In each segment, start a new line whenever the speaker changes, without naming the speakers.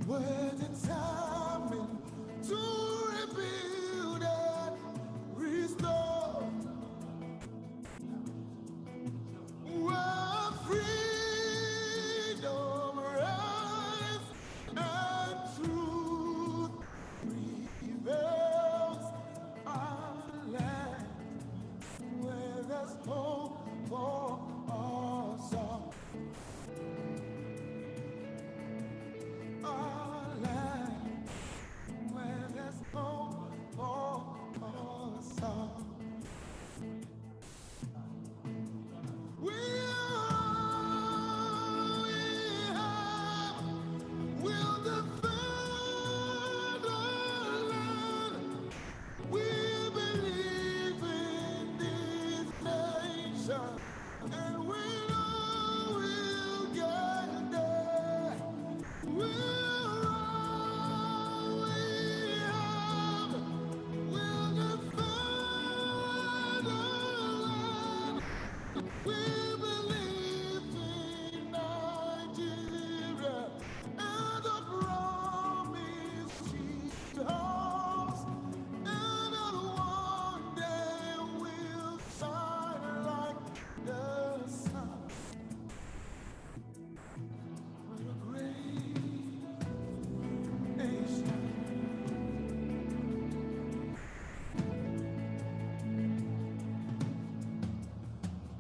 Where the timing to rebuild and restore. Where freedom rise and truth prevails. Our land, where there's hope for us all. Our land, where there's hope for us all. We will defend our land. We believe in this nation, and we know we'll get there. We'll defend our land. We believe in Nigeria and the promise she holds, and that one day we'll shine like the sun. We're a great nation.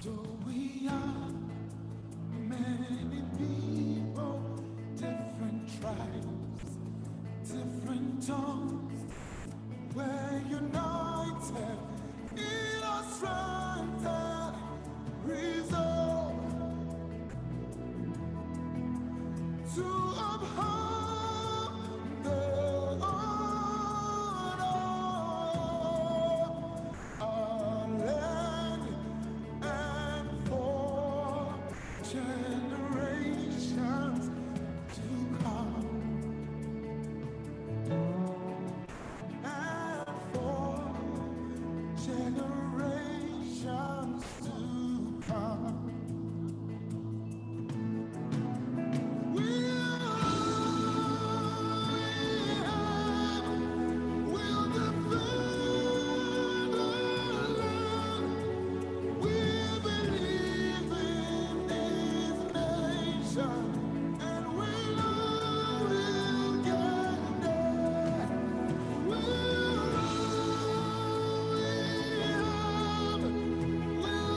Though we are many people, different tribes, different tongues, we're united in our strength and resolve to uphold the honor of our land and for generations to come, and for generations to come. We'll defend our land. We believe in this nation, and we know we'll get there. We'll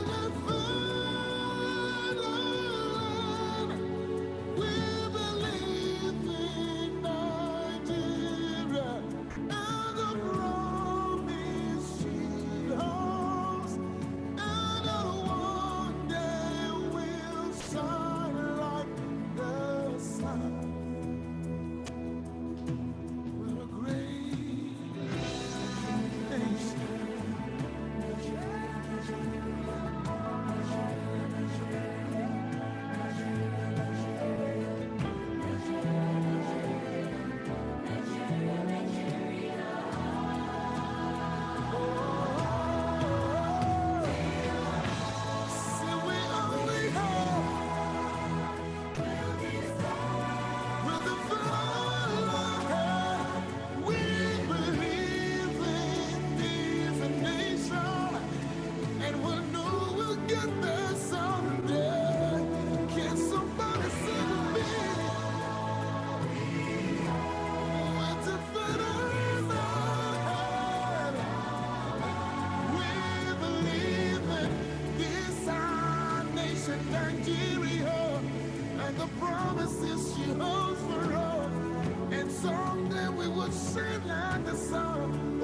defend our land. We believe in Nigeria and the promise she holds, and that one day we'll shine like the sun. We're a great nation. See, we only have with the fire. We believe in this nation, and we know we'll get there someday. Can somebody sing with me? With the fire, we believe in this our nation, Nigeria, and the promises she holds for us. And someday we will shine like the sun.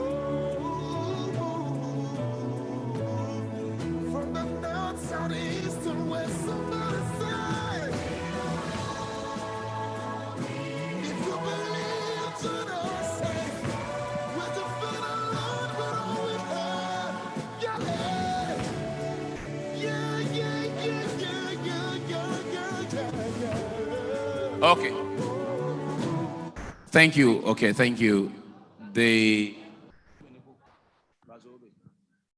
From the north, south, east, and west. Somebody say, if you believe to the say, with the foot of Lord, with all we have. Yeah, yeah, yeah, yeah, yeah, yeah, yeah, yeah.
Okay. Thank you. Okay, thank you. The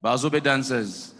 Bazobe dancers.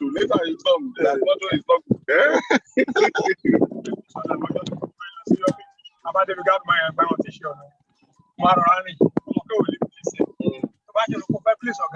Later you come, that photo is not
About the regard my tissue. Marani, go live this. About your place or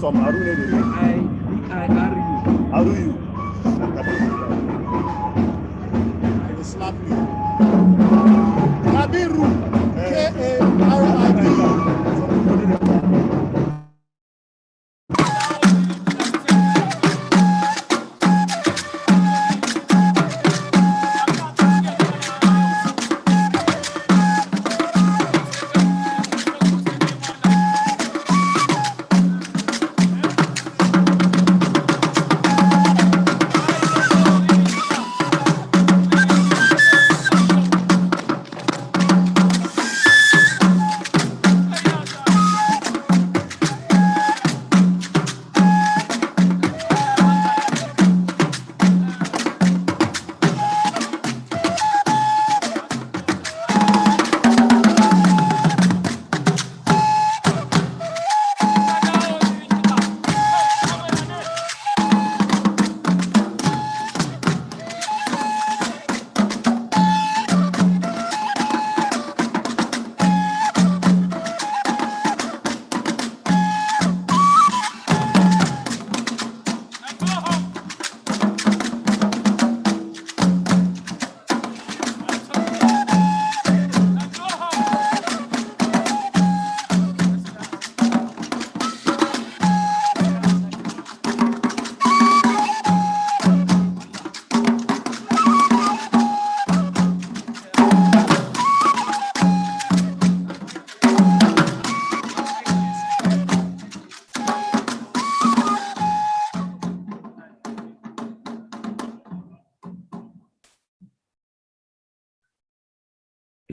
some Arune. Aruyu. I will slap you. Kabiru. K-A-R-I-B.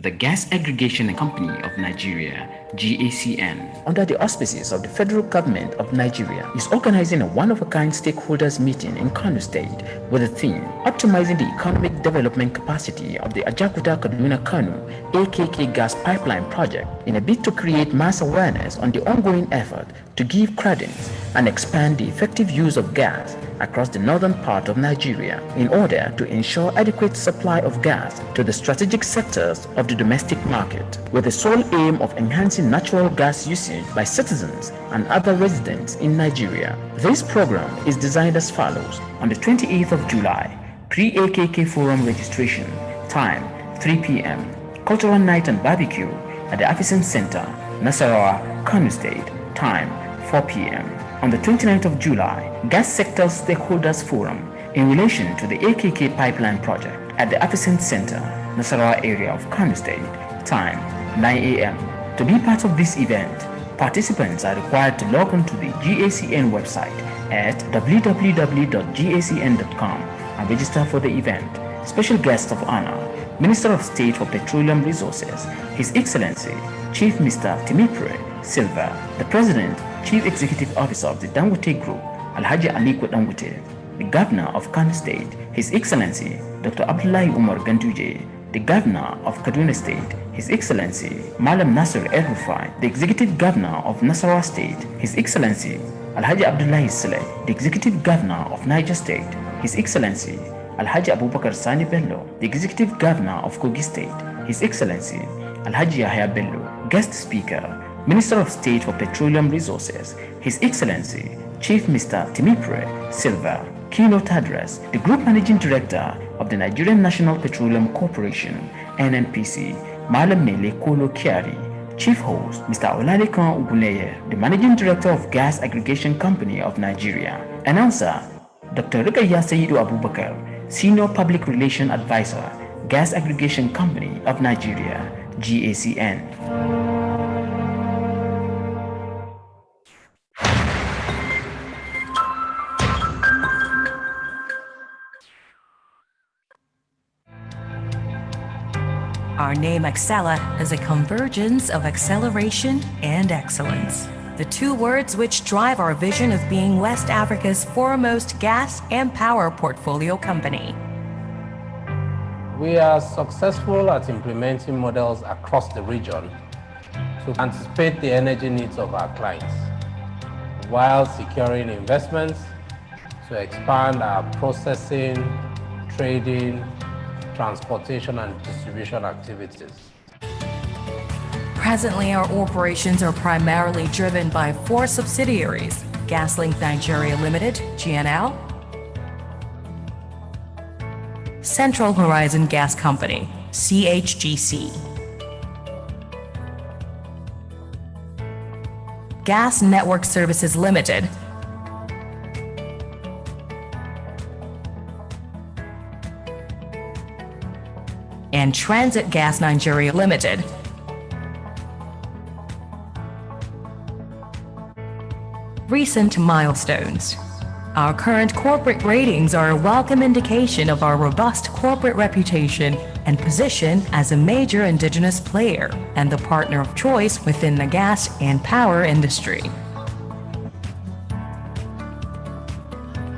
The Gas Aggregation Company of Nigeria, GACN, under the auspices of the Federal Government of Nigeria, is organizing a one-of-a-kind stakeholders meeting in Kano State with the theme, Optimizing the Economic Development Capacity of the Ajakuta-Kaduna-Kano AKK Gas Pipeline Project in a bid to create mass awareness on the ongoing effort to give credence and expand the effective use of gas across the northern part of Nigeria in order to ensure adequate supply of gas to the strategic sectors of the domestic market, with the sole aim of enhancing natural gas usage by citizens and other residents in Nigeria. This program is designed as follows. On the 28th of July, pre-AKK Forum registration, time 3 p.m. Cultural night and barbecue at the Afisen Center, Nasarawa, Kano State, time 4 p.m. On the 29th of July, Gas Sector Stakeholders Forum in relation to the AKK Pipeline Project at the Afisen Center, Nasarawa area of Kano State, time 9 a.m. To be part of this event, participants are required to log on to the GACN website at www.gacn.com and register for the event. Special guest of honor, Minister of State for Petroleum Resources, His Excellency Chief Mr. Timipre Silva, the President, Chief Executive Officer of the Dangote Group, Alhaji Aliko Dangote, the Governor of Kano State, His Excellency Dr. Abdullahi Umar Ganduje, the Governor of Kaduna State, His Excellency Malam Nasir El-Rufai, the Executive Governor of Nasarawa State, His Excellency Alhaji Abdullahi Saleh, the Executive Governor of Niger State, His Excellency Alhaji Abubakar Sani Bello, the Executive Governor of Kogi State, His Excellency Alhaji Yahya Bello, Guest Speaker, Minister of State for Petroleum Resources, His Excellency Chief Mr. Timipre Silva. Keynote address, the Group Managing Director of the Nigerian National Petroleum Corporation, NNPC, Malam Mele Kolo Kiari. Chief Host, Mr. Olalekan Uguneye, the Managing Director of Gas Aggregation Company of Nigeria. Announcer, Dr. Rukaya Sayidu Abubakar, Senior Public Relation Advisor, Gas Aggregation Company of Nigeria, GACN.
Our name Excella is a convergence of acceleration and excellence, the two words which drive our vision of being West Africa's foremost gas and power portfolio company.
We are successful at implementing models across the region to anticipate the energy needs of our clients, while securing investments to expand our processing, trading, transportation and distribution activities.
Presently, our operations are primarily driven by 4 subsidiaries, GasLink Nigeria Limited, GNL, Central Horizon Gas Company, CHGC, Gas Network Services Limited, and Transit Gas Nigeria Limited. Recent milestones. Our current corporate ratings are a welcome indication of our robust corporate reputation and position as a major indigenous player and the partner of choice within the gas and power industry.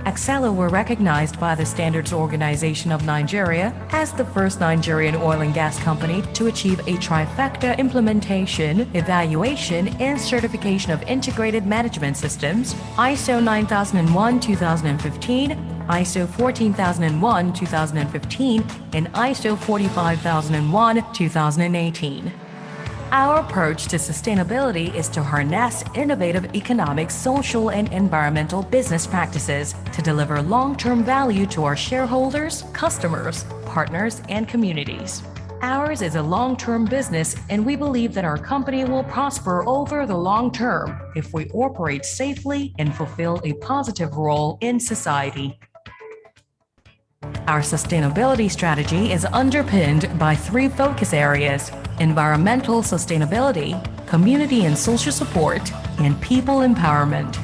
Accela were recognized by the Standards Organization of Nigeria as the first Nigerian oil and gas company to achieve a trifecta implementation, evaluation, and certification of integrated management systems, ISO 9001-2015, ISO 14001-2015, and ISO 45001-2018. Our approach to sustainability is to harness innovative economic, social, and environmental business practices to deliver long-term value to our shareholders, customers, partners, and communities. Ours is a long-term business, and we believe that our company will prosper over the long term if we operate safely and fulfill a positive role in society. Our sustainability strategy is underpinned by 3 focus areas: environmental sustainability, community and social support, and people empowerment.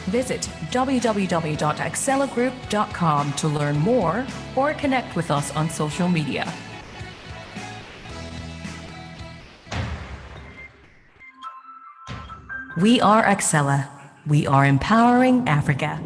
Visit www.accelagroup.com to learn more or connect with us on social media. We are Accela. We are empowering Africa.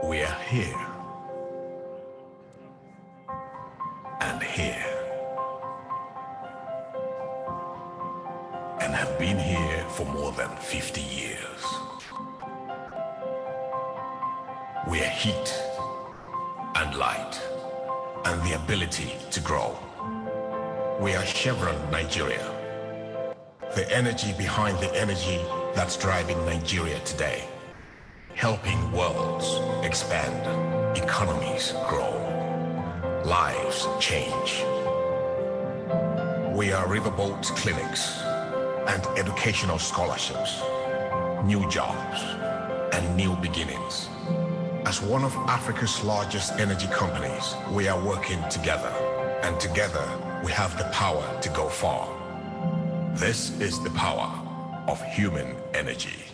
We are here and here and have been here for more than 50 years. We are heat and light and the ability to grow. We are Chevron Nigeria, the energy behind the energy that's driving Nigeria today. Helping worlds expand, economies grow, lives change. We are riverboat clinics and educational scholarships, new jobs and new beginnings. As one of Africa's largest energy companies, we are working together, and together we have the power to go far. This is the power of human energy.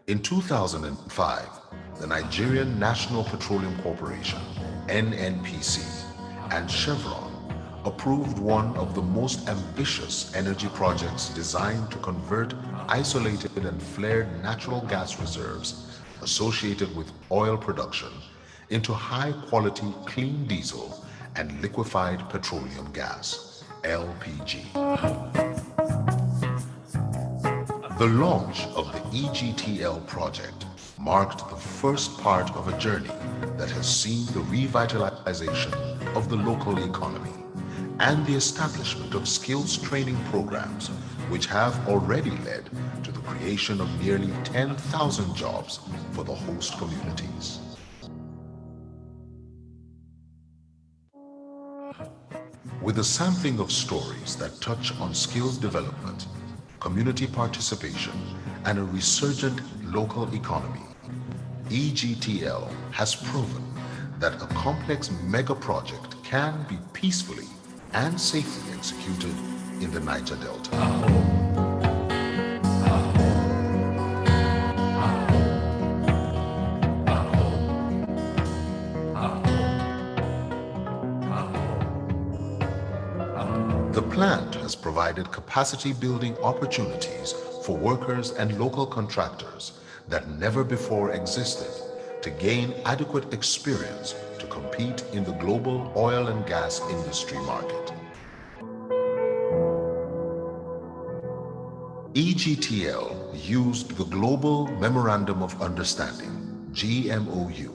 In 2005, the Nigerian National Petroleum Corporation, NNPC, and Chevron approved one of the most ambitious energy projects designed to convert isolated and flared natural gas reserves associated with oil production into high-quality clean diesel and liquefied petroleum gas, LPG. The launch of the EGTL project marked the first part of a journey that has seen the revitalization of the local economy and the establishment of skills training programs which have already led to the creation of nearly 10,000 jobs for the host communities. With a sampling of stories that touch on skills development, community participation, and a resurgent local economy, EGTL has proven that a complex mega project can be peacefully and safely executed in the Niger Delta. The plant has provided capacity building opportunities for workers and local contractors that never before existed to gain adequate experience to compete in the global oil and gas industry market. EGTL used the Global Memorandum of Understanding, GMOU,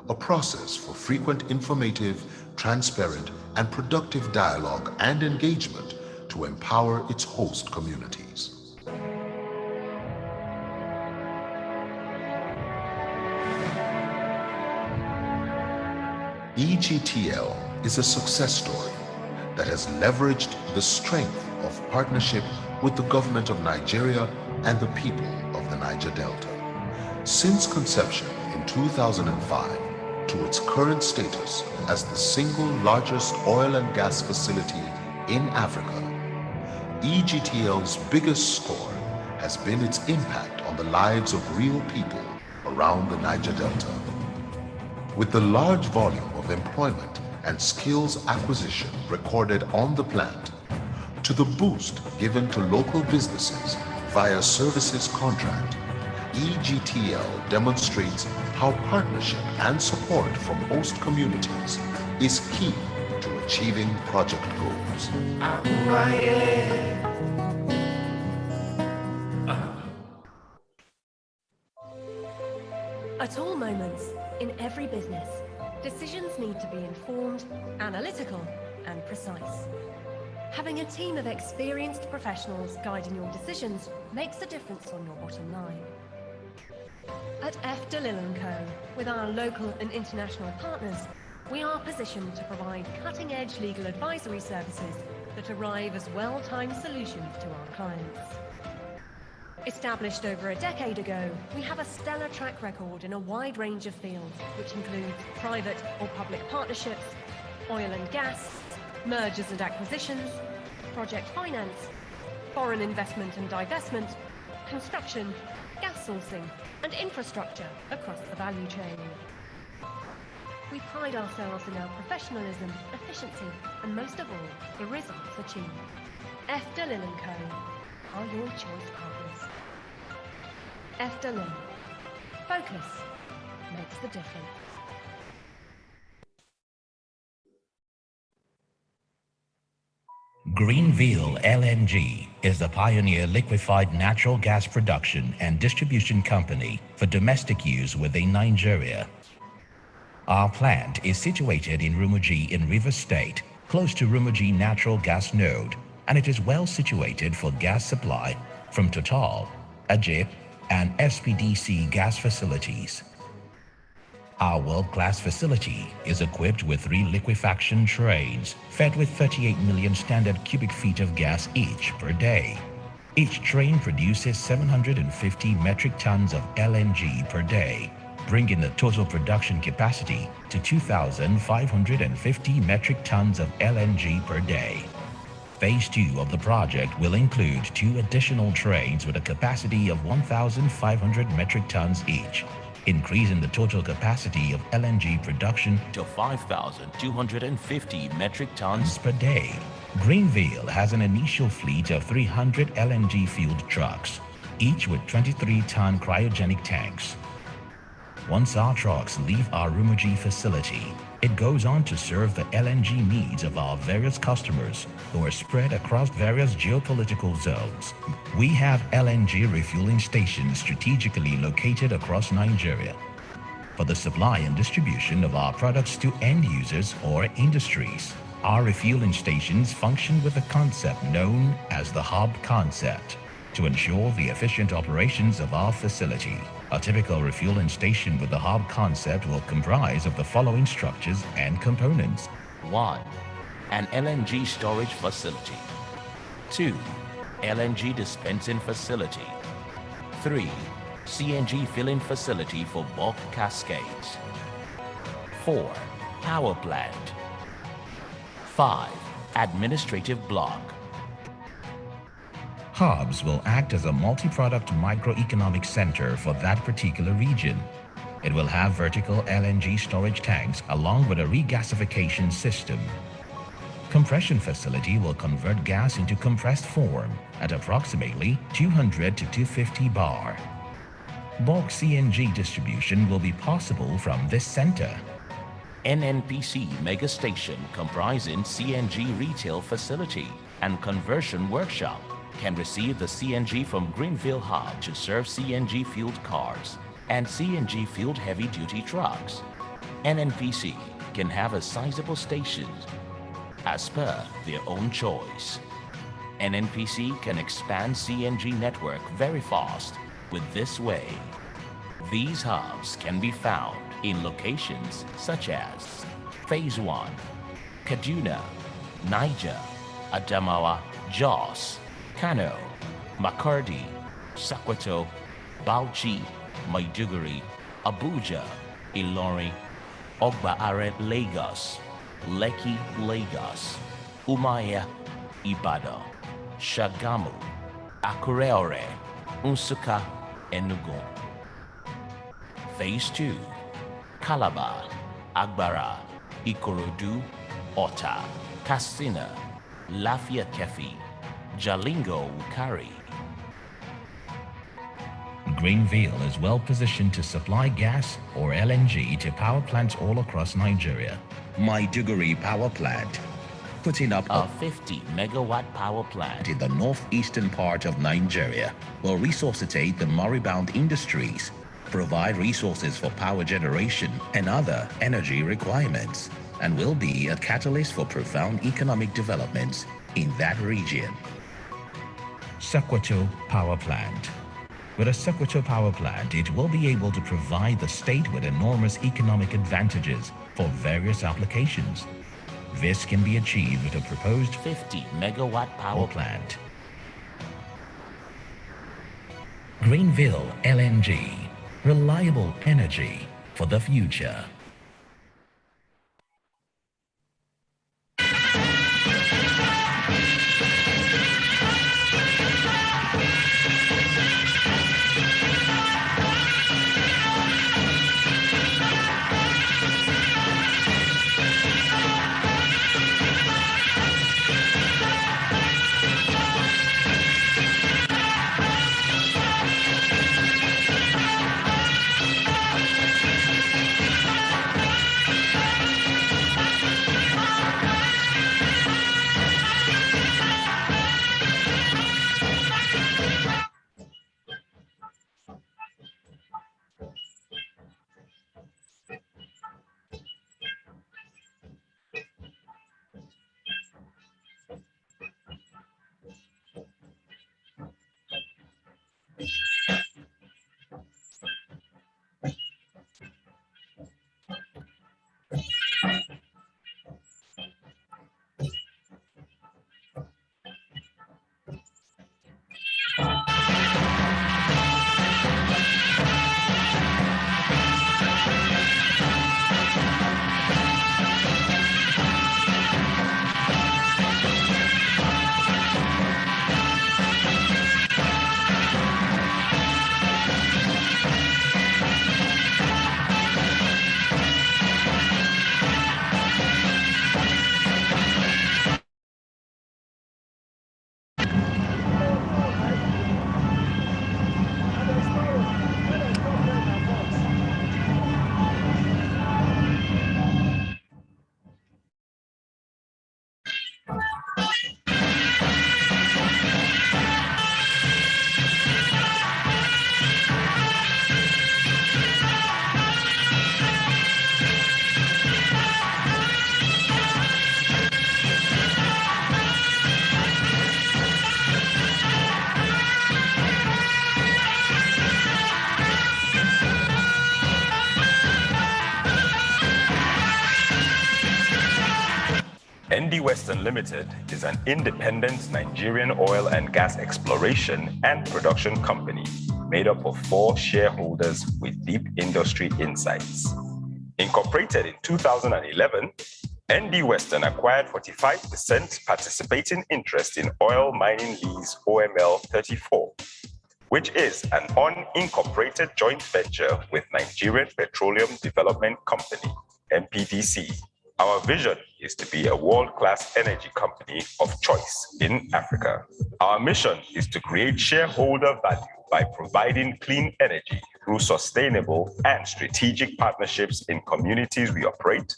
a process for frequent informative, transparent, and productive dialogue and engagement to empower its host communities. EGTL is a success story that has leveraged the strength of partnership with the government of Nigeria and the people of the Niger Delta. Since conception in 2005 to its current status as the single largest oil and gas facility in Africa, EGTL's biggest score has been its impact on the lives of real people around the Niger Delta. With the large volume of employment and skills acquisition recorded on the plant, to the boost given to local businesses via services contract, EGTL demonstrates how partnership and support from host communities is key to achieving project goals.
At all moments, in every business, decisions need to be informed, analytical, and precise. Having a team of experienced professionals guiding your decisions makes a difference on your bottom line. At F. DeLille & Co., with our local and international partners, we are positioned to provide cutting-edge legal advisory services that arrive as well-timed solutions to our clients. Established over a decade ago, we have a stellar track record in a wide range of fields, which includes private or public partnerships, oil and gas, mergers and acquisitions, project finance, foreign investment and divestment, construction, gas sourcing, and infrastructure across the value chain. We pride ourselves in our professionalism, efficiency, and most of all, the results achieved. F. DeLille & Co. are your choice partners. F. DeLille. Focus makes the difference.
Greenville LNG is the pioneer liquefied natural gas production and distribution company for domestic use within Nigeria. Our plant is situated in Rumuji in Rivers State, close to Rumuji Natural Gas Node, and it is well situated for gas supply from Total, Ajip, and SPDC gas facilities. Our world-class facility is equipped with 3 liquefaction trains fed with 38 million standard cubic feet of gas each per day. Each train produces 750 metric tons of LNG per day, bringing the total production capacity to 2,550 metric tons of LNG per day. Phase 2 of the project will include 2 additional trains with a capacity of 1,500 metric tons each. increasing the total capacity of LNG production to 5,250 metric tons per day. Greenville has an initial fleet of 300 LNG-fueled trucks, each with 23-ton cryogenic tanks. Once our trucks leave our Rumuji facility, it goes on to serve the LNG needs of our various customers who are spread across various geopolitical zones. We have LNG refueling stations strategically located across Nigeria for the supply and distribution of our products to end users or industries. Our refueling stations function with a concept known as the hub concept to ensure the efficient operations of our facility. A typical refueling station with the hub concept will comprise of the following structures and components. 1. An LNG storage facility. 2. LNG dispensing facility. 3. CNG filling facility for bulk cascades. 4. Power plant. 5. Administrative block. Hubs will act as a multi-product microeconomic center for that particular region. It will have vertical LNG storage tanks along with a regasification system. Compression facility will convert gas into compressed form at approximately 200 to 250 bar. Bulk CNG distribution will be possible from this center. NNPC mega station comprising CNG retail facility and conversion workshop can receive the CNG from Greenville Hub to serve CNG-fueled cars and CNG-fueled heavy-duty trucks. NNPC can have a sizable station as per their own choice. NNPC can expand CNG network very fast with this way. These hubs can be found in locations such as Phase 1, Kaduna, Niger, Adamawa, Jos, Kano, Makurdi, Sokoto, Bauchi, Maiduguri, Abuja, Ilorin, Ogba Are Lagos, Lekki, Lagos, Umaya, Ibadan, Shagamu, Akure, Nsukka, Enugu. Phase 2, Calabar, Agbara, Ikorodu, Ota, Katsina, Lafia-Kefi, Jalingo, Wukari. Greenville is well positioned to supply gas or LNG to power plants all across Nigeria. Maiduguri Power Plant, putting up a 50 megawatt power plant in the northeastern part of Nigeria, will resuscitate the moribund industries, provide resources for power generation and other energy requirements, and will be a catalyst for profound economic developments in that region. Sokoto Power Plant. With a Sokoto Power Plant, it will be able to provide the state with enormous economic advantages for various applications. This can be achieved with a proposed 50 megawatt power plant. Greenville LNG, reliable energy for the future.
ND Western Limited is an independent Nigerian oil and gas exploration and production company made up of 4 shareholders with deep industry insights. Incorporated in 2011, ND Western acquired 45% participating interest in Oil Mining Lease OML 34, which is an unincorporated joint venture with Nigerian Petroleum Development Company, NPDC. Our vision is to be a world-class energy company of choice in Africa. Our mission is to create shareholder value by providing clean energy through sustainable and strategic partnerships in communities we operate,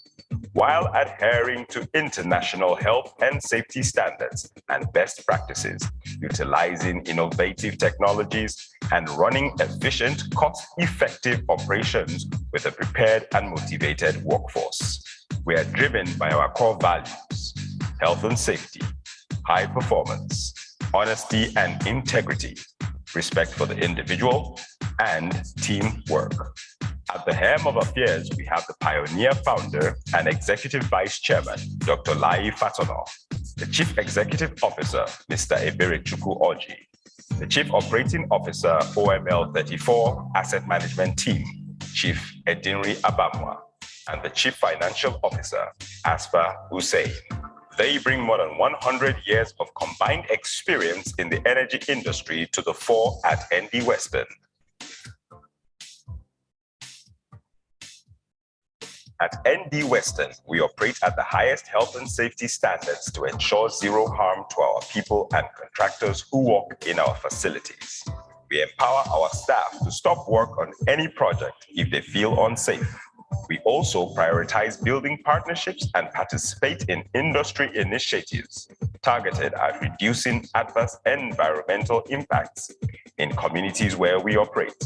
while adhering to international health and safety standards and best practices, utilizing innovative technologies, and running efficient, cost-effective operations with a prepared and motivated workforce. We are driven by our core values: health and safety, high performance, honesty and integrity, respect for the individual, and teamwork. At the helm of affairs, we have the pioneer founder and executive vice chairman, Dr. Lai Fatono, the chief executive officer, Mr. Eberechukwu Oji, the chief operating officer, OML 34 Asset Management Team, Chief Edinri Abamwa, and the chief financial officer, Asfa Hussein. They bring more than 100 years of combined experience in the energy industry to the fore at ND Western. At ND Western, we operate at the highest health and safety standards to ensure zero harm to our people and contractors who work in our facilities. We empower our staff to stop work on any project if they feel unsafe. We also prioritize building partnerships and participate in industry initiatives targeted at reducing adverse environmental impacts in communities where we operate.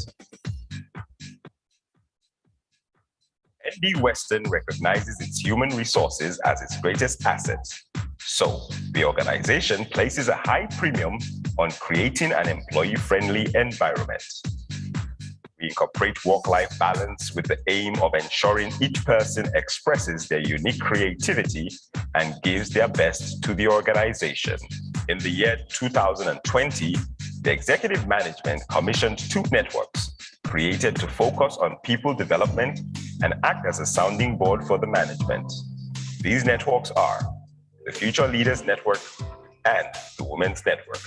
ND Western recognizes its human resources as its greatest asset. So, the organization places a high premium on creating an employee-friendly environment. We incorporate work-life balance with the aim of ensuring each person expresses their unique creativity and gives their best to the organization. In the year 2020, the executive management commissioned 2 networks created to focus on people development and act as a sounding board for the management. These networks are the Future Leaders Network and the Women's Network.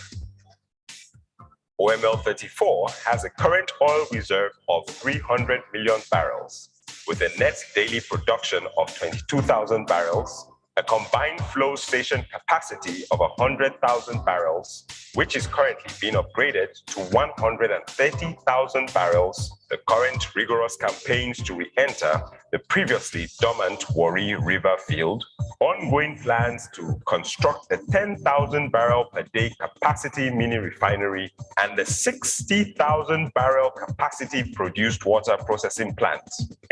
OML 34 has a current oil reserve of 300 million barrels, with a net daily production of 22,000 barrels, a combined flow station capacity of 100,000 barrels, which is currently being upgraded to 130,000 barrels. The current rigorous campaigns to re-enter the previously dormant Warri River field, ongoing plans to construct a 10,000 barrel per day capacity mini refinery, and the 60,000 barrel capacity produced water processing plant.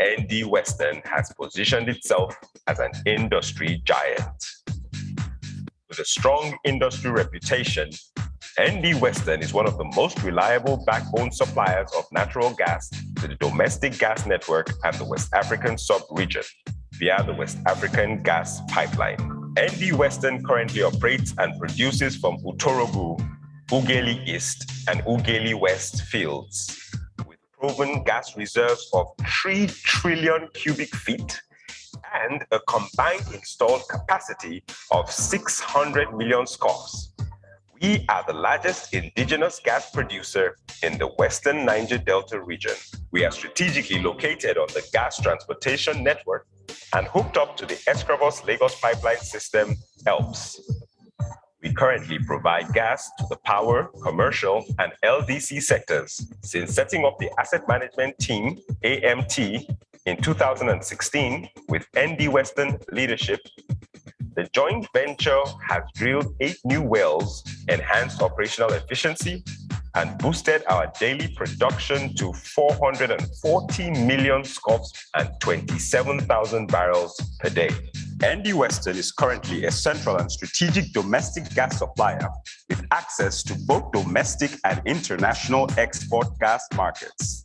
ND Western has positioned itself as an industry giant. With a strong industry reputation, ND Western is one of the most reliable backbone suppliers of natural gas to the domestic gas network and the West African sub-region via the West African Gas Pipeline. ND Western currently operates and produces from Utorogu, Ughelli East, and Ughelli West fields, with proven gas reserves of 3 trillion cubic feet and a combined installed capacity of 600 million scf. We are the largest indigenous gas producer in the Western Niger Delta region. We are strategically located on the gas transportation network and hooked up to the Escravos Lagos pipeline system, ELPS. We currently provide gas to the power, commercial, and LDC sectors. Since setting up the asset management team, AMT, in 2016 with ND Western leadership, the joint venture has drilled 8 new wells, enhanced operational efficiency, and boosted our daily production to 440 million scf and 27,000 barrels per day. ND Western is currently a central and strategic domestic gas supplier with access to both domestic and international export gas markets.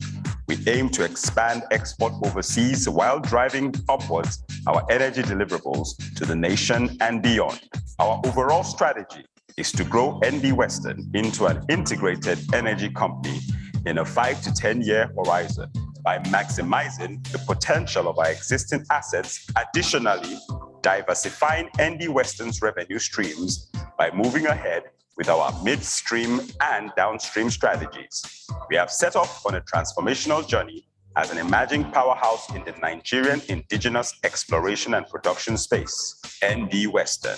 We aim to expand export overseas while driving upwards our energy deliverables to the nation and beyond. Our overall strategy is to grow NB Western into an integrated energy company in a 5 to 10 year horizon by maximizing the potential of our existing assets, additionally diversifying NB Western's revenue streams by moving ahead with our midstream and downstream strategies. We have set off on a transformational journey as an emerging powerhouse in the Nigerian indigenous exploration and production space. NB Western,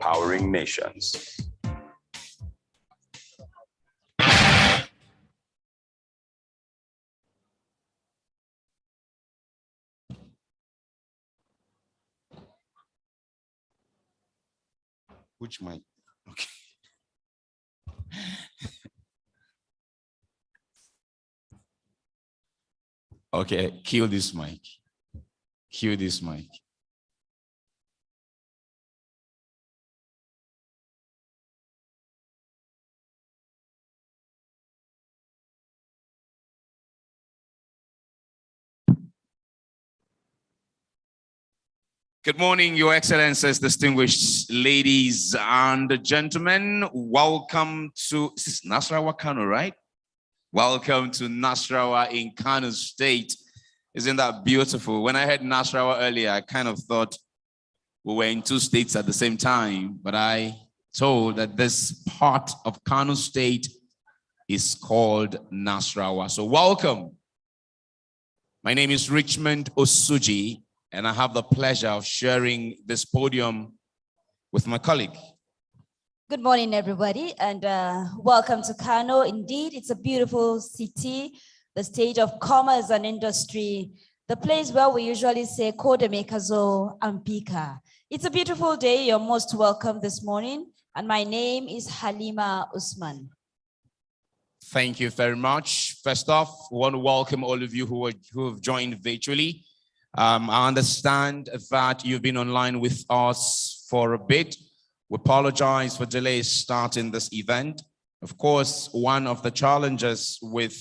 powering nations.
Which mic? Okay. Okay, kill this mic. Kill this mic. Good morning, Your Excellencies, distinguished ladies and gentlemen. Welcome to, this is Nasarawa, Kano, right? Welcome to Nasarawa in Kano State. Isn't that beautiful? When I heard Nasarawa earlier, I kind of thought we were in two states at the same time, but I told that this part of Kano State is called Nasarawa. So welcome. My name is Richmond Osuji, and I have the pleasure of sharing this podium with my colleague.
Good morning, everybody, and welcome to Kano. Indeed, it's a beautiful city, the state of commerce and industry, the place where we usually say Kodemekazo Ampika. It's a beautiful day. You're most welcome this morning, and my name is Halima Usman.
Thank you very much. First off, I want to welcome all of you who have joined virtually. I understand that you've been online with us for a bit. We apologize for delays starting this event. Of course, one of the challenges with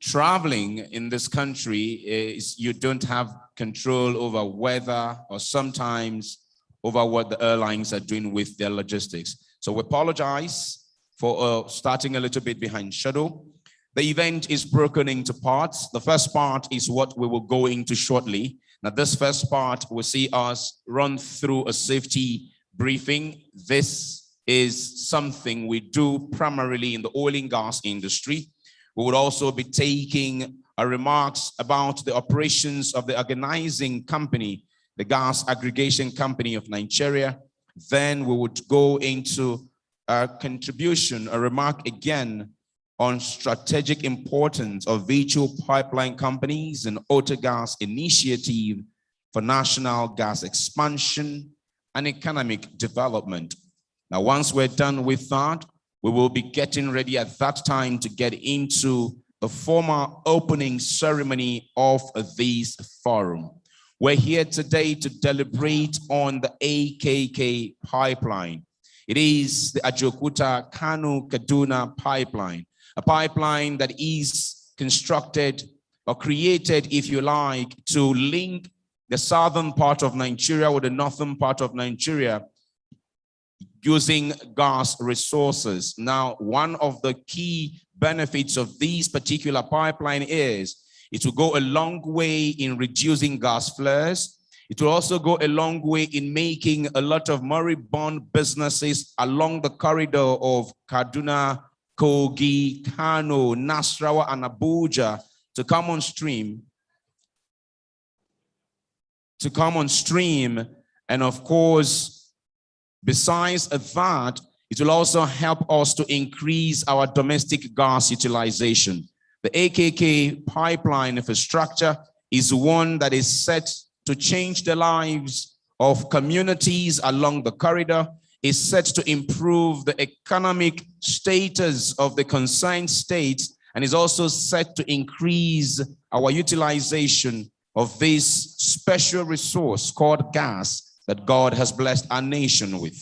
traveling in this country is you don't have control over weather or sometimes over what the airlines are doing with their logistics. So we apologize for starting a little bit behind schedule. The event is broken into parts. The first part is what we will go into shortly. Now, this first part will see us run through a safety briefing. This is something we do primarily in the oil and gas industry. We would also be taking remarks about the operations of the organizing company, the Gas Aggregation Company of Nigeria. Then we would go into a contribution, a remark again on strategic importance of virtual pipeline companies and Autogas initiative for national gas expansion and economic development. Now, once we're done with that, we will be getting ready at that time to get into the formal opening ceremony of this forum. We're here today to deliberate on the AKK pipeline. It is the Ajokuta Kano Kaduna pipeline, a pipeline that is constructed or created, if you like, to link the southern part of Nigeria with the northern part of Nigeria using gas resources. Now, one of the key benefits of this particular pipeline is it will go a long way in reducing gas flares. It will also go a long way in making a lot of moribund businesses along the corridor of Kaduna, Kogi, Kano, Nasarawa, and Abuja to come on stream. And of course, besides that, it will also help us to increase our domestic gas utilization. The AKK pipeline infrastructure is one that is set to change the lives of communities along the corridor, is set to improve the economic status of the concerned states, and is also set to increase our utilization of this special resource called gas that God has blessed our nation with.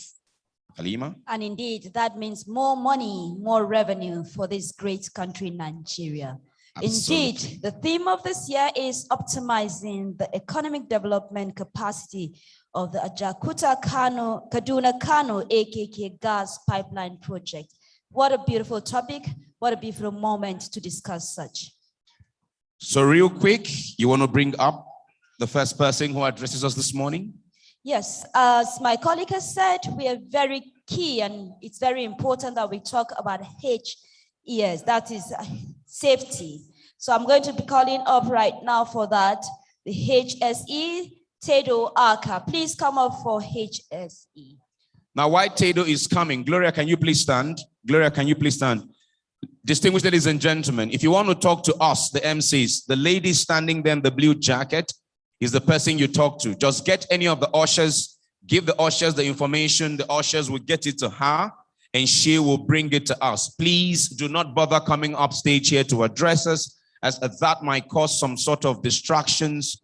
Halima?
And indeed, that means more money, more revenue for this great country, Nigeria.
Absolutely.
Indeed, the theme of this year is optimizing the economic development capacity of the Ajakuta Kaduna Kano AKK gas pipeline project. What a beautiful topic. What a beautiful moment to discuss such.
So real quick, you want to bring up the first person who addresses us this morning?
Yes, as my colleague has said, we are very key and it's very important that we talk about HES, that is safety. So I'm going to be calling up right now for that, the HSE, Tedo Aka. Please come up for HSE.
Now, while Tedo is coming, Gloria, can you please stand? Gloria, can you please stand? Distinguished ladies and gentlemen, if you want to talk to us, the MCs, the lady standing there in the blue jacket is the person you talk to. Just get any of the ushers, give the ushers the information, the ushers will get it to her, and she will bring it to us. Please do not bother coming up stage here to address us, as that might cause some sort of distractions.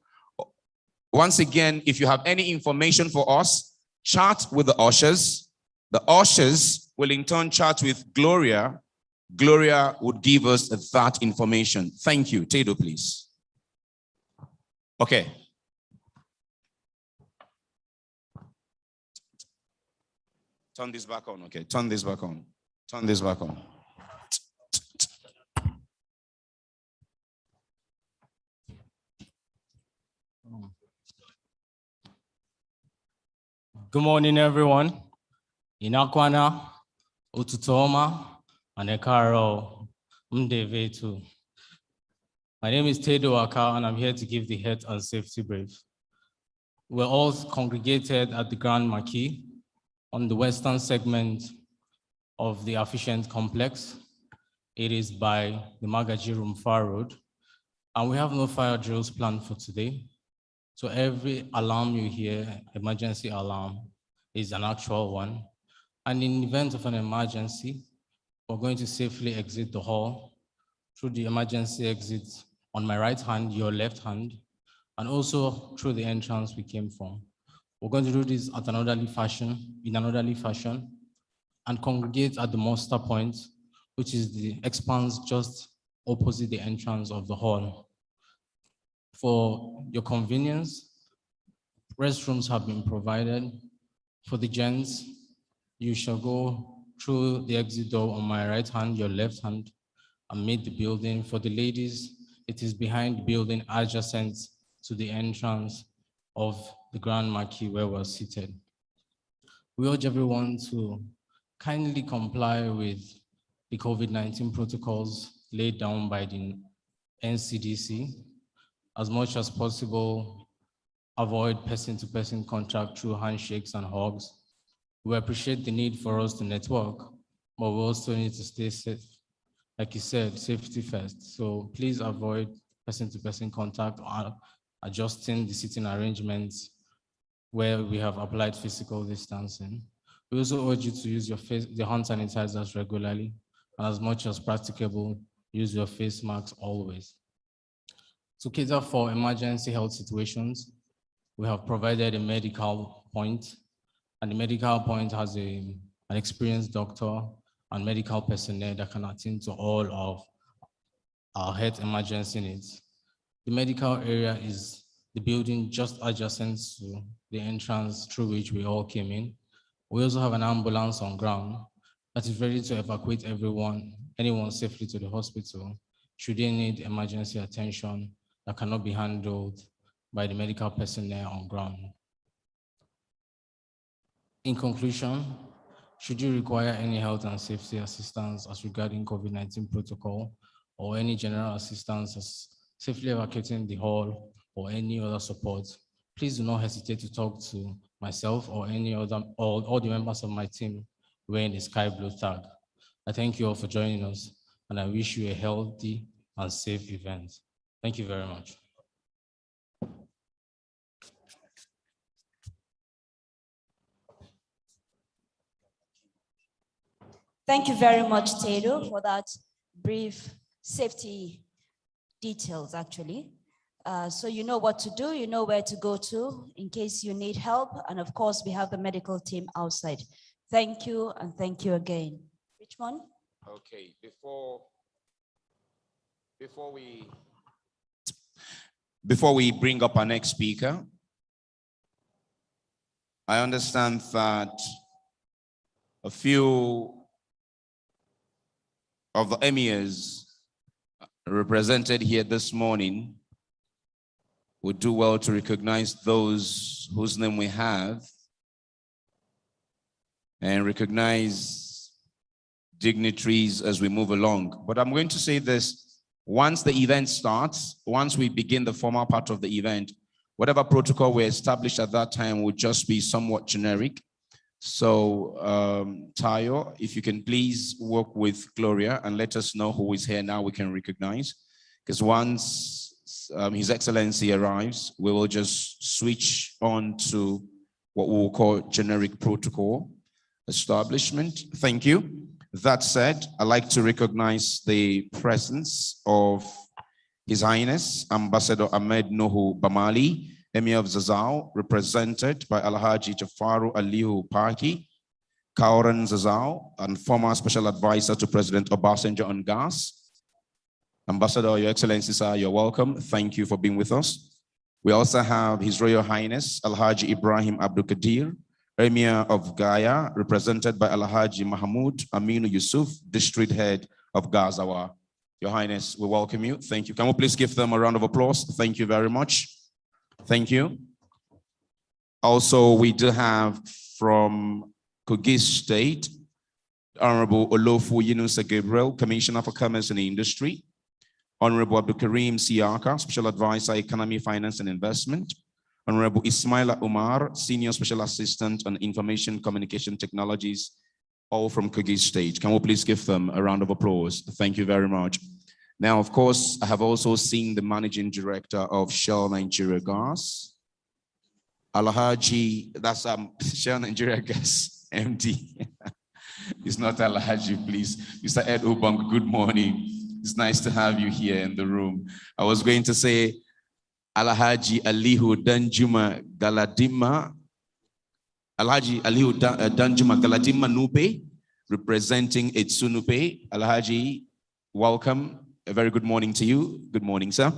Once again, if you have any information for us, chat with the ushers. The ushers will in turn chat with Gloria. Gloria would give us that information. Thank you. Tedo, please. Okay. Turn this back on. Okay, turn this back on. Turn this back on.
Good morning, everyone. Inakwana, Ututoma, and Ekaro Mdevetu. My name is Tedo Aka, and I'm here to give the health and safety brief. We're all congregated at the Grand Marquis on the western segment of the Efficient Complex. It is by the Magaji Rumfa Road, and we have no fire drills planned for today. So every alarm you hear, emergency alarm, is an actual one. And in the event of an emergency, we're going to safely exit the hall through the emergency exit on my right hand, your left hand, and also through the entrance we came from. We're going to do this in an orderly fashion, and congregate at the muster point, which is the expanse just opposite the entrance of the hall. For your convenience, restrooms have been provided. For the gents, you shall go through the exit door on my right hand, your left hand, and meet the building. For the ladies, it is behind the building adjacent to the entrance of the Grand Marquis where we're seated. We urge everyone to kindly comply with the COVID-19 protocols laid down by the NCDC. As much as possible, avoid person-to-person contact through handshakes and hugs. We appreciate the need for us to network, but we also need to stay safe. Like you said, safety first. So please avoid person-to-person contact or adjusting the seating arrangements where we have applied physical distancing. We also urge you to use the hand sanitizers regularly, and as much as practicable, use your face masks always. To cater for emergency health situations, we have provided a medical point, and the medical point has an experienced doctor and medical personnel that can attend to all of our health emergency needs. The medical area is the building just adjacent to the entrance through which we all came in. We also have an ambulance on ground that is ready to evacuate anyone safely to the hospital should they need emergency attention that cannot be handled by the medical personnel on ground. In conclusion, should you require any health and safety assistance as regarding COVID-19 protocol or any general assistance as safely evacuating the hall or any other support, please do not hesitate to talk to myself or any other, or all the members of my team wearing the sky blue tag. I thank you all for joining us, and I wish you a healthy and safe event. Thank you very much.
Thank you very much, Tedo, for that brief safety details, actually. So you know what to do, you know where to go to in case you need help. And of course, we have the medical team outside. Thank you, and thank you again. Richmond?
Okay, before we bring up our next speaker, I understand that a few of the emirs represented here this morning would do well to recognize those whose name we have and recognize dignitaries as we move along. But I'm going to say this, once the event starts, once we begin the formal part of the event, whatever protocol we established at that time would just be somewhat generic. So Tayo, if you can please work with Gloria and let us know who is here now we can recognize. Because once His Excellency arrives, we will just switch on to what we will call generic protocol establishment. Thank you. That said, I'd like to recognize the presence of His Highness Ambassador Ahmed Nuhu Bamali, Emir of Zazzau, represented by Alhaji Jafaru Aliyu Paki, Kauran Zazzau, and former special advisor to President Obasanjo on gas. Ambassador, Your Excellency, sir, you're welcome. Thank you for being with us. We also have His Royal Highness Alhaji Ibrahim Abdul Qadir, Emir of Gaya, represented by Alhaji Mahmoud Aminu Yusuf, District Head of Gazawa. Your Highness, we welcome you. Thank you. Can we please give them a round of applause? Thank you very much. Thank you. Also, we do have from Kogi State, Honorable Olofu Yunusa Gabriel, Commissioner for Commerce and Industry, Honorable Abdul Karim Siaka, Special Advisor, Economy, Finance and Investment, Honorable Ismaila Umar, Senior Special Assistant on Information Communication Technologies, all from Kogi State. Can we please give them a round of applause? Thank you very much. Now, of course, I have also seen the Managing Director of Shell Nigeria Gas, Alhaji, that's Shell Nigeria Gas, MD. It's not Alhaji, please. Mr. Ed Ubang, good morning. It's nice to have you here in the room. I was going to say Alhaji Alihu Danjuma Galadima, Alhaji Alihu Danjuma Galadima Nupe, representing Etsunupe. Alhaji, welcome. A very good morning to you. Good morning, sir.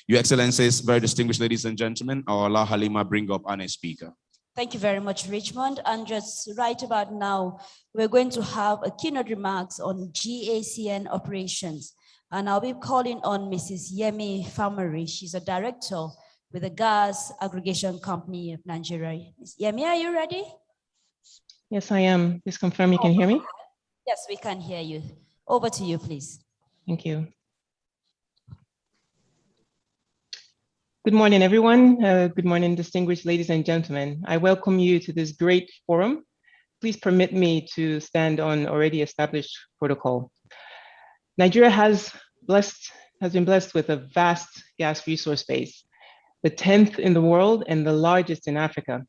Your Excellencies, very distinguished ladies and gentlemen, our Allah Halima bring up our next speaker.
Thank you very much, Richmond. And just right about now, we're going to have a keynote remarks on GACN operations. And I'll be calling on Mrs. Yemi Famari. She's a director with the Gas Aggregation Company of Nigeria. Ms. Yemi, are you ready?
Yes, I am. Please confirm you can hear me.
Yes, we can hear you. Over to you, please.
Thank you. Good morning, everyone. Good morning, distinguished ladies and gentlemen. I welcome you to this great forum. Please permit me to stand on already established protocol. Nigeria has been blessed with a vast gas resource base, the 10th in the world and the largest in Africa.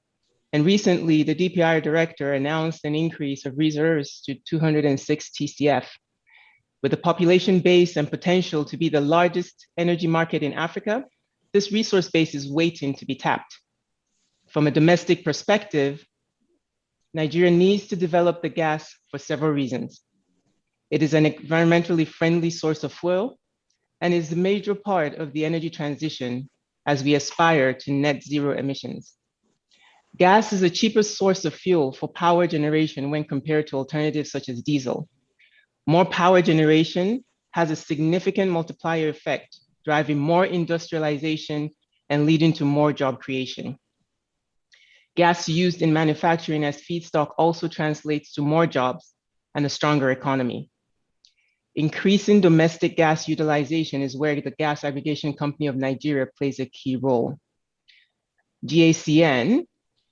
And recently, the DPR director announced an increase of reserves to 206 TCF. With a population base and potential to be the largest energy market in Africa, this resource base is waiting to be tapped. From a domestic perspective, Nigeria needs to develop the gas for several reasons. It is an environmentally friendly source of fuel and is a major part of the energy transition as we aspire to net zero emissions. Gas is the cheapest source of fuel for power generation when compared to alternatives such as diesel. More power generation has a significant multiplier effect, driving more industrialization and leading to more job creation. Gas used in manufacturing as feedstock also translates to more jobs and a stronger economy. Increasing domestic gas utilization is where the Gas Aggregation Company of Nigeria plays a key role. GACN,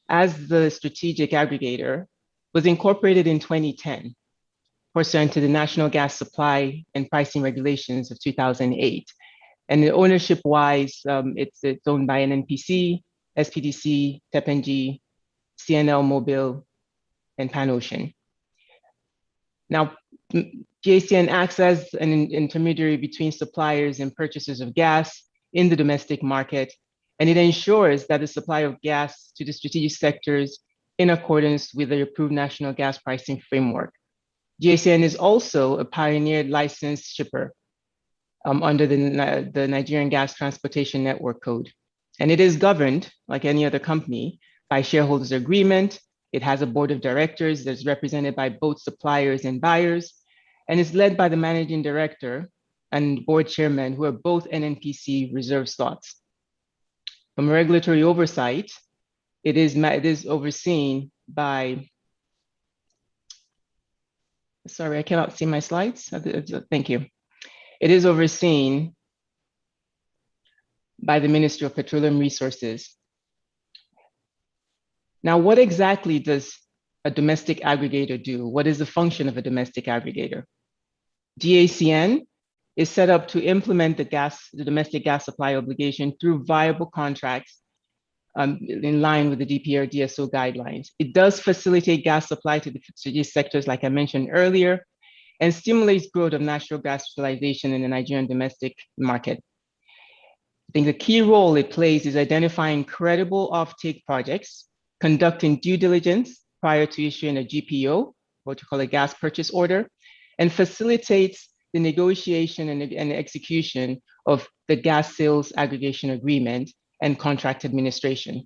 as the strategic aggregator, was incorporated in 2010, pursuant to the National Gas Supply and Pricing Regulations of 2008. And ownership-wise, it's owned by NNPC, SPDC, TEPNG, CNL Mobile, and PanOcean. Now, GACN acts as an intermediary between suppliers and purchasers of gas in the domestic market, and it ensures that the supply of gas to the strategic sectors in accordance with the approved national gas pricing framework. GACN is also a pioneer licensed shipper under the Nigerian Gas Transportation Network Code. And it is governed, like any other company, by shareholders agreement. It has a board of directors that's represented by both suppliers and buyers, and is led by the managing director and board chairman, who are both NNPC reserve slots. From a regulatory oversight, it is overseen by, sorry, I cannot see my slides. Thank you. It is overseen by the Ministry of Petroleum Resources. Now, what exactly does a domestic aggregator do? What is the function of a domestic aggregator? GACN is set up to implement the domestic gas supply obligation through viable contracts in line with the DPR DSO guidelines. It does facilitate gas supply to these sectors, like I mentioned earlier, and stimulates growth of natural gas utilization in the Nigerian domestic market. I think the key role it plays is identifying credible offtake projects, conducting due diligence prior to issuing a GPO, what you call a gas purchase order, and facilitates the negotiation and execution of the gas sales aggregation agreement and contract administration.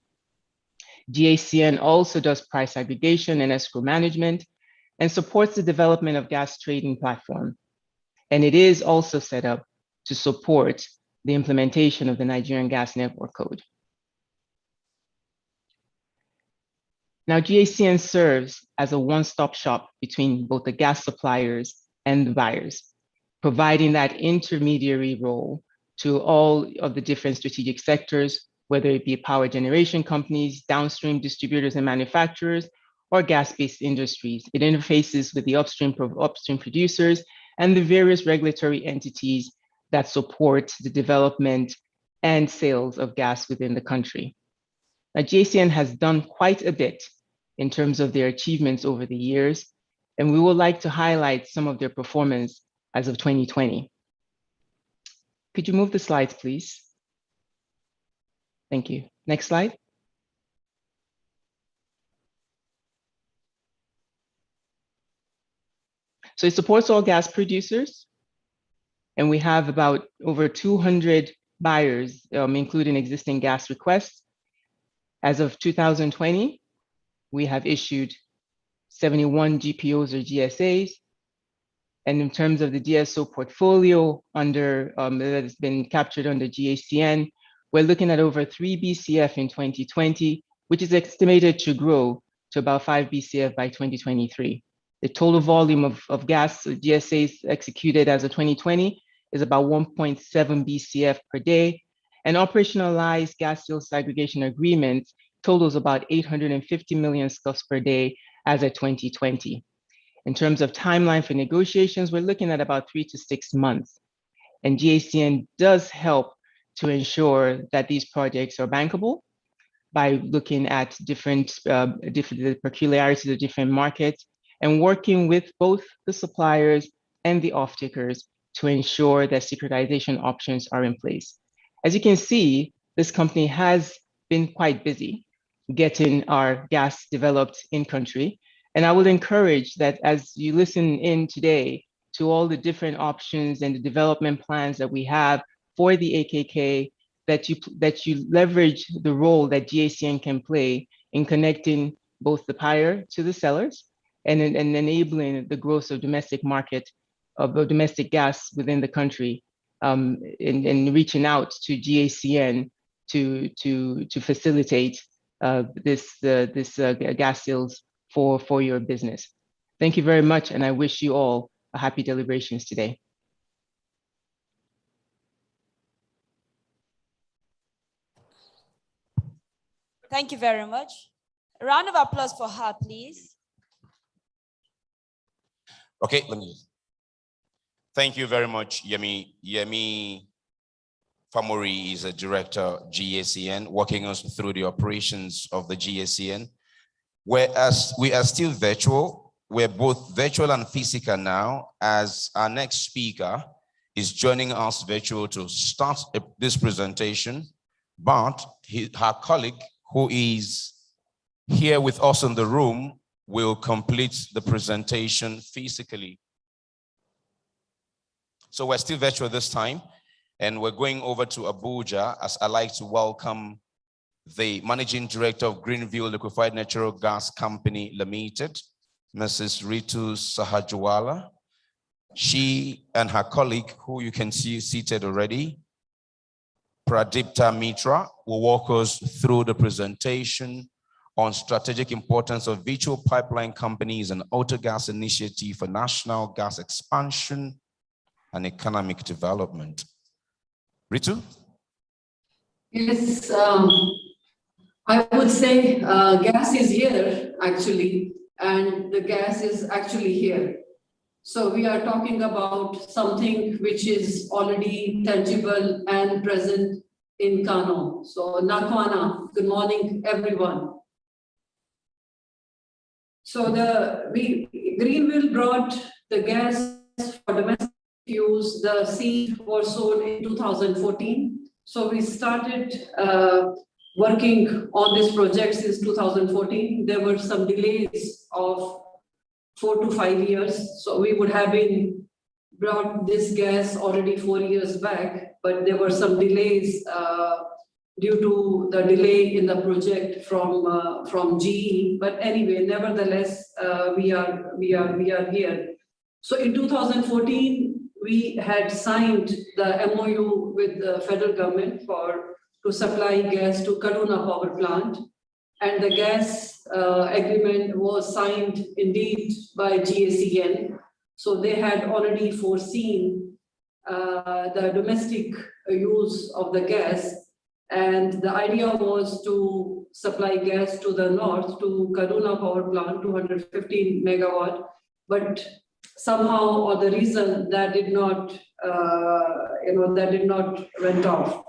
GACN also does price aggregation and escrow management and supports the development of gas trading platform. And it is also set up to support the implementation of the Nigerian Gas Network Code. Now, GACN serves as a one-stop shop between both the gas suppliers and the buyers, providing that intermediary role to all of the different strategic sectors, whether it be power generation companies, downstream distributors and manufacturers, or gas-based industries. It interfaces with the upstream producers and the various regulatory entities that support the development and sales of gas within the country. Now, GACN has done quite a bit in terms of their achievements over the years, and we would like to highlight some of their performance as of 2020. Could you move the slides, please? Thank you. Next slide. So it supports all gas producers, and we have about over 200 buyers, including existing gas requests. As of 2020, we have issued 71 GPOs or GSAs. And in terms of the DSO portfolio that has been captured under GACN, we're looking at over 3 BCF in 2020, which is estimated to grow to about 5 BCF by 2023. The total volume of gas GSAs executed as of 2020 is about 1.7 BCF per day, and operationalized gas sales aggregation agreements totals about 850 million scf per day as of 2020. In terms of timeline for negotiations, we're looking at about 3 to 6 months. And GACN does help to ensure that these projects are bankable by looking at different peculiarities of different markets and working with both the suppliers and the off-takers to ensure that securitization options are in place. As you can see, this company has been quite busy getting our gas developed in country. And I would encourage that as you listen in today to all the different options and the development plans that we have for the AKK, that you leverage the role that GACN can play in connecting both the buyer to the sellers and enabling the growth of domestic market of domestic gas within the country, and reaching out to GACN to facilitate this gas sales for your business. Thank you very much, and I wish you all a happy deliberations today.
Thank you very much. A round of applause for her, please.
Okay, let me. Thank you very much, Yemi. Yemi Famori is a director, GACN, walking us through the operations of the GACN. Whereas we are still virtual, we're both virtual and physical now, as our next speaker is joining us virtual to start this presentation, but her colleague, who is here with us in the room will complete the presentation physically. So we're still virtual this time, and we're going over to Abuja as I like to welcome the Managing Director of Greenville Liquefied Natural Gas Company Limited, Mrs. Ritu Sahajwala. She and her colleague, who you can see seated already, Pradipta Mitra, will walk us through the presentation on strategic importance of virtual pipeline companies and autogas initiative for national gas expansion and economic development. Ritu?
Yes, I would say gas is here actually, and the gas is actually here. So we are talking about something which is already tangible and present in Kano. So Nakwana, good morning, everyone. So Greenville brought the gas for domestic use. The seed was sold in 2014. So we started working on this project since 2014. There were some delays of 4 to 5 years. So we would have been brought this gas already 4 years back, but there were some delays due to the delay in the project from GE. But anyway, nevertheless, we are here. So in 2014, we had signed the MOU with the federal government to supply gas to Kaduna power plant. And the gas agreement was signed indeed by GACN. So they had already foreseen the domestic use of the gas. And the idea was to supply gas to the north, to Kaduna power plant, 215 megawatt. But somehow or the reason that did not, went off.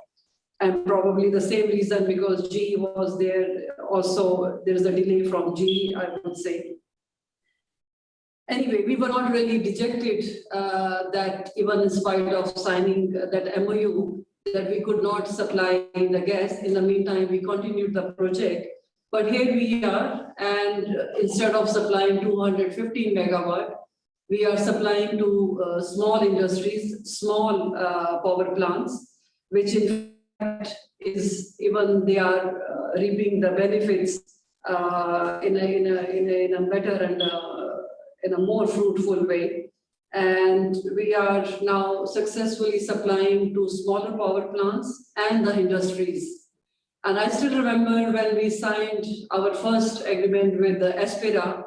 And probably the same reason because GE was there. Also, there is a delay from GE, I would say. Anyway, we were not really dejected that even in spite of signing that MOU, that we could not supply the gas. In the meantime, we continued the project. But here we are, and instead of supplying 215 megawatt, we are supplying to small industries, small power plants, which in fact is even they are reaping the benefits in a better and in a more fruitful way. And we are now successfully supplying to smaller power plants and the industries. And I still remember when we signed our first agreement with the Espera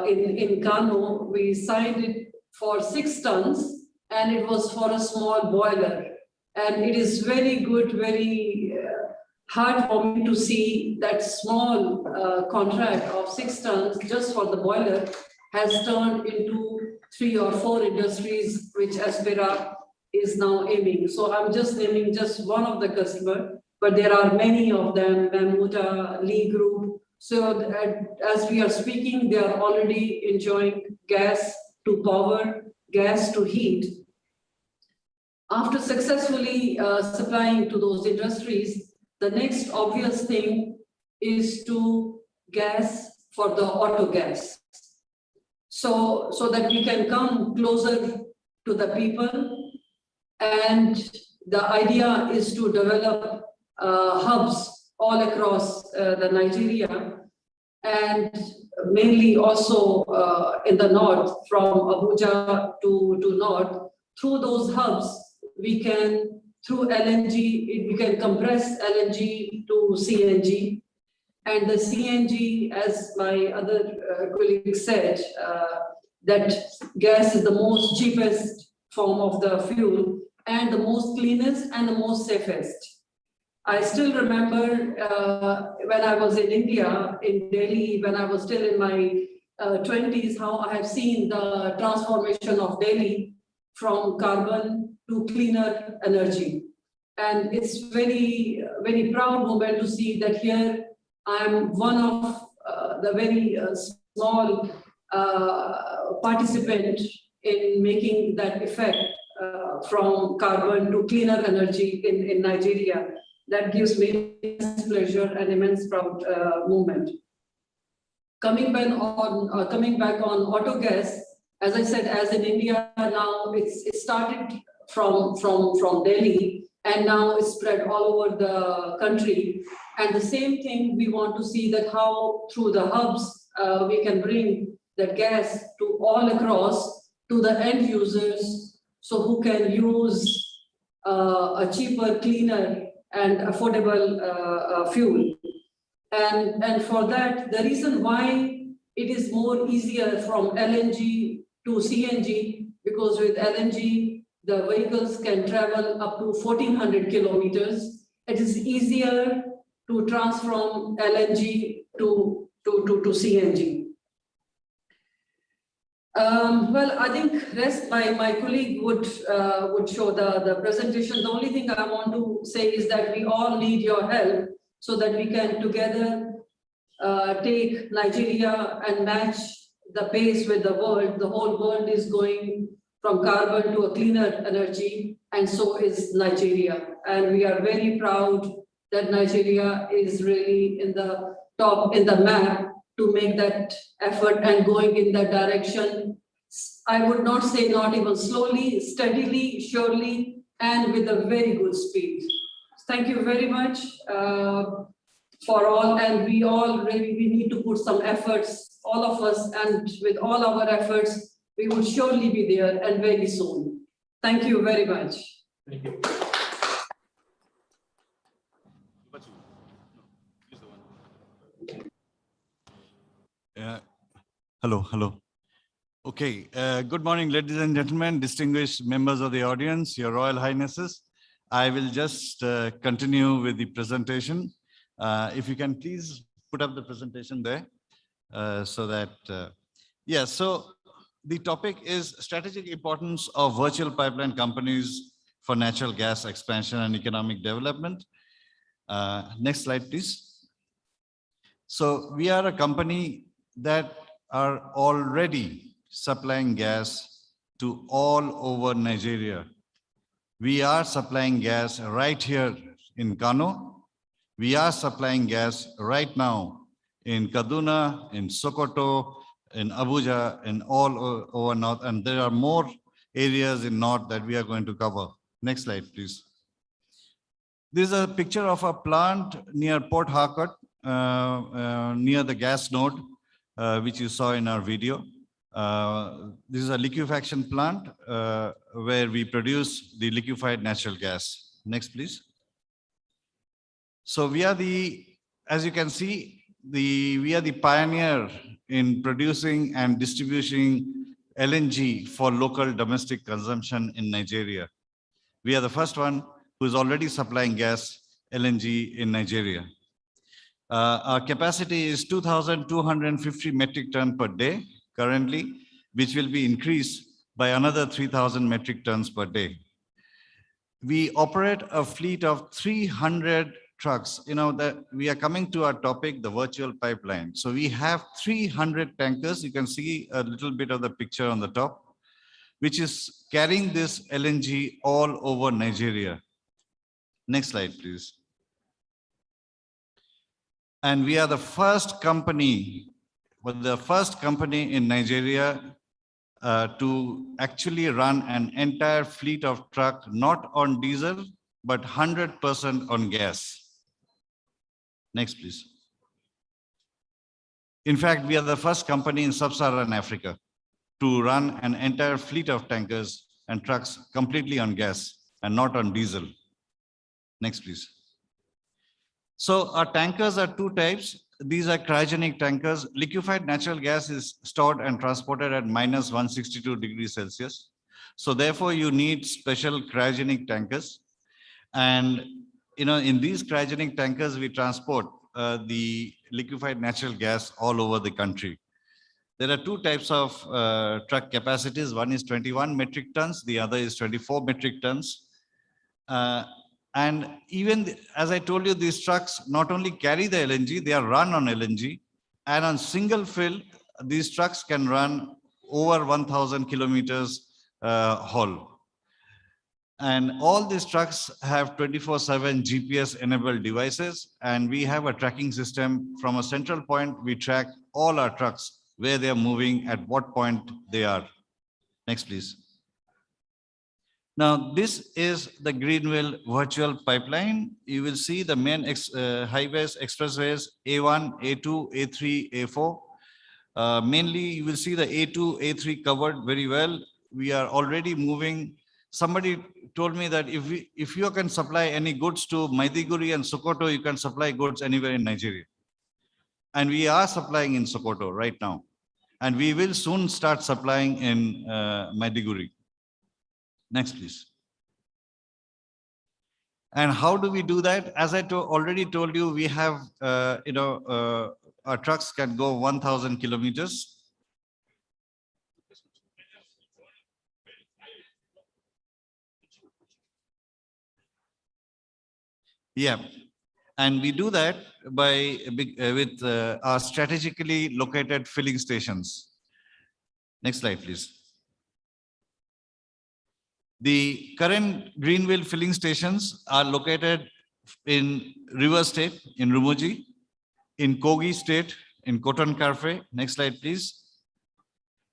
in Kano, we signed it for 6 tons, and it was for a small boiler. And it is very good, very hard for me to see that small contract of 6 tons just for the boiler has turned into 3 or 4 industries which Espera is now aiming. So I'm just naming just one of the customers, but there are many of them, Mamuta, Lee Group. So as we are speaking, they are already enjoying gas to power, gas to heat. After successfully supplying to those industries, the next obvious thing is to gas for the auto gas. So that we can come closer to the people. And the idea is to develop hubs all across the Nigeria, and mainly also in the north, from Abuja to north. Through those hubs, we can, through LNG, we can compress LNG to CNG. And the CNG, as my other colleague said, that gas is the most cheapest form of the fuel and the most cleanest and the most safest. I still remember when I was in India, in Delhi, when I was still in my 20s, how I have seen the transformation of Delhi from carbon to cleaner energy. And it's very, very proud moment to see that here I'm one of the very small participant in making that effect from carbon to cleaner energy in Nigeria. That gives me immense pleasure and immense proud moment. coming back on auto gas, as I said, as in India now, it started from Delhi and now it's spread all over the country. And the same thing, we want to see that how through the hubs we can bring that gas to all across to the end users, so who can use a cheaper, cleaner and affordable fuel. And for that, the reason why it is more easier from LNG to CNG, because with LNG, the vehicles can travel up to 1400 kilometers. It is easier to transform LNG to CNG. Well, I think rest my colleague would show the presentation. The only thing I want to say is that we all need your help so that we can together take Nigeria and match the pace with the world. The whole world is going from carbon to a cleaner energy, and so is Nigeria. And we are very proud that Nigeria is really in the top in the map to make that effort and going in that direction. I would not say not even slowly, steadily, surely, and with a very good speed. Thank you very much for all, and we need to put some efforts, all of us, and with all our efforts, we will surely be there and very soon. Thank you very much.
Thank you.
Hello. Okay, good morning, ladies and gentlemen, distinguished members of the audience, Your Royal Highnesses. I will just continue with the presentation. If you can please put up the presentation there so that, so the topic is strategic importance of virtual pipeline companies for natural gas expansion and economic development. Next slide, please. So we are a company that are already supplying gas to all over Nigeria. We are supplying gas right here in Kano. We are supplying gas right now in Kaduna, in Sokoto, in Abuja, and all over North. And there are more areas in North that we are going to cover. Next slide, please. This is a picture of a plant near Port Harcourt, near the gas node, which you saw in our video. This is a liquefaction plant where we produce the liquefied natural gas. Next, please. So we are as you can see, we are the pioneer in producing and distributing LNG for local domestic consumption in Nigeria. We are the first one who is already supplying gas LNG in Nigeria. Our capacity is 2,250 metric ton per day currently, which will be increased by another 3,000 metric tons per day. We operate a fleet of 300 trucks. You know that we are coming to our topic, the virtual pipeline. So we have 300 tankers. You can see a little bit of the picture on the top, which is carrying this LNG all over Nigeria. Next slide, please. And we are the first company in Nigeria to actually run an entire fleet of truck, not on diesel, but 100% on gas. Next, please. In fact, we are the first company in sub-Saharan Africa to run an entire fleet of tankers and trucks completely on gas and not on diesel. Next, please. So our tankers are two types. These are cryogenic tankers. Liquefied natural gas is stored and transported at -162 degrees Celsius. So therefore, you need special cryogenic tankers. And in these cryogenic tankers, we transport the liquefied natural gas all over the country. There are two types of truck capacities. One is 21 metric tons. The other is 24 metric tons. And even as I told you, these trucks not only carry the LNG, they are run on LNG. And on single fill, these trucks can run over 1,000 kilometers haul. And all these trucks have 24/7 GPS enabled devices, and we have a tracking system. From a central point, we track all our trucks, where they are moving, at what point they are. Next, please. Now, this is the Greenville virtual pipeline. You will see the main highways, expressways, A1, A2, A3, A4. Mainly, you will see the A2, A3 covered very well. We are already moving. Somebody told me that if you can supply any goods to Maiduguri and Sokoto, you can supply goods anywhere in Nigeria. And we are supplying in Sokoto right now. And we will soon start supplying in Maiduguri. Next, please. And how do we do that? As I already told you, we have, our trucks can go 1,000 kilometers. Yeah, and we do that by with our strategically located filling stations. Next slide, please. The current Greenville filling stations are located in River State, in Rumuji, in Kogi State, in Cotton Karfe. Next slide, please.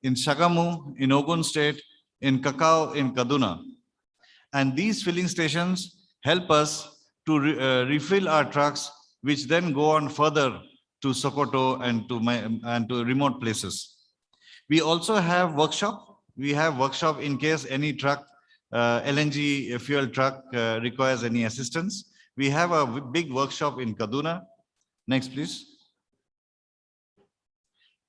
In Shagamu, in Ogun State, in Kakao, in Kaduna. And these filling stations help us to refill our trucks, which then go on further to Sokoto and to remote places. We also have workshop. We have workshop in case any truck, LNG fuel truck requires any assistance. We have a big workshop in Kaduna. Next, please.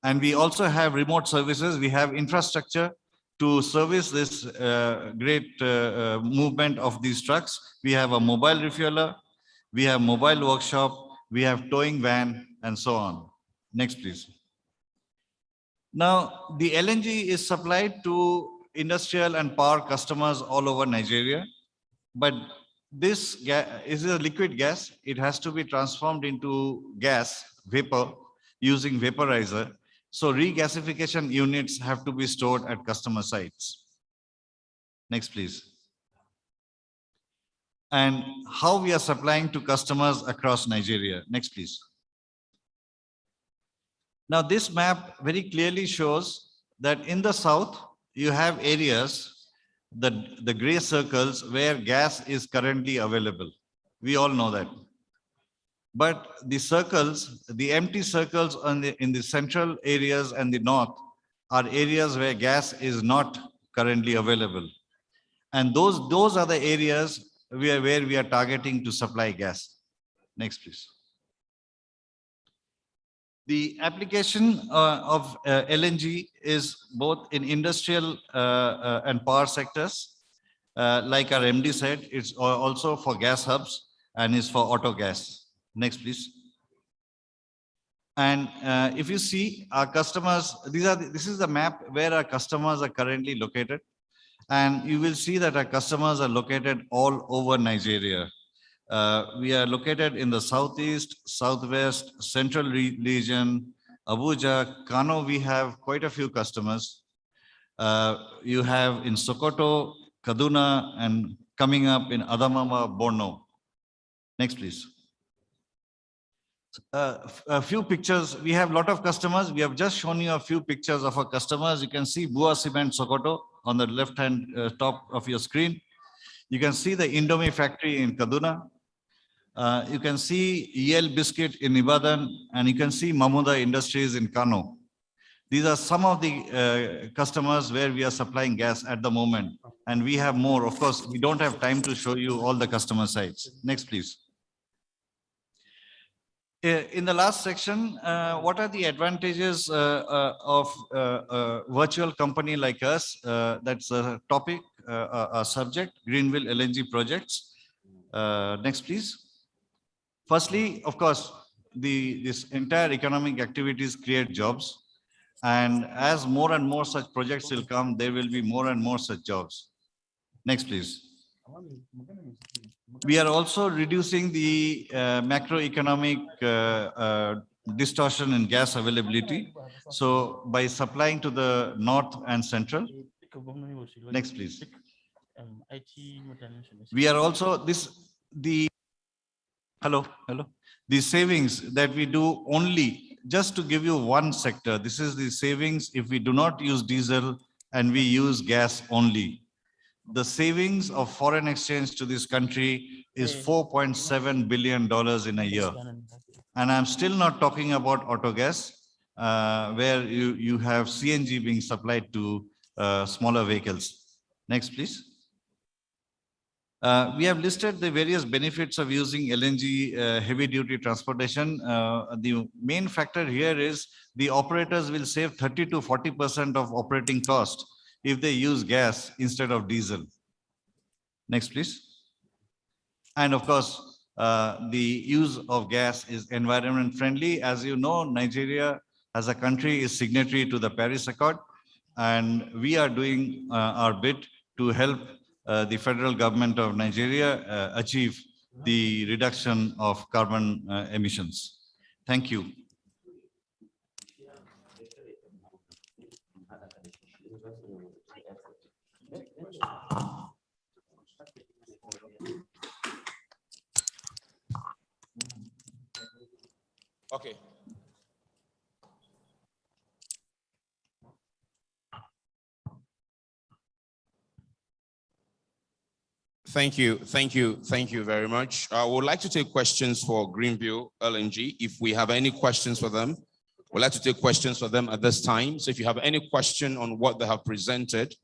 And we also have remote services. We have infrastructure to service this great movement of these trucks. We have a mobile refueler, we have mobile workshop, we have towing van, and so on. Next, please. Now, the LNG is supplied to industrial and power customers all over Nigeria, but this gas is a liquid gas. It has to be transformed into gas, vapor, using vaporizer. So regasification units have to be stored at customer sites. Next, please. And how we are supplying to customers across Nigeria. Next, please. Now, this map very clearly shows that in the south, you have areas, the gray circles, where gas is currently available. We all know that. But the circles, the empty circles in the central areas and the north are areas where gas is not currently available. And those are the areas where we are targeting to supply gas. Next, please. The application of LNG is both in industrial and power sectors. Like our MD said, it's also for gas hubs and is for auto gas. Next, please. And if you see our customers, this is the map where our customers are currently located. And you will see that our customers are located all over Nigeria. We are located in the southeast, southwest, central region, Abuja, Kano. We have quite a few customers. You have in Sokoto, Kaduna, and coming up in Adamawa, Borno. Next, please. A few pictures. We have a lot of customers. We have just shown you a few pictures of our customers. You can see Bua Cement Sokoto on the left hand top of your screen. You can see the Indomie factory in Kaduna. You can see Yale Biscuit in Ibadan, and you can see Mamuda Industries in Kano. These are some of the customers where we are supplying gas at the moment. And we have more. Of course, we don't have time to show you all the customer sites. Next, please. In the last section, what are the advantages of a virtual company like us? That's a topic, a subject, Greenville LNG projects. Next, please. Firstly, of course, this entire economic activities create jobs. And as more and more such projects will come, there will be more and more such jobs. Next, please. We are also reducing the macroeconomic distortion in gas availability. So by supplying to the north and central. Next, please. We are also hello. The savings that we do only, just to give you one sector, this is the savings if we do not use diesel and we use gas only. The savings of foreign exchange to this country is $4.7 billion in a year. And I'm still not talking about auto gas, where you have CNG being supplied to smaller vehicles. Next, please. We have listed the various benefits of using LNG heavy-duty transportation. The main factor here is the operators will save 30 to 40% of operating cost if they use gas instead of diesel. Next, please. And of course, the use of gas is environment friendly. As you know, Nigeria as a country is signatory to the Paris Accord, and we are doing our bit to help the federal government of Nigeria achieve the reduction of carbon emissions. Thank you.
Okay. Thank you very much. I would like to take questions for Greenville LNG. If we have any questions for them, we'd like to take questions for them at this time. So if you have any question on what they have presented,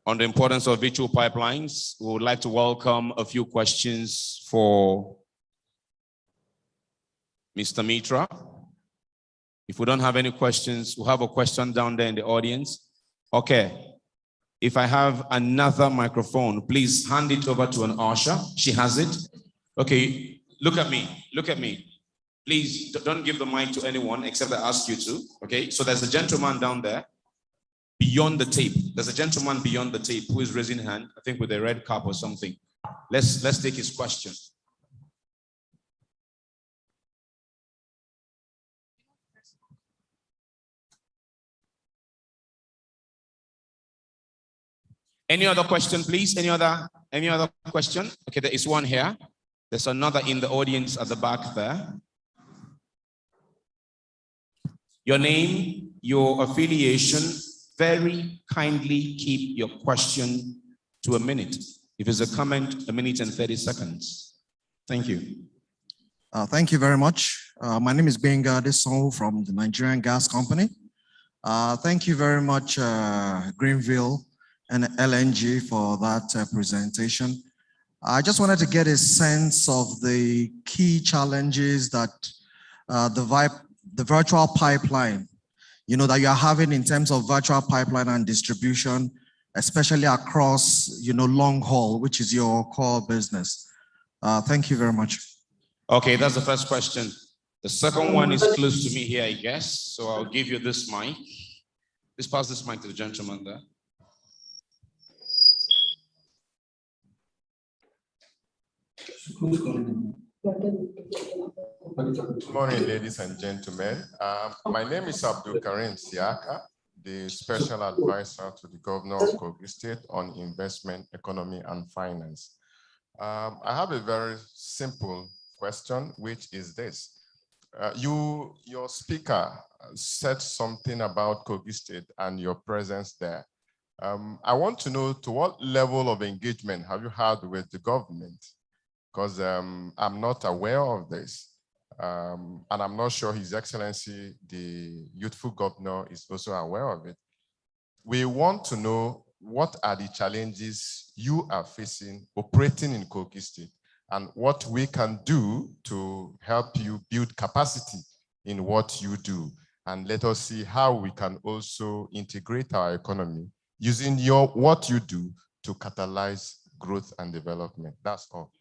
on the importance of virtual pipelines, we would like to welcome a few questions for Mr. Mitra. If we don't have any questions, we'll have a question down there in the audience. Okay. If I have another microphone, please hand it over to an usher. She has it. Okay, look at me. Please don't give the mic to anyone except I ask you to. Okay, so there's a gentleman down there beyond the tape. There's a gentleman beyond the tape who is raising hand, I think with a red cap or something. Let's take his question. Any other question, please? Any other question? Okay, there is one here. There's another in the audience at the back there. Your name, your affiliation. Very kindly keep your question to a minute. If it's a comment, 1 minute and 30 seconds. Thank you.
Thank you very much. My name is Benga Desong from the Nigerian Gas Company. Thank you very much, Greenville and LNG for that presentation. I just wanted to get a sense of the key challenges that the virtual pipeline, that you're having in terms of virtual pipeline and distribution, especially across, long haul, which is your core business. Thank you very much.
Okay, that's the first question. The second one is close to me here, I guess. So I'll give you this mic. Let's pass this mic to the gentleman there.
Good morning, ladies and gentlemen. My name is Abdul Karim Siaka, the Special Advisor to the Governor of Kogi State on Investment, Economy, and Finance. I have a very simple question, which is this. Your speaker said something about Kogi State and your presence there. I want to know, to what level of engagement have you had with the government? Because I'm not aware of this. And I'm not sure His Excellency, the youthful governor, is also aware of it. We want to know what are the challenges you are facing operating in Kogi State and what we can do to help you build capacity in what you do. And let us see how we can also integrate our economy using what you do to catalyze growth and development. That's all.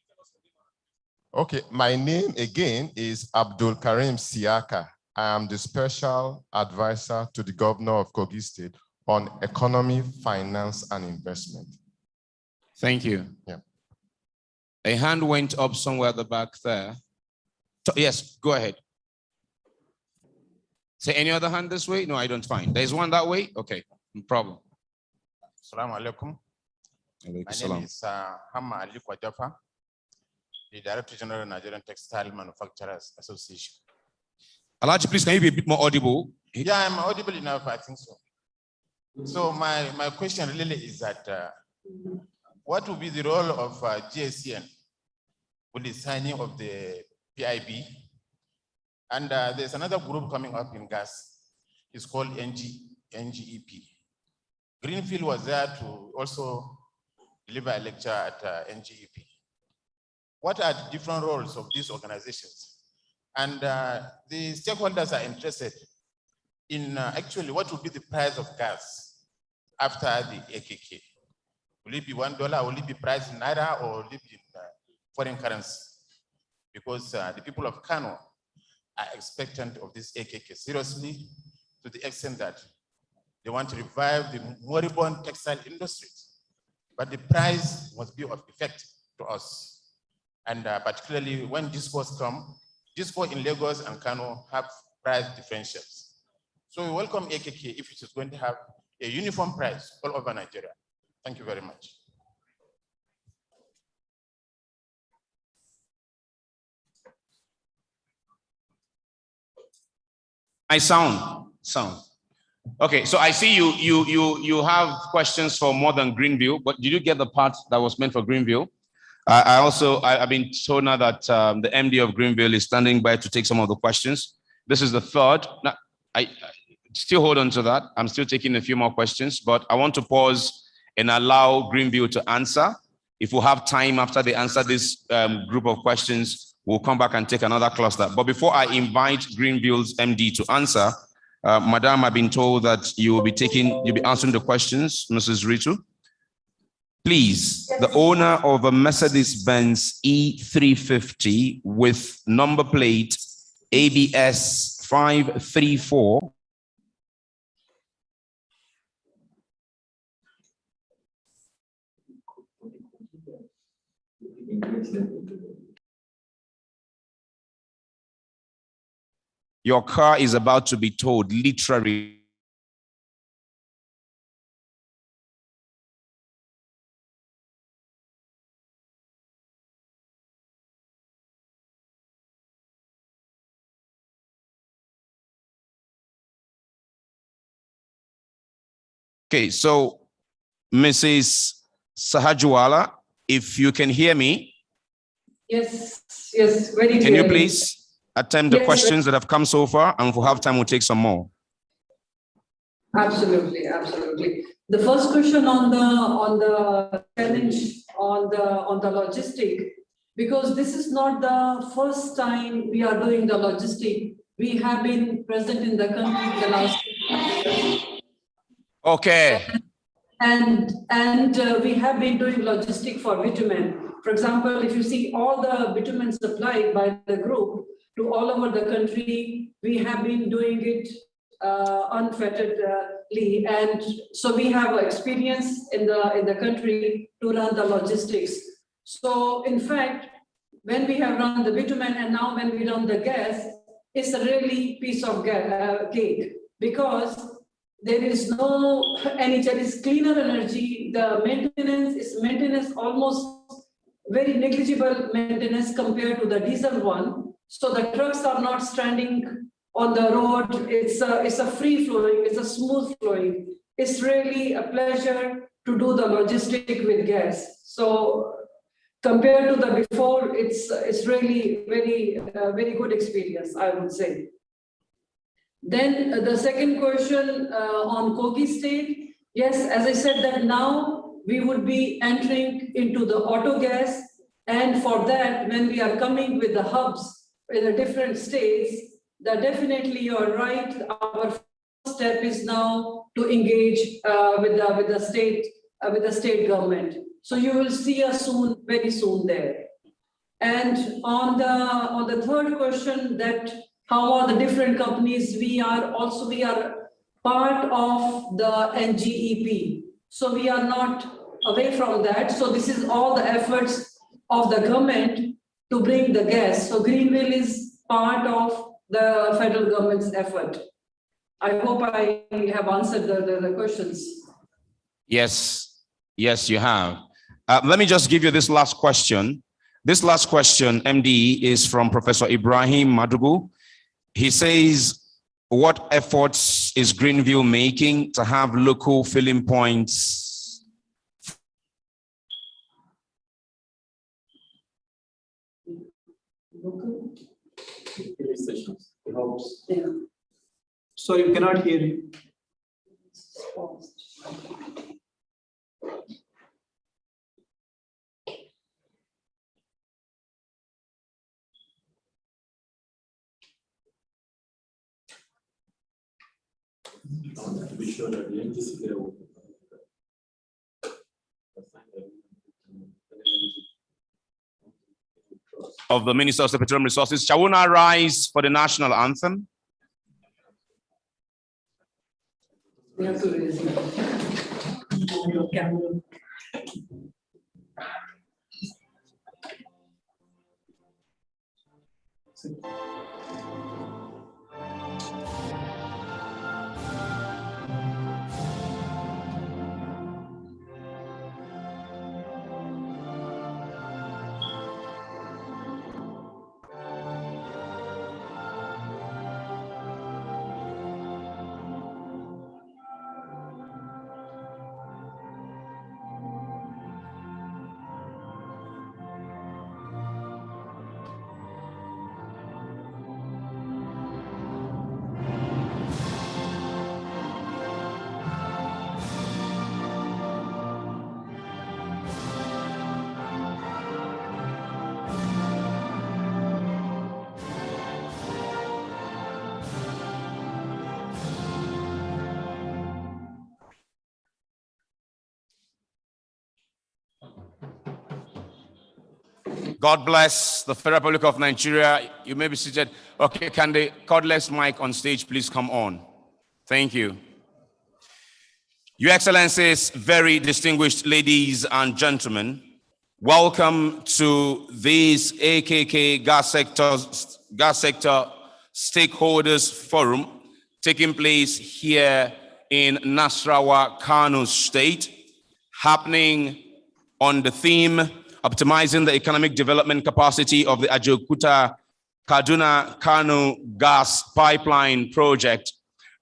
Okay, my name again is Abdul Karim Siaka. I am the Special Advisor to the Governor of Kogi State on Economy, Finance, and Investment.
Thank you.
Yeah.
A hand went up somewhere at the back there. So, yes, go ahead. Say any other hand this way? No, I don't find. There's one that way? Okay, no problem.
Assalamu alaikum. My name is Hamma Ali Kwajafa, the Director General of Nigerian Textile Manufacturers Association.
Alaji, please, can you be a bit more audible?
Yeah, I'm audible enough, I think so. So my question really is that what will be the role of GACN with the signing of the PIB? And there's another group coming up in gas. It's called NGEP. Greenfield was there to also deliver a lecture at NGEP. What are the different roles of these organizations? And the stakeholders are interested in actually what will be the price of gas after the AKK. Will it be $1? Will it be priced in Naira, or will it be in foreign currency? Because the people of Kano are expectant of this AKK seriously, to the extent that they want to revive the moribund textile industries. But the price must be of effect to us. And particularly when discos come, disco in Lagos and Kano have price differentials. So we welcome AKK if it is going to have a uniform price all over Nigeria. Thank you very much.
I sound. Okay, so I see you have questions for more than Greenville, but did you get the part that was meant for Greenville? I've been told now that the MD of Greenville is standing by to take some of the questions. This is the third. Now, I still hold on to that. I'm still taking a few more questions, but I want to pause and allow Greenville to answer. If we have time after they answer this group of questions, we'll come back and take another cluster. But before I invite Greenville's MD to answer, Madam, I've been told that you'll be answering the questions, Mrs. Ritu. Please, the owner of a Mercedes-Benz E350 with number plate ABS 534. Your car is about to be towed, literally. Okay, so Mrs. Sahajwala, if you can hear me.
Yes, very clear.
Can you please attempt the questions that have come so far, and if we have time, we'll take some more.
Absolutely. The first question on the challenge on the logistic, because this is not the first time we are doing the logistic. We have been present in the country in the last 2 years.
Okay.
And we have been doing logistic for bitumen. For example, if you see all the bitumen supplied by the group to all over the country, we have been doing it unfetteredly, and so we have experience in the country to run the logistics. So in fact, when we have run the bitumen and now when we run the gas, it's a really piece of cake, because there is no energy, there is cleaner energy. The maintenance almost very negligible maintenance compared to the diesel one. So the trucks are not standing on the road. It's a free flowing, it's a smooth flowing. It's really a pleasure to do the logistic with gas. So compared to the before, it's really very good experience, I would say. Then the second question on Kogi State. Yes, as I said that now we would be entering into the auto gas, and for that, when we are coming with the hubs in the different states, that definitely you're right. Our first step is now to engage with the state government. So you will see us very soon there. And on the third question, that how are the different companies? We are part of the NGEP. So we are not away from that. So this is all the efforts of the government to bring the gas. So Greenville is part of the federal government's effort. I hope I have answered the questions.
Yes, you have. Let me just give you this last question. This last question, MD, is from Professor Ibrahim Madugu. He says, what efforts is Greenville making to have local filling points?
Sorry, we cannot hear you.
To be sure that the NGC there will
of the Minister of Petroleum Resources. Shall we now rise for the national anthem?
We have to raise your camera.
God bless the Federal Republic of Nigeria. You may be seated. Okay, can the cordless mic on stage please come on? Thank you. Your Excellencies, very distinguished ladies and gentlemen, welcome to this AKK Gas Sector Stakeholders Forum taking place here in Nasarawa, Kano State, happening on the theme optimizing the economic development capacity of the Ajaokuta Kaduna Kano gas pipeline project.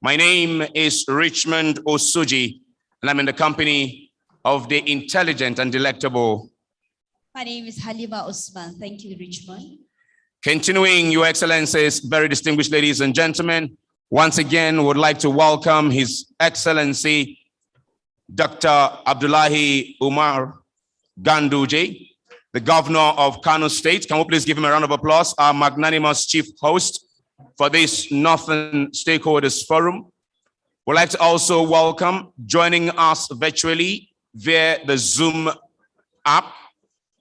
My name is Richmond Osuji, and I'm in the company of the intelligent and delectable.
My name is Halima Osman. Thank you, Richmond.
Continuing, Your Excellencies, very distinguished ladies and gentlemen, once again would like to welcome His Excellency Dr. Abdullahi Umar Ganduje, the Governor of Kano State. Can we please give him a round of applause, our magnanimous chief host for this Northern Stakeholders Forum. We'd like to also welcome, joining us virtually via the Zoom app,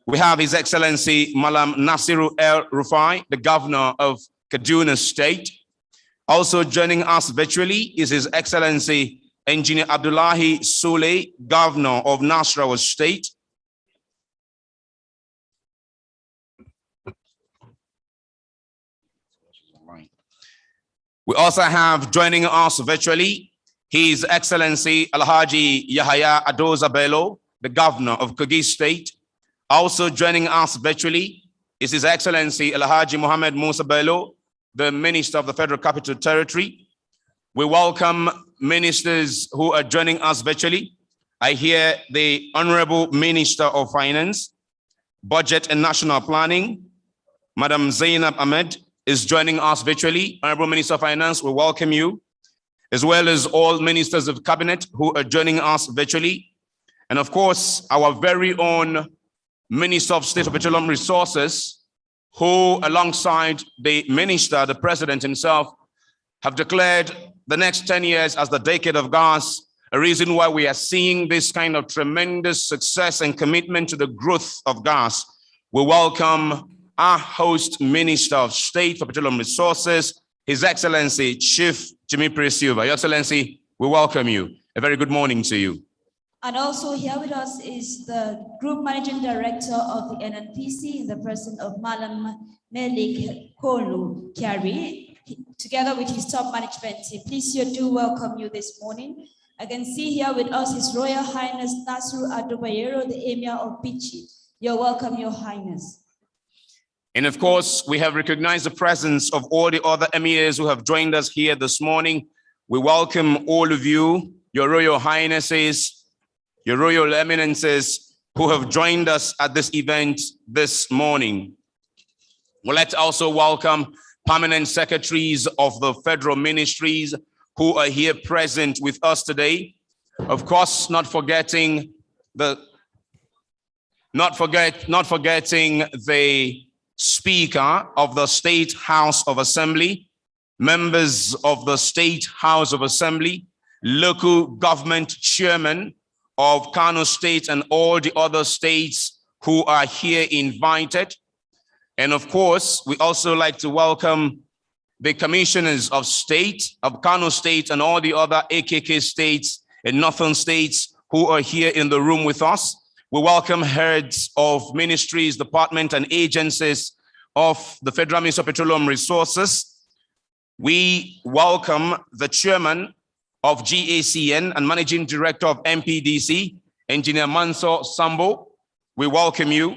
we have His Excellency Malam Nasiru El Rufai, the Governor of Kaduna State. Also joining us virtually is His Excellency Engineer Abdullahi Sule, Governor of Nasarawa State. We also have joining us virtually His Excellency Alhaji Yahaya Adoza Bello, the Governor of Kogi State. Also joining us virtually is His Excellency Alhaji Mohammed Musa Bello, the Minister of the Federal Capital Territory. We welcome ministers who are joining us virtually. I hear the Honorable Minister of Finance, Budget and National Planning, Madam Zainab Ahmed, is joining us virtually. Honorable Minister of Finance, we welcome you, as well as all ministers of cabinet who are joining us virtually. And of course, our very own Minister of State of Petroleum Resources, who alongside the minister, the president himself, have declared the next 10 years as the decade of gas, a reason why we are seeing this kind of tremendous success and commitment to the growth of gas. We welcome our host Minister of State for Petroleum Resources, His Excellency Chief Jimmy Silva. Your Excellency, we welcome you. A very good morning to you.
And also here with us is the Group Managing Director of the NNPC in the person of Malam Melik Kolu Kyari, together with his top management team. Please, you do welcome you this morning. I can see here with us His Royal Highness Nasru Adobayero, the Emir of Bichi. You're welcome, Your Highness.
And of course, we have recognized the presence of all the other emirs who have joined us here this morning. We welcome all of you, Your Royal Highnesses, Your Royal Eminences, who have joined us at this event this morning. Well, let's also welcome permanent secretaries of the federal ministries who are here present with us today. Of course, not forgetting the Speaker of the State House of Assembly, members of the State House of Assembly, local government chairman of Kano State and all the other states who are here invited. And of course, we also like to welcome the commissioners of state, of Kano State and all the other AKK states and northern states who are here in the room with us. We welcome heads of ministries, departments, and agencies of the Federal Ministry of Petroleum Resources. We welcome the chairman of GACN and managing director of MPDC, Engineer Mansour Sambo. We welcome you.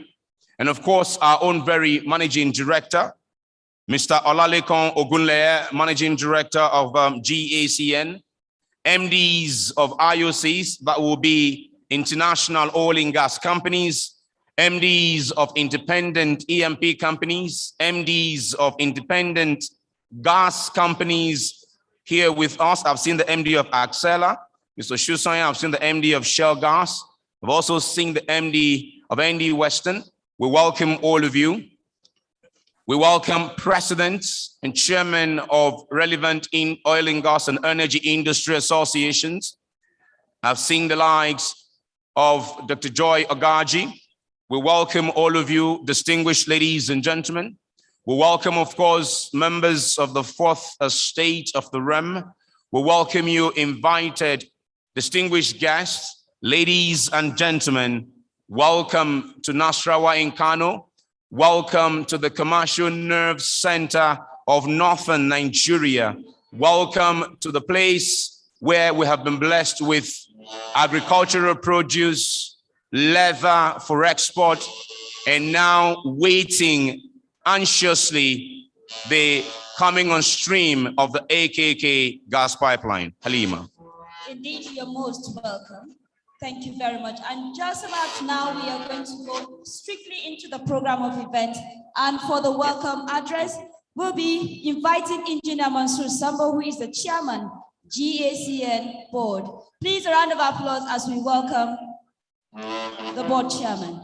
And of course, our own very managing director, Mr. Olalekan Ogunleye, managing director of GACN, MDs of IOCs, that will be international oil and gas companies, MDs of independent EMP companies, MDs of independent gas companies here with us. I've seen the MD of Axela, Mr. Shusanya. I've seen the MD of Shell Gas. I've also seen the MD of ND Western. We welcome all of you. We welcome presidents and chairmen of relevant in oil and gas and energy industry associations. I've seen the likes of Dr. Joy Ogaji. We welcome all of you, distinguished ladies and gentlemen. We welcome, of course, members of the fourth estate of the REM. We welcome you, invited, distinguished guests, ladies and gentlemen. Welcome to Nasrawa in Kano. Welcome to the Commercial Nerve Center of Northern Nigeria. Welcome to the place where we have been blessed with agricultural produce, leather for export, and now waiting anxiously the coming on stream of the AKK gas pipeline. Halima.
Indeed, you're most welcome. Thank you very much. And just about now, we are going to go strictly into the program of event. And for the welcome address, we'll be inviting Engineer Mansour Sambo, who is the chairman, GACN board. Please, a round of applause as we welcome the board chairman.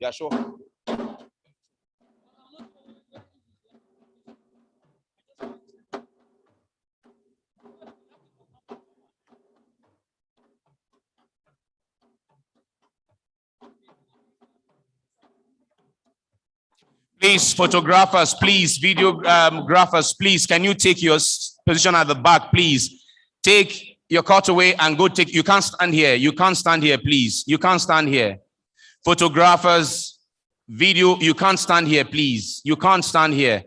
Yeah, sure. Please, photographers, please, videographers, please, can you take your position at the back, please? Take your cutaway and go take, you can't stand here. You can't stand here, please. You can't stand here. Photographers, video, you can't stand here, please. You can't stand here.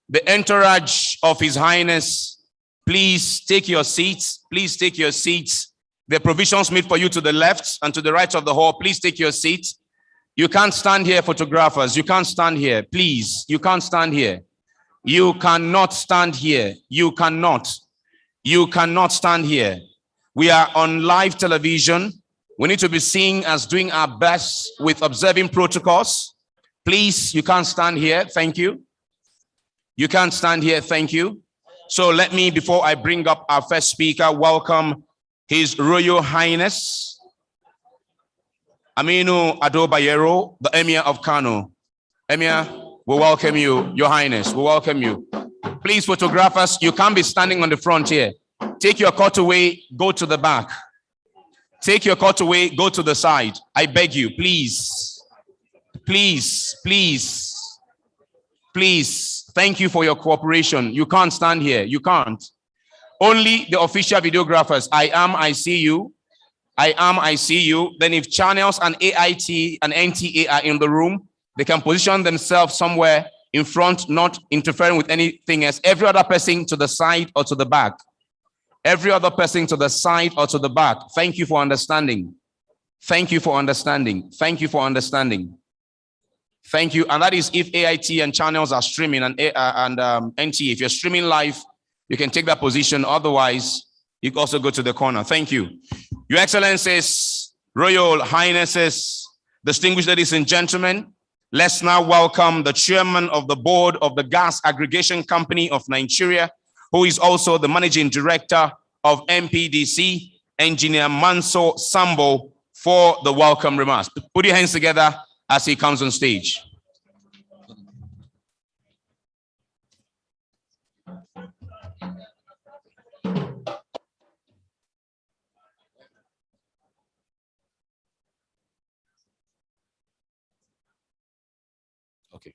The entourage of His Highness, please take your seats. Please take your seats. The provisions made for you to the left and to the right of the hall. Please take your seats. You can't stand here, photographers. You can't stand here, please. You can't stand here. You cannot stand here. You cannot. You cannot stand here. We are on live television. We need to be seen as doing our best with observing protocols. Please, you can't stand here. Thank you. You can't stand here. Thank you. So let me, before I bring up our first speaker, welcome His Royal Highness Aminu Ado Bayero, the Emir of Kano. Emir, we welcome you, Your Highness, we welcome you. Please, photographers, you can't be standing on the front here. Take your cutaway, go to the back. Take your cutaway, go to the side. I beg you, please. Please, please, please. Thank you for your cooperation. You can't stand here, you can't. Only the official videographers. I see you. I see you. Then if channels and AIT and NTA are in the room, they can position themselves somewhere in front, not interfering with anything else. Every other person to the side or to the back. Every other person to the side or to the back. Thank you for understanding. Thank you for understanding. Thank you for understanding. Thank you. And that is if AIT and channels are streaming and NTA. If you're streaming live, you can take that position. Otherwise, you can also go to the corner. Thank you. Your Excellencies, Royal Highnesses, distinguished ladies and gentlemen, let's now welcome the chairman of the board of the Gas Aggregation Company of Nigeria, who is also the managing director of MPDC, Engineer Manso Sambo, for the welcome remarks. Put your hands together as he comes on stage. Okay.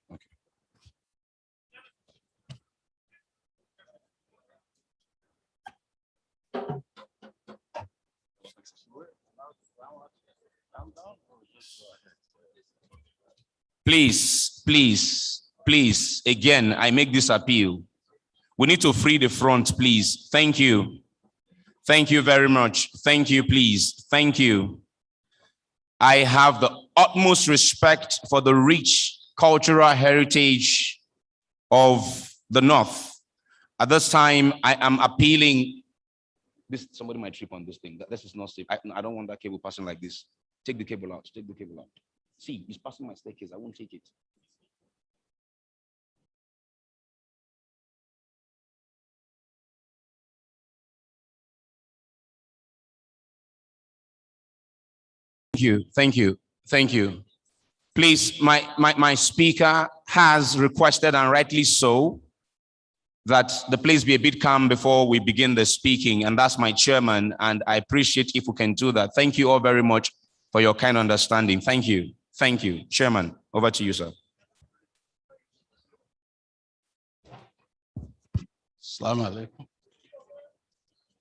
Please, please, please, again, I make this appeal. We need to free the front, please. Thank you. Thank you very much. Thank you, please. Thank you. I have the utmost respect for the rich cultural heritage of the North. At this time, I am appealing. Somebody might trip on this thing. This is not safe. I don't want that cable passing like this. Take the cable out. Take the cable out. See, it's passing my staircase. I won't take it. Thank you. Thank you. Thank you. Please, my speaker has requested, and rightly so, that the place be a bit calm before we begin the speaking, and that's my chairman, and I appreciate if we can do that. Thank you all very much for your kind understanding. Thank you. Thank you. Chairman, over to you, sir.
Assalamu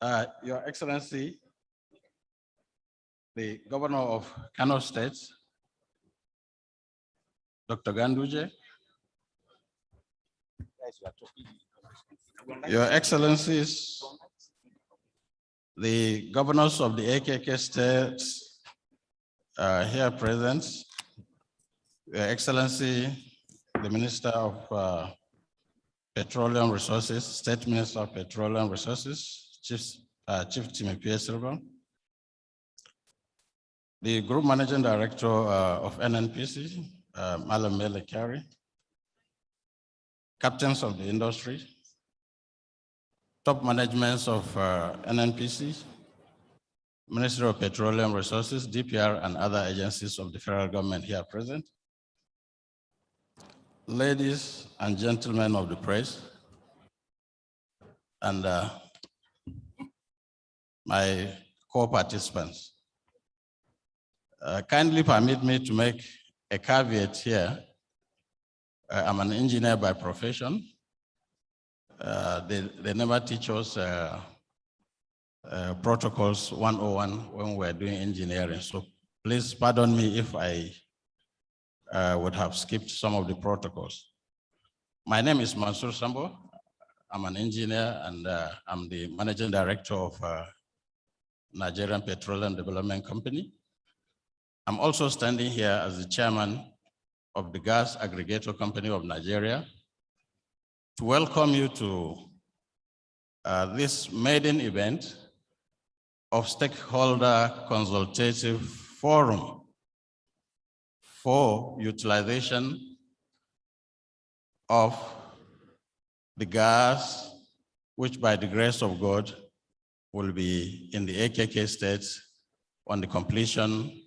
alaikum. Your Excellency, the Governor of Kano State, Dr. Ganduje, Your Excellencies, the governors of the AKK states here present, Your Excellency, the Minister of Petroleum Resources, State Minister of Petroleum Resources, Chief Timothy Silva, the Group Managing Director of NNPC, Malam Mele Kari, captains of the industry, top managements of NNPC, Ministry of Petroleum Resources, DPR, and other agencies of the federal government here present, ladies and gentlemen of the press, and my co-participants. Kindly permit me to make a caveat here. I'm an engineer by profession. They never teach us protocols 101 when we're doing engineering. So please pardon me if I would have skipped some of the protocols. My name is Mansour Sambo. I'm an engineer, and I'm the managing director of Nigerian Petroleum Development Company. I'm also standing here as the chairman of the Gas Aggregator Company of Nigeria to welcome you to this maiden event of Stakeholder Consultative Forum for utilization of the gas, which by the grace of God
will be in the AKK states on the completion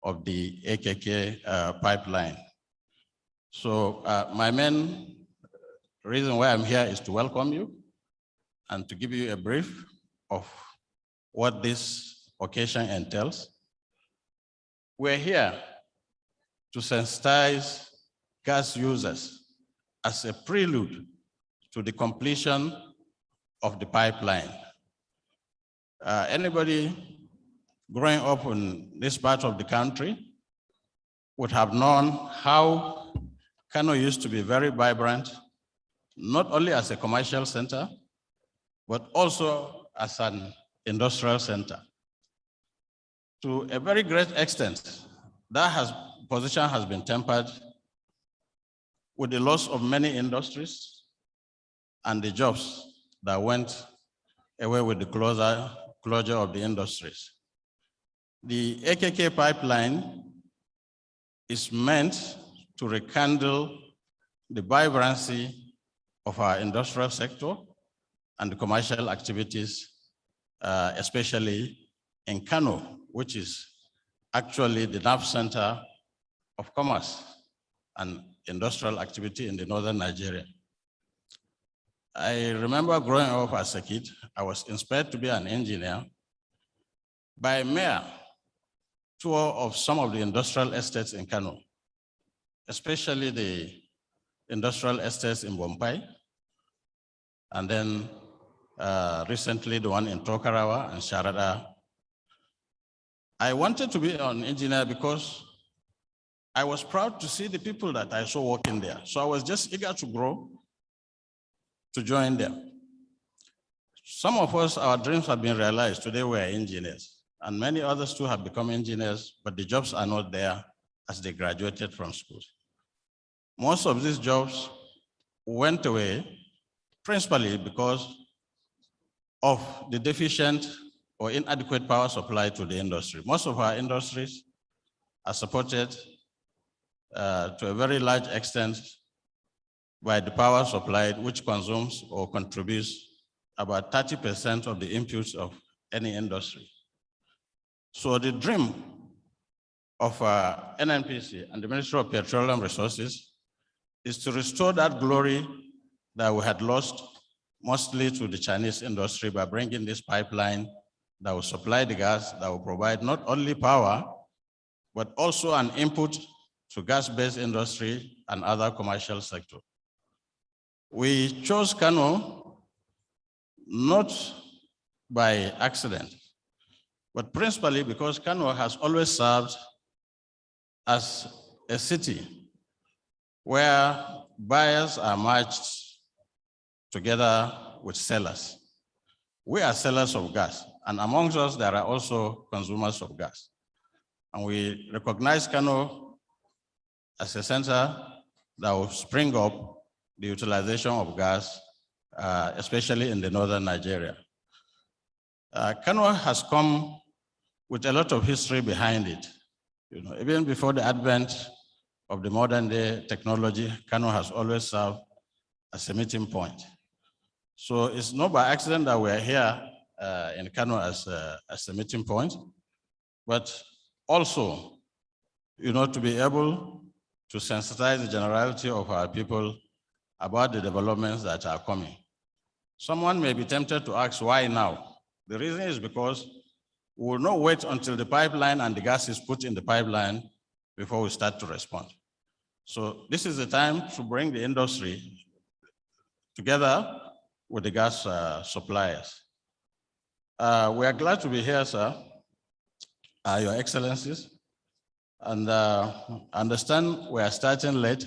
of the AKK pipeline. So my main reason why I'm here is to welcome you and to give you a brief of what this occasion entails. We're here to sensitize gas users as a prelude to the completion of the pipeline. Anybody growing up in this part of the country would have known how Kano used to be very vibrant, not only as a commercial center, but also as an industrial center. To a very great extent, that position has been tempered with the loss of many industries and the jobs that went away with the closure of the industries. The AKK pipeline is meant to rekindle the vibrancy of our industrial sector and the commercial activities, especially in Kano, which is actually the nerve center of commerce and industrial activity in the northern Nigeria. I remember growing up as a kid, I was inspired to be an engineer by a mere tour of some of the industrial estates in Kano, especially the industrial estates in Bompai, and then recently the one in Tokarawa and Sharada. I wanted to be an engineer because I was proud to see the people that I saw working there. So I was just eager to grow, to join them. Some of us, our dreams have been realized. Today we are engineers, and many others too have become engineers, but the jobs are not there as they graduated from school. Most of these jobs went away principally because of the deficient or inadequate power supply to the industry. Most of our industries are supported to a very large extent by the power supplied, which consumes or contributes about 30% of the inputs of any industry. So the dream of NNPC and the Ministry of Petroleum Resources is to restore that glory that we had lost mostly to the Chinese industry by bringing this pipeline that will supply the gas, that will provide not only power, but also an input to gas-based industry and other commercial sector. We chose Kano not by accident, but principally because Kano has always served as a city where buyers are matched together with sellers. We are sellers of gas, and amongst us, there are also consumers of gas. And we recognize Kano as a center that will spring up the utilization of gas, especially in the northern Nigeria. Kano has come with a lot of history behind it. You know, even before the advent of the modern day technology, Kano has always served as a meeting point. So it's not by accident that we're here in Kano as a meeting point, but also, you know, to be able to sensitize the generality of our people about the developments that are coming. Someone may be tempted to ask, why now? The reason is because we will not wait until the pipeline and the gas is put in the pipeline before we start to respond. So this is the time to bring the industry together with the gas suppliers. We are glad to be here, sir, Your Excellencies, and understand we are starting late,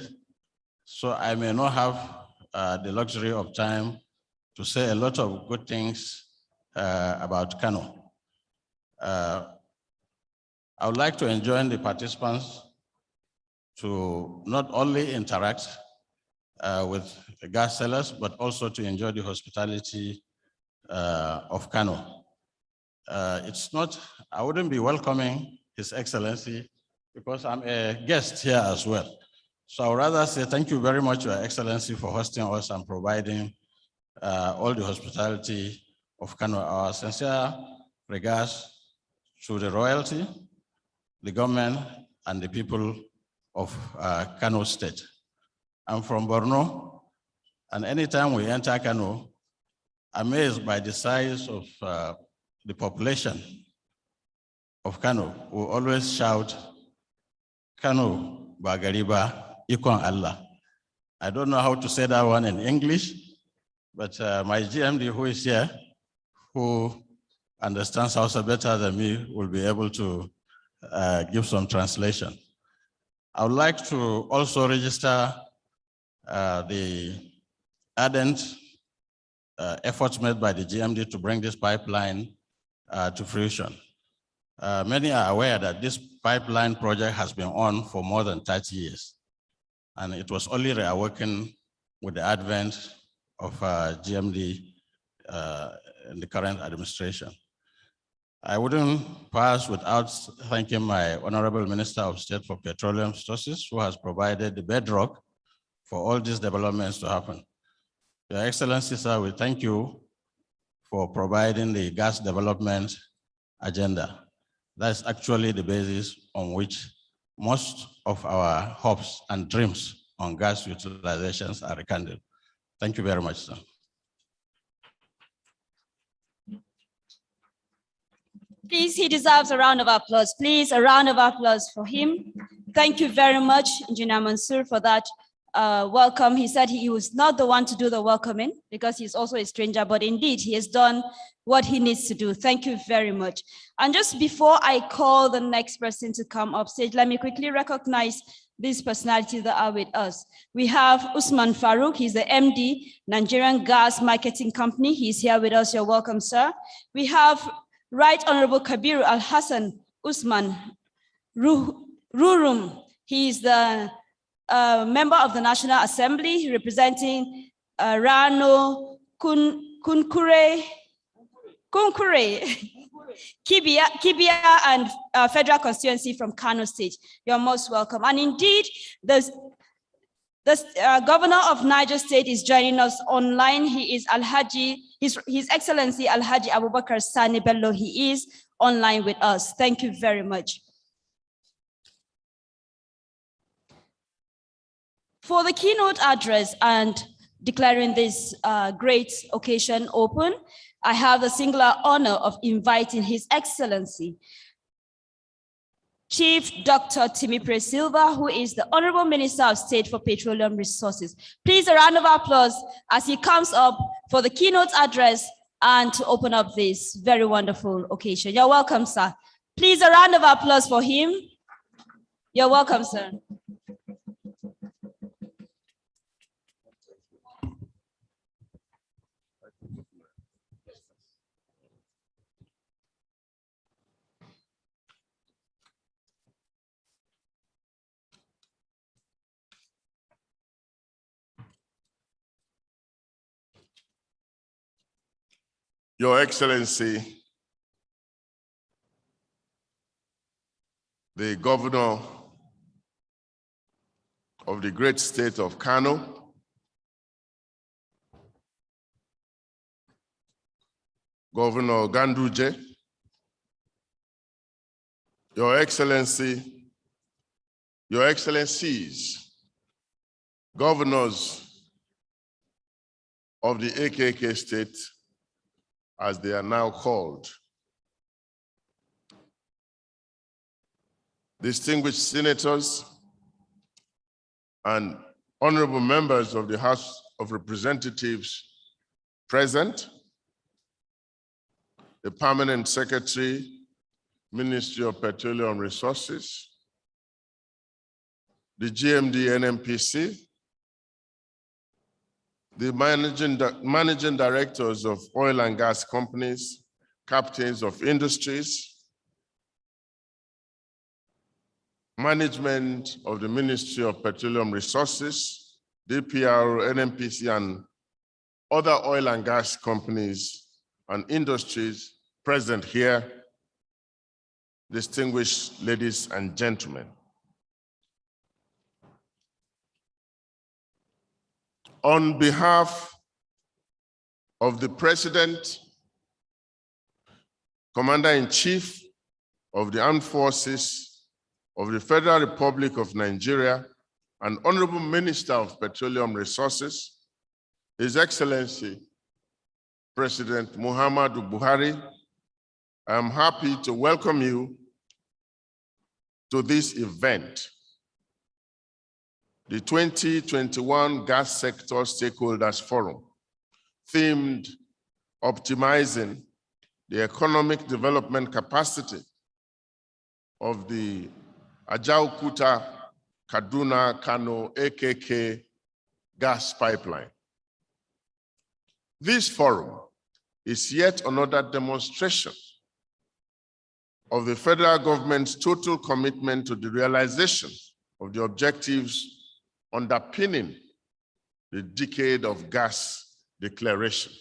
so I may not have the luxury of time to say a lot of good things about Kano. I would like to enjoin the participants to not only interact with the gas sellers, but also to enjoy the hospitality of Kano. It's not, I wouldn't be welcoming His Excellency because I'm a guest here as well. So I would rather say thank you very much, Your Excellency, for hosting us and providing all the hospitality of Kano. Our sincere regards to the royalty, the government, and the people of Kano State. I'm from Borno, and anytime we enter Kano, amazed by the size of the population of Kano, we always shout, Kano Bagariba Ikon Allah. I don't know how to say that one in English, but my GMD who is here, who understands Hausa better than me, will be able to give some translation. I would like to also register the ardent efforts made by the GMD to bring this pipeline to fruition. Many are aware that this pipeline project has been on for more than 30 years, and it was only reawakened with the advent of GMD in the current administration. I wouldn't pass without thanking my Honorable Minister of State for Petroleum Resources, who has provided the bedrock for all these developments to happen. Your Excellency, sir, we thank you for providing the gas development agenda. That's actually the basis on which most of our hopes and dreams on gas utilizations are rekindled. Thank you very much, sir.
Please, he deserves a round of applause. Please, a round of applause for him. Thank you very much, Engineer Mansour, for that welcome. He said he was not the one to do the welcoming because he's also a stranger, but indeed he has done what he needs to do. Thank you very much. And just before I call the next person to come up stage, let me quickly recognize these personalities that are with us. We have Usman Farouk, he's the MD, Nigerian Gas Marketing Company. He's here with us. You're welcome, sir. We have Right Honorable Kabiru Al-Hassan Usman Rurum. He is the member of the National Assembly representing Rano Kunkure, Kibia and Federal Constituency from Kano State. You're most welcome. And indeed, the Governor of Niger State is joining us online. He is His Excellency Alhaji Abubakar Sani Bello. He is online with us. Thank you very much. For the keynote address and declaring this great occasion open, I have the singular honor of inviting His Excellency, Chief Dr. Timipre Silva, who is the Honorable Minister of State for Petroleum Resources. Please, a round of applause as he comes up for the keynote address and to open up this very wonderful occasion. You're welcome, sir. Please, a round of applause for him. You're welcome, sir.
Your Excellency, the Governor of the great state of Kano, Governor Ganduje, Your Excellency, Your Excellencies, governors of the AKK state, as they are now called, distinguished senators and honorable members of the House of Representatives present, the Permanent Secretary, Ministry of Petroleum Resources, the GMD NMPC, the managing directors of oil and gas companies, captains of industries, management of the Ministry of Petroleum Resources, DPR, NMPC, and other oil and gas companies and industries present here, distinguished ladies and gentlemen. On behalf of the President Commander-in-Chief of the Armed Forces of the Federal Republic of Nigeria and Honorable Minister of Petroleum Resources, His Excellency, President Muhammadu Buhari, I am happy to welcome you to this event, the 2021 Gas Sector Stakeholders Forum, themed Optimizing the Economic Development Capacity of the Ajaokuta Kaduna Kano AKK gas pipeline. This forum is yet another demonstration of the federal government's total commitment to the realization of the objectives underpinning the Decade of Gas Declaration.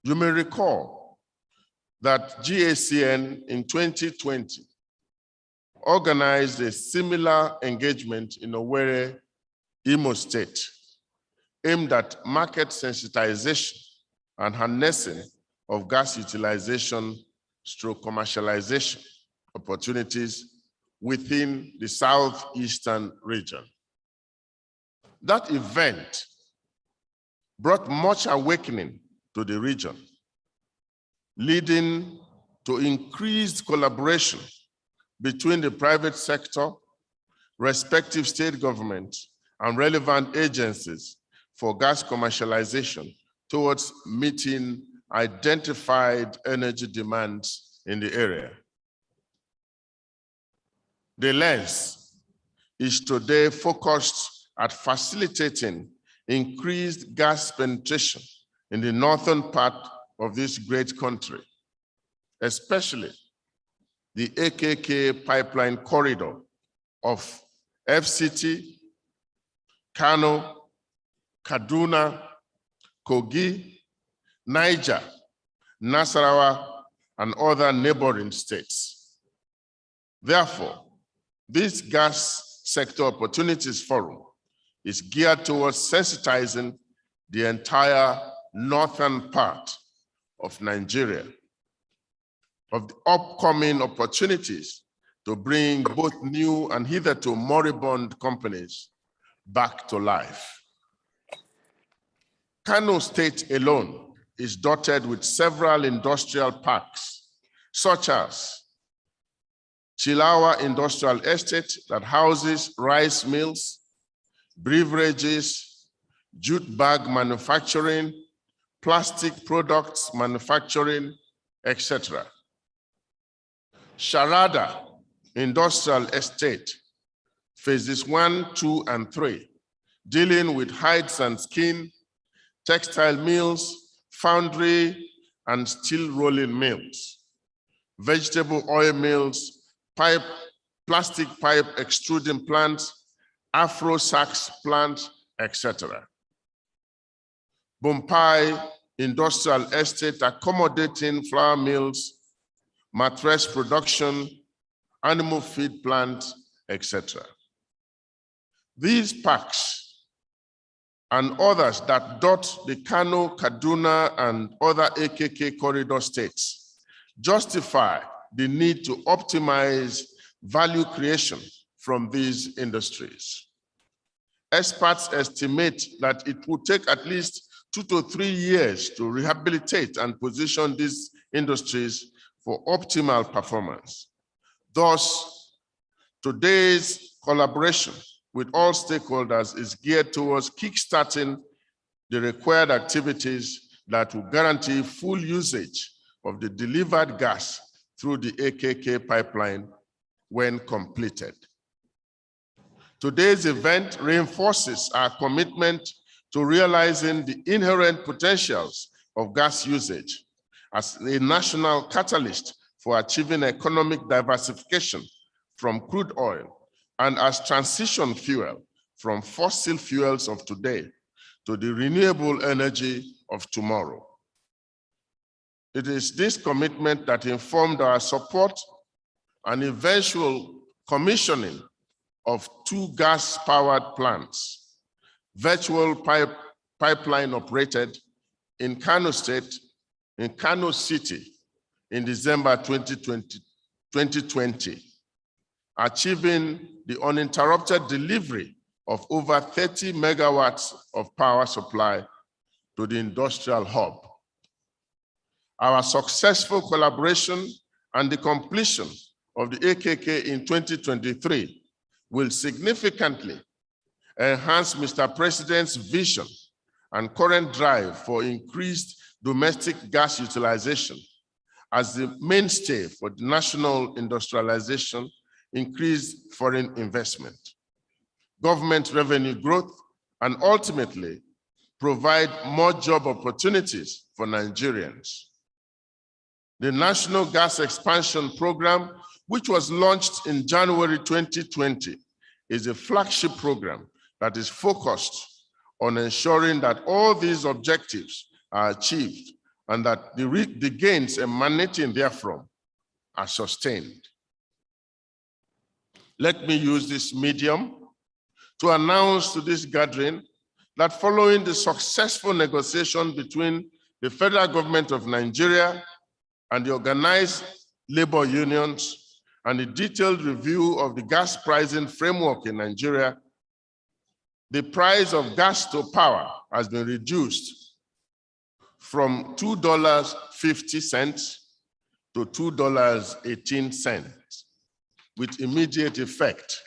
You may recall that GACN in 2020 organized a similar engagement in Owerri, Imo State, aimed at market sensitization and harnessing of gas utilization through commercialization opportunities within the southeastern region. That event brought much awakening to the region, leading to increased collaboration between the private sector, respective state governments, and relevant agencies for gas commercialization towards meeting identified energy demands in the area. The lens is today focused at facilitating increased gas penetration in the northern part of this great country, especially the AKK pipeline corridor of FCT, Kano, Kaduna, Kogi, Niger, Nasarawa, and other neighboring states. Therefore, this Gas Sector Opportunities Forum is geared towards sensitizing the entire northern part of Nigeria of the upcoming opportunities to bring both new and hitherto moribund companies back to life. Kano State alone is dotted with several industrial parks, such as Chilawa Industrial Estate that houses rice mills, beverages, jute bag manufacturing, plastic products manufacturing, etc. Sharada Industrial Estate, phases 1, 2, and 3, dealing with hides and skin, textile mills, foundry, and steel rolling mills, vegetable oil mills, plastic pipe extruding plants, Afro sacs plant, etc. Bompai Industrial Estate accommodating flour mills, mattress production, animal feed plant, etc. These parks and others that dot the Kano, Kaduna, and other AKK corridor states justify the need to optimize value creation from these industries. Experts estimate that it will take at least 2 to 3 years to rehabilitate and position these industries for optimal performance. Thus, today's collaboration with all stakeholders is geared towards kickstarting the required activities that will guarantee full usage of the delivered gas through the AKK pipeline when completed. Today's event reinforces our commitment to realizing the inherent potentials of gas usage as a national catalyst for achieving economic diversification from crude oil and as transition fuel from fossil fuels of today to the renewable energy of tomorrow. It is this commitment that informed our support and eventual commissioning of 2 gas-powered plants, virtual pipeline operated in Kano State, in Kano City, in December 2020, achieving the uninterrupted delivery of over 30 megawatts of power supply to the industrial hub. Our successful collaboration and the completion of the AKK in 2023 will significantly enhance Mr. President's vision and current drive for increased domestic gas utilization as the mainstay for national industrialization, increased foreign investment, government revenue growth, and ultimately provide more job opportunities for Nigerians. The National Gas Expansion Program, which was launched in January 2020, is a flagship program that is focused on ensuring that all these objectives are achieved and that the gains emanating therefrom are sustained. Let me use this medium to announce to this gathering that following the successful negotiation between the federal government of Nigeria and the organized labor unions and the detailed review of the gas pricing framework in Nigeria, the price of gas to power has been reduced from $2.50 to $2.18 with immediate effect.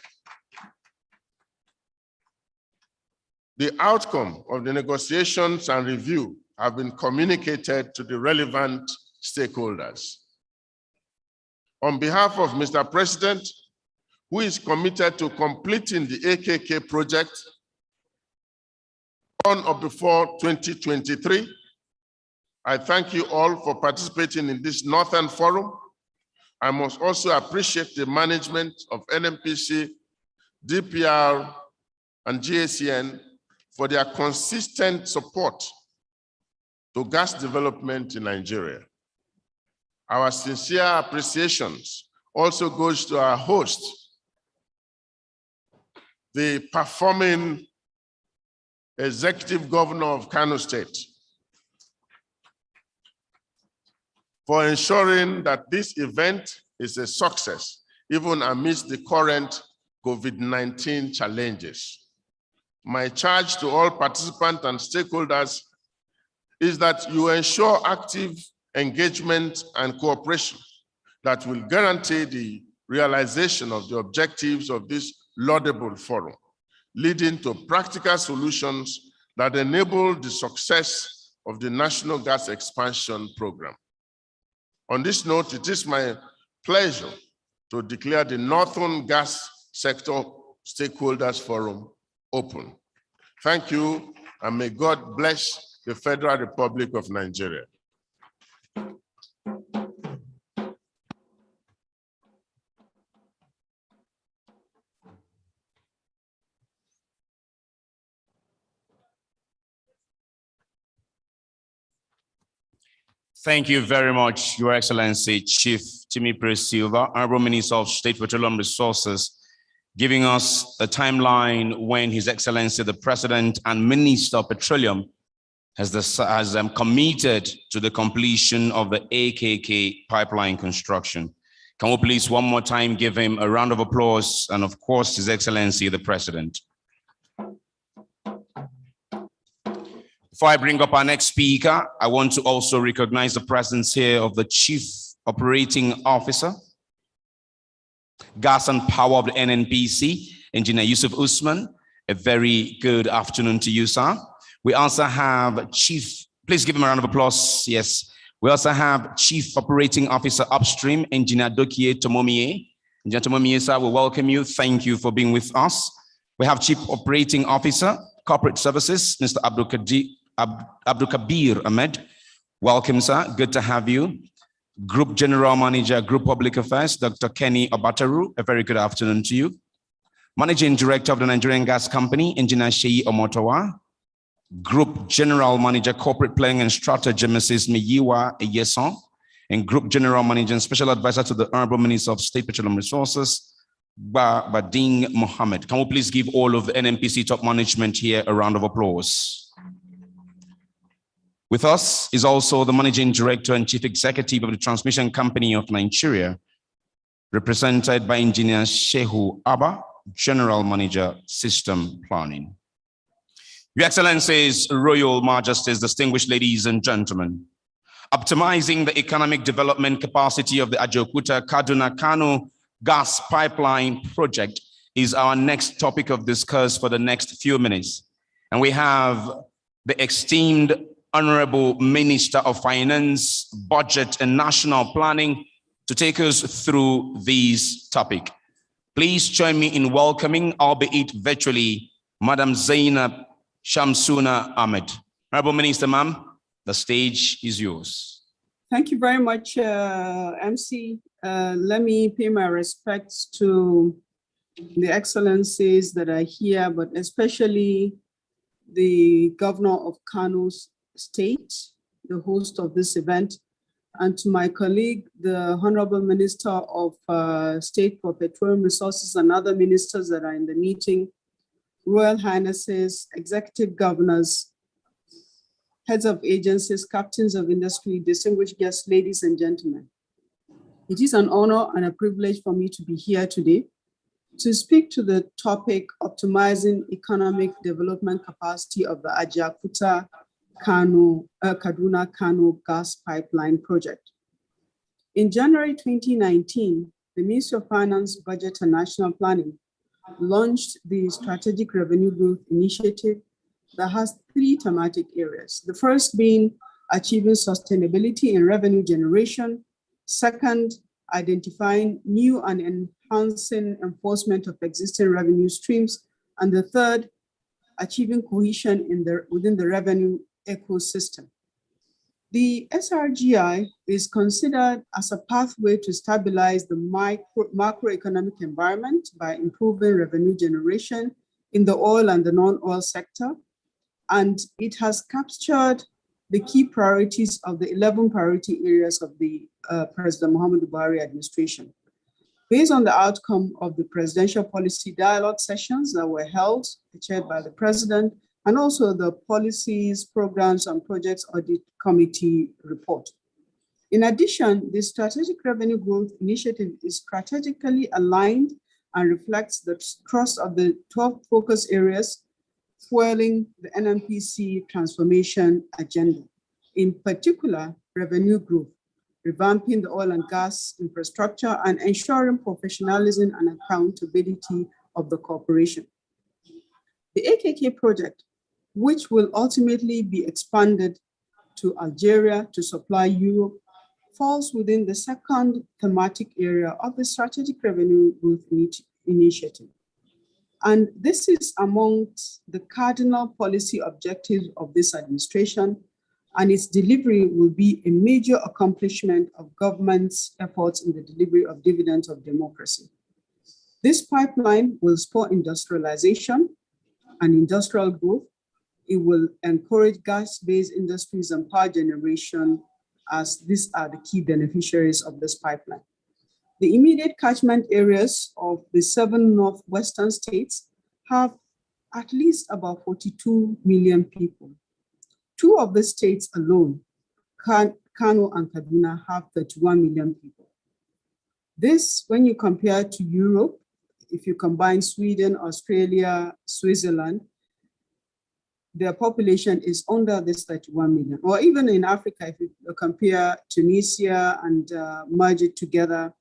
The outcome of the negotiations and review have been communicated to the relevant stakeholders. On behalf of Mr. President, who is committed to completing the AKK project on or before 2023, I thank you all for participating in this Northern Forum. I must also appreciate the management of NNPC, DPR, and GACN for their consistent support to gas development in Nigeria. Our sincere appreciations also goes to our host, the performing Executive Governor of Kano State, for ensuring that this event is a success, even amidst the current COVID-19 challenges. My charge to all participants and stakeholders is that you ensure active engagement and cooperation that will guarantee the realization of the objectives of this laudable forum, leading to practical solutions that enable the success of the National Gas Expansion Program. On this note, it is my pleasure to declare the Northern Gas Sector Stakeholders Forum open. Thank you, and may God bless the Federal Republic of Nigeria.
Thank you very much, Your Excellency, Chief Timmy Silva, Honorable Minister of State Petroleum Resources, giving us a timeline when His Excellency, the President and Minister of Petroleum has committed to the completion of the AKK pipeline construction. Can we please one more time give him a round of applause, and of course, His Excellency, the President. Before I bring up our next speaker, I want to also recognize the presence here of the Chief Operating Officer, Gas and Power of the NNPC, Engineer Yusuf Usman. A very good afternoon to you, sir. We also have Chief, please give him a round of applause, yes. We also have Chief Operating Officer Upstream, Engineer Dokie Tomomie. Engineer Tomomie, sir, we welcome you. Thank you for being with us. We have Chief Operating Officer, Corporate Services, Mr. Abdul Kabir Ahmed. Welcome, sir. Good to have you. Group General Manager, Group Public Affairs, Dr. Kenny Obataru. A very good afternoon to you. Managing Director of the Nigerian Gas Company, Engineer Sheyi Omotowa. Group General Manager, Corporate Planning and Strategy, Mrs. Miyiwa Eyeson. And Group General Manager and Special Advisor to the Honorable Minister of State Petroleum Resources, Bading Mohammed. Can we please give all of the NNPC top management here a round of applause? With us is also the Managing Director and Chief Executive of the Transmission Company of Nigeria, represented by Engineer Shehu Abba, General Manager, System Planning. Your Excellencies, Royal Majesties, distinguished ladies and gentlemen, optimizing the economic development capacity of the Ajaokuta-Kaduna-Kano gas pipeline project is our next topic of discourse for the next few minutes. And we have the esteemed Honorable Minister of Finance, Budget and National Planning to take us through this topic. Please join me in welcoming, albeit virtually, Madam Zainab Shamsuna Ahmed. Honorable Minister, ma'am, the stage is yours.
Thank you very much, MC. Let me pay my respects to the excellencies that are here, but especially the Governor of Kano State, the host of this event, and to my colleague, the Honorable Minister of State for Petroleum Resources and other ministers that are in the meeting, Royal Highnesses, Executive Governors, heads of agencies, captains of industry, distinguished guests, ladies and gentlemen. It is an honor and a privilege for me to be here today to speak to the topic, optimizing economic development capacity of the Ajaokuta-Kaduna-Kano gas pipeline project. In January 2019, the Ministry of Finance, Budget and National Planning launched the Strategic Revenue Growth Initiative that has three thematic areas. The first being achieving sustainability in revenue generation. Second, identifying new and enhancing enforcement of existing revenue streams. And the third, achieving cohesion within the revenue ecosystem. The SRGI is considered as a pathway to stabilize the macroeconomic environment by improving revenue generation in the oil and the non-oil sector. And it has captured the key priorities of the 11 priority areas of the President Muhammadu Buhari administration. Based on the outcome of the presidential policy dialogue sessions that were held, chaired by the president, and also the policies, programs, and projects audit committee report. In addition, the Strategic Revenue Growth Initiative is strategically aligned and reflects the thrust of the 12 focus areas fueling the NNPC transformation agenda. In particular, revenue growth, revamping the oil and gas infrastructure, and ensuring professionalism and accountability of the corporation. The AKK project, which will ultimately be expanded to Algeria to supply Europe, falls within the second thematic area of the Strategic Revenue Growth Initiative. And this is amongst the cardinal policy objectives of this administration, and its delivery will be a major accomplishment of government's efforts in the delivery of dividends of democracy. This pipeline will spur industrialization and industrial growth. It will encourage gas-based industries and power generation, as these are the key beneficiaries of this pipeline. The immediate catchment areas of the 7 northwestern states have at least about 42 million people. 2 of the states alone, Kano and Kaduna, have 31 million people. This, when you compare to Europe, if you combine Sweden, Australia, Switzerland, their population is under this 31 million. Or even in Africa, if you compare Tunisia and merge it together,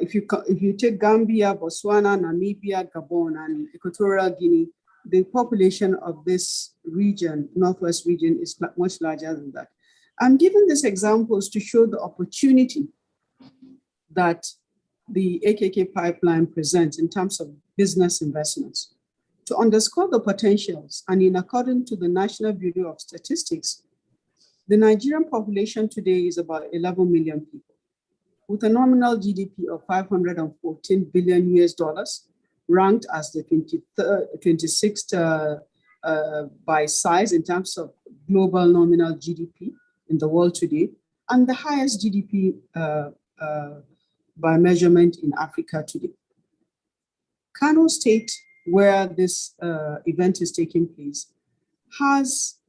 if you take Gambia, Botswana, Namibia, Gabon, and Equatorial Guinea, the population of this region, Northwest region, is much larger than that. I'm giving these examples to show the opportunity that the AKK pipeline presents in terms of business investments. To underscore the potentials, and in accordance to the National Bureau of Statistics, the Nigerian population today is about 11 million people, with a nominal GDP of $514 billion US, ranked as the 26th by size in terms of global nominal GDP in the world today, and the highest GDP by measurement in Africa today. Kano State, where this event is taking place, has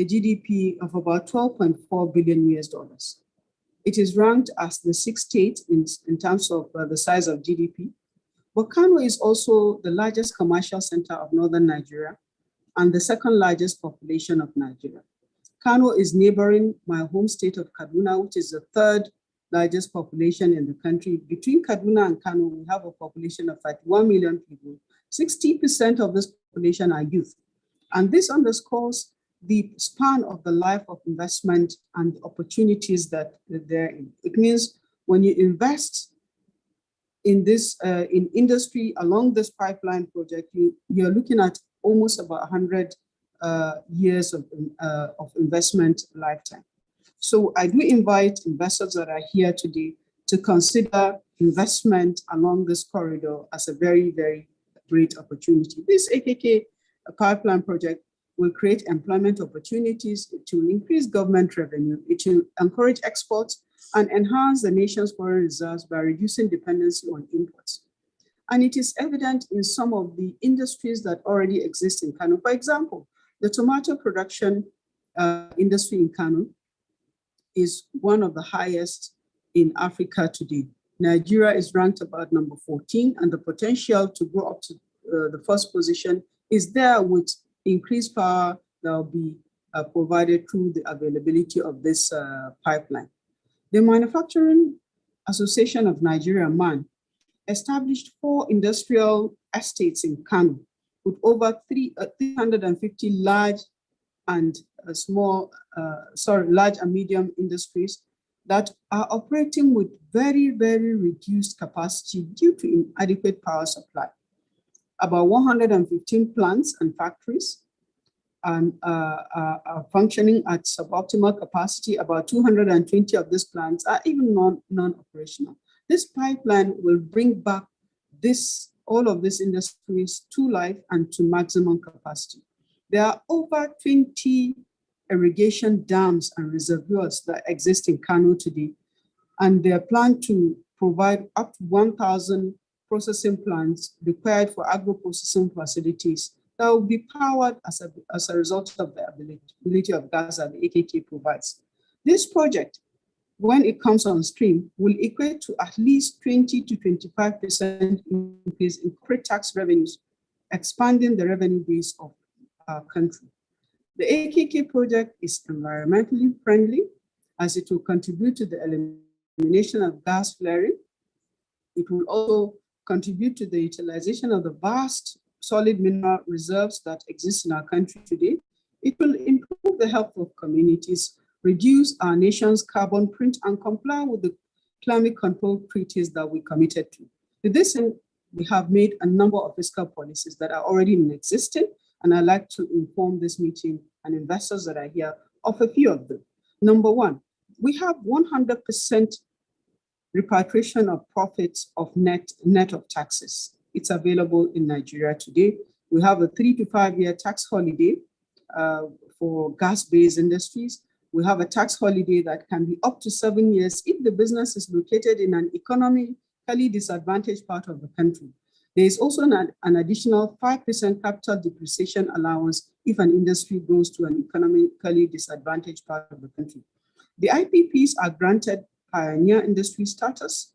a GDP of about 12.4 billion US dollars. It is ranked as the 6th state in terms of the size of GDP. But Kano is also the largest commercial center of northern Nigeria and the second largest population of Nigeria. Kano is neighboring my home state of Kaduna, which is the third largest population in the country. Between Kaduna and Kano, we have a population of 31 million people. 60% of this population are youth. And this underscores the span of the life of investment and opportunities that they're in. It means when you invest in this in industry along this pipeline project, you're looking at almost about 100 years of investment lifetime. So I do invite investors that are here today to consider investment along this corridor as a very, very great opportunity. This AKK pipeline project will create employment opportunities, it will increase government revenue, it will encourage exports and enhance the nation's foreign reserves by reducing dependency on imports. And it is evident in some of the industries that already exist in Kano. For example, the tomato production industry in Kano is one of the highest in Africa today. Nigeria is ranked about number 14, and the potential to go up to the first position is there with increased power that will be provided through the availability of this pipeline. The Manufacturing Association of Nigeria, MAN, established 4 industrial estates in Kano with over 350 large and large and medium industries that are operating with very, very reduced capacity due to inadequate power supply. About 115 plants and factories are functioning at suboptimal capacity. About 220 of these plants are even non-operational. This pipeline will bring back all of these industries to life and to maximum capacity. There are over 20 irrigation dams and reservoirs that exist in Kano today, and they are planned to provide up to 1,000 processing plants required for agro-processing facilities that will be powered as a result of the availability of gas that the AKK provides. This project, when it comes on stream, will equate to at least 20 to 25% increase in corporate tax revenues, expanding the revenue base of our country. The AKK project is environmentally friendly as it will contribute to the elimination of gas flaring. It will also contribute to the utilization of the vast solid mineral reserves that exist in our country today. It will improve the health of communities, reduce our nation's carbon print, and comply with the climate control treaties that we committed to. To this end, we have made a number of fiscal policies that are already in existence, and I'd like to inform this meeting and investors that are here of a few of them. Number one, we have 100% repatriation of profits of net of taxes. It's available in Nigeria today. We have a 3 to 5 year tax holiday for gas-based industries. We have a tax holiday that can be up to 7 years if the business is located in an economically disadvantaged part of the country. There is also an additional 5% capital depreciation allowance if an industry goes to an economically disadvantaged part of the country. The IPPs are granted pioneer industry status.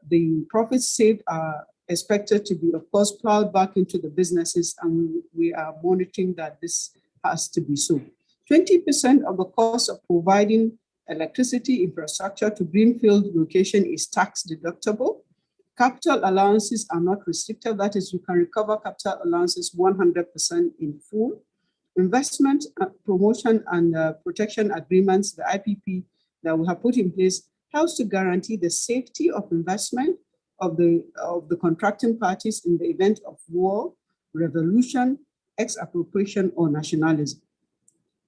The profits saved are expected to be, of course, plowed back into the businesses, and we are monitoring that this has to be so. 20% of the cost of providing electricity infrastructure to greenfield location is tax deductible. Capital allowances are not restricted. That is, you can recover capital allowances 100% in full. Investment, promotion, and protection agreements, the IPP that we have put in place, helps to guarantee the safety of investment of the contracting parties in the event of war, revolution, expropriation, or nationalism.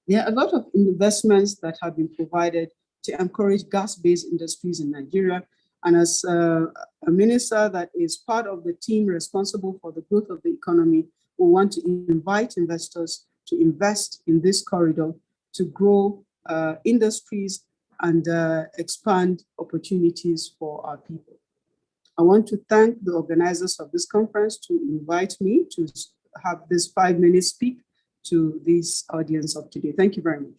There are a lot of investments that have been provided to encourage gas-based industries in Nigeria. And as a minister that is part of the team responsible for the growth of the economy, we want to invite investors to invest in this corridor to grow industries and expand opportunities for our people. I want to thank the organizers of this conference to invite me to have this 5-minute speak to this audience of today. Thank you very much.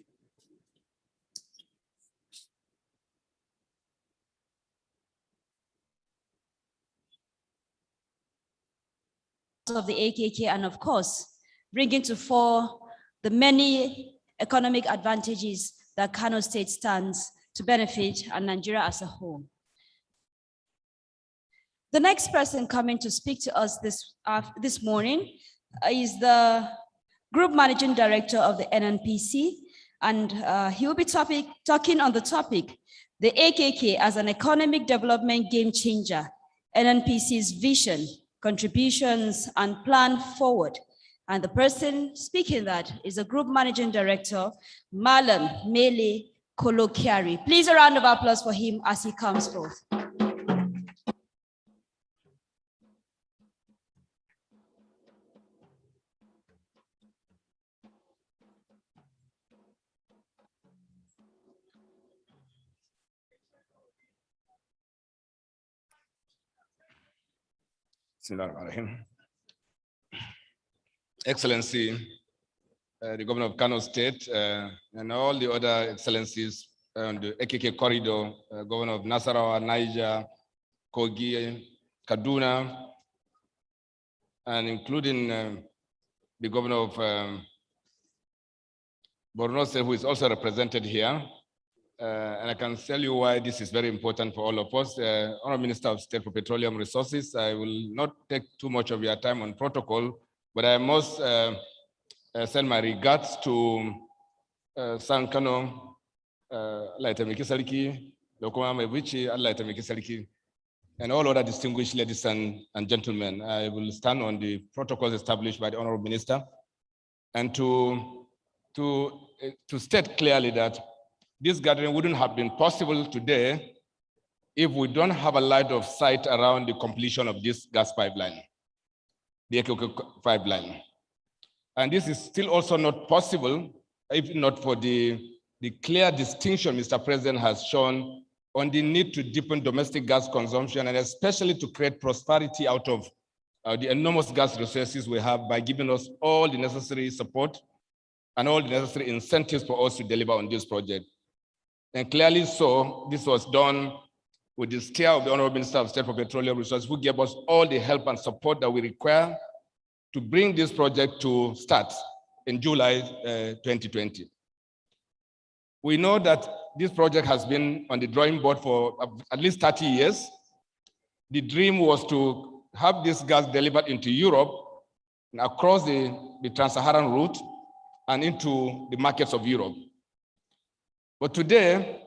Of the AKK, and of course, bringing to fore the many economic advantages that Kano State stands to benefit and Nigeria as a whole. The next person coming to speak to us this morning is the Group Managing Director of the NNPC, and he will be talking on the topic, the AKK as an economic development game changer, NNPC's vision, contributions, and plan forward. And the person speaking that is the Group Managing Director, Malam Mele Kolokiari. Please a round of applause for him as he comes forth.
Excellency, the Governor of Kano State, and all the other excellencies on the AKK corridor, Governor of Nasarawa, Niger, Kogi, Kaduna, and including the Governor of Borno State, who is also represented here. And I can tell you why this is very important for all of us. Honorable Minister of State for Petroleum Resources, I will not take too much of your time on protocol, but I must send my regards to Sankano, and all other distinguished ladies and gentlemen. I will stand on the protocols established by the Honorable Minister, and to state clearly that this gathering wouldn't have been possible today if we don't have a light of sight around the completion of this gas pipeline, the AKK pipeline. And this is still also not possible if not for the clear distinction Mr. President has shown on the need to deepen domestic gas consumption, and especially to create prosperity out of the enormous gas resources we have by giving us all the necessary support and all the necessary incentives for us to deliver on this project. And clearly so, this was done with the steer of the Honorable Minister of State for Petroleum Resources, who gave us all the help and support that we require to bring this project to start in July 2020. We know that this project has been on the drawing board for at least 30 years. The dream was to have this gas delivered into Europe and across the trans-Saharan route and into the markets of Europe. But today,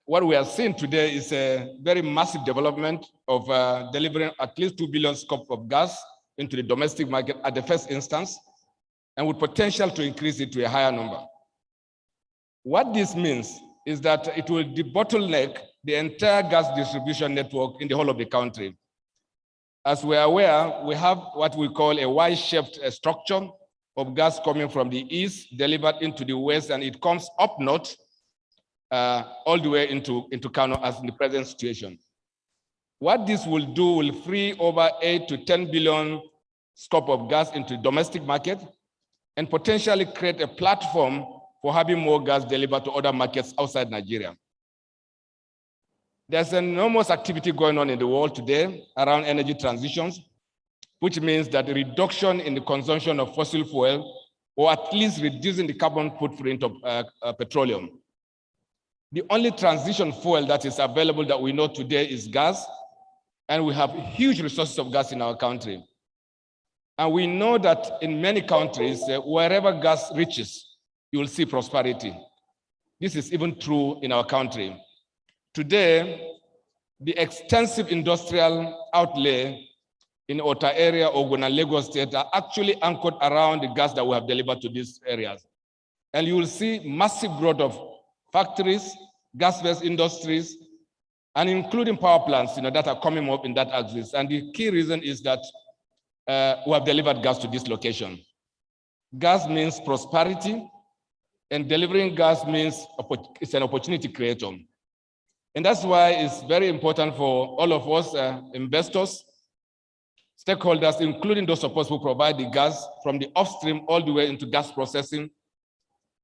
what we are seeing today is a very massive development of delivering at least 2 billion scopes of gas into the domestic market at the first instance, and with potential to increase it to a higher number. What this means is that it will debottleneck the entire gas distribution network in the whole of the country. As we are aware, we have what we call a Y-shaped structure of gas coming from the east, delivered into the west, and it comes up north, all the way into Kano as in the present situation. What this will do will free over 8 to 10 billion scope of gas into the domestic market and potentially create a platform for having more gas delivered to other markets outside Nigeria. There's enormous activity going on in the world today around energy transitions, which means that the reduction in the consumption of fossil fuel, or at least reducing the carbon footprint of petroleum. The only transition fuel that is available that we know today is gas, and we have huge resources of gas in our country. And we know that in many countries, wherever gas reaches, you will see prosperity. This is even true in our country. Today, the extensive industrial outlay in Ota area, Ogun and Lagos State are actually anchored around the gas that we have delivered to these areas. And you will see massive growth of factories, gas-based industries, and including power plants that are coming up in that axis. And the key reason is that we have delivered gas to this location. Gas means prosperity, and delivering gas means it's an opportunity creator. And that's why it's very important for all of us investors, stakeholders, including those supposed to provide the gas from the upstream all the way into gas processing.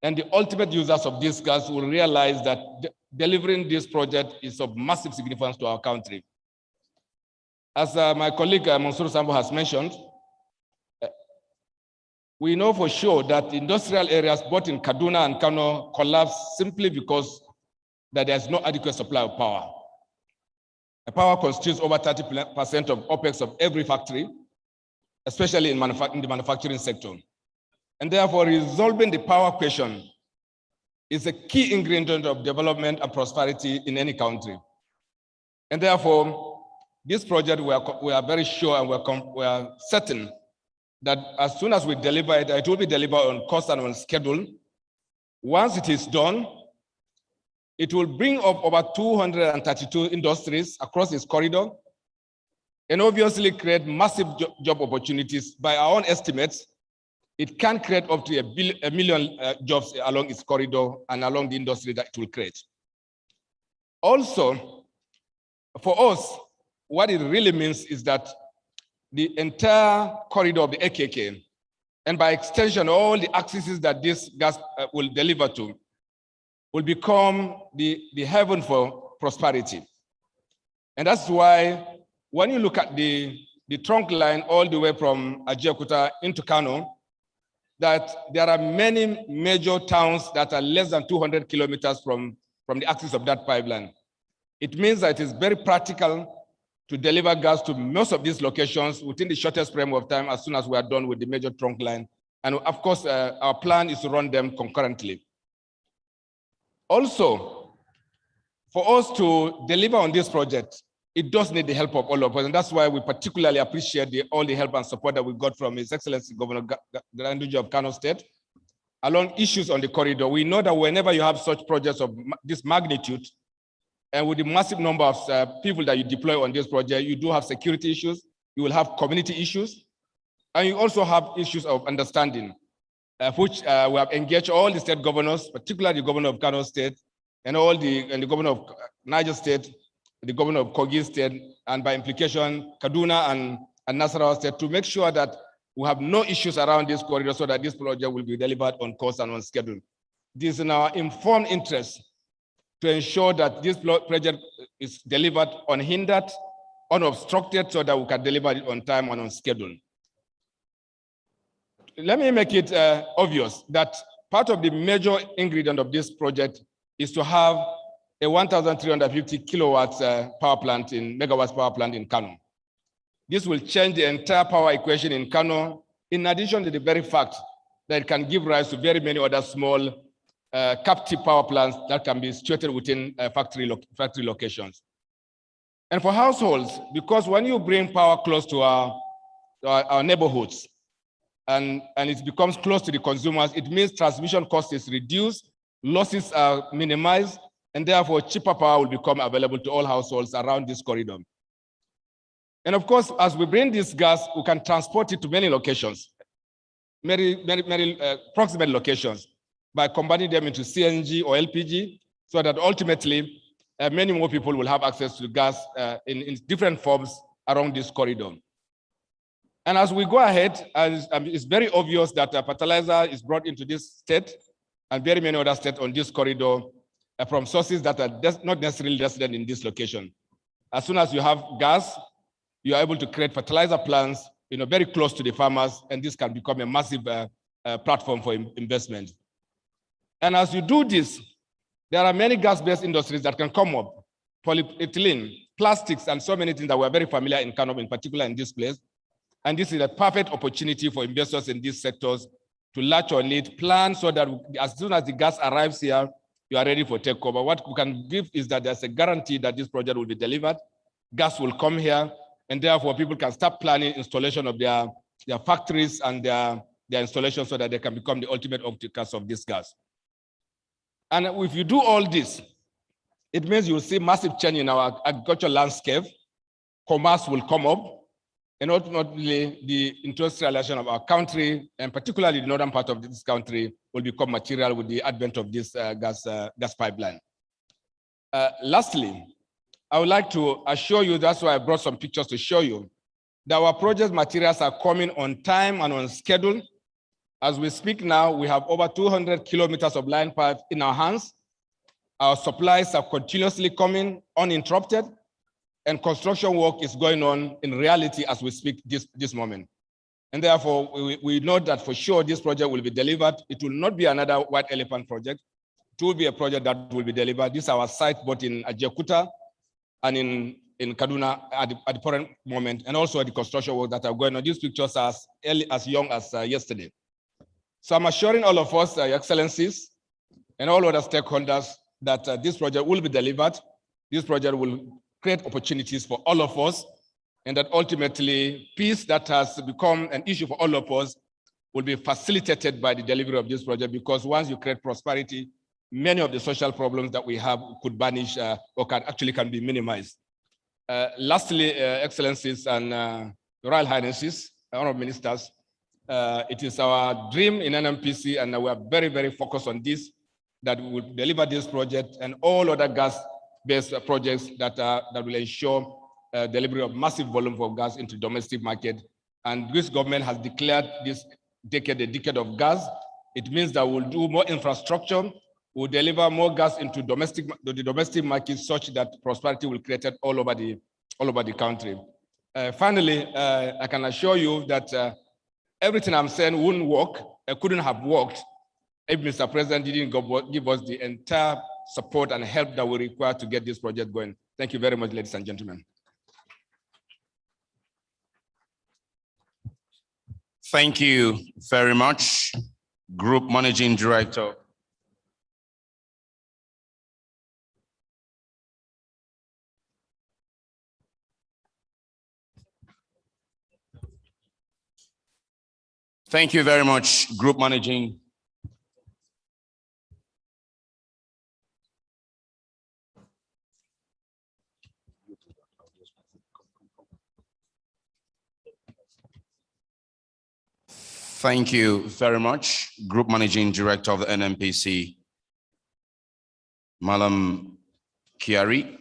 And the ultimate users of this gas will realize that delivering this project is of massive significance to our country. As my colleague Mansour Sambo has mentioned, we know for sure that industrial areas both in Kaduna and Kano collapse simply because that there's no adequate supply of power. The power constitutes over 30% of OPEX of every factory, especially in the manufacturing sector. And therefore, resolving the power question is a key ingredient of development and prosperity in any country. And therefore, this project, we are very sure and we are certain that as soon as we deliver it, it will be delivered on cost and on schedule. Once it is done, it will bring up over 232 industries across this corridor and obviously create massive job opportunities. By our own estimates, it can create up to a million jobs along its corridor and along the industry that it will create. Also, for us, what it really means is that the entire corridor of the AKK, and by extension, all the accesses that this gas will deliver to, will become the heaven for prosperity. And that's why when you look at the trunk line all the way from Ajaokuta into Kano, that there are many major towns that are less than 200 kilometers from the axis of that pipeline. It means that it is very practical to deliver gas to most of these locations within the shortest frame of time as soon as we are done with the major trunk line. And of course, our plan is to run them concurrently. Also, for us to deliver on this project, it does need the help of all of us. And that's why we particularly appreciate all the help and support that we got from His Excellency Governor Ganduje of Kano State along issues on the corridor. We know that whenever you have such projects of this magnitude, and with the massive number of people that you deploy on this project, you do have security issues, you will have community issues, and you also have issues of understanding, which we have engaged all the state governors, particularly the governor of Kano State, and the governor of Niger State, the governor of Kogi State, and by implication, Kaduna and Nasarawa State, to make sure that we have no issues around this corridor so that this project will be delivered on course and on schedule. This is in our informed interest to ensure that this project is delivered unhindered, unobstructed, so that we can deliver it on time and on schedule. Let me make it obvious that part of the major ingredient of this project is to have a 1,350 kilowatts megawatts power plant in Kano. This will change the entire power equation in Kano, in addition to the very fact that it can give rise to very many other small captive power plants that can be situated within factory locations. And for households, because when you bring power close to our neighborhoods and it becomes close to the consumers, it means transmission cost is reduced, losses are minimized, and therefore cheaper power will become available to all households around this corridor. And of course, as we bring this gas, we can transport it to many locations, many proximate locations, by combining them into CNG or LPG, so that ultimately many more people will have access to gas in different forms around this corridor. And as we go ahead, it's very obvious that fertilizer is brought into this state and very many other states on this corridor from sources that are not necessarily resident in this location. As soon as you have gas, you are able to create fertilizer plants very close to the farmers, and this can become a massive platform for investment. And as you do this, there are many gas-based industries that can come up, polyethylene, plastics, and so many things that we're very familiar in Kano, in particular in this place. And this is a perfect opportunity for investors in these sectors to latch on it, plan so that as soon as the gas arrives here, you are ready for takeover. What we can give is that there's a guarantee that this project will be delivered, gas will come here, and therefore people can start planning installation of their factories and their installations so that they can become the ultimate off-takers of this gas. And if you do all this, it means you will see massive change in our agricultural landscape, commerce will come up, and ultimately the industrialization of our country, and particularly the northern part of this country, will become material with the advent of this gas pipeline. Lastly, I would like to assure you, that's why I brought some pictures to show you, that our project materials are coming on time and on schedule. As we speak now, we have over 200 kilometers of line pipe in our hands. Our supplies are continuously coming uninterrupted, and construction work is going on in reality as we speak this moment. And therefore, we know that for sure this project will be delivered. It will not be another white elephant project. It will be a project that will be delivered. This is our site both in Ajaokuta and in Kaduna at the current moment, and also at the construction work that are going on. These pictures are as young as yesterday. So I'm assuring all of us, Your Excellencies, and all other stakeholders that this project will be delivered. This project will create opportunities for all of us, and that ultimately peace that has become an issue for all of us will be facilitated by the delivery of this project, because once you create prosperity, many of the social problems that we have could vanish or can be minimized. Lastly, Excellencies and Royal Highnesses, Honorable Ministers, it is our dream in NNPC, and we are very, very focused on this, that we will deliver this project and all other gas-based projects that will ensure delivery of massive volume of gas into domestic market. And this government has declared this decade a decade of gas. It means that we'll do more infrastructure, we'll deliver more gas into the domestic market, such that prosperity will create all over the country. Finally, I can assure you that everything I'm saying wouldn't work, couldn't have worked if Mr. President didn't give us the entire support and help that we require to get this project going. Thank you very much, ladies and gentlemen.
Thank you very much, Group Managing Director. Thank you very much, Group Managing. Thank you very much, Group Managing Director of the NNPC, Malam Kiari.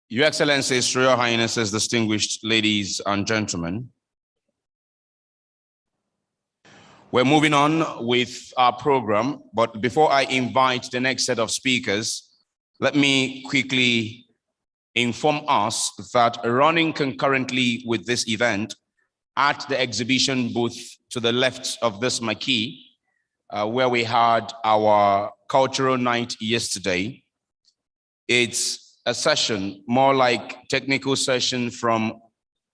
Your Excellencies, Royal Highnesses, distinguished ladies and gentlemen, we're moving on with our program, but before I invite the next set of speakers, let me quickly inform us that running concurrently with this event at the exhibition booth to the left of this marquee, where we had our cultural night yesterday, it's a session, more like technical session from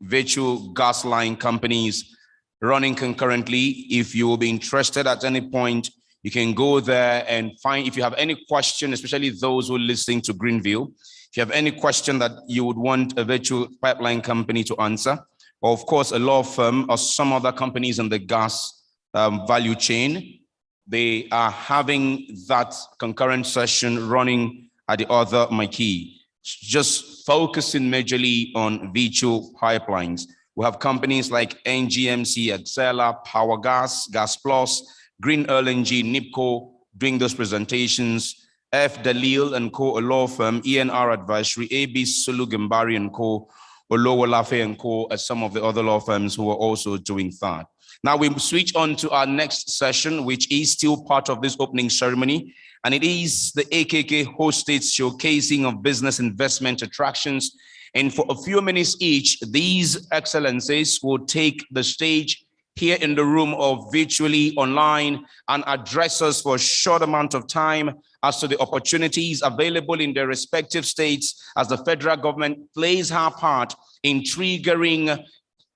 virtual gas line companies running concurrently. If you will be interested at any point, you can go there and find, if you have any question, especially those who are listening to Greenville, if you have any question that you would want a virtual pipeline company to answer, or of course a law firm or some other companies in the gas value chain, they are having that concurrent session running at the other marquee, just focusing majorly on virtual pipelines. We have companies like NGMC, Excella, Power Gas, Gas Plus, Green LNG, NIPCO doing those presentations, F. Dalil and Co., a law firm, ENR Advisory, AB Sulu-Gambari and Co., Olowo Lafe and Co., as some of the other law firms who are also doing that. Now we switch on to our next session, which is still part of this opening ceremony, and it is the AKK hosted showcasing of business investment attractions. And for a few minutes each, these excellencies will take the stage here in the room or virtually online and address us for a short amount of time as to the opportunities available in their respective states as the federal government plays her part in triggering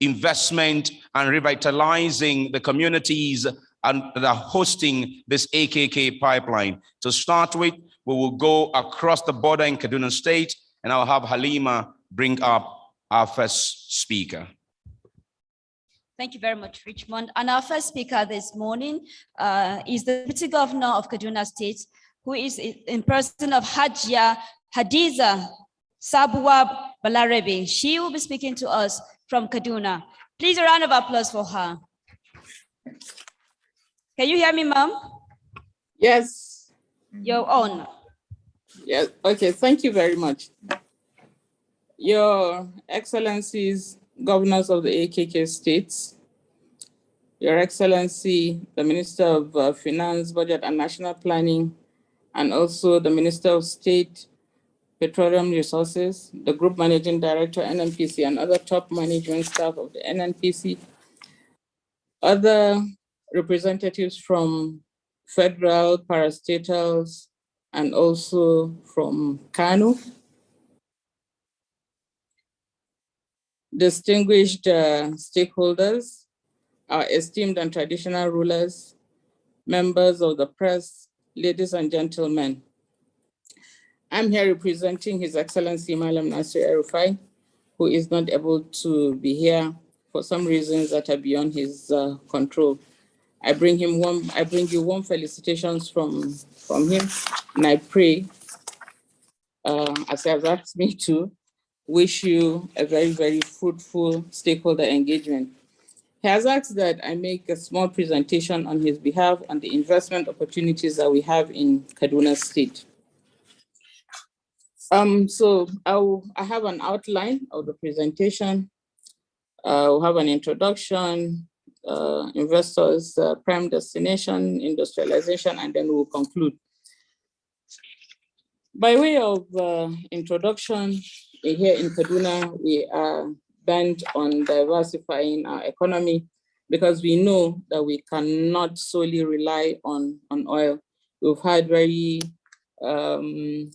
investment and revitalizing the communities and that are hosting this AKK pipeline. To start with, we will go across the border in Kaduna State, and I'll have Halima bring up our first speaker.
Thank you very much, Richmond. And our first speaker this morning is the Deputy Governor of Kaduna State, who is in person of Hajia Hadiza Sabuwab Balarabe. She will be speaking to us from Kaduna. Please, a round of applause for her. Can you hear me, ma'am?
Yes.
You're on.
Yes. Okay. Thank you very much. Your Excellencies, governors of the AKK states, Your Excellency, the Minister of Finance, Budget and National Planning, and also the Minister of State, Petroleum Resources, the Group Managing Director, NNPC, and other top management staff of the NNPC, other representatives from federal, parastatals, and also from Kano, distinguished stakeholders, our esteemed and traditional rulers, members of the press, ladies and gentlemen. I'm here representing His Excellency Malam Nasir El-Rufai, who is not able to be here for some reasons that are beyond his control. I bring you warm felicitations from him, and I pray, as he has asked me to, wish you a very, very fruitful stakeholder engagement. He has asked that I make a small presentation on his behalf on the investment opportunities that we have in Kaduna State. So I have an outline of the presentation. We'll have an introduction, investors, prime destination, industrialization, and then we'll conclude. By way of introduction, here in Kaduna, we are bent on diversifying our economy because we know that we cannot solely rely on oil. We've had very, the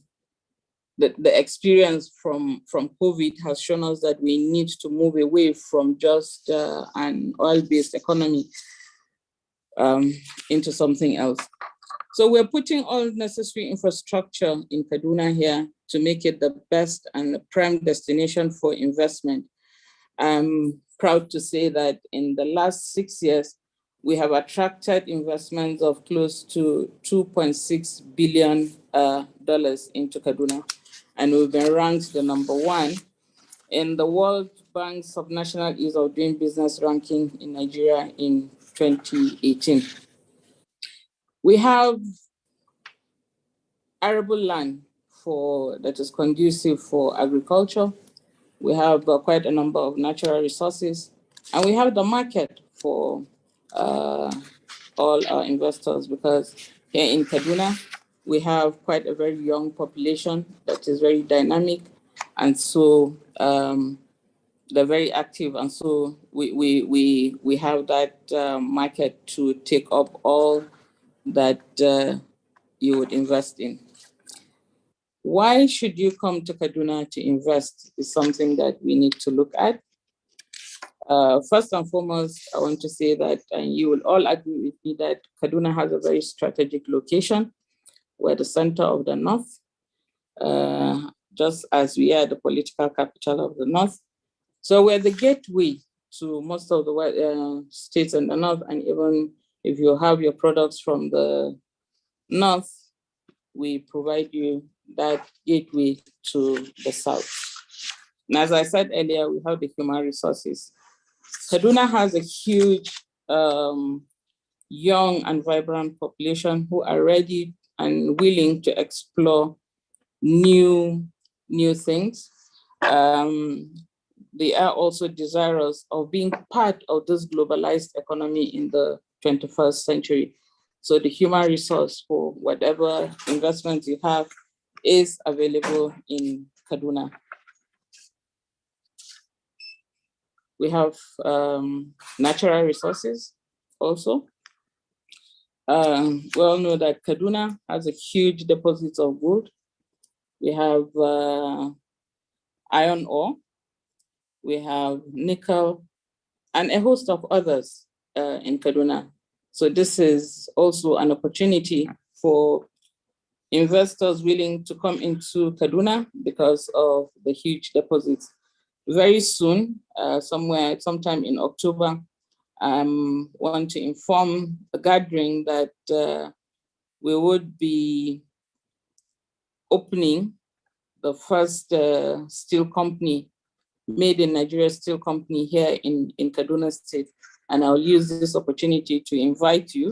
experience from COVID has shown us that we need to move away from just an oil-based economy into something else. So we're putting all necessary infrastructure in Kaduna here to make it the best and the prime destination for investment. I'm proud to say that in the last 6 years, we have attracted investments of close to $2.6 billion into Kaduna. And we've been ranked the #1 in the World Bank's Subnational Ease of Doing Business ranking in Nigeria in 2018. We have arable land that is conducive for agriculture. We have quite a number of natural resources, and we have the market for all our investors, because here in Kaduna, we have quite a very young population that is very dynamic, and so they're very active, and so we have that market to take up all that you would invest in. Why should you come to Kaduna to invest is something that we need to look at. First and foremost, I want to say that, and you will all agree with me, that Kaduna has a very strategic location. We're the center of the North, just as we are the political capital of the North. So we're the gateway to most of the states in the North, and even if you have your products from the North, we provide you that gateway to the South. And as I said earlier, we have the human resources. Kaduna has a huge young and vibrant population who are ready and willing to explore new things. They are also desirous of being part of this globalized economy in the 21st century. So the human resource for whatever investments you have is available in Kaduna. We have natural resources also. We all know that Kaduna has a huge deposit of gold. We have iron ore, we have nickel, and a host of others in Kaduna. So this is also an opportunity for investors willing to come into Kaduna because of the huge deposits. Very soon, sometime in October, I want to inform the gathering that we would be opening the first steel company, made in Nigeria steel company here in Kaduna State. And I'll use this opportunity to invite you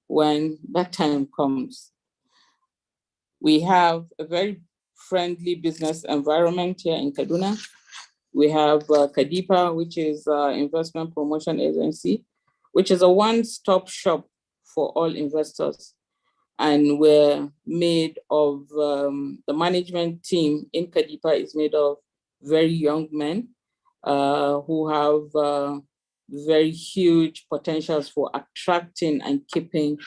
when that time comes. We have a very friendly business environment here in Kaduna. We have KADIPA, which is Investment Promotion Agency, which is a one-stop shop for all investors. And we're made of, the management team in KADIPA is made of very young men who have very huge potentials for attracting and keeping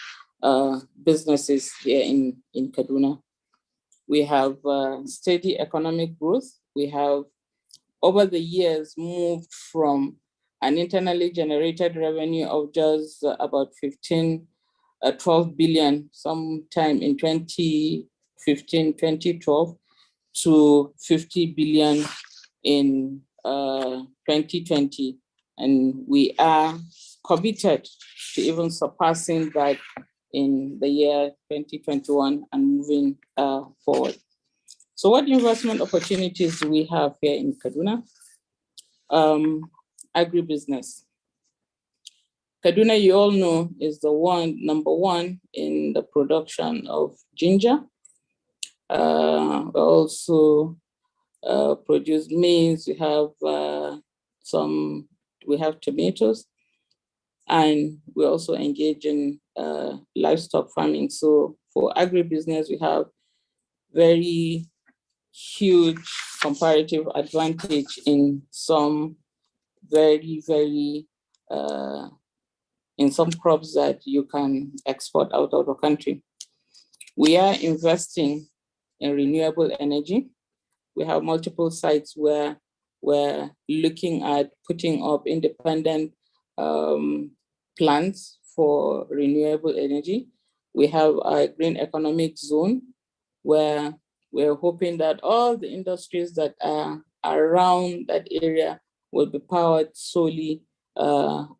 businesses here in Kaduna. We have steady economic growth. We have, over the years, moved from an internally generated revenue of just about 12 billion sometime in 2015, 2012 to 50 billion in 2020. And we are committed to even surpassing that in the year 2021 and moving forward. So what investment opportunities do we have here in Kaduna? Agribusiness. Kaduna, you all know, is the number one in the production of ginger. We also produce maize. We have we have tomatoes, and we also engage in livestock farming. So for agribusiness, we have very huge comparative advantage in some in some crops that you can export out of the country. We are investing in renewable energy. We have multiple sites where we're looking at putting up independent plants for renewable energy. We have a green economic zone where we're hoping that all the industries that are around that area will be powered solely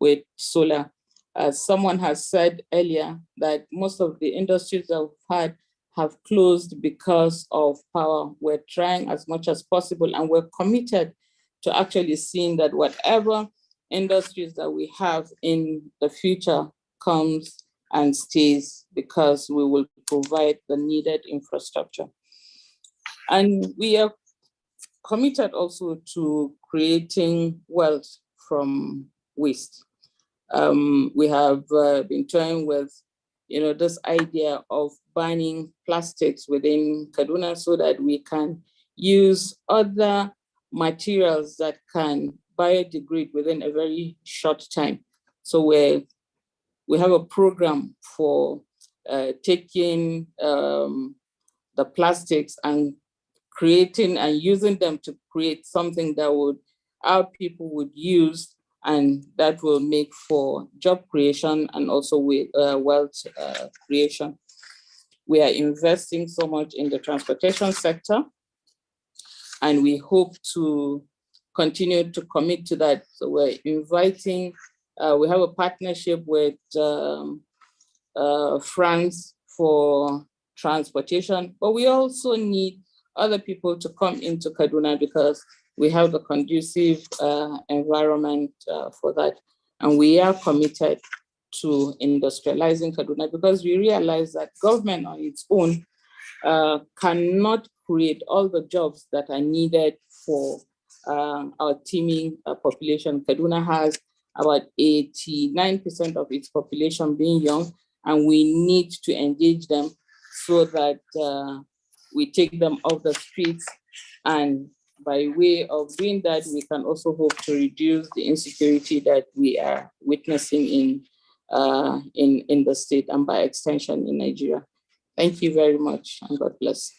with solar. As someone has said earlier, that most of the industries that we've had have closed because of power. We're trying as much as possible, and we're committed to actually seeing that whatever industries that we have in the future comes and stays, because we will provide the needed infrastructure. And we are committed also to creating wealth from waste. We have been toying with, this idea of banning plastics within Kaduna so that we can use other materials that can biodegrade within a very short time. So we have a program for taking the plastics and creating and using them to create something that our people would use, and that will make for job creation and also with wealth creation. We are investing so much in the transportation sector, and we hope to continue to commit to that. So we're inviting, we have a partnership with France for transportation, but we also need other people to come into Kaduna because we have the conducive environment for that. And we are committed to industrializing Kaduna because we realize that government on its own cannot create all the jobs that are needed for our teeming population. Kaduna has about 89% of its population being young, and we need to engage them so that we take them off the streets. And by way of doing that, we can also hope to reduce the insecurity that we are witnessing in the state and by extension in Nigeria. Thank you very much, and God bless.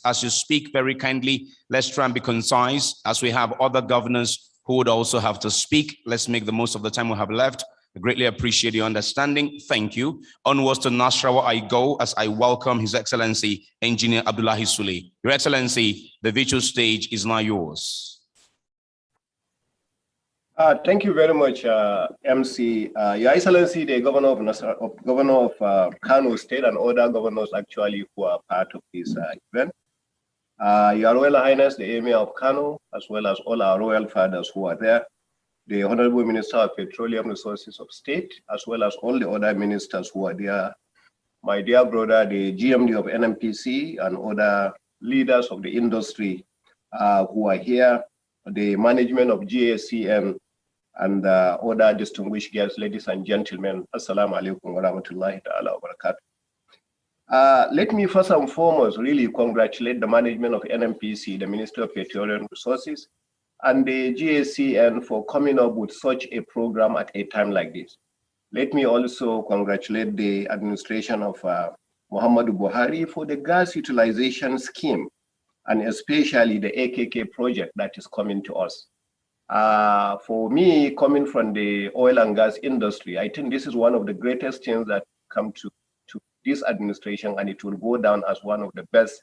As you speak very kindly, let's try and be concise, as we have other governors who would also have to speak. Let's make the most of the time we have left. I greatly appreciate your understanding. Thank you. Onwards to Nasrawa I go as I welcome His Excellency Engineer Abdullahi Sule. Your Excellency, the virtual stage is now yours.
Thank you very much, MC. Your Excellency, the Governor of Kano State and other governors actually who are part of this event. Your Royal Highness, the Emir of Kano, as well as all our royal fathers who are there, the Honorable Minister of Petroleum Resources of State, as well as all the other ministers who are there, my dear brother, the GMD of NNPC and other leaders of the industry who are here, the management of GACN, and other distinguished guests, ladies and gentlemen, Assalamu alaikum wa rahmatullahi ta'ala wa barakatuh. Let me first and foremost really congratulate the management of NNPC, the Ministry of Petroleum Resources, and the GACN for coming up with such a program at a time like this. Let me also congratulate the administration of Muhammadu Buhari for the gas utilization scheme, and especially the AKK project that is coming to us. For me, coming from the oil and gas industry, I think this is one of the greatest things that come to this administration, and it will go down as one of the best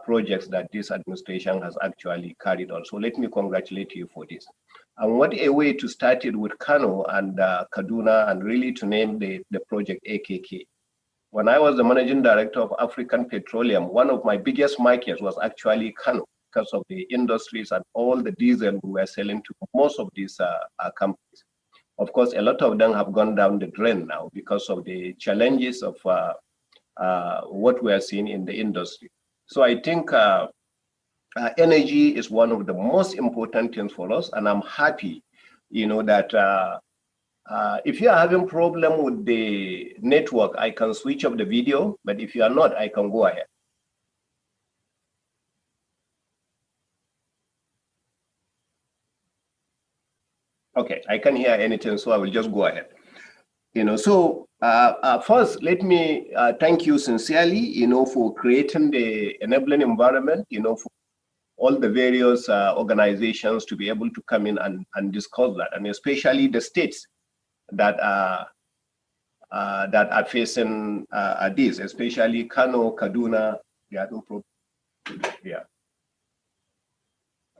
projects that this administration has actually carried on. So let me congratulate you for this. And what a way to start it with Kano and Kaduna, and really to name the project AKK. When I was the managing director of African Petroleum, one of my biggest markets was actually Kano, because of the industries and all the diesel we were selling to most of these companies. Of course, a lot of them have gone down the drain now because of the challenges of what we are seeing in the industry. So I think energy is one of the most important things for us, and I'm happy, that if you are having problem with the network, I can switch off the video, but if you are not, I can go ahead. Okay, I can't hear anything, so I will just go ahead. First, let me thank you sincerely, for creating the enabling environment, for all the various organizations to be able to come in and discuss that, and especially the states that are facing this, especially Kano, Kaduna. They are no problem. Yeah,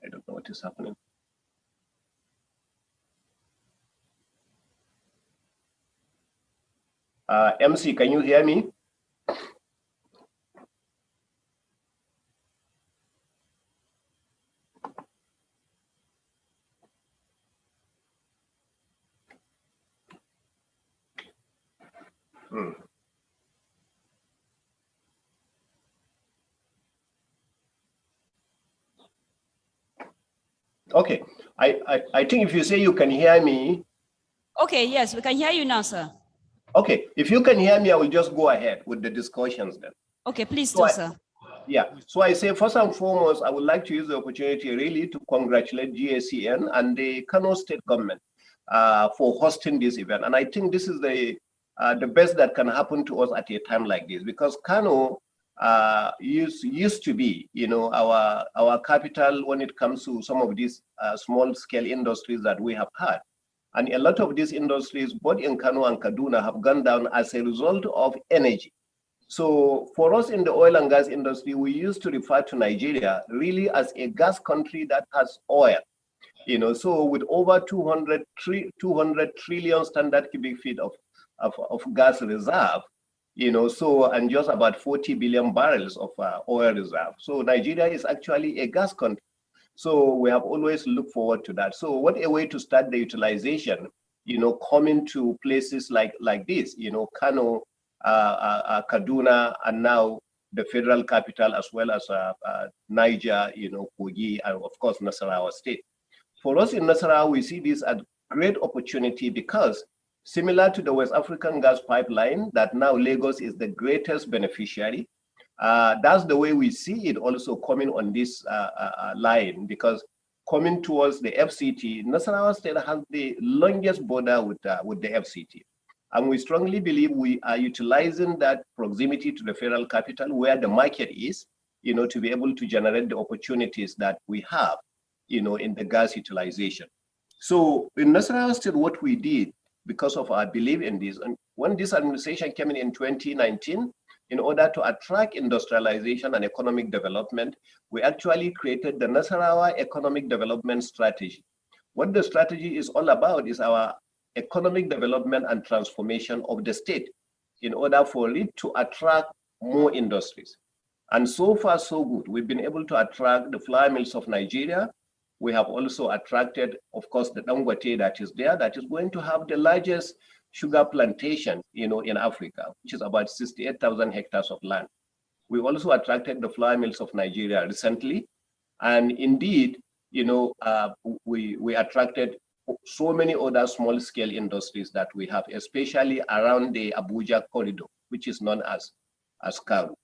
I don't know what is happening. MC, can you hear me? Okay, I think if you say you can hear me.
Okay, yes, we can hear you now, sir.
Okay, if you can hear me, I will just go ahead with the discussions then.
Okay, please do, sir.
Yeah, so I say first and foremost, I would like to use the opportunity really to congratulate GACN and the Kano State government for hosting this event. And I think this is the best that can happen to us at a time like this, because Kano used to be, our capital when it comes to some of these small scale industries that we have had. And a lot of these industries, both in Kano and Kaduna, have gone down as a result of energy. So for us in the oil and gas industry, we used to refer to Nigeria really as a gas country that has oil. So with over 200 trillion standard cubic feet of gas reserve, and just about 40 billion barrels of oil reserve. So Nigeria is actually a gas country. So we have always looked forward to that. So what a way to start the utilization, coming to places like this, Kano, Kaduna, and now the federal capital, as well as Niger, Kogi, and of course, Nasarawa State. For us in Nasarawa, we see this as great opportunity because similar to the West African gas pipeline, that now Lagos is the greatest beneficiary. That's the way we see it also coming on this line, because coming towards the FCT, Nasarawa State has the longest border with the FCT. And we strongly believe we are utilizing that proximity to the federal capital where the market is, to be able to generate the opportunities that we have, in the gas utilization. So in Nasarawa State, what we did, because of our belief in this, and when this administration came in 2019, in order to attract industrialization and economic development, we actually created the Nasarawa Economic Development Strategy, What the strategy is all about is our economic development and transformation of the state in order for it to attract more industries. And so far, so good. We've been able to attract the flour mills of Nigeria. We have also attracted, of course, the Dangote that is there, that is going to have the largest sugar plantation, in Africa, which is about 68,000 hectares of land. We also attracted the flour mills of Nigeria recently. And indeed, we attracted so many other small scale industries that we have, especially around the Abuja corridor, which is known as KARU.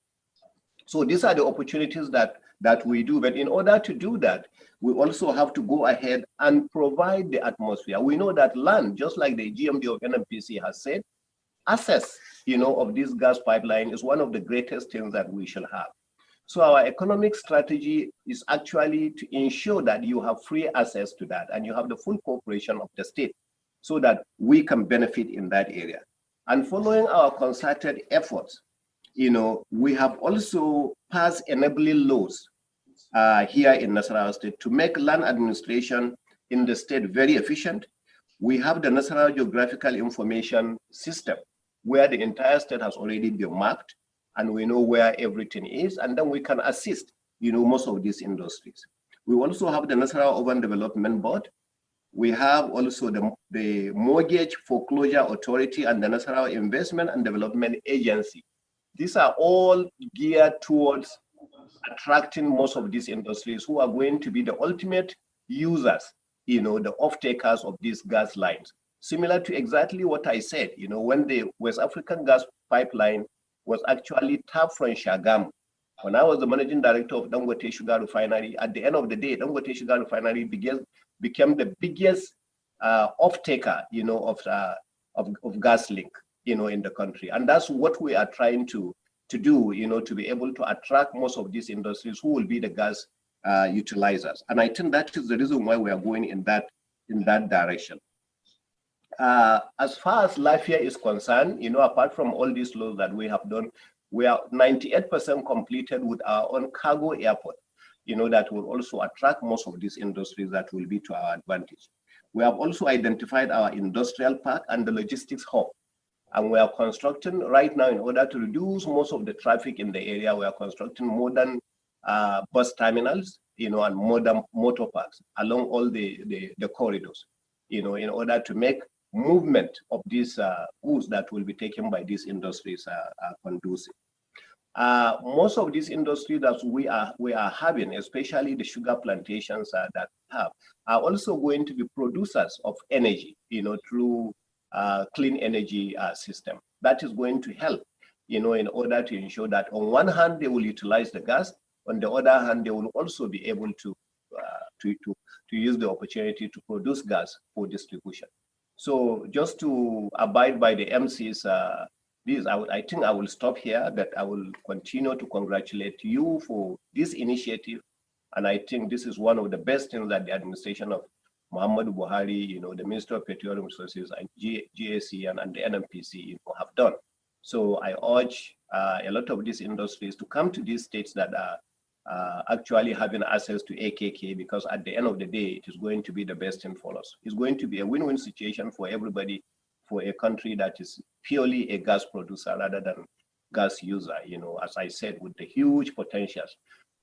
So these are the opportunities that we do. But in order to do that, we also have to go ahead and provide the atmosphere. We know that land, just like the GMD of NNPC has said, access, of this gas pipeline is one of the greatest things that we shall have. So our economic strategy is actually to ensure that you have free access to that and you have the full cooperation of the state so that we can benefit in that area. And following our concerted efforts, we have also passed enabling laws here in Nasarawa State to make land administration in the state very efficient. We have the Nasarawa Geographical Information System where the entire state has already been mapped and we know where everything is, and then we can assist, most of these industries. We also have the Nasarawa Urban Development Board. We have also the Mortgage Foreclosure Authority and the Nasarawa Investment and Development Agency. These are all geared towards attracting most of these industries who are going to be the ultimate users, the off-takers of these gas lines. Similar to exactly what I said, when the West African gas pipeline was actually tapped from Shagamu. When I was the managing director of Dangote Sugar Refinery, at the end of the day, Dangote Sugar Refinery became the biggest off-taker, of gas link, in the country. And that's what we are trying to do, to be able to attract most of these industries who will be the gas utilizers. And I think that is the reason why we are going in that direction. As far as Lafia is concerned, apart from all these laws that we have done, we are 98% completed with our own cargo airport, that will also attract most of these industries that will be to our advantage. We have also identified our industrial park and the logistics hub. And we are constructing right now, in order to reduce most of the traffic in the area, we are constructing modern bus terminals, and modern motor parks along all the corridors, in order to make movement of these goods that will be taken by these industries conducive. Most of these industries that we are having, especially the sugar plantations that we have, are also going to be producers of energy, through clean energy system. That is going to help, in order to ensure that on one hand, they will utilize the gas, on the other hand, they will also be able to use the opportunity to produce gas for distribution. So just to abide by the MC's, I think I will stop here, but I will continue to congratulate you for this initiative. And I think this is one of the best things that the administration of Muhammadu Buhari, the Minister of Petroleum Resources and GACN and the NNPC have done. So I urge a lot of these industries to come to these states that are actually having access to AKK, because at the end of the day, it is going to be the best thing for us. It's going to be a win-win situation for everybody, for a country that is purely a gas producer rather than gas user, as I said, with the huge potentials,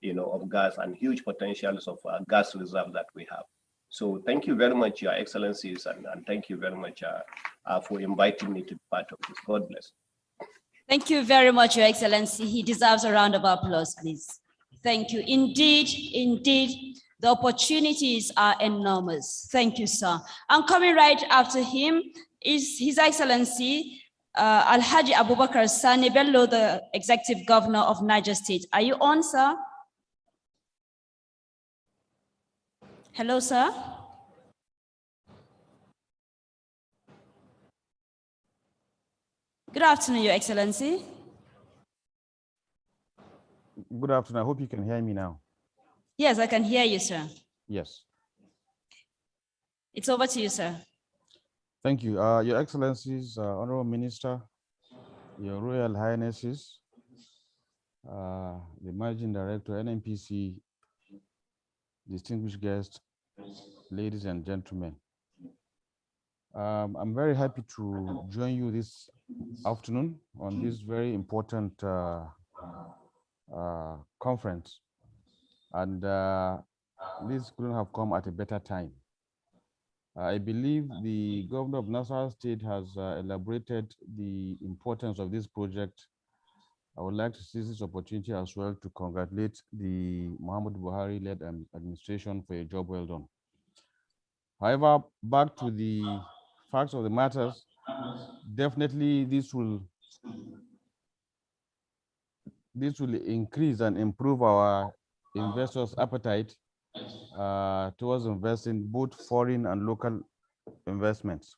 of gas and huge potentials of gas reserve that we have. So thank you very much, Your Excellencies, and thank you very much for inviting me to be part of this. God bless.
Thank you very much, Your Excellency. He deserves a round of applause, please. Thank you. Indeed, the opportunities are enormous. Thank you, sir. And coming right after him is His Excellency Alhaji Abubakar Sani Bello, the Executive Governor of Niger State. Are you on, sir? Hello, sir. Good afternoon, Your Excellency.
Good afternoon. I hope you can hear me now.
Yes, I can hear you, sir.
Yes.
It's over to you, sir.
Thank you. Your Excellencies, Honorable Minister, Your Royal Highnesses, the Managing Director, NNPC, distinguished guests, ladies and gentlemen. I'm very happy to join you this afternoon on this very important conference. And this couldn't have come at a better time. I believe the governor of Nasarawa State has elaborated the importance of this project. I would like to seize this opportunity as well to congratulate the Muhammad Buhari-led administration for a job well done. However, back to the facts of the matters, definitely this will increase and improve our investors' appetite towards investing both foreign and local investments.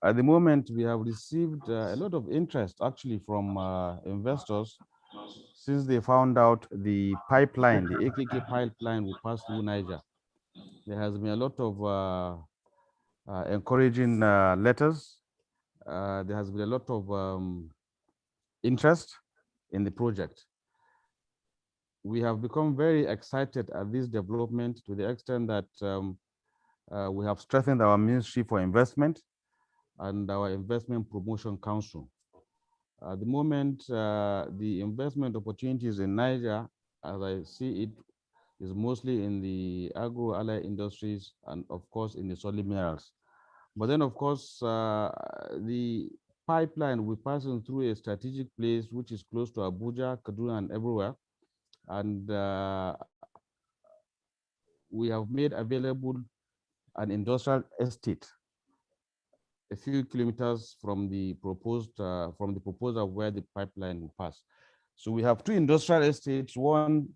At the moment, we have received a lot of interest actually from investors since they found out the pipeline, the AKK pipeline will pass through Niger. There has been a lot of encouraging letters. There has been a lot of interest in the project. We have become very excited at this development to the extent that we have strengthened our Ministry for Investment and our Investment Promotion Council. At the moment, the investment opportunities in Niger, as I see it, is mostly in the agro-allied industries and of course in the solid minerals. But then of course, the pipeline will pass through a strategic place which is close to Abuja, Kaduna, and everywhere. And we have made available an industrial estate a few kilometers from the proposal where the pipeline will pass. So we have two industrial estates, one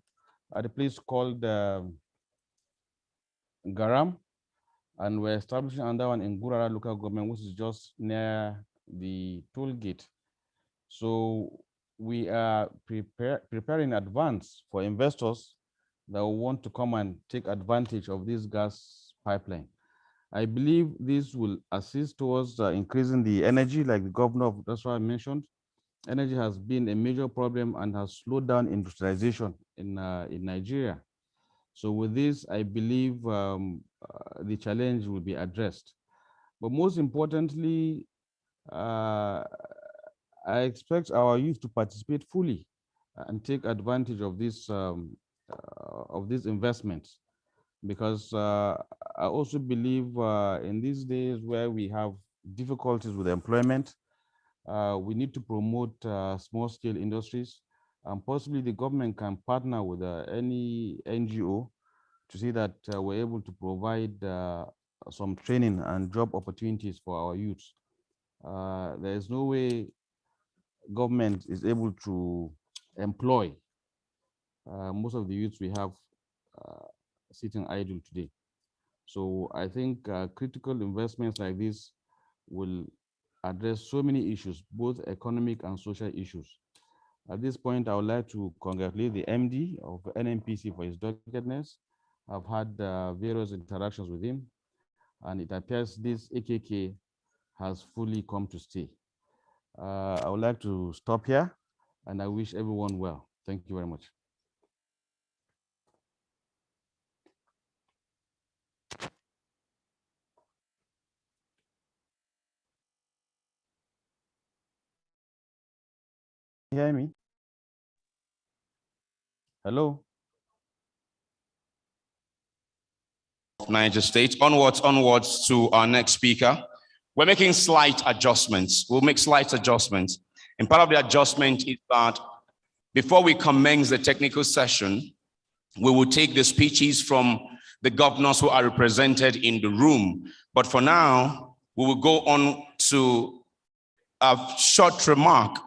at a place called Garam, and we're establishing another one in Gurara local government, which is just near the toll gate. So we are preparing in advance for investors that will want to come and take advantage of this gas pipeline. I believe this will assist towards increasing the energy, like the governor of Nasarawa mentioned. Energy has been a major problem and has slowed down industrialization in Nigeria. So with this, I believe the challenge will be addressed. But most importantly, I expect our youth to participate fully and take advantage of this investment, because I also believe in these days where we have difficulties with employment, we need to promote small-scale industries, and possibly the government can partner with any NGO to see that we're able to provide some training and job opportunities for our youth. There is no way government is able to employ most of the youths we have sitting idle today. So I think critical investments like this will address so many issues, both economic and social issues. At this point, I would like to congratulate the MD of NNPC for his doggedness. I've had various interactions with him, and it appears this AKK has fully come to stay. I would like to stop here, and I wish everyone well. Thank you very much. Can you hear me? Hello?
Niger State. Onwards to our next speaker. We're making slight adjustments. We'll make slight adjustments. And part of the adjustment is that before we commence the technical session, we will take the speeches from the governors who are represented in the room. But for now, we will go on to a short remark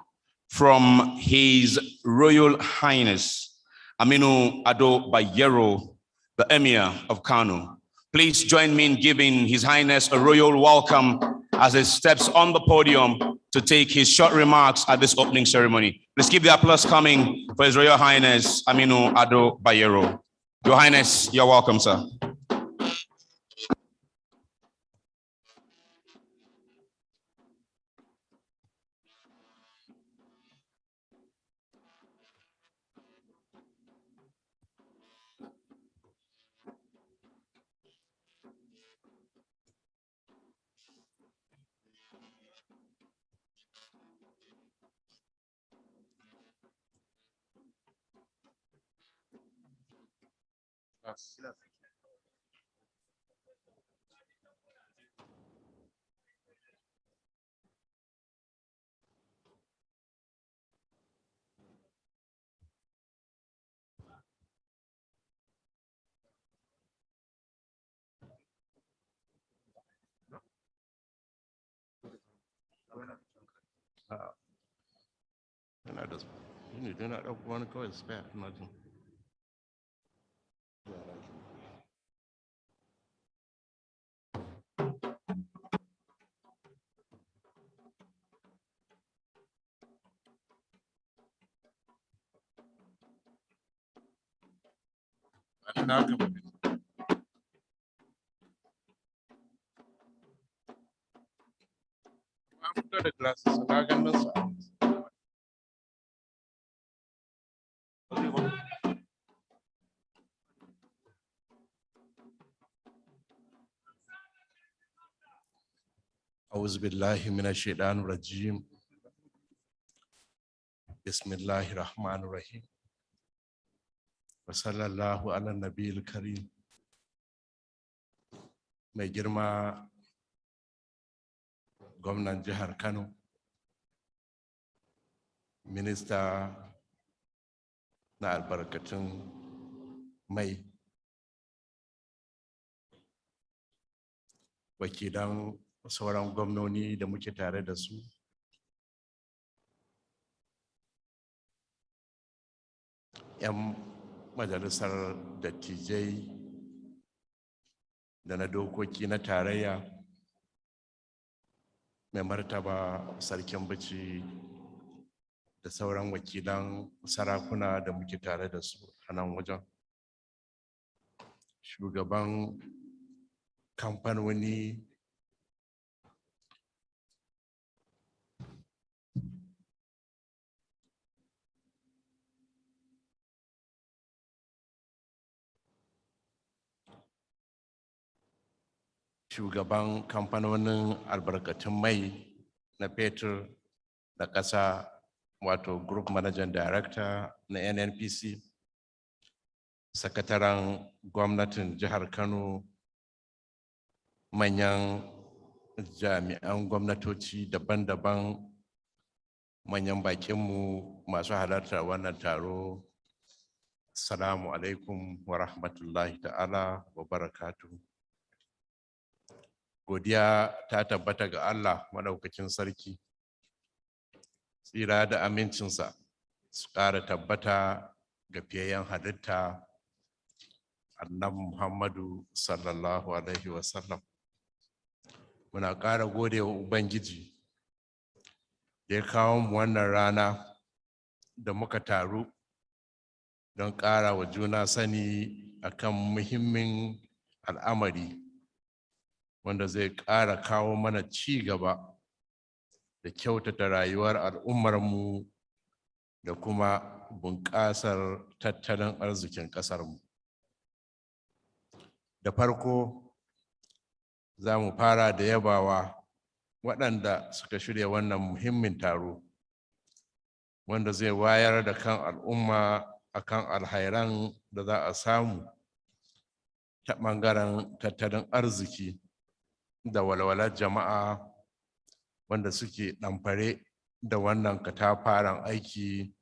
from His Royal Highness Aminu Ado Bayero, the Emir of Kano. Please join me in giving His Highness a royal welcome as he steps on the podium to take his short remarks at this opening ceremony. Please keep the applause coming for His Royal Highness Aminu Ado Bayero. Your Highness, you're welcome, sir.
glass. Yana da ne dai na ɗauko wani kawai spare ina jin. Na gaba. An fito da glasses na ganin su. أعوذ بالله من الشيطان الرجيم بسم الله الرحمن الرحيم وصلى الله على النبي الكريم. Mai girma gwamnan jihar Kano, minista na albarkatun mai, wakilan sauran gwamnoni da muke tare da su, ‘yan majalisar dattijai da na dokoki na tarayya, mai martaba sarkin bici da sauran wakilan sarakuna da muke tare da su a nan wajen, shugaban kamfanoni shugaban kamfanonin albarkatun mai na fetur na ƙasa, wato group managing director na NNPC, sakataren gwamnatin jihar Kano, manyan jami'an gwamnatoci daban-daban, manyan bakinmu masu halartar wannan taro. Assalamu alaikum wa rahmatullahi ta'ala wa barakatuhu. Godiya ta tabbata ga Allah madaukakin sarki, tsira da amincinsa su ƙara tabbata ga fiyayyen halitta annabi Muhammadu sallallahu alaihi wasallam. Muna ƙara gode wa Ubangiji da ya kawo mu wannan rana da muka taru don ƙara wa juna sani akan muhimmin al'amari wanda zai ƙara kawo mana ci gaba da kyautata rayuwar al'ummarmu da kuma bunƙasar tattalin arzikin ƙasarmu. Da farko, za mu fara da yabawa waɗanda suka shirya wannan muhimmin taro, wanda zai wayar da kan al'umma akan alhairan da za a samu ta ɓangaren tattalin arziki da walwalar jama'a wanda suke ɗamfare da wannan katafaren aiki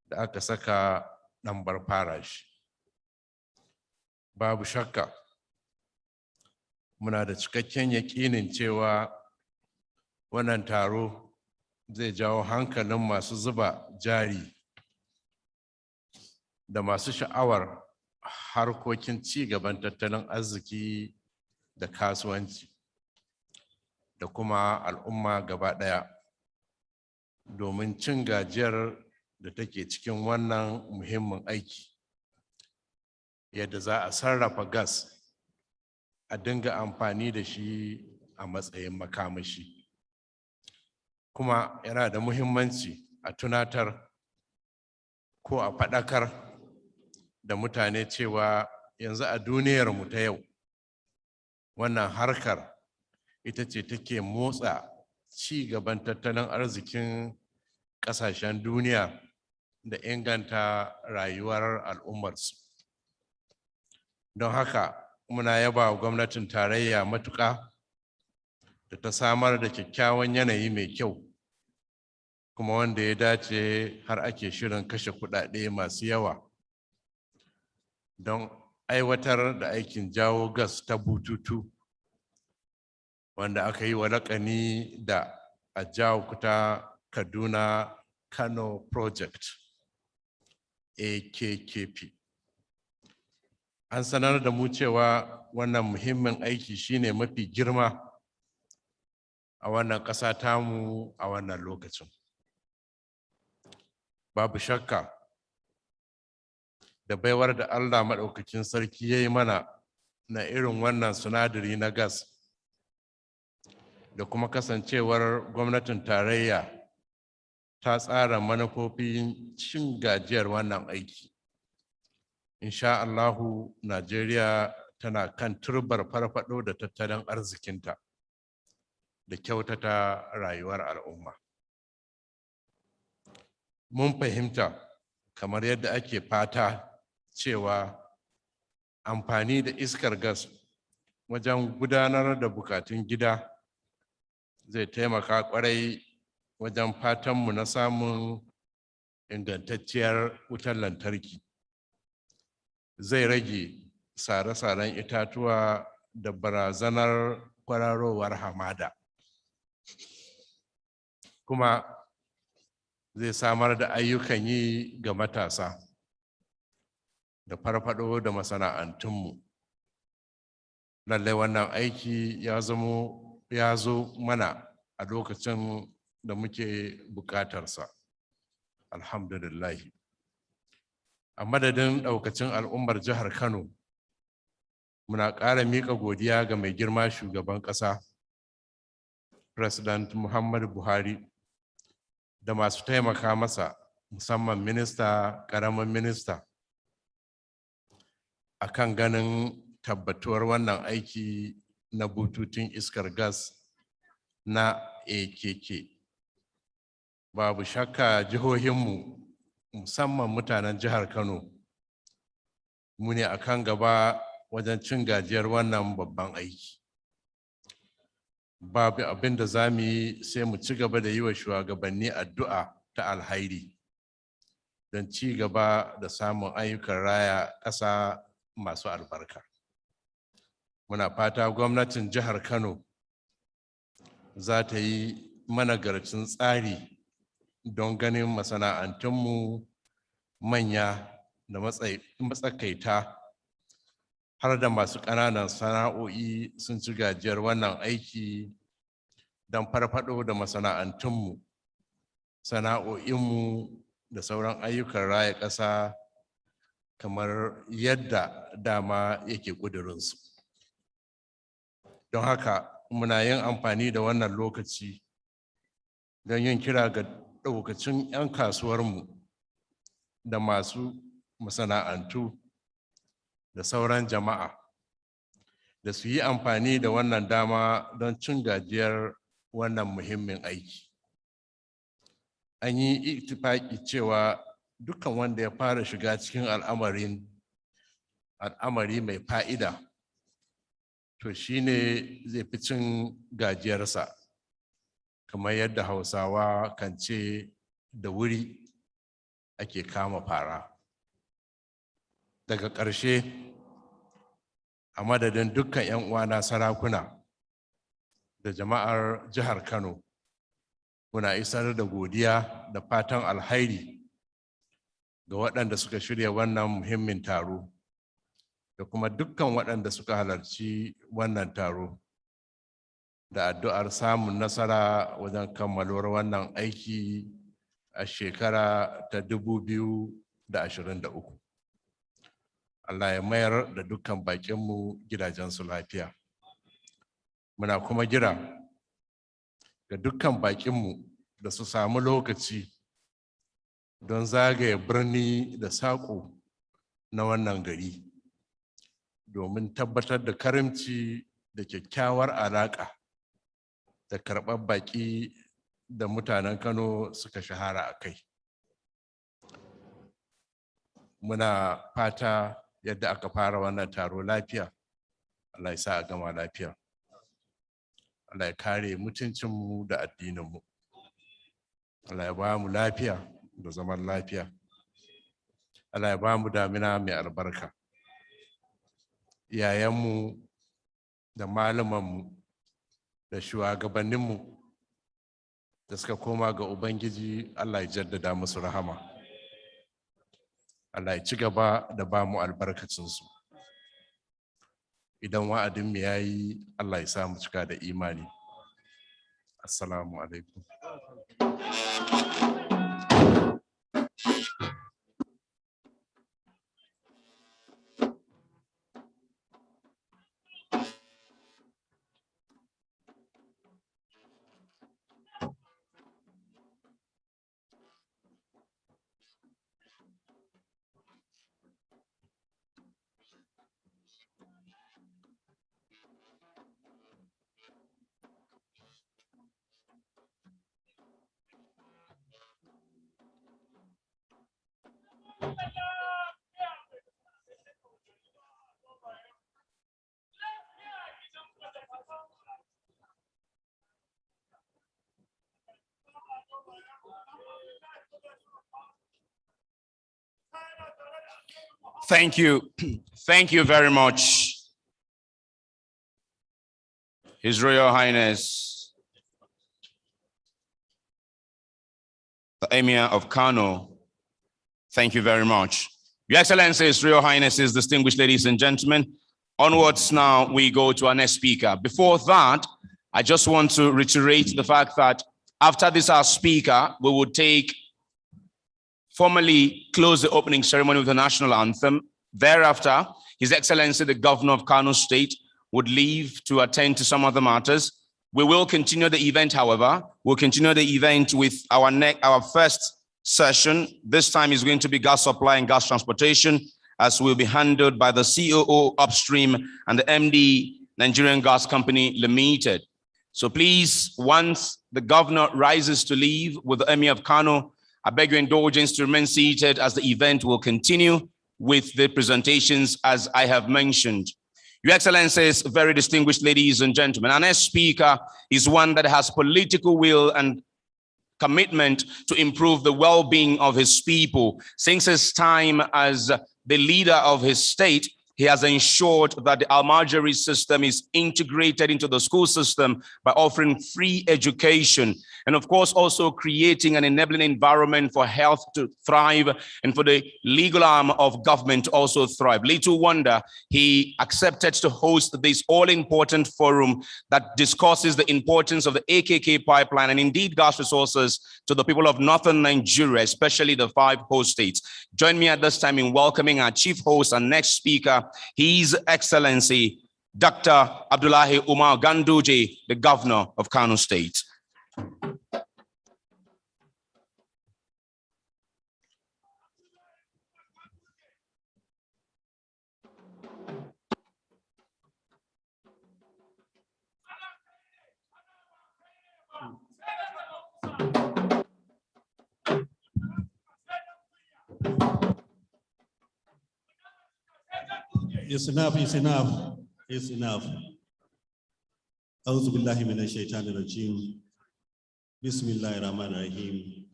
da aka saka ɗambar fara shi. Babu shakka muna da cikakken yaƙinin cewa wannan taro zai jawo hankalin masu zuba jari da masu sha'awar harkokin ci gaban tattalin arziki da kasuwanci da kuma al'umma gaba ɗaya domin cin gajiyar da take cikin wannan muhimmin aiki, yadda za a sarrafa gas a dinga amfani da shi a matsayin makamashi. Kuma yana da muhimmanci a tunatar ko a faɗakar da mutane cewa yanzu a duniyarmu ta yau wannan harkar ita ce take motsa ci gaban tattalin arzikin ƙasashen duniya da inganta rayuwar al'ummarsu.
Don haka muna yaba wa gwamnatin tarayya matuƙa da ta samar da kyakkyawan yanayi mai kyau kuma wanda ya dace har ake shirin kashe kuɗaɗe masu yawa don aiwatar da aikin jawo gas ta bututu wanda aka yi wa laƙani da Ajaokuta Kaduna Kano Project AKKP. An sanar da mu cewa wannan muhimmin aiki shine mafi girma a wannan ƙasa tamu a wannan lokacin. Babu shakka da baiwar da Allah Maɗaukakin Sarki ya yi mana na irin wannan sinadari na gas da kuma kasancewar gwamnatin tarayya ta tsara manufofin cin gajiyar wannan aiki. Insha Allahu, Najeriya tana kan turbar farfaɗo da tattalin arzikinta da kyautata rayuwar al'umma. Mun fahimta kamar yadda ake fata cewa amfani da iskar gas wajen gudanar da bukatun gida zai taimaka kwarai wajen fatanmu na samun ingantacciyar wutar lantarki. Zai rage sare-saren itatuwa da barazanar kwararowar hamada. Kuma zai samar da ayyukan yi ga matasa da farfaɗo da masana'antunmu. Lallai wannan aiki ya zo mana a lokacin da muke buƙatarsa. Alhamdulillah. A madadin ɗaukacin al'ummar jihar Kano, muna ƙara miƙa godiya ga mai girma shugaban ƙasa, President Muhammadu Buhari, da masu taimaka masa, musamman minista, ƙaramin minista, akan ganin tabbatuwar wannan aiki na bututun iskar gas na AKK. Babu shakka jihohinmu, musamman mutanen jihar Kano, mu ne akan gaba wajen cin gajiyar wannan babban aiki. Babu abin da za mu yi sai mu ci gaba da yi wa shugabanni addu'a ta alhairi don ci gaba da samun ayyukan raya ƙasa masu albarka. Muna fata gwamnatin jihar Kano za ta yi managarcin tsari don ganin masana'antunmu manya da matsakaita har da masu ƙananan sana'o'i sun ci gajiyar wannan aiki don farfaɗo da masana'antunmu, sana'o'inmu da sauran ayyukan raya ƙasa kamar yadda dama yake ƙudurinsu. Don haka muna yin amfani da wannan lokaci don yin kira ga ɗaukacin 'yan kasuwarmu da masu masana'antu da sauran jama'a da su yi amfani da wannan dama don cin gajiyar wannan muhimmin aiki. An yi ittifaki cewa dukkan wanda ya fara shiga cikin al'amari mai fa'ida to shine zai fi cin gajiyarsa, kamar yadda Hausawa kan ce da wuri ake kama fara. Daga ƙarshe, a madadin dukkan 'yan uwana sarakuna da jama'ar jihar Kano, muna isar da godiya da fatan alhairi ga waɗanda suka shirya wannan muhimmin taro da kuma dukkan waɗanda suka halarci wannan taro, da addu'ar samun nasara wajen kammaluwar wannan aiki a shekara ta 2023. Allah ya mayar da dukkan baƙinmu gidajensu lafiya. Muna kuma jira ga dukkan baƙinmu da su samu lokaci don zagaye birni da saƙo na wannan gari domin tabbatar da karimci da kyakkyawar alaƙa da karɓar baƙi da mutanen Kano suka shahara a kai. Muna fata yadda aka fara wannan taro lafiya. Allah ya sa a gama lafiya. Allah ya kare mutuncinmu da addininmu. Allah ya ba mu lafiya da zaman lafiya. Allah ya ba mu damina mai albarka. Iyayenmu da malamanmu da shugabanninmu da suka koma ga Ubangiji, Allah ya jaddada musu rahama. Allah ya ci gaba da ba mu albarkacinsu. Idan wa'adinmu ya yi, Allah ya sa mu cika da imani. Assalamu alaikum.
Thank you. Thank you very much, His Royal Highness, the Emir of Kano. Thank you very much. Your Excellencies, Royal Highnesses, distinguished ladies and gentlemen, onwards now we go to our next speaker. Before that, I just want to reiterate the fact that after this, our speaker, we will formally close the opening ceremony with the national anthem. Thereafter, His Excellency, the Governor of Kano State, would leave to attend to some other matters. We will continue the event, however. We'll continue the event with our first session. This time is going to be gas supply and gas transportation, as will be handled by the COO Upstream and the MD Nigerian Gas Company Limited. So please, once the governor rises to leave with the Emir of Kano, I beg your indulgence to remain seated as the event will continue with the presentations as I have mentioned. Your Excellencies, very distinguished ladies and gentlemen, our next speaker is one that has political will and commitment to improve the well-being of his people. Since his time as the leader of his state, he has ensured that the Almajiri system is integrated into the school system by offering free education, and of course also creating an enabling environment for health to thrive and for the legal arm of government to also thrive. Little wonder he accepted to host this all-important forum that discusses the importance of the AKK pipeline and indeed gas resources to the people of northern Nigeria, especially the 5 host states. Join me at this time in welcoming our chief host and next speaker, His Excellency, Dr. Abdullahi Umar Ganduje, the Governor of Kano State.
It's enough, it's enough, it's enough. A'udhu billahi minash shaitanir rajim. Bismillahir Rahmanir Rahim.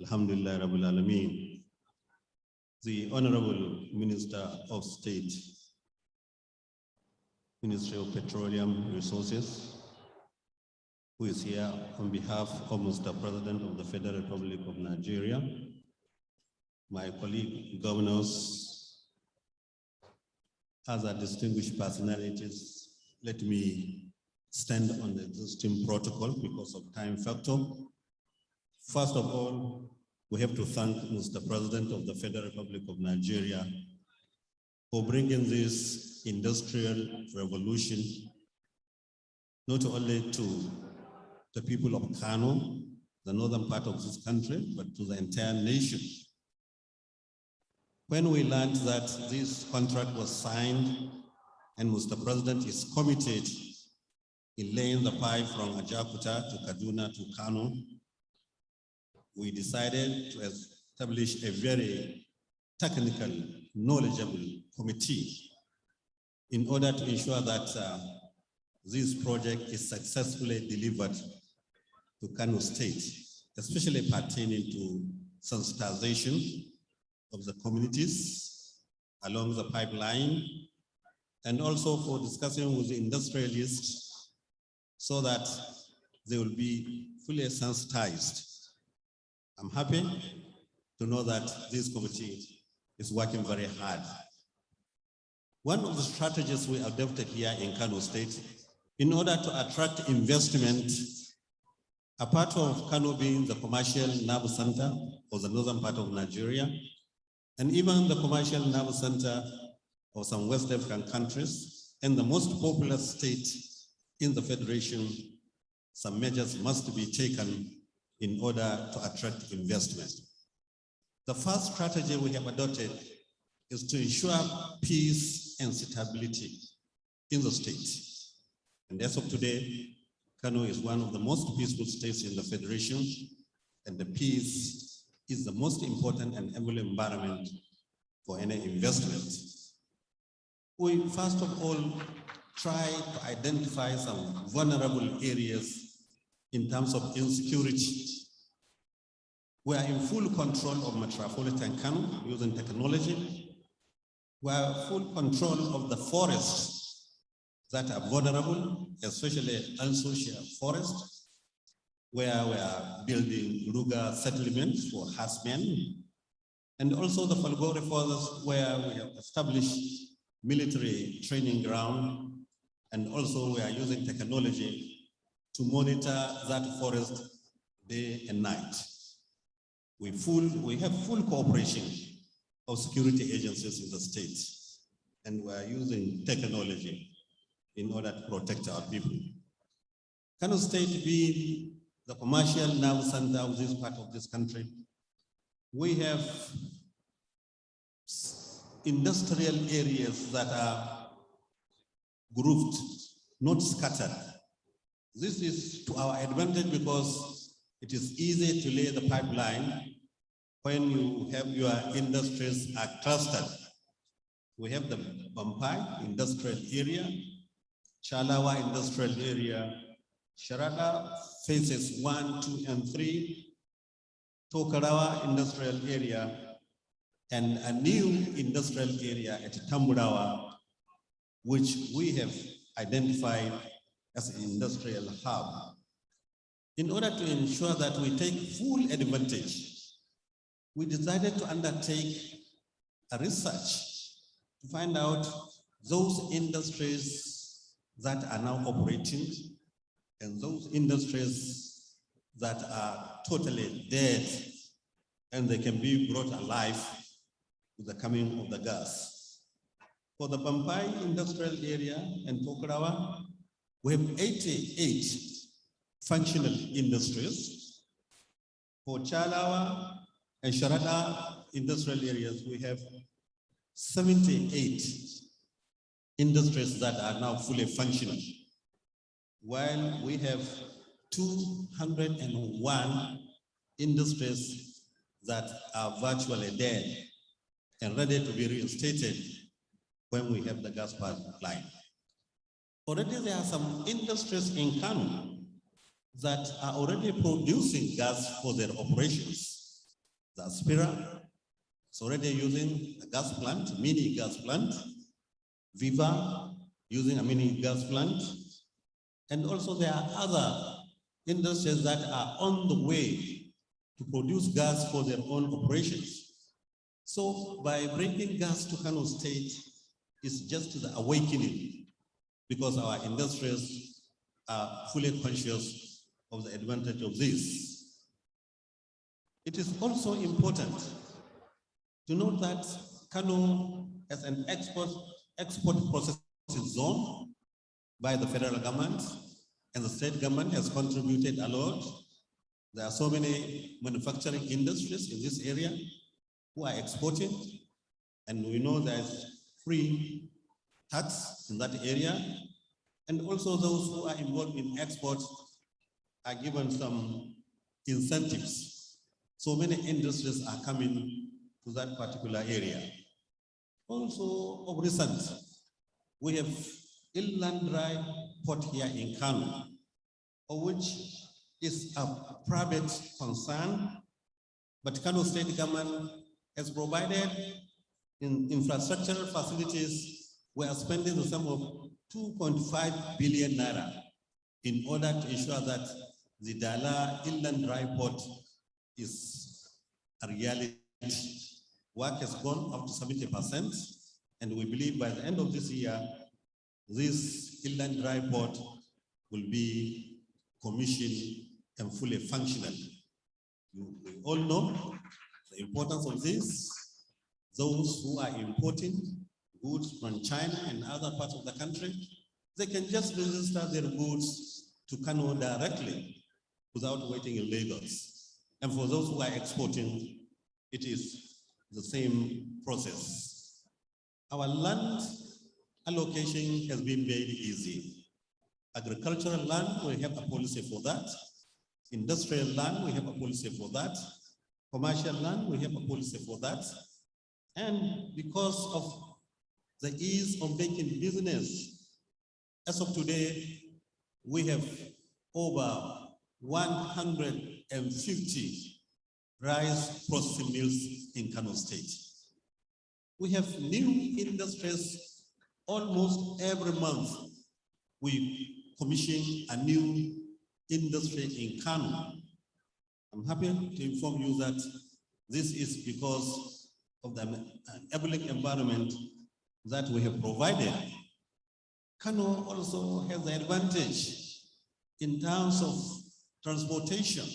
Alhamdulillah Rabbil Alameen. The Honorable Minister of State, Ministry of Petroleum Resources, who is here on behalf of Mr. President of the Federal Republic of Nigeria, my colleague governors, other distinguished personalities, let me stand on the existing protocol because of time factor. First of all, we have to thank Mr. President of the Federal Republic of Nigeria for bringing this industrial revolution, not only to the people of Kano, the northern part of this country, but to the entire nation. When we learned that this contract was signed and Mr. President is committed in laying the pipe from Ajakuta to Kaduna to Kano, we decided to establish a very technical, knowledgeable committee in order to ensure that this project is successfully delivered to Kano State, especially pertaining to sensitization of the communities along the pipeline, and also for discussing with the industrialists so that they will be fully sensitized. I'm happy to know that this committee is working very hard. One of the strategies we adopted here in Kano State, in order to attract investment, apart of Kano being the commercial nerve center for the northern part of Nigeria, and even the commercial nerve center of some West African countries, and the most populous state in the Federation, some measures must be taken in order to attract investment. The first strategy we have adopted is to ensure peace and stability in the state. And as of today, Kano is one of the most peaceful states in the Federation, and the peace is the most important and able environment for any investment. We first of all try to identify some vulnerable areas in terms of insecurity. We are in full control of Metropolitan Kano using technology. We are full control of the forests that are vulnerable, especially unsocial forests, where we are building Luga settlements for herdsmen, and also the Falgore forests where we have established military training ground, and also we are using technology to monitor that forest day and night. We have full cooperation of security agencies in the state, and we are using technology in order to protect our people. Kano State being the commercial nerve center of this part of this country, we have industrial areas that are grouped, not scattered. This is to our advantage because it is easy to lay the pipeline when you have your industries are clustered. We have the Bampai industrial area, Chalawa industrial area, Sharada phases 1, 2, and 3, Tokarawa industrial area, and a new industrial area at Tamburawa, which we have identified as an industrial hub. In order to ensure that we take full advantage, we decided to undertake a research to find out those industries that are now operating and those industries that are totally dead and they can be brought alive with the coming of the gas. For the Bampai industrial area and Tokarawa, we have 88 functional industries. For Chalawa and Sharada industrial areas, we have 78 industries that are now fully functional, while we have 201 industries that are virtually dead and ready to be reinstated when we have the gas pipeline. Already there are some industries in Kano that are already producing gas for their operations. The Aspira is already using a gas plant, mini gas plant. Viva using a mini gas plant. And also there are other industries that are on the way to produce gas for their own operations. So by bringing gas to Kano State is just the awakening, because our industries are fully conscious of the advantage of this. It is also important to note that Kano as an export processing zone by the federal government, and the state government has contributed a lot. There are so many manufacturing industries in this area who are exporting, and we know there's free tax in that area. And also those who are involved in export are given some incentives. So many industries are coming to that particular area. Also, of recent, we have inland dry port here in Kano, which is a private concern, but Kano State government has provided in infrastructural facilities. We are spending the sum of 2.5 billion naira in order to ensure that the Dala inland dry port is a reality. Work has gone up to 70%, and we believe by the end of this year, this inland dry port will be commissioned and fully functional. We all know the importance of this. Those who are importing goods from China and other parts of the country, they can just register their goods to Kano directly without waiting in Lagos. And for those who are exporting, it is the same process. Our land allocation has been made easy. Agricultural land, we have a policy for that. Industrial land, we have a policy for that. Commercial land, we have a policy for that. And because of the ease of making business, as of today, we have over 150 rice processing mills in Kano State. We have new industries almost every month. We commission a new industry in Kano. I'm happy to inform you that this is because of the enabling environment that we have provided. Kano also has the advantage in terms of transportation.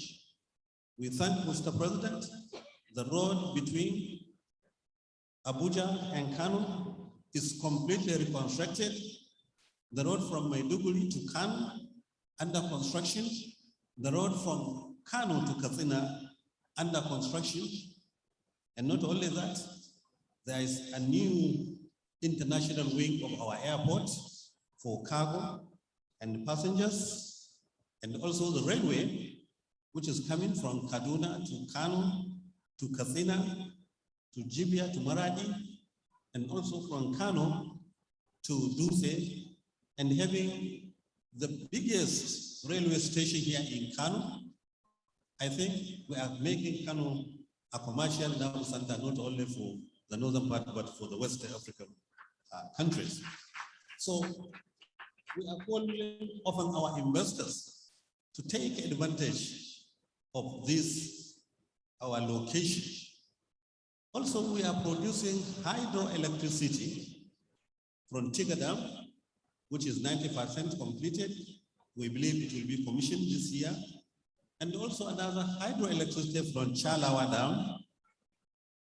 We thank Mr. President. The road between Abuja and Kano is completely reconstructed. The road from Maiduguri to Kano under construction. The road from Kano to Katsina under construction. And not only that, there is a new international wing of our airport for cargo and passengers, and also the railway, which is coming from Kaduna to Kano, to Katsina, to Jibia, to Maradi, and also from Kano to Duse, and having the biggest railway station here in Kano. I think we are making Kano a commercial naval center, not only for the northern part, but for the West African countries. So we are calling upon our investors to take advantage of this, our location. Also, we are producing hydroelectricity from Tiga Dam, which is 90% completed. We believe it will be commissioned this year. And also another hydroelectricity from Chalawa Dam.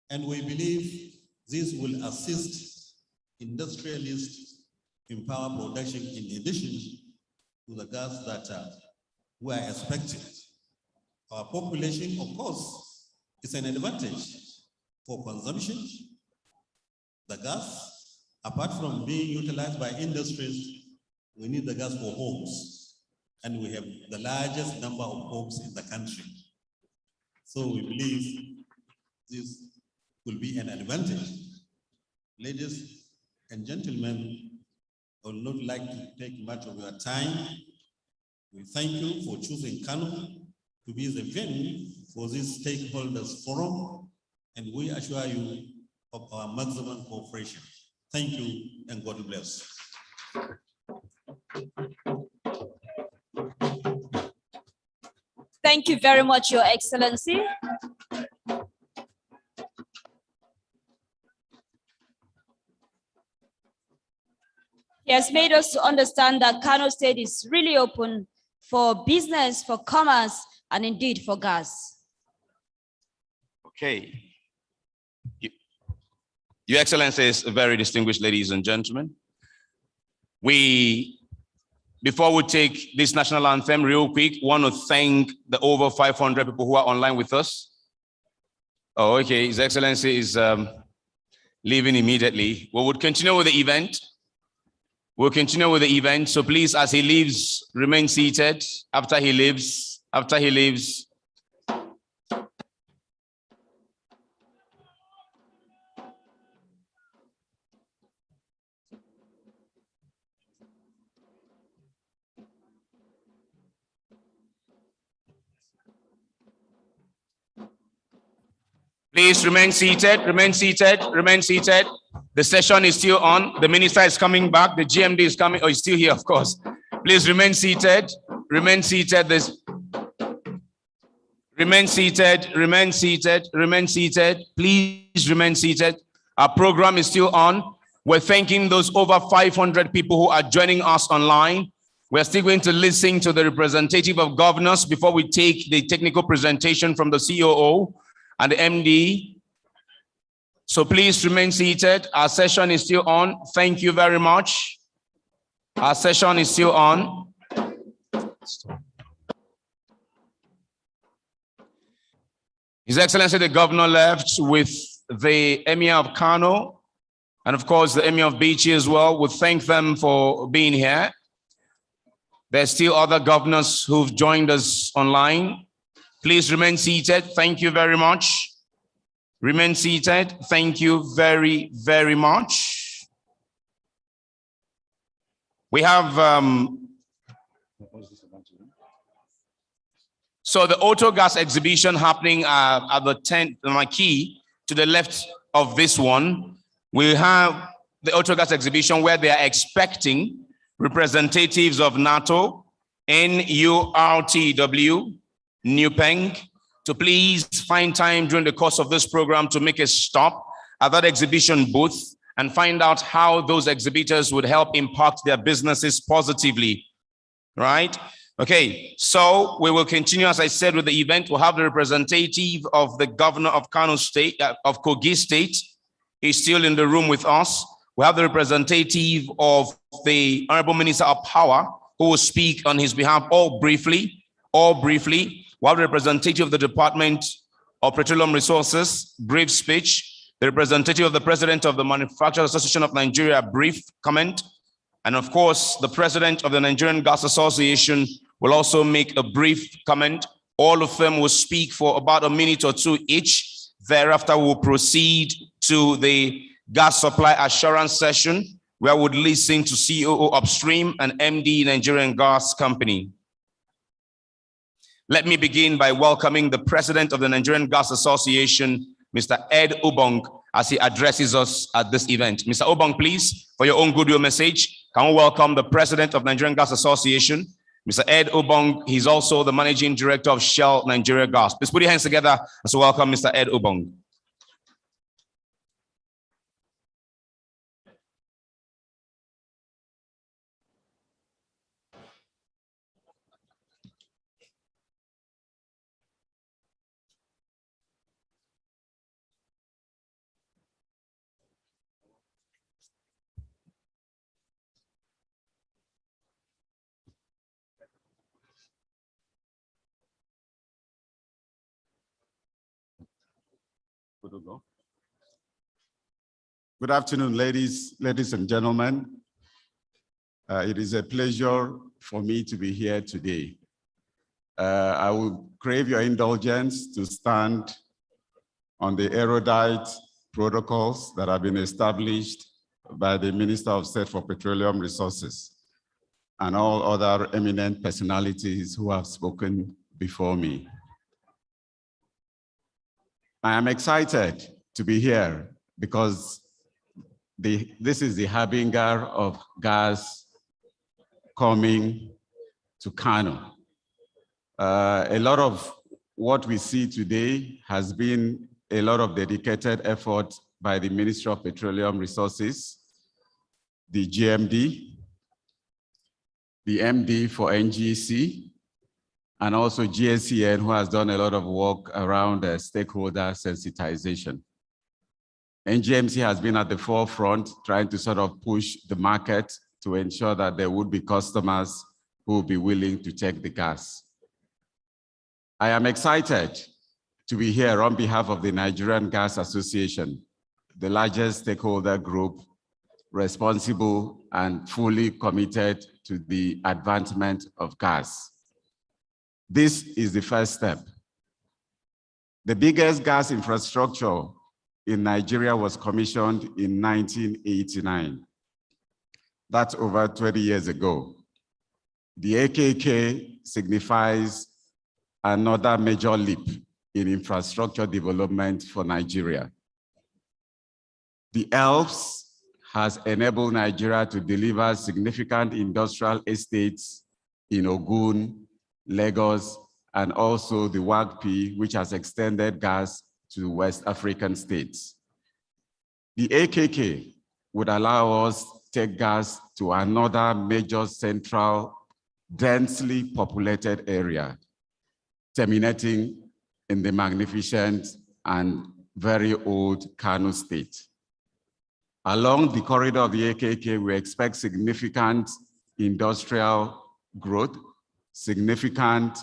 And we believe this will assist industrialists in power production in addition to the gas that we are expecting. Our population, of course, is an advantage for consumption. The gas, apart from being utilized by industries, we need the gas for homes. And we have the largest number of homes in the country. So we believe this will be an advantage. Ladies and gentlemen, I would not like to take much of your time. We thank you for choosing Kano to be the venue for this stakeholders forum, and we assure you of our maximum cooperation. Thank you and God bless.
Thank you very much, Your Excellency. He has made us to understand that Kano State is really open for business, for commerce, and indeed for gas.
Okay. Your Excellencies, very distinguished ladies and gentlemen, before we take this national anthem real quick, want to thank the over 500 people who are online with us. Oh, okay, His Excellency is leaving immediately. We would continue with the event. We'll continue with the event. So please, as he leaves, remain seated. After he leaves, Please remain seated, remain seated, remain seated. The session is still on. The minister is coming back. The GMD is coming. Oh, he's still here, of course. Please remain seated, remain seated. Remain seated, remain seated, remain seated. Please remain seated. Our program is still on. We're thanking those over 500 people who are joining us online. We're still going to listen to the representative of governors before we take the technical presentation from the COO and the MD. So please remain seated. Our session is still on. Thank you very much. Our session is still on. His Excellency the Governor left with the Emir of Kano and of course the Emir of Bichi as well. We thank them for being here. There's still other governors who've joined us online. Please remain seated. Thank you very much. Remain seated. Thank you very, very much. We have, so the auto gas exhibition happening at the tent, the marquee to the left of this one. We have the auto gas exhibition where they are expecting representatives of NATO, NURTW, NUPENG, to please find time during the course of this program to make a stop at that exhibition booth and find out how those exhibitors would help impact their businesses positively, right? Okay, so we will continue, as I said, with the event. We'll have the representative of the governor of Kano State, of Kogi State. He's still in the room with us. We have the representative of the Honorable Minister of Power, who will speak on his behalf, all briefly. We have the representative of the Department of Petroleum Resources, brief speech. The representative of the President of the Manufacturers Association of Nigeria, brief comment. And of course, the President of the Nigerian Gas Association will also make a brief comment. All of them will speak for about a minute or two each. Thereafter, we'll proceed to the gas supply assurance session, where we would listen to COO Upstream and MD Nigerian Gas Company. Let me begin by welcoming the President of the Nigerian Gas Association, Mr. Ed Obong, as he addresses us at this event. Mr. Obong, please, for your own goodwill message, can we welcome the President of Nigerian Gas Association, Mr. Ed Obong. He's also the Managing Director of Shell Nigeria Gas. Please put your hands together as we welcome Mr. Ed Obong.
Good afternoon, ladies and gentlemen. It is a pleasure for me to be here today. I will crave your indulgence to stand on the erudite protocols that have been established by the Minister of State for Petroleum Resources and all other eminent personalities who have spoken before me. I am excited to be here because this is the harbinger of gas coming to Kano. A lot of what we see today has been a lot of dedicated effort by the Ministry of Petroleum Resources, the GMD, the MD for NGC, and also GSCN, who has done a lot of work around stakeholder sensitization. NGMC has been at the forefront trying to sort of push the market to ensure that there would be customers who will be willing to take the gas. I am excited to be here on behalf of the Nigerian Gas Association, the largest stakeholder group responsible and fully committed to the advancement of gas. This is the first step. The biggest gas infrastructure in Nigeria was commissioned in 1989. That's over 20 years ago. The AKK signifies another major leap in infrastructure development for Nigeria. The ELPS has enabled Nigeria to deliver significant industrial estates in Ogun, Lagos, and also the WAGP, which has extended gas to West African states. The AKK would allow us to take gas to another major central, densely populated area, terminating in the magnificent and very old Kano state. Along the corridor of the AKK, we expect significant industrial growth, significant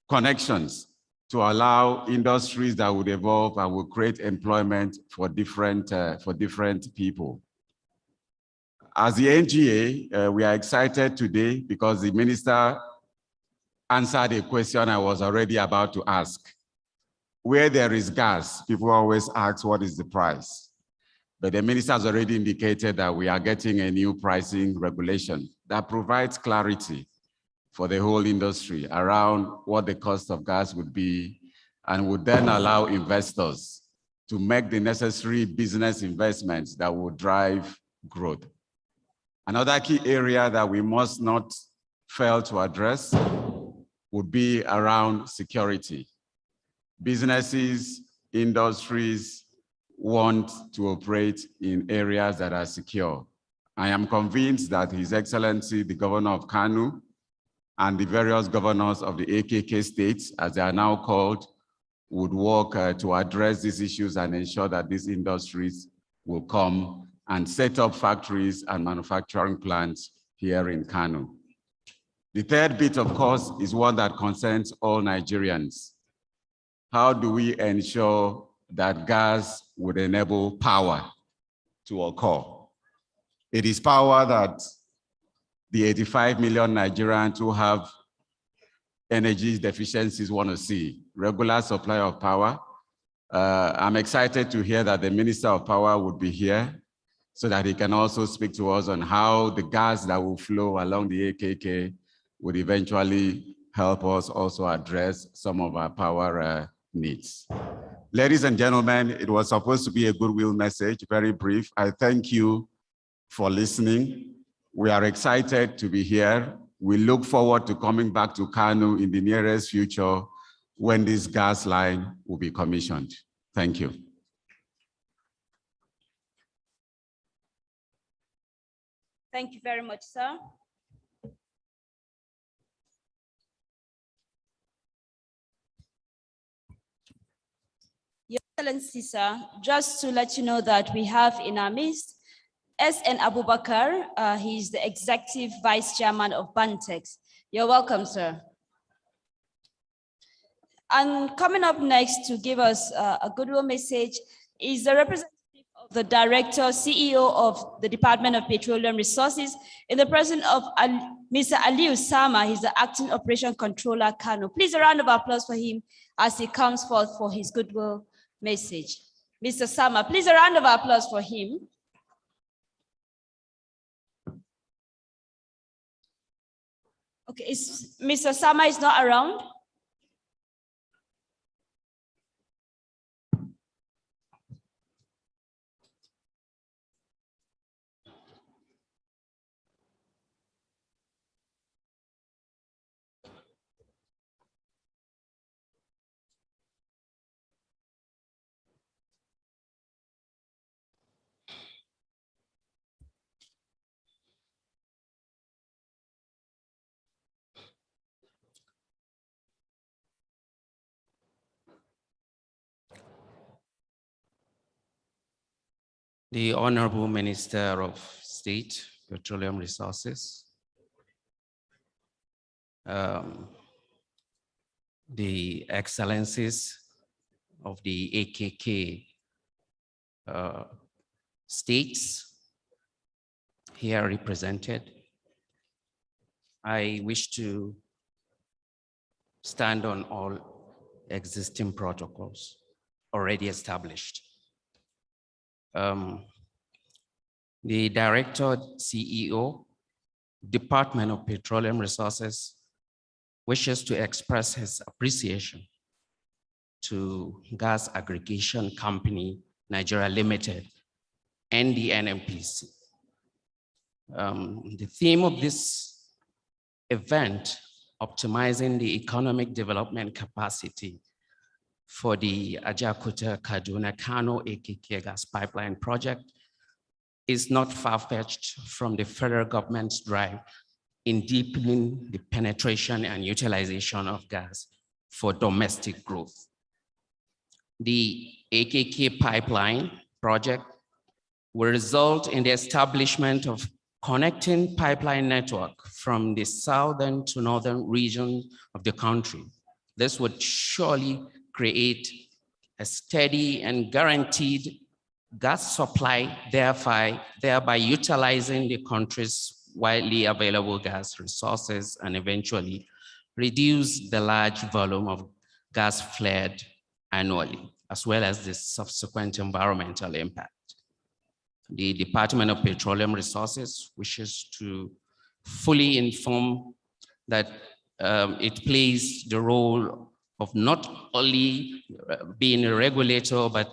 connections to allow industries that would evolve and will create employment for different people. As the NGA, we are excited today because the minister answered a question I was already about to ask. Where there is gas, people always ask, what is the price? But the minister has already indicated that we are getting a new pricing regulation that provides clarity for the whole industry around what the cost of gas would be and would then allow investors to make the necessary business investments that will drive growth. Another key area that we must not fail to address would be around security. Businesses, industries want to operate in areas that are secure. I am convinced that His Excellency, the Governor of Kano, and the various governors of the AKK states, as they are now called, would work to address these issues and ensure that these industries will come and set up factories and manufacturing plants here in Kano. The third bit, of course, is one that concerns all Nigerians. How do we ensure that gas would enable power to occur? It is power that the 85 million Nigerians who have energy deficiencies want to see, regular supply of power. I'm excited to hear that the Minister of Power would be here so that he can also speak to us on how the gas that will flow along the AKK would eventually help us also address some of our power needs. Ladies and gentlemen, it was supposed to be a goodwill message, very brief. I thank you for listening. We are excited to be here. We look forward to coming back to Kano in the nearest future when this gas line will be commissioned. Thank you.
Thank you very much, sir. Your Excellency, sir, just to let you know that we have in our midst S.N. Abubakar. He's the Executive Vice Chairman of Bantex. You're welcome, sir. And coming up next to give us a goodwill message is the representative of the Director, CEO of the Department of Petroleum Resources, in the presence of Mr. Aliu Sama. He's the Acting Operation Controller, Kano. Please, a round of applause for him as he comes forth for his goodwill message. Mr. Sama, please, a round of applause for him. Okay, Mr. Sama is not around.
The Honorable Minister of State, Petroleum Resources, the Excellencies of the AKK states here represented, I wish to stand on all existing protocols already established. The Director, CEO, Department of Petroleum Resources wishes to express his appreciation to Gas Aggregation Company, Nigeria Limited, and the NNPC. The theme of this event, optimizing the economic development capacity for the Ajaokuta Kaduna Kano AKK gas pipeline project, is not far-fetched from the federal government's drive in deepening the penetration and utilization of gas for domestic growth. The AKK pipeline project will result in the establishment of connecting pipeline network from the southern to northern region of the country. This would surely create a steady and guaranteed gas supply, thereby utilizing the country's widely available gas resources and eventually reduce the large volume of gas flared annually, as well as the subsequent environmental impact. The Department of Petroleum Resources wishes to fully inform that it plays the role of not only being a regulator, but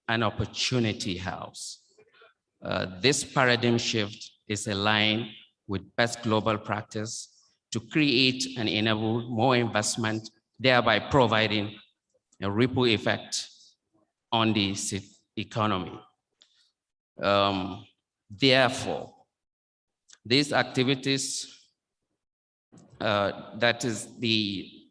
an opportunity house. This paradigm shift is aligned with best global practice to create and enable more investment, thereby providing a ripple effect on the economy. Therefore, these activities, that is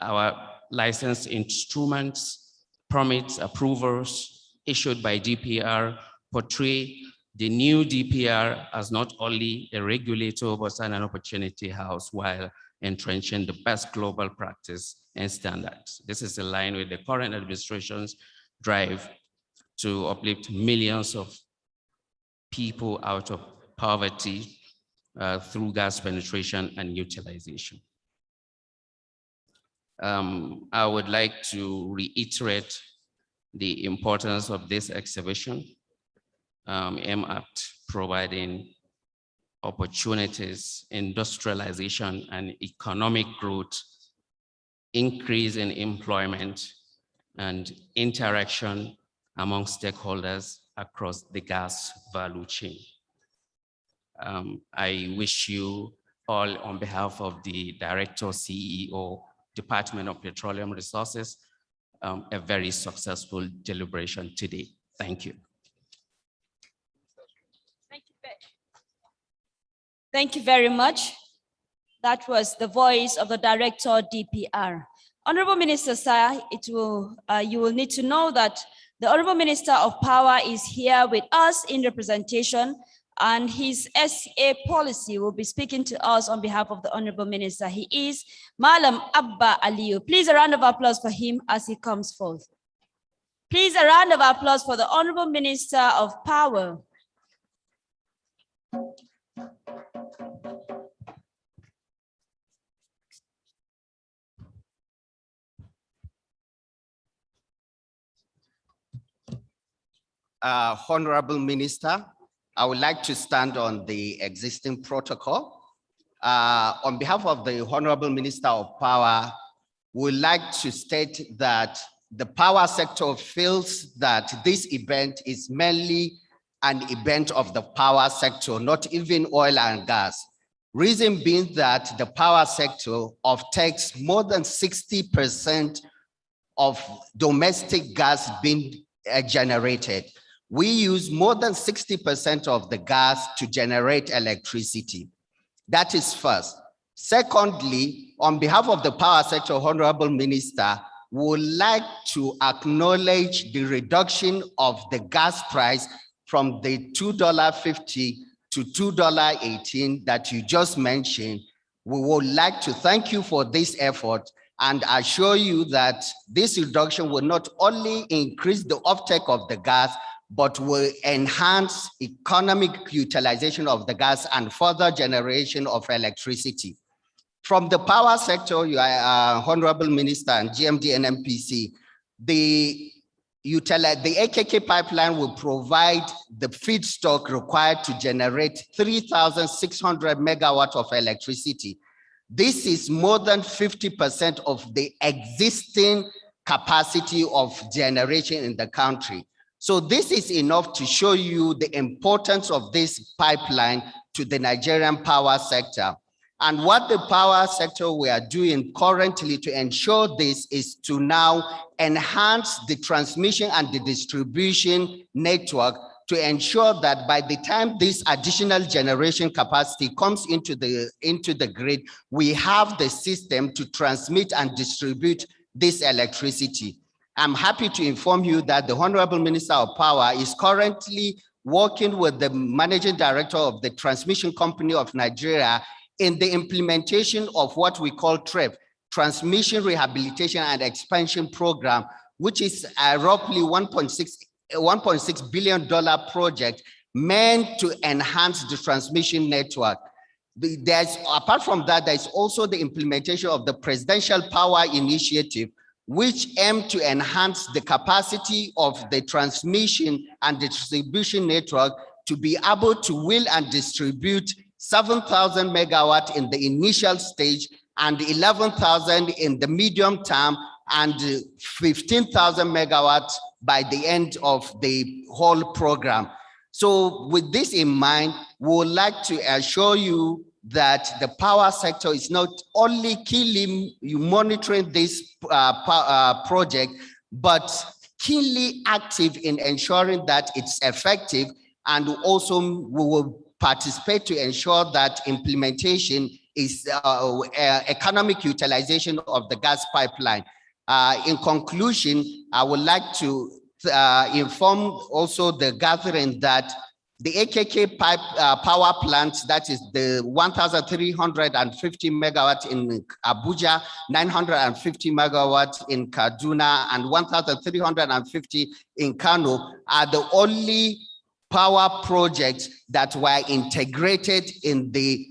our licensed instruments, permits, approvals issued by DPR, portray the new DPR as not only a regulator, but an opportunity house while entrenching the best global practice and standards. This is in line with the current administration's drive to uplift millions of people out of poverty through gas penetration and utilization. I would like to reiterate the importance of this exhibition aimed at providing opportunities, industrialization and economic growth, increase in employment and interaction among stakeholders across the gas value chain. I wish you all, on behalf of the Director, CEO, Department of Petroleum Resources, a very successful deliberation today. Thank you.
Thank you very much. That was the voice of the Director, DPR. Honorable Minister, sir, you will need to know that the Honorable Minister of Power is here with us in representation, and his SA policy will be speaking to us on behalf of the Honorable Minister. He is Malam Abba Aliyu. Please a round of applause for him as he comes forth. Please a round of applause for the Honorable Minister of Power.
Honorable Minister, I would like to stand on the existing protocol. On behalf of the Honorable Minister of Power, we would like to state that the power sector feels that this event is mainly an event of the power sector, not even oil and gas. Reason being that the power sector takes more than 60% of domestic gas being generated. We use more than 60% of the gas to generate electricity. That is first. Secondly, on behalf of the power sector, Honorable Minister, we would like to acknowledge the reduction of the gas price from the $2.50 to $2.18 that you just mentioned. We would like to thank you for this effort and assure you that this reduction will not only increase the uptake of the gas, but will enhance economic utilization of the gas and further generation of electricity. From the power sector, you are Honorable Minister and GMD and NNPC, the AKK pipeline will provide the feedstock required to generate 3,600 megawatts of electricity. This is more than 50% of the existing capacity of generation in the country. So this is enough to show you the importance of this pipeline to the Nigerian power sector. And what the power sector we are doing currently to ensure this is to now enhance the transmission and the distribution network to ensure that by the time this additional generation capacity comes into the grid, we have the system to transmit and distribute this electricity. I'm happy to inform you that the Honorable Minister of Power is currently working with the Managing Director of the Transmission Company of Nigeria in the implementation of what we call TREP, Transmission Rehabilitation and Expansion Program, which is a roughly $1.6 billion project meant to enhance the transmission network. Apart from that, there's also the implementation of the Presidential Power Initiative, which aim to enhance the capacity of the transmission and distribution network to be able to will and distribute 7,000 megawatt in the initial stage and 11,000 in the medium term and 15,000 megawatts by the end of the whole program. So with this in mind, we would like to assure you that the power sector is not only keenly monitoring this project, but keenly active in ensuring that it's effective, and also we will participate to ensure that implementation is economic utilization of the gas pipeline. In conclusion, I would like to inform also the gathering that the AKK power plant, that is the 1,350 megawatts in Abuja, 950 megawatts in Kaduna, and 1,350 in Kano, are the only power projects that were integrated in the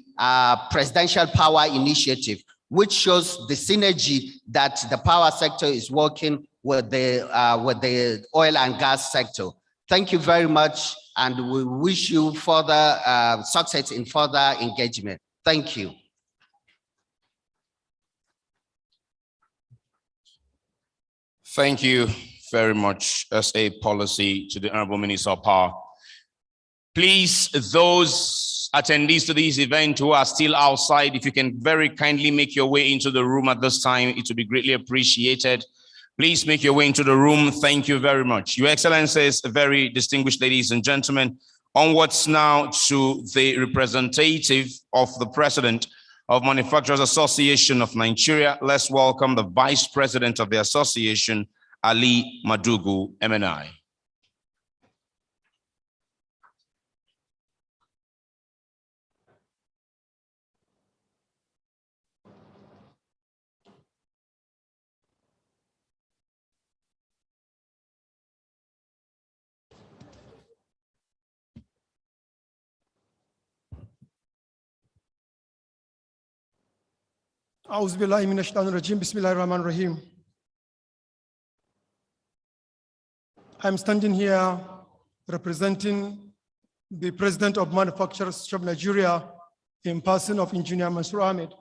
Presidential Power Initiative, which shows the synergy that the power sector is working with the oil and gas sector. Thank you very much, and we wish you further success in further engagement. Thank you.
Thank you very much as a policy to the Honorable Minister of Power. Please, those attendees to this event who are still outside, if you can very kindly make your way into the room at this time, it would be greatly appreciated. Please make your way into the room. Thank you very much. Your Excellencies, very distinguished ladies and gentlemen, onwards now to the representative of the President of Manufacturers Association of Nigeria. Let's welcome the Vice President of the Association, Ali Madugu, MNI.
أعوذ بالله من الشيطان الرجيم بسم الله الرحمن الرحيم. I'm standing here representing the President of Manufacturers of Nigeria in person of Engineer Mansour Ahmed,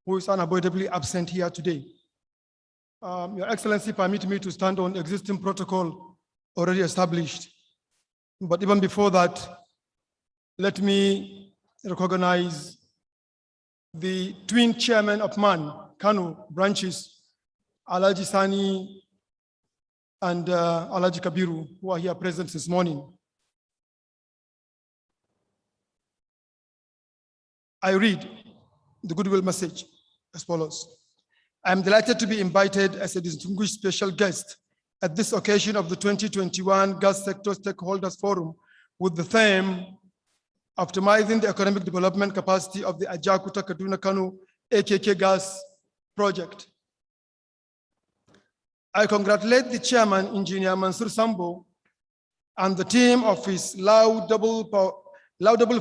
who is unavoidably absent here today. Your Excellency, permit me to stand on existing protocol already established. But even before that, let me recognize the twin chairman of MAN, Kano branches, Alaji Sani and Alaji Kabiru, who are here present this morning. I read the goodwill message as follows. I am delighted to be invited as a distinguished special guest at this occasion of the 2021 Gas Sector Stakeholders Forum with the theme optimizing the economic development capacity of the Ajaokuta Kaduna Kano AKK gas project. I congratulate the chairman, Engineer Mansour Sambo, and the team of his laudable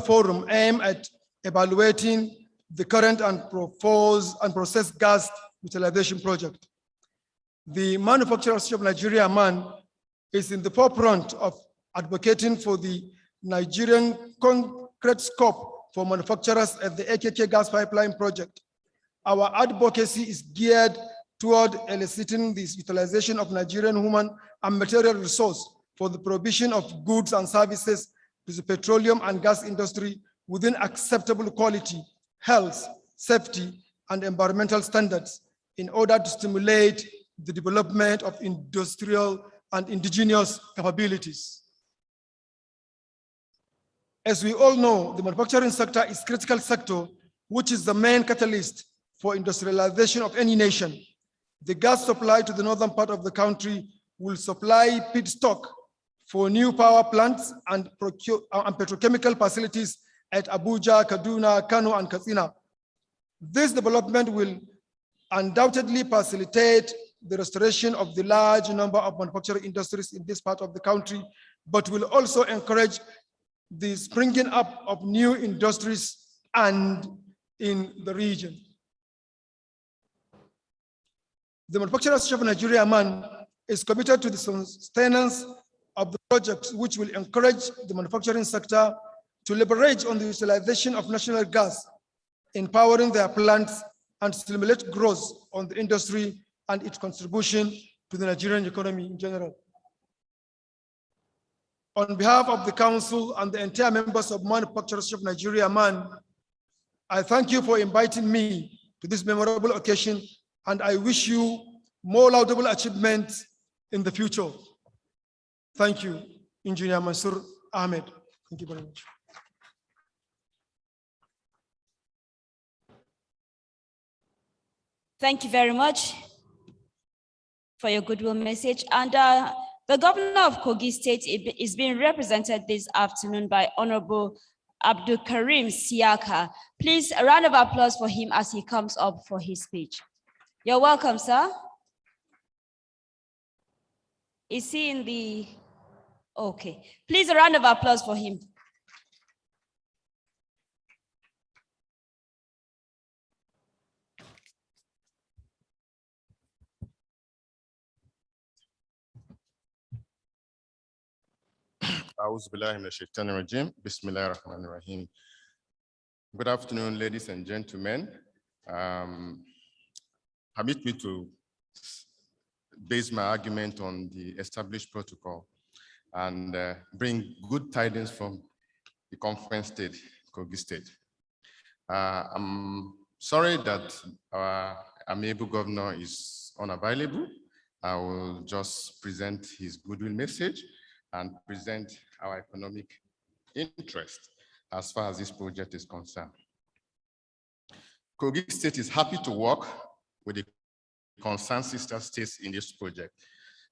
forum aimed at evaluating the current and proposed and processed gas utilization project. The Manufacturers of Nigeria, MAN, is in the forefront of advocating for the Nigerian concrete scope for manufacturers at the AKK gas pipeline project. Our advocacy is geared toward eliciting the utilization of Nigerian human and material resource for the provision of goods and services to the petroleum and gas industry within acceptable quality, health, safety, and environmental standards in order to stimulate the development of industrial and indigenous capabilities. As we all know, the manufacturing sector is a critical sector, which is the main catalyst for industrialization of any nation. The gas supply to the northern part of the country will supply feedstock for new power plants and petrochemical facilities at Abuja, Kaduna, Kano, and Katsina. This development will undoubtedly facilitate the restoration of the large number of manufacturing industries in this part of the country, but will also encourage the springing up of new industries and in the region. The Manufacturing Association of Nigeria, MAN, is committed to the sustenance of the projects which will encourage the manufacturing sector to leverage on the utilization of national gas, empowering their plants and stimulate growth on the industry and its contribution to the Nigerian economy in general. On behalf of the Council and the entire members of Manufacturing Association of Nigeria, MAN, I thank you for inviting me to this memorable occasion, and I wish you more laudable achievements in the future. Thank you, Engineer Mansour Ahmed. Thank you very much.
Thank you very much for your goodwill message. And the governor of Kogi State is being represented this afternoon by Honorable Abdul Karim Siaka. Please, a round of applause for him as he comes up for his speech. You're welcome, sir. Is he in the, okay. Please, a round of applause for him.
Good afternoon, ladies and gentlemen. Permit me to base my argument on the established protocol and bring good tidings from the conference state, Kogi State. I'm sorry that our amiable governor is unavailable. I will just present his goodwill message and present our economic interest as far as this project is concerned. Kogi State is happy to work with the concerned sister states in this project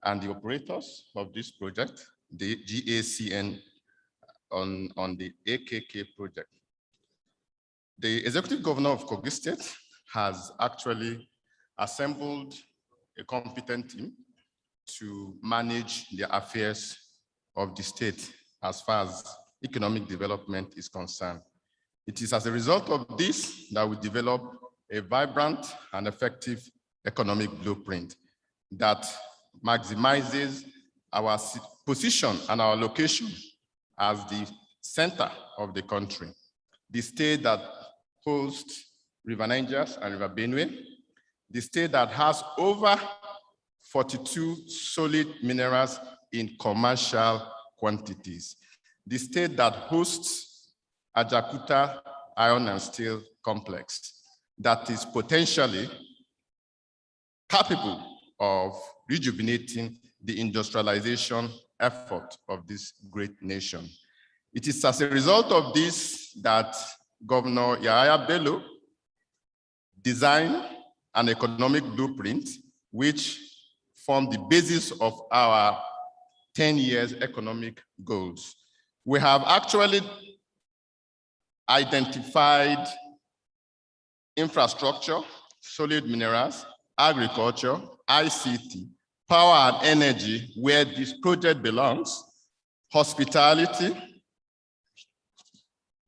and the operators of this project, the GACN on the AKK project. The executive governor of Kogi State has actually assembled a competent team to manage the affairs of the state as far as economic development is concerned. It is as a result of this that we develop a vibrant and effective economic blueprint that maximizes our position and our location as the center of the country. The state that hosts River Niger and River Benue, the state that has over 42 solid minerals in commercial quantities, the state that hosts Ajakuta Iron and Steel Complex that is potentially capable of rejuvenating the industrialization effort of this great nation. It is as a result of this that Governor Yahaya Bello designed an economic blueprint which formed the basis of our 10 years economic goals. We have actually identified infrastructure, solid minerals, agriculture, ICT, power and energy, where this project belongs, hospitality,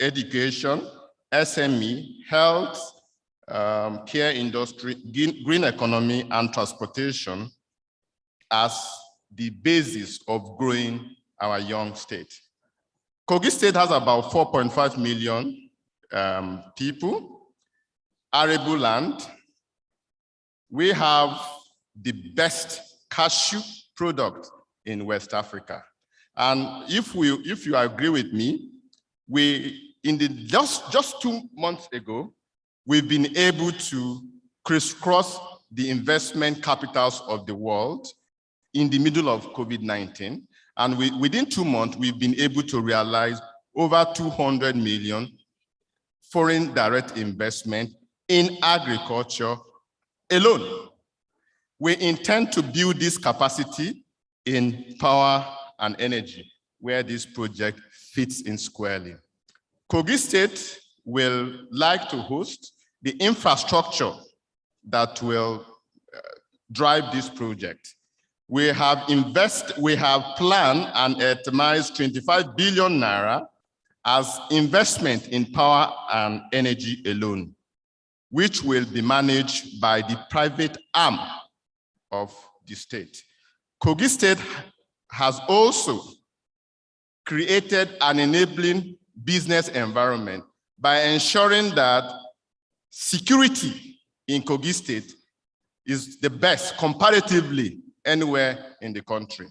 education, SME, health, care industry, green economy, and transportation as the basis of growing our young state. Kogi State has about 4.5 million people, arable land, We have the best cashew product in West Africa. And if you agree with me, just 2 months ago, we've been able to crisscross the investment capitals of the world in the middle of COVID-19. And within 2 months, we've been able to realize over 200 million foreign direct investment in agriculture alone. We intend to build this capacity in power and energy, where this project fits in squarely. Kogi State will like to host the infrastructure that will drive this project. We have planned and itemized 25 billion naira as investment in power and energy alone, which will be managed by the private arm of the state. Kogi State has also created an enabling business environment by ensuring that security in Kogi State is the best comparatively anywhere in the country.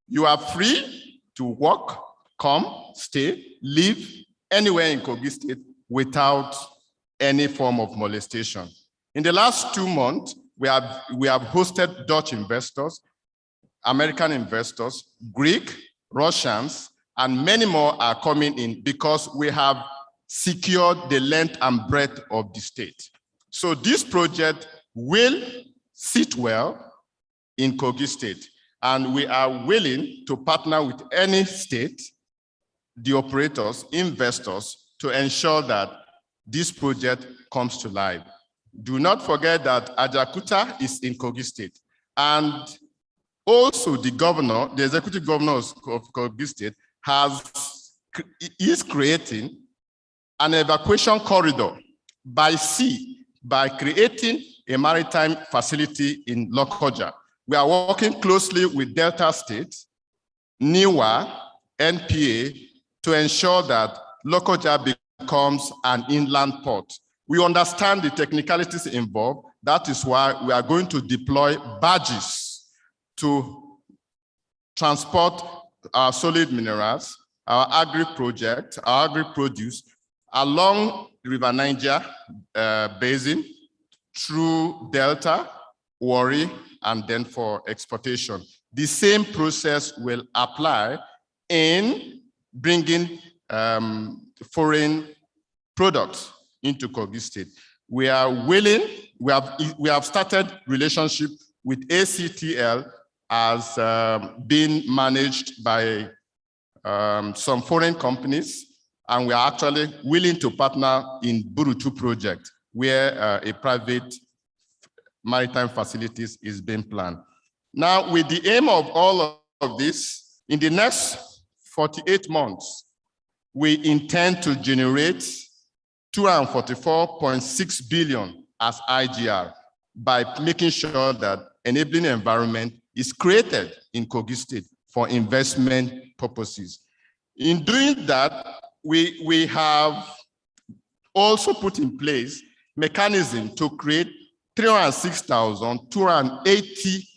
You are free to work, come, stay, live anywhere in Kogi State without any form of molestation. In the last 2 months, we have hosted Dutch investors, American investors, Greek, Russians, and many more are coming in because we have secured the length and breadth of the state. So this project will sit well in Kogi State, and we are willing to partner with any state, the operators, investors, to ensure that this project comes to life. Do not forget that Ajaokuta is in Kogi State, and also the governor, the executive governor of Kogi State, is creating an evacuation corridor by sea by creating a maritime facility in Lokoja. We are working closely with Delta State, NIWA, NPA to ensure that Lokoja becomes an inland port. We understand the technicalities involved. That is why we are going to deploy barges to transport our solid minerals, our agri-project, our agri-produce along River Niger basin through Delta, Warri, and then for exportation. The same process will apply in bringing foreign products into Kogi State. We are willing, we have started relationship with ACTL as being managed by some foreign companies, and we are actually willing to partner in Burutu project, where a private maritime facilities is being planned. Now, with the aim of all of this, in the next 48 months, we intend to generate 244.6 billion as IGR by making sure that enabling environment is created in Kogi State for investment purposes. In doing that, we have also put in place mechanism to create 306,280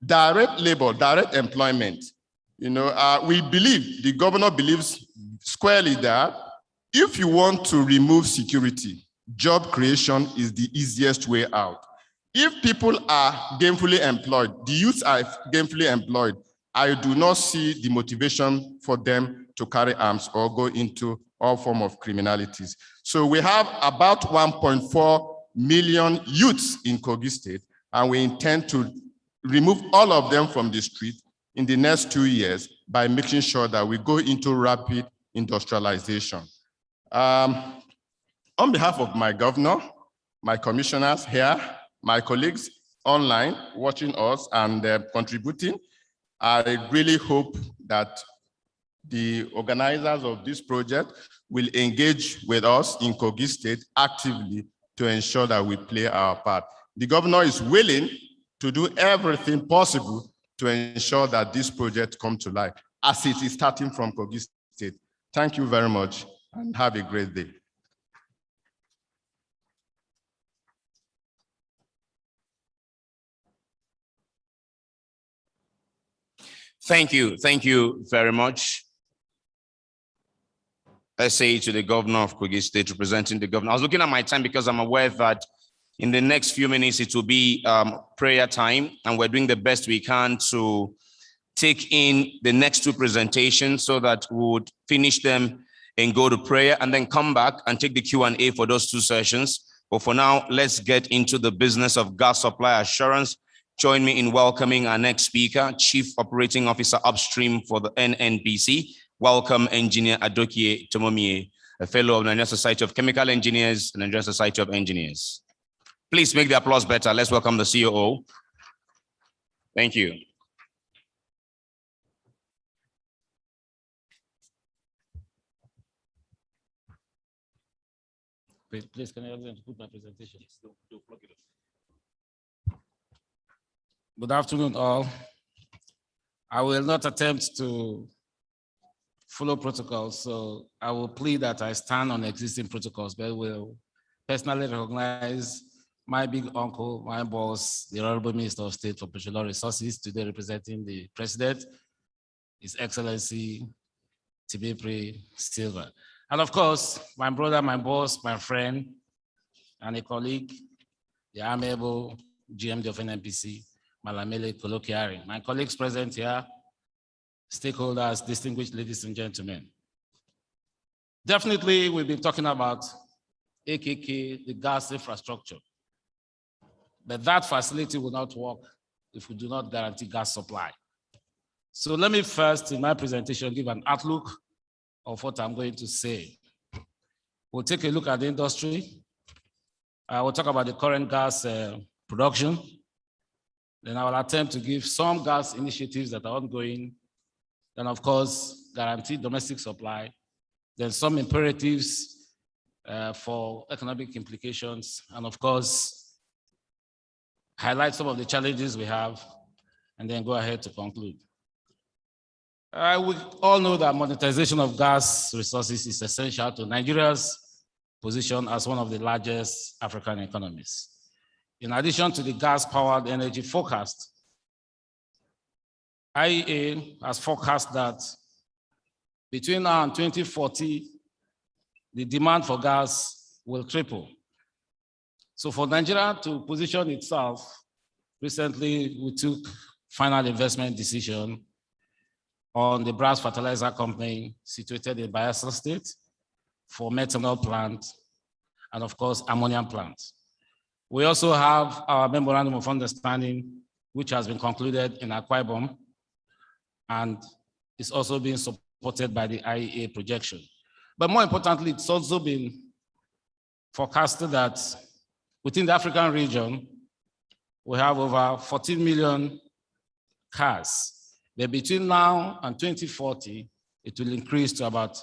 direct labor, direct employment. We believe, the governor believes squarely that if you want to remove security, job creation is the easiest way out. If people are gainfully employed, the youth are gainfully employed, I do not see the motivation for them to carry arms or go into all forms of criminalities. So we have about 1.4 million youths in Kogi State, and we intend to remove all of them from the street in the next 2 years by making sure that we go into rapid industrialization. On behalf of my governor, my commissioners here, my colleagues online watching us and contributing, I really hope that the organizers of this project will engage with us in Kogi State actively to ensure that we play our part. The governor is willing to do everything possible to ensure that this project comes to life as it is starting from Kogi State. Thank you very much and have a great day.
Thank you very much. I say to the governor of Kogi State, representing the governor. I was looking at my time because I'm aware that in the next few minutes it will be prayer time, and we're doing the best we can to take in the next two presentations so that we would finish them and go to prayer and then come back and take the Q&A for those two sessions. But for now, let's get into the business of gas supply assurance. Join me in welcoming our next speaker, Chief Operating Officer Upstream for the NNPC. Welcome, Engineer Adokie Tomomie, a fellow of the Nigerian Society of Chemical Engineers and Nigerian Society of Engineers. Please make the applause better. Let's welcome the COO. Thank you.
Please, can I ask them to put my presentation? Good afternoon, all. I will not attempt to follow protocols, so I will plead that I stand on existing protocols, but will personally recognize my big uncle, my boss, the Honorable Minister of State for Petroleum Resources, today representing the President, His Excellency Tibipri Silva. And of course, my brother, my boss, my friend, and a colleague, the amiable GMD of NNPC, Malamele Kolokiari. My colleagues present here, stakeholders, distinguished ladies and gentlemen. Definitely, we've been talking about AKK, the gas infrastructure. But that facility will not work if we do not guarantee gas supply. So let me first, in my presentation, give an outlook of what I'm going to say. We'll take a look at the industry. I will talk about the current gas production. Then I will attempt to give some gas initiatives that are ongoing. Then, of course, guarantee domestic supply. Then some imperatives for economic implications. And of course, highlight some of the challenges we have, and then go ahead to conclude. We all know that monetization of gas resources is essential to Nigeria's position as one of the largest African economies. In addition to the gas-powered energy forecast, IEA has forecast that between now and 2040, the demand for gas will triple. So for Nigeria to position itself, recently we took final investment decision on the Brass Fertilizer Company situated in Bayelsa State for methanol plant and of course ammonia plant. We also have our memorandum of understanding, which has been concluded in Akwa Ibom and is also being supported by the IEA projection. But more importantly, it's also been forecasted that within the African region, we have over 14 million cars. But between now and 2040, it will increase to about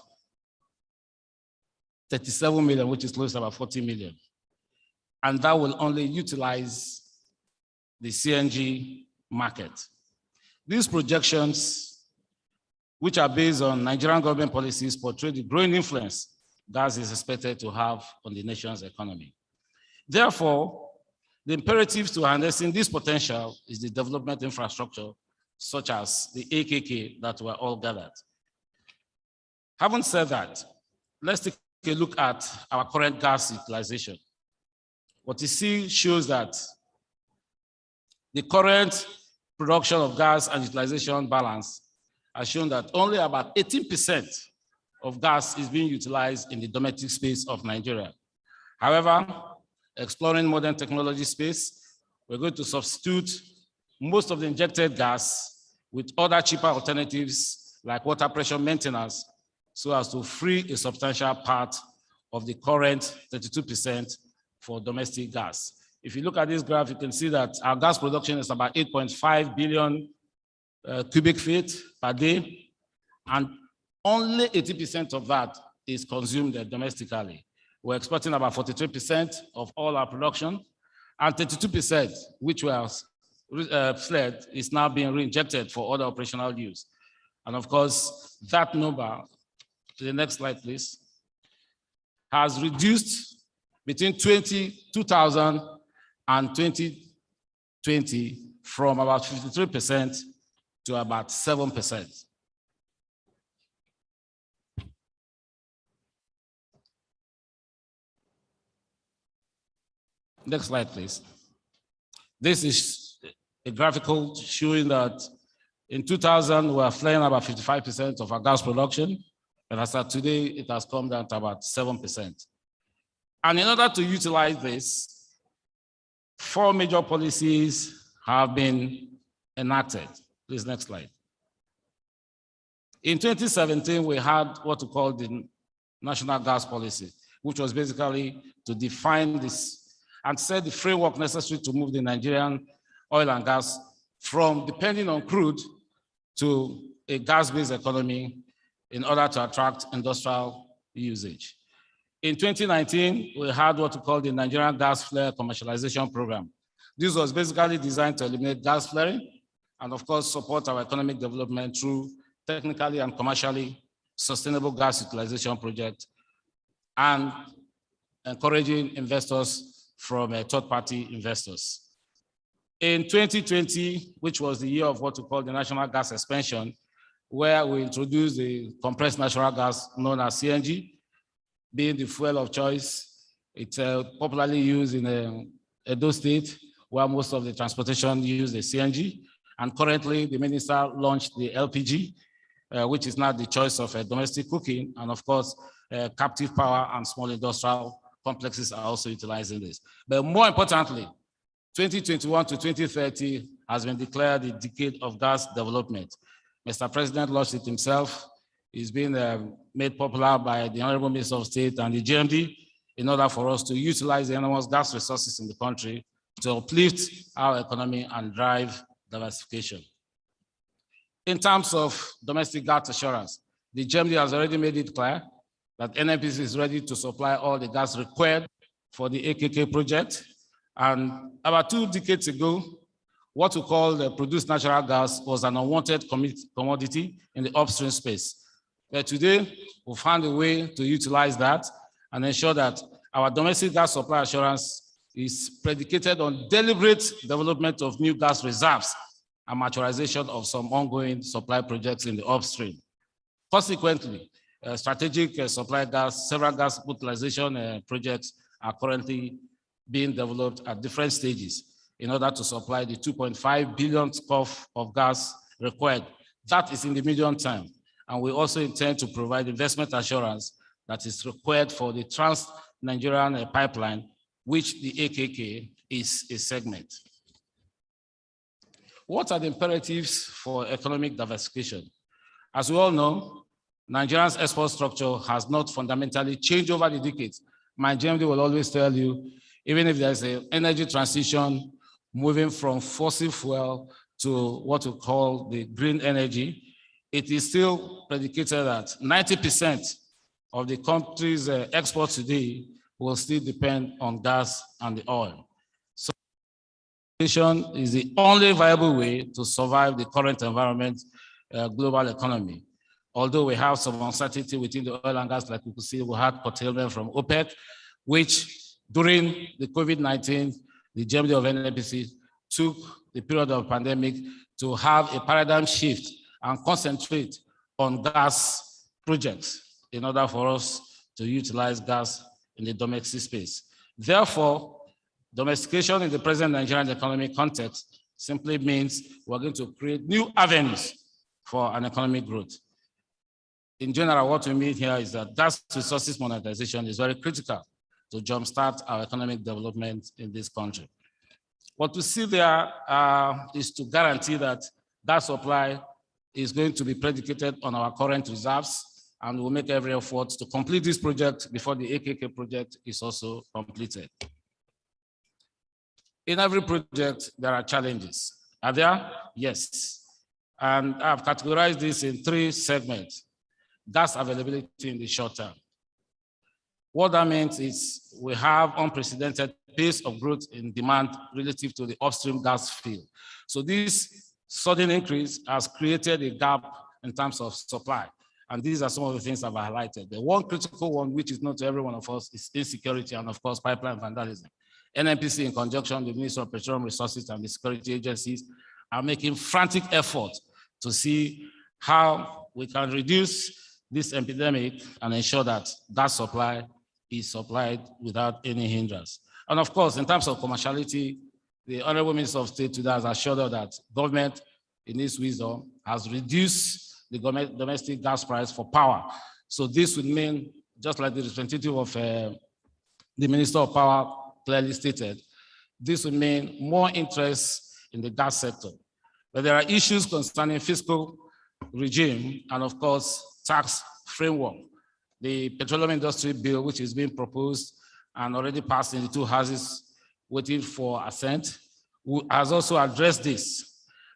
37 million, which is close to about 40 million. And that will only utilize the CNG market. These projections, which are based on Nigerian government policies, portray the growing influence gas is expected to have on the nation's economy. Therefore, the imperative to harnessing this potential is the development infrastructure, such as the AKK that were all gathered. Having said that, let's take a look at our current gas utilization. What you see shows that the current production of gas and utilization balance has shown that only about 18% of gas is being utilized in the domestic space of Nigeria. However, exploring modern technology space, we're going to substitute most of the injected gas with other cheaper alternatives like water pressure maintenance so as to free a substantial part of the current 32% for domestic gas. If you look at this graph, you can see that our gas production is about 8.5 billion cubic feet per day, and only 80% of that is consumed domestically. We're exporting about 43% of all our production, and 32%, which was fled, is now being reinjected for other operational use. And of course, that number, to the next slide, please, has reduced between 2000 and 2020 from about 53% to about 7%. Next slide, please. This is a graphical showing that in 2000, we were flying about 55% of our gas production. And as of today, it has come down to about 7%. And in order to utilize this, 4 major policies have been enacted. Please, next slide. In 2017, we had what we call the National Gas Policy, which was basically to define this and set the framework necessary to move the Nigerian oil and gas from depending on crude to a gas-based economy in order to attract industrial usage. In 2019, we had what we call the Nigerian Gas Flare Commercialization Program. This was basically designed to eliminate gas flaring and of course support our economic development through technically and commercially sustainable gas utilization projects and encouraging investors from third-party investors. In 2020, which was the year of what we call the National Gas Expansion, where we introduced the compressed natural gas known as CNG, being the fuel of choice. It's popularly used in Edo State, where most of the transportation use the CNG. And currently, the minister launched the LPG, which is now the choice of domestic cooking. And of course, captive power and small industrial complexes are also utilizing this. But more importantly, 2021 to 2030 has been declared the decade of gas development. Mr. President launched it himself. It's been made popular by the Honorable Minister of State and the GMD in order for us to utilize the enormous gas resources in the country to uplift our economy and drive diversification. In terms of domestic gas assurance, the GMD has already made it clear that NNPC is ready to supply all the gas required for the AKK project. And about 2 decades ago, what we call the produced natural gas was an unwanted commodity in the upstream space. But today, we found a way to utilize that and ensure that our domestic gas supply assurance is predicated on deliberate development of new gas reserves and maturization of some ongoing supply projects in the upstream. Consequently, strategic supply gas, several gas utilization projects are currently being developed at different stages in order to supply the 2.5 billion scof of gas required. That is in the medium term. And we also intend to provide investment assurance that is required for the Trans-Nigerian pipeline, which the AKK is a segment. What are the imperatives for economic diversification? As we all know, Nigeria's export structure has not fundamentally changed over the decades. My GMD will always tell you, even if there's an energy transition moving from fossil fuel to what we call the green energy, it is still predicated that 90% of the country's exports today will still depend on gas and the oil. So is the only viable way to survive the current environment, global economy. Although we have some uncertainty within the oil and gas, like we could see, we had curtailment from OPEC, which during the COVID-19, the GMD of NNPC took the period of pandemic to have a paradigm shift and concentrate on gas projects in order for us to utilize gas in the domestic space. Therefore, domestication in the present Nigerian economic context simply means we're going to create new avenues for an economic growth. In general, what we mean here is that gas resources monetization is very critical to jumpstart our economic development in this country. What we see there is to guarantee that gas supply is going to be predicated on our current reserves, and we'll make every effort to complete this project before the AKK project is also completed. In every project, there are challenges. Are there? Yes. And I've categorized this in 3 segments. Gas availability in the short term. What that means is we have unprecedented pace of growth in demand relative to the upstream gas field. So this sudden increase has created a gap in terms of supply. And these are some of the things I've highlighted. The one critical one, which is known to every one of us, is insecurity and of course, pipeline vandalism. NNPC in conjunction with the Ministry of Petroleum Resources and the security agencies are making frantic efforts to see how we can reduce this epidemic and ensure that gas supply is supplied without any hindrance. And of course, in terms of commerciality, the Honorable Minister of State today has assured us that government, in its wisdom, has reduced the domestic gas price for power. So this would mean, just like the representative of the Minister of Power clearly stated, this would mean more interest in the gas sector. But there are issues concerning fiscal regime and of course, tax framework. The petroleum industry bill, which is being proposed and already passed in the two houses, waiting for assent, has also addressed this.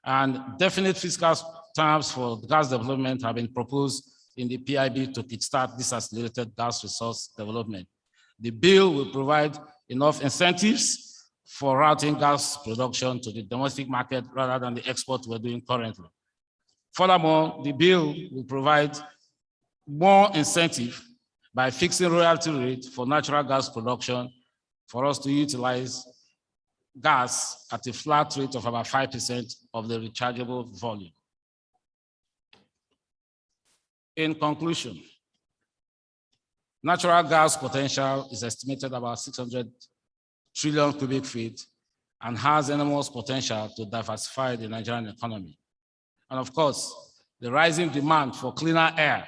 And definite fiscal terms for gas development have been proposed in the PIB to kickstart this accelerated gas resource development. The bill will provide enough incentives for routing gas production to the domestic market rather than the export we're doing currently. Furthermore, the bill will provide more incentive by fixing royalty rate for natural gas production for us to utilize gas at a flat rate of about 5% of the rechargeable volume. In conclusion, natural gas potential is estimated about 600 trillion cubic feet and has enormous potential to diversify the Nigerian economy. And of course, the rising demand for cleaner air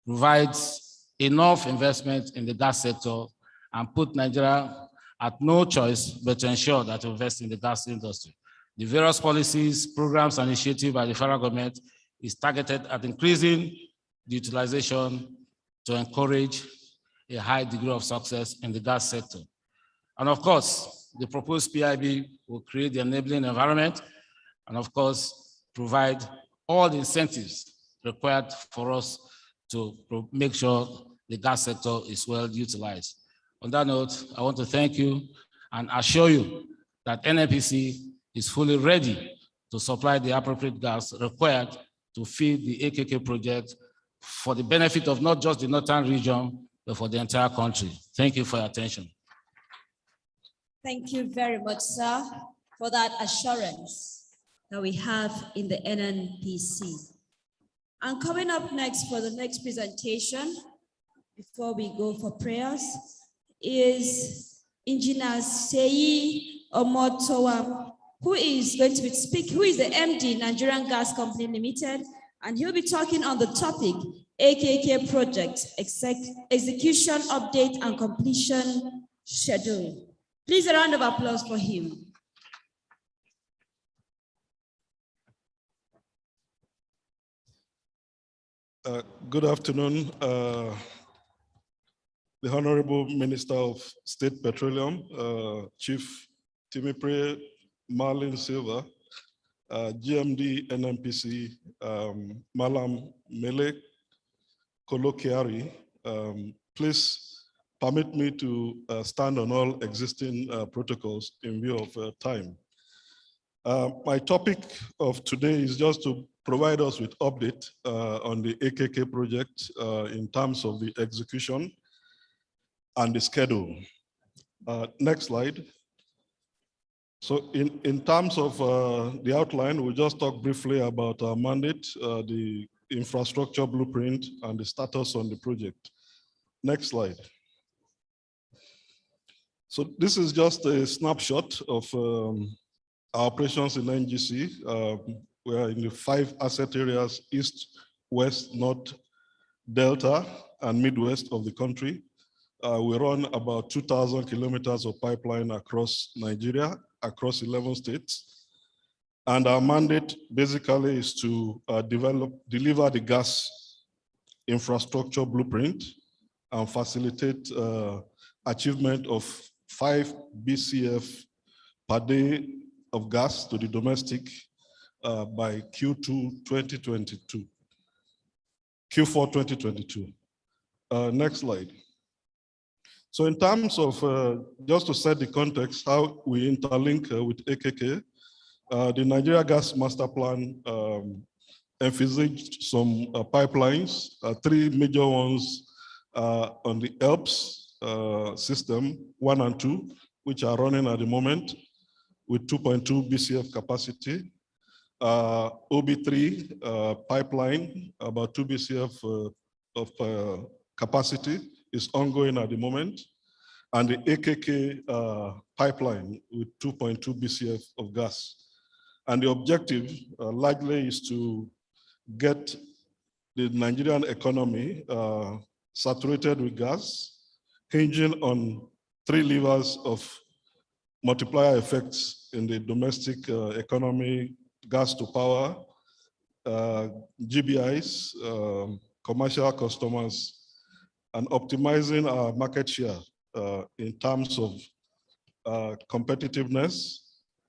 provides enough investment in the gas sector and put Nigeria at no choice but to ensure that we invest in the gas industry. The various policies, programs, and initiatives by the federal government is targeted at increasing the utilization to encourage a high degree of success in the gas sector. And of course, the proposed PIB will create the enabling environment and of course, provide all the incentives required for us to make sure the gas sector is well utilized. On that note, I want to thank you and assure you that NNPC is fully ready to supply the appropriate gas required to feed the AKK project for the benefit of not just the northern region, but for the entire country. Thank you for your attention.
Thank you very much, sir, for that assurance that we have in the NNPC. And coming up next for the next presentation, before we go for prayers, is Engineer Seyi Omotowa, who is going to speak, who is the MD, Nigerian Gas Company Limited, and he'll be talking on the topic, AKK project, execution update and completion schedule. Please, a round of applause for him.
Good afternoon, the Honorable Minister of State Petroleum, Chief Timipre Marlin Silva, GMD NNPC, Malam Mele Kolokiari. Please permit me to stand on all existing protocols in view of time. My topic of today is just to provide us with update on the AKK project in terms of the execution and the schedule. Next slide. So in terms of the outline, we'll just talk briefly about our mandate, the infrastructure blueprint, and the status on the project. Next slide. So this is just a snapshot of our operations in NGC. We are in the 5 asset areas, East, West, North, Delta, and Midwest of the country. We run about 2,000 kilometers of pipeline across Nigeria, across 11 states. And our mandate basically is to deliver the gas infrastructure blueprint and facilitate achievement of 5 BCF per day of gas to the domestic by Q4 2022. Next slide. So in terms of, just to set the context, how we interlink with AKK, the Nigeria Gas Master Plan envisaged some pipelines, 3 major ones on the ELPS system, 1 and 2, which are running at the moment with 2.2 BCF capacity. OB3 pipeline, about 2 BCF of capacity is ongoing at the moment. And the AKK pipeline with 2.2 BCF of gas. And the objective largely is to get the Nigerian economy saturated with gas, hinging on 3 levers of multiplier effects in the domestic economy: gas to power, GBIs, commercial customers, and optimizing our market share in terms of competitiveness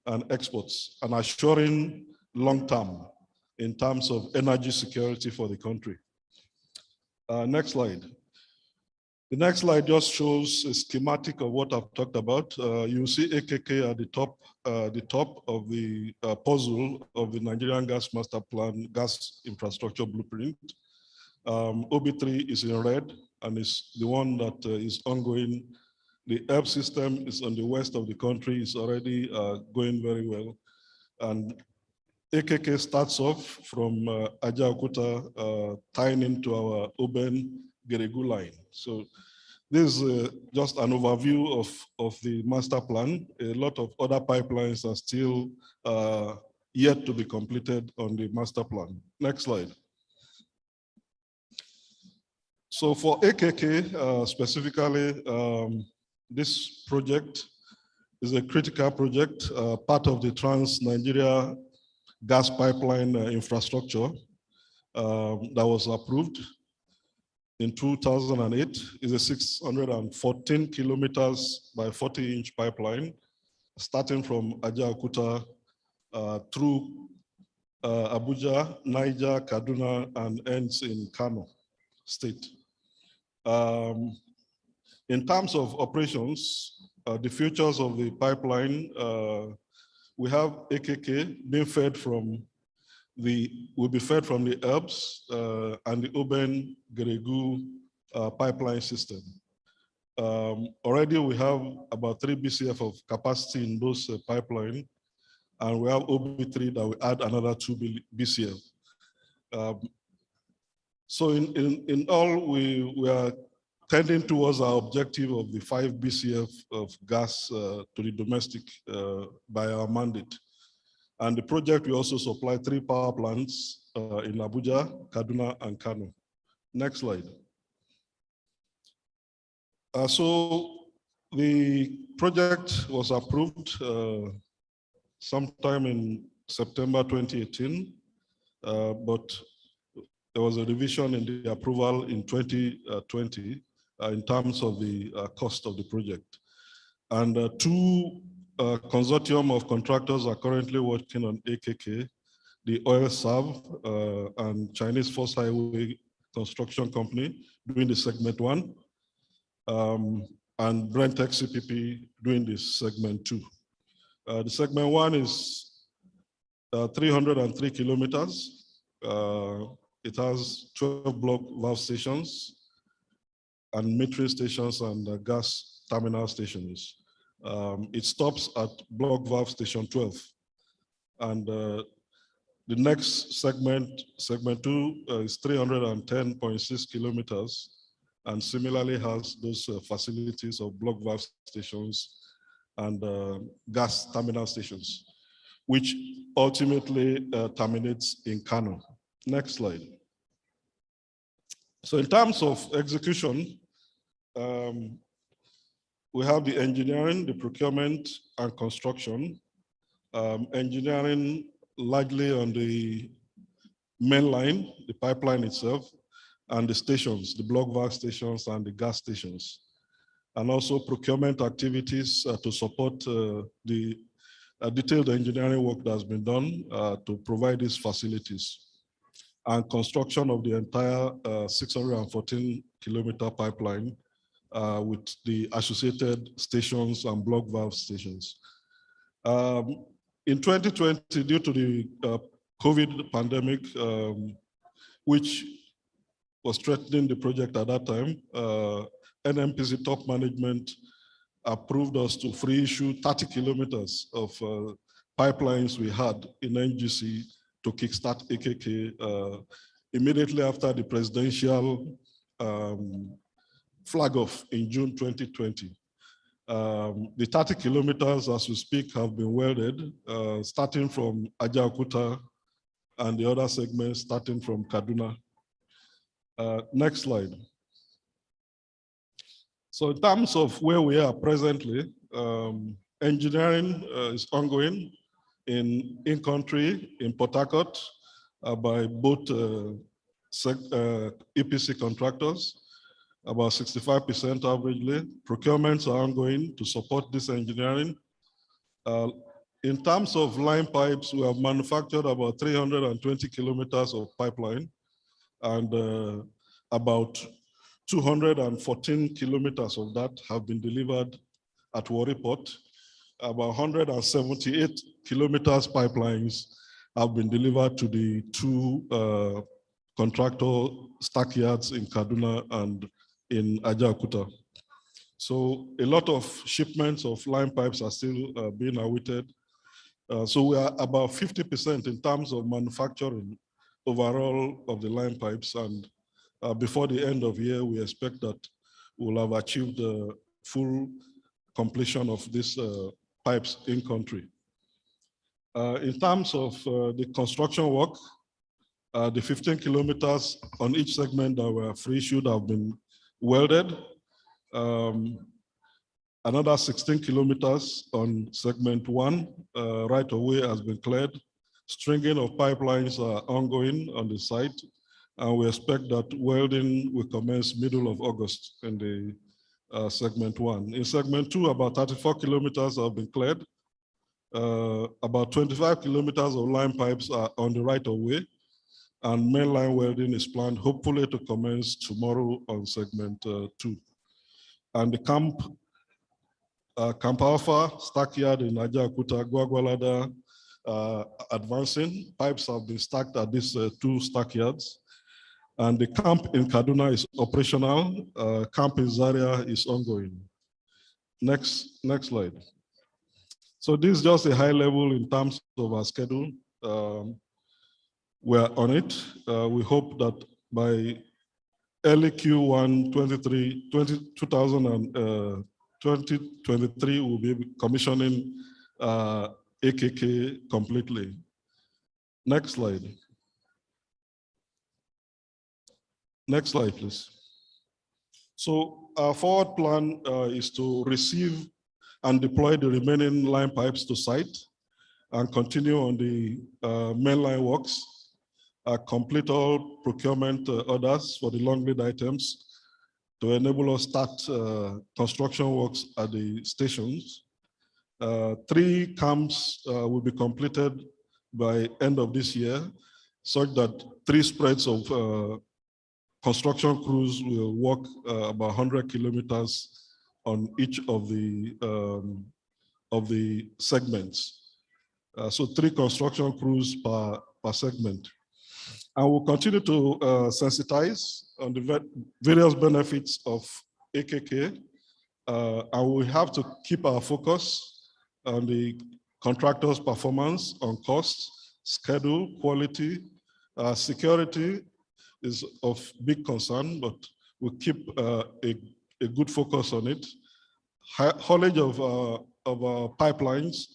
and exports, and assuring long-term in terms of energy security for the country. Next slide. The next slide just shows a schematic of what I've talked about. You see AKK at the top of the puzzle of the Nigerian Gas Master Plan gas infrastructure blueprint. OB3 is in red and is the one that is ongoing. The ERP system is on the west of the country, is already going very well. And AKK starts off from Ajaokuta, tying into our Oben-Geregu line. So this is just an overview of the master plan. A lot of other pipelines are still yet to be completed on the master plan. Next slide. So for AKK specifically, this project is a critical project, part of the Trans-Nigeria gas pipeline infrastructure that was approved in 2008. It's a 614 kilometers by 40-inch pipeline, starting from Ajaokuta through Abuja, Niger, Kaduna, and ends in Kano State. In terms of operations, the features of the pipeline, we have AKK being fed from will be fed from the ERBs and the Oben-Geregu pipeline system. Already we have about 3 BCF of capacity in those pipeline, and we have OB3 that will add another 2 BCF. So in all, we are tending towards our objective of the 5 BCF of gas to the domestic by our mandate. And the project will also supply 3 power plants in Abuja, Kaduna, and Kano. Next slide. So the project was approved sometime in September 2018, but there was a revision in the approval in 2020 in terms of the cost of the project. And 2 consortium of contractors are currently working on AKK, the Oil-Serv and Chinese Force Highway Construction Company doing the segment 1, and Brentex CPP doing this segment 2. The segment 1 is 303 kilometers. It has 12 block valve stations and metering stations and gas terminal stations. It stops at block valve station 12. And the next segment, segment 2, is 310.6 kilometers, and similarly has those facilities of block valve stations and gas terminal stations, which ultimately terminates in Kano. Next slide. So in terms of execution, we have the engineering, the procurement, and construction. Engineering largely on the main line, the pipeline itself, and the stations, the block valve stations and the gas stations. And also procurement activities to support the detailed engineering work that has been done to provide these facilities. And construction of the entire 614-kilometer pipeline with the associated stations and block valve stations. In 2020, due to the COVID pandemic, which was threatening the project at that time, NNPC top management approved us to free issue 30 kilometers of pipelines we had in NGC to kickstart AKK immediately after the presidential flag off in June 2020. The 30 kilometers as we speak have been welded, starting from Ajaokuta and the other segments starting from Kaduna. Next slide. So in terms of where we are presently, engineering is ongoing in country, in Port Harcourt, by both EPC contractors, about 65% averagely. Procurements are ongoing to support this engineering. In terms of line pipes, we have manufactured about 320 kilometers of pipeline, and about 214 kilometers of that have been delivered at Warri Port. About 178 kilometers pipelines have been delivered to the two contractor stackyards in Kaduna and in Ajaokuta. So a lot of shipments of line pipes are still being awaited. So we are about 50% in terms of manufacturing overall of the line pipes, and before the end of the year, we expect that we'll have achieved the full completion of these pipes in country. In terms of the construction work, the 15 kilometers on each segment that were free should have been welded. Another 16 kilometers on segment 1 right away has been cleared. Stringing of pipelines are ongoing on the site, and we expect that welding will commence middle of August in the segment 1. In segment 2, about 34 kilometers have been cleared. About 25 kilometers of line pipes are on the right of way, and mainline welding is planned hopefully to commence tomorrow on segment 2. And the Camp Alpha stackyard in Ajaokuta, Gwagwalada, advancing. Pipes have been stacked at these two stackyards. And the camp in Kaduna is operational. Camp in Zaria is ongoing. Next slide. So this is just a high level in terms of our schedule. We're on it. We hope that by early Q1 2023, we'll be commissioning AKK completely. Next slide. Next slide, please. So our forward plan is to receive and deploy the remaining line pipes to site and continue on the mainline works, complete all procurement orders for the long lead items to enable us start construction works at the stations. 3 camps will be completed by end of this year, such that 3 spreads of construction crews will work about 100 kilometers on each of the segments. So 3 construction crews per segment. And we'll continue to sensitize on the various benefits of AKK. And we have to keep our focus on the contractor's performance on cost, schedule, quality. Security is of big concern, but we keep a good focus on it. Haulage of our pipelines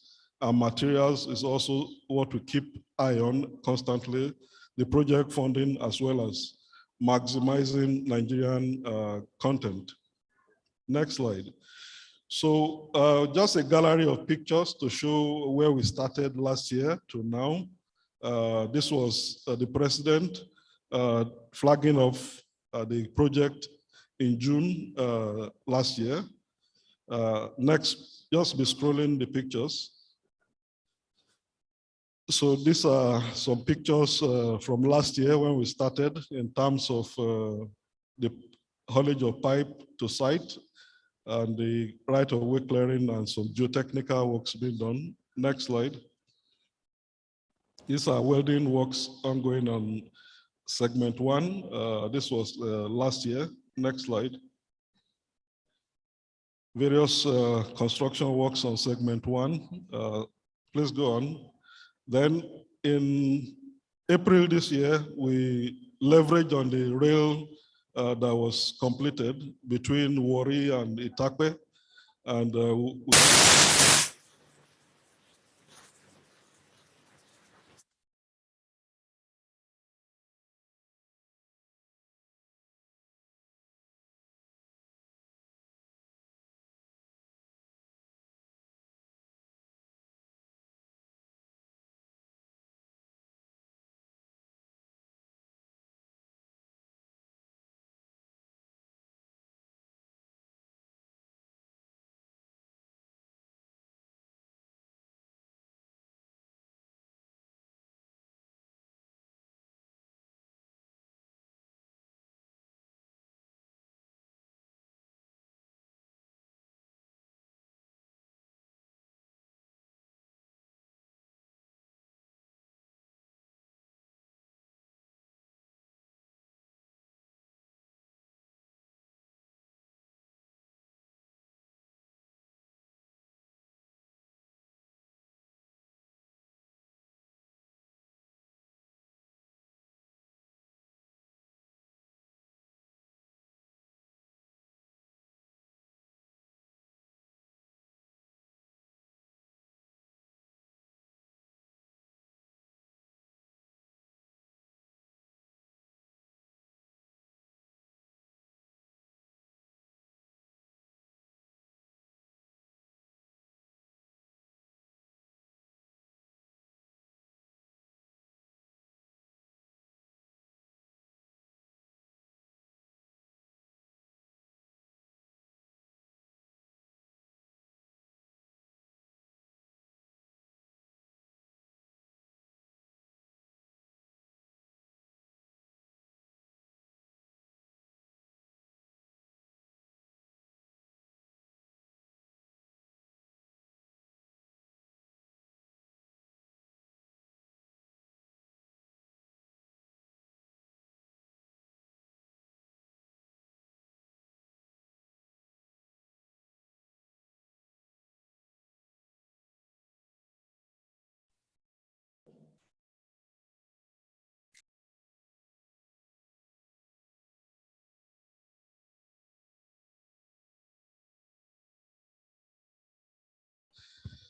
and materials is also what we keep eye on constantly. The project funding, as well as maximizing Nigerian content. Next slide. So just a gallery of pictures to show where we started last year to now. This was the president flagging off the project in June last year. Next, just be scrolling the pictures. So these are some pictures from last year when we started in terms of the haulage of pipe to site and the right of way clearing and some geotechnical works being done. Next slide. These are welding works ongoing on segment 1. This was last year. Next slide. Various construction works on segment 1. Please go on. Then in April this year, we leveraged on the rail that was completed between Warri and Itakpe, and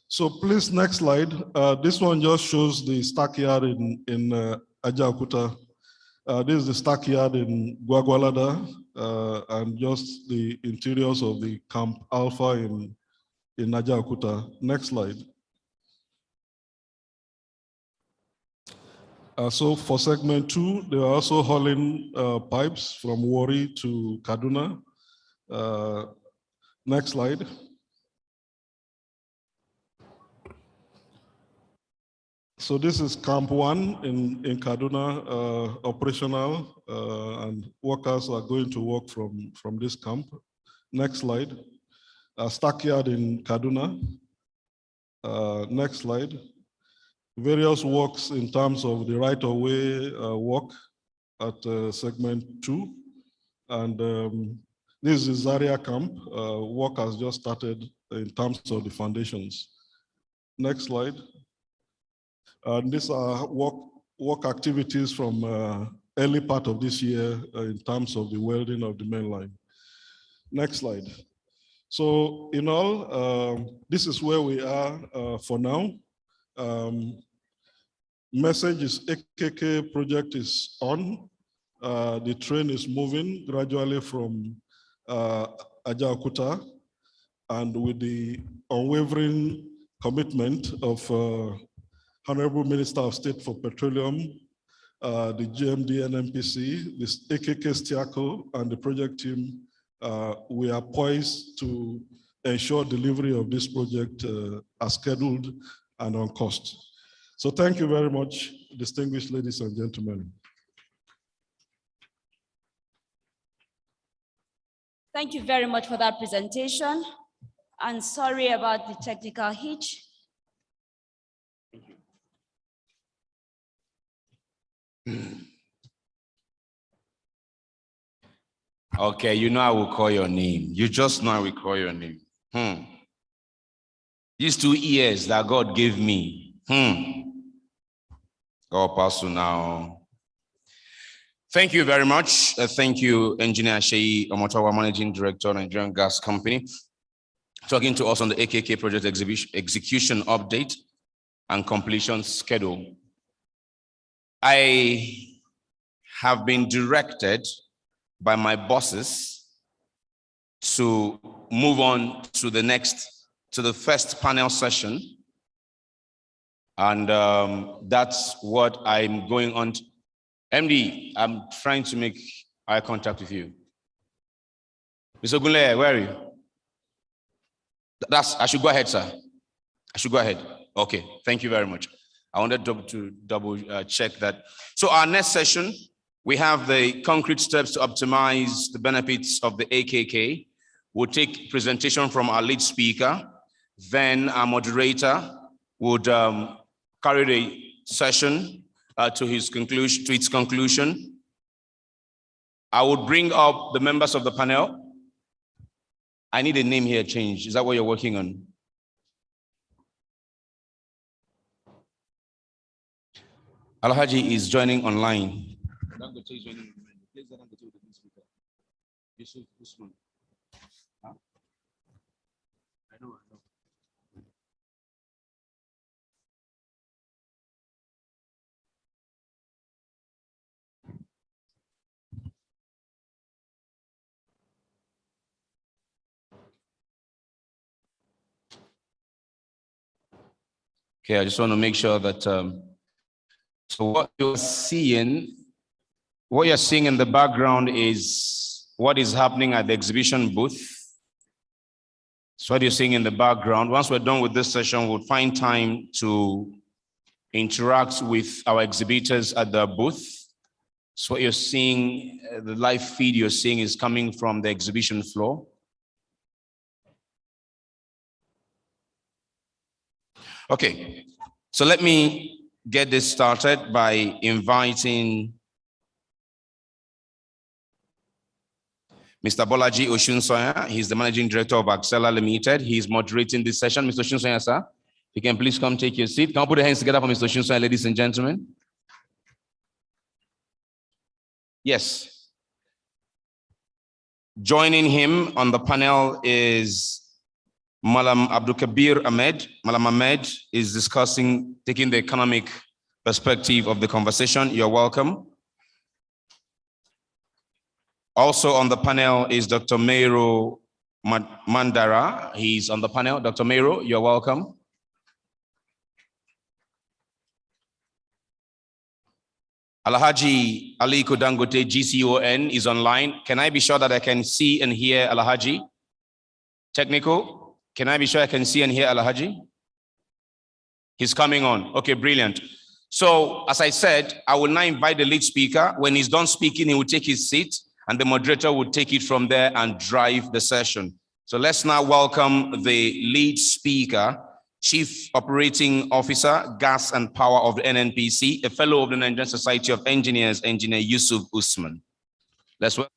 so please, next slide. This one just shows the stackyard in Ajaokuta. This is the stackyard in Gwagwalada, and just the interiors of the Camp Alpha in Ajaokuta. Next slide. So for segment 2, they are also hauling pipes from Warri to Kaduna. Next slide. So this is Camp 1 in Kaduna, operational, and workers are going to work from this camp. Next slide. Stackyard in Kaduna. Next slide. Various works in terms of the right-of-way work at segment 2. And this is Zaria camp. Work has just started in terms of the foundations. Next slide. And these are work activities from early part of this year in terms of the welding of the main line. Next slide. So in all, this is where we are for now. Message is AKK project is on. The train is moving gradually from Ajaokuta, and with the unwavering commitment of Honorable Minister of State for Petroleum, the GMD NNPC, this AKK Stiako, and the project team, we are poised to ensure delivery of this project as scheduled and on cost. So thank you very much, distinguished ladies and gentlemen.
Thank you very much for that presentation. And sorry about the technical hitch.
Okay, you know I will call your name. You just know I will call your name. These 2 ears that God gave me, God God Pasu now. Thank you very much. Thank you, Engineer Sheyi Omotawa, Managing Director, Nigerian Gas Company, talking to us on the AKK project execution update and completion schedule. I have been directed by my bosses to move on to the first panel session. And that's what I'm going on to. MD, I'm trying to make eye contact with you. Mr. Gunle, where are you? I should go ahead, sir. I should go ahead. Okay, thank you very much. I wanted to double check that. So our next session, we have the concrete steps to optimize the benefits of the AKK. We'll take presentation from our lead speaker. Then our moderator would carry the session to its conclusion. I would bring up the members of the panel. I need a name here change. Is that what you're working on? Alhaji is joining online. Okay, I just want to make sure that, so what you're seeing in the background is what is happening at the exhibition booth. So what you're seeing in the background, once we're done with this session, we'll find time to interact with our exhibitors at the booth. So what you're seeing, the live feed you're seeing is coming from the exhibition floor. Okay, so let me get this started by inviting Mr. Bolaji Oshunsoya. He's the Managing Director of Accela Limited. He's moderating this session. Mr. Oshunsoya, sir, you can please come take your seat. Can we put your hands together for Mr. Oshunsoya, ladies and gentlemen? Yes. Joining him on the panel is Malam Abdul Kabir Ahmed. Malam Ahmed is taking the economic perspective of the conversation. You're welcome. Also on the panel is Dr. Meiro Mandara. He's on the panel. Dr. Meiro, you're welcome. Alhaji Aliko Dangote, GCON, is online. Can I be sure that I can see and hear Alhaji? Technical? Can I be sure I can see and hear Alhaji? He's coming on. Okay, brilliant. So, as I said, I will now invite the lead speaker. When he's done speaking, he will take his seat, and the moderator will take it from there and drive the session. So let's now welcome the lead speaker, Chief Operating Officer, Gas and Power of the NNPC, a fellow of the Nigerian Society of Engineers, Engineer Yusuf Usman. Let's welcome.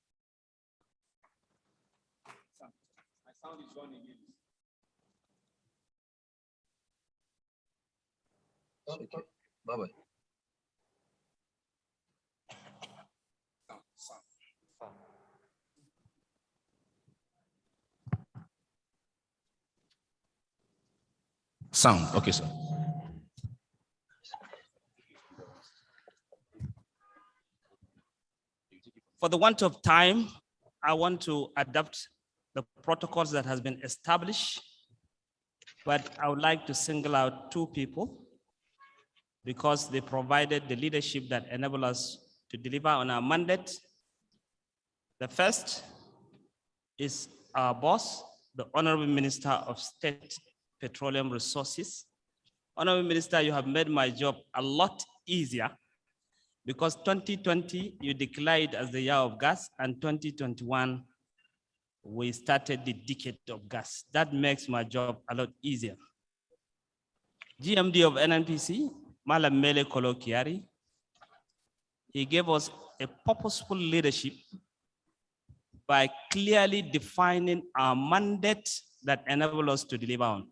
Okay, bye-bye.
Sound, okay, sir.
For the want of time, I want to adapt the protocols that has been established, but I would like to single out two people because they provided the leadership that enable us to deliver on our mandate. The first is our boss, the Honorable Minister of State Petroleum Resources. Honorable Minister, you have made my job a lot easier because 2020, you declared as the year of gas, and 2021, we started the decade of gas. That makes my job a lot easier. GMD of NNPC, Malam Mele Kolokiari, he gave us a purposeful leadership by clearly defining our mandate that enable us to deliver on,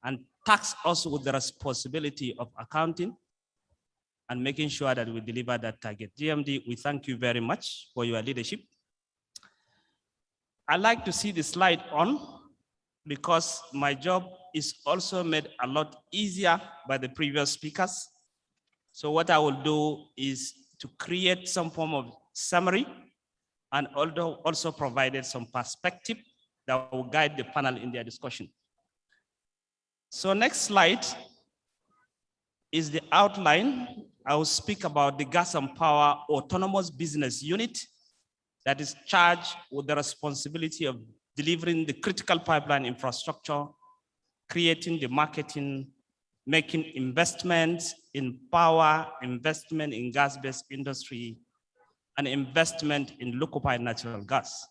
and task us with the responsibility of accounting and making sure that we deliver that target. GMD, we thank you very much for your leadership. I like to see the slide on because my job is also made a lot easier by the previous speakers. So what I will do is to create some form of summary and also provided some perspective that will guide the panel in their discussion. So next slide is the outline. I will speak about the Gas and Power Autonomous Business Unit that is charged with the responsibility of delivering the critical pipeline infrastructure, creating the marketing, making investments in power, investment in gas-based industry, and investment in liquefied natural gas.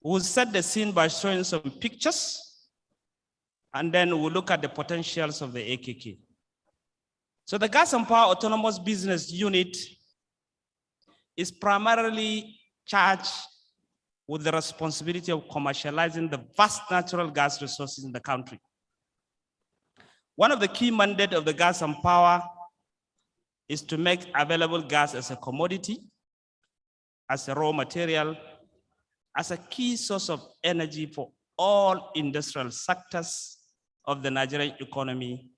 We'll set the scene by showing some pictures, and then we'll look at the potentials of the AKK. So the Gas and Power Autonomous Business Unit is primarily charged with the responsibility of commercializing the vast natural gas resources in the country. One of the key mandates of the Gas and Power is to make available gas as a commodity, as a raw material, as a key source of energy for all industrial sectors of the Nigerian economy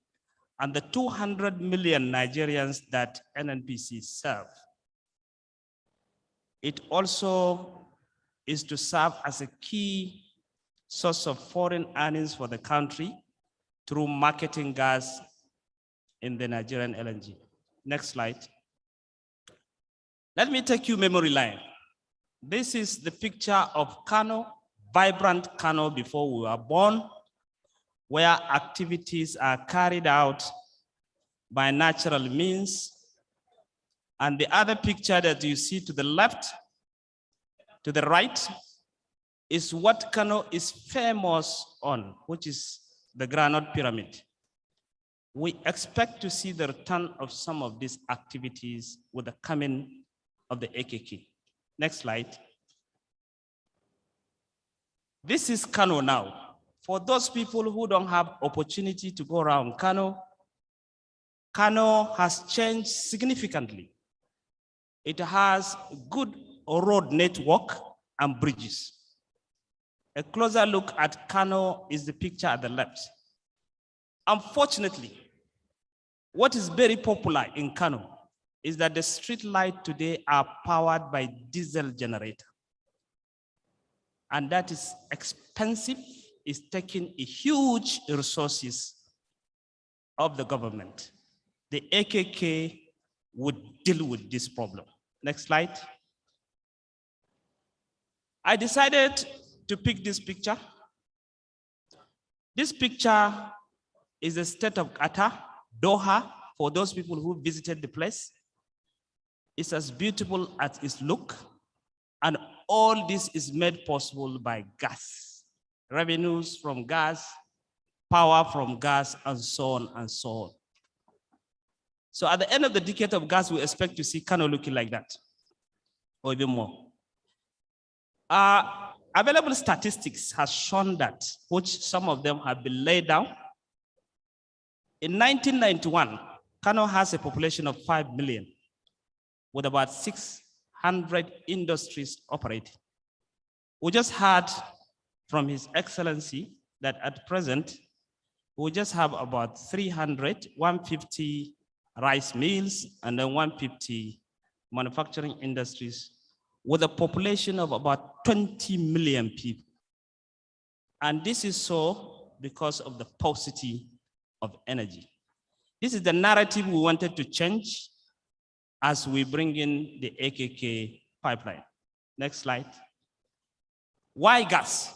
and the 200 million Nigerians that NNPC serve. It also is to serve as a key source of foreign earnings for the country through marketing gas in the Nigerian LNG. Next slide. Let me take you memory lane. This is the picture of Kano, vibrant Kano before we were born, where activities are carried out by natural means. And the other picture that you see to the left, to the right, is what Kano is famous on, which is the Granite Pyramid. We expect to see the return of some of these activities with the coming of the AKK. Next slide. This is Kano now. For those people who don't have opportunity to go around Kano, Kano has changed significantly. It has good road network and bridges. A closer look at Kano is the picture at the left. Unfortunately, what is very popular in Kano is that the street lights today are powered by diesel generator. And that is expensive, it's taking a huge resources of the government. The AKK would deal with this problem. Next slide. I decided to pick this picture. This picture is the state of Qatar, Doha, for those people who visited the place. It's as beautiful as its look, and all this is made possible by gas. Revenues from gas, power from gas, and so on and so on. So at the end of the decade of gas, we expect to see Kano looking like that, or even more. Available statistics has shown that, which some of them have been laid down. In 1991, Kano has a population of 5 million, with about 600 industries operating. We just heard from His Excellency that at present, we just have about 150 rice mills, and then 150 manufacturing industries, with a population of about 20 million people. And this is so because of the paucity of energy. This is the narrative we wanted to change as we bring in the AKK pipeline. Next slide. Why gas?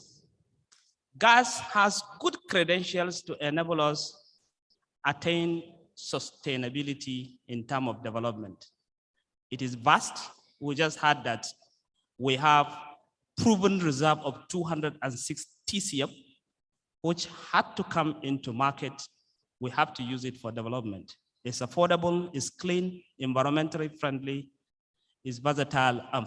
Gas has good credentials to enable us attain sustainability in terms of development. It is vast. We just heard that we have proven reserve of 206 TCF, which had to come into market. We have to use it for development. It's affordable, it's clean, environmentally friendly, it's versatile, and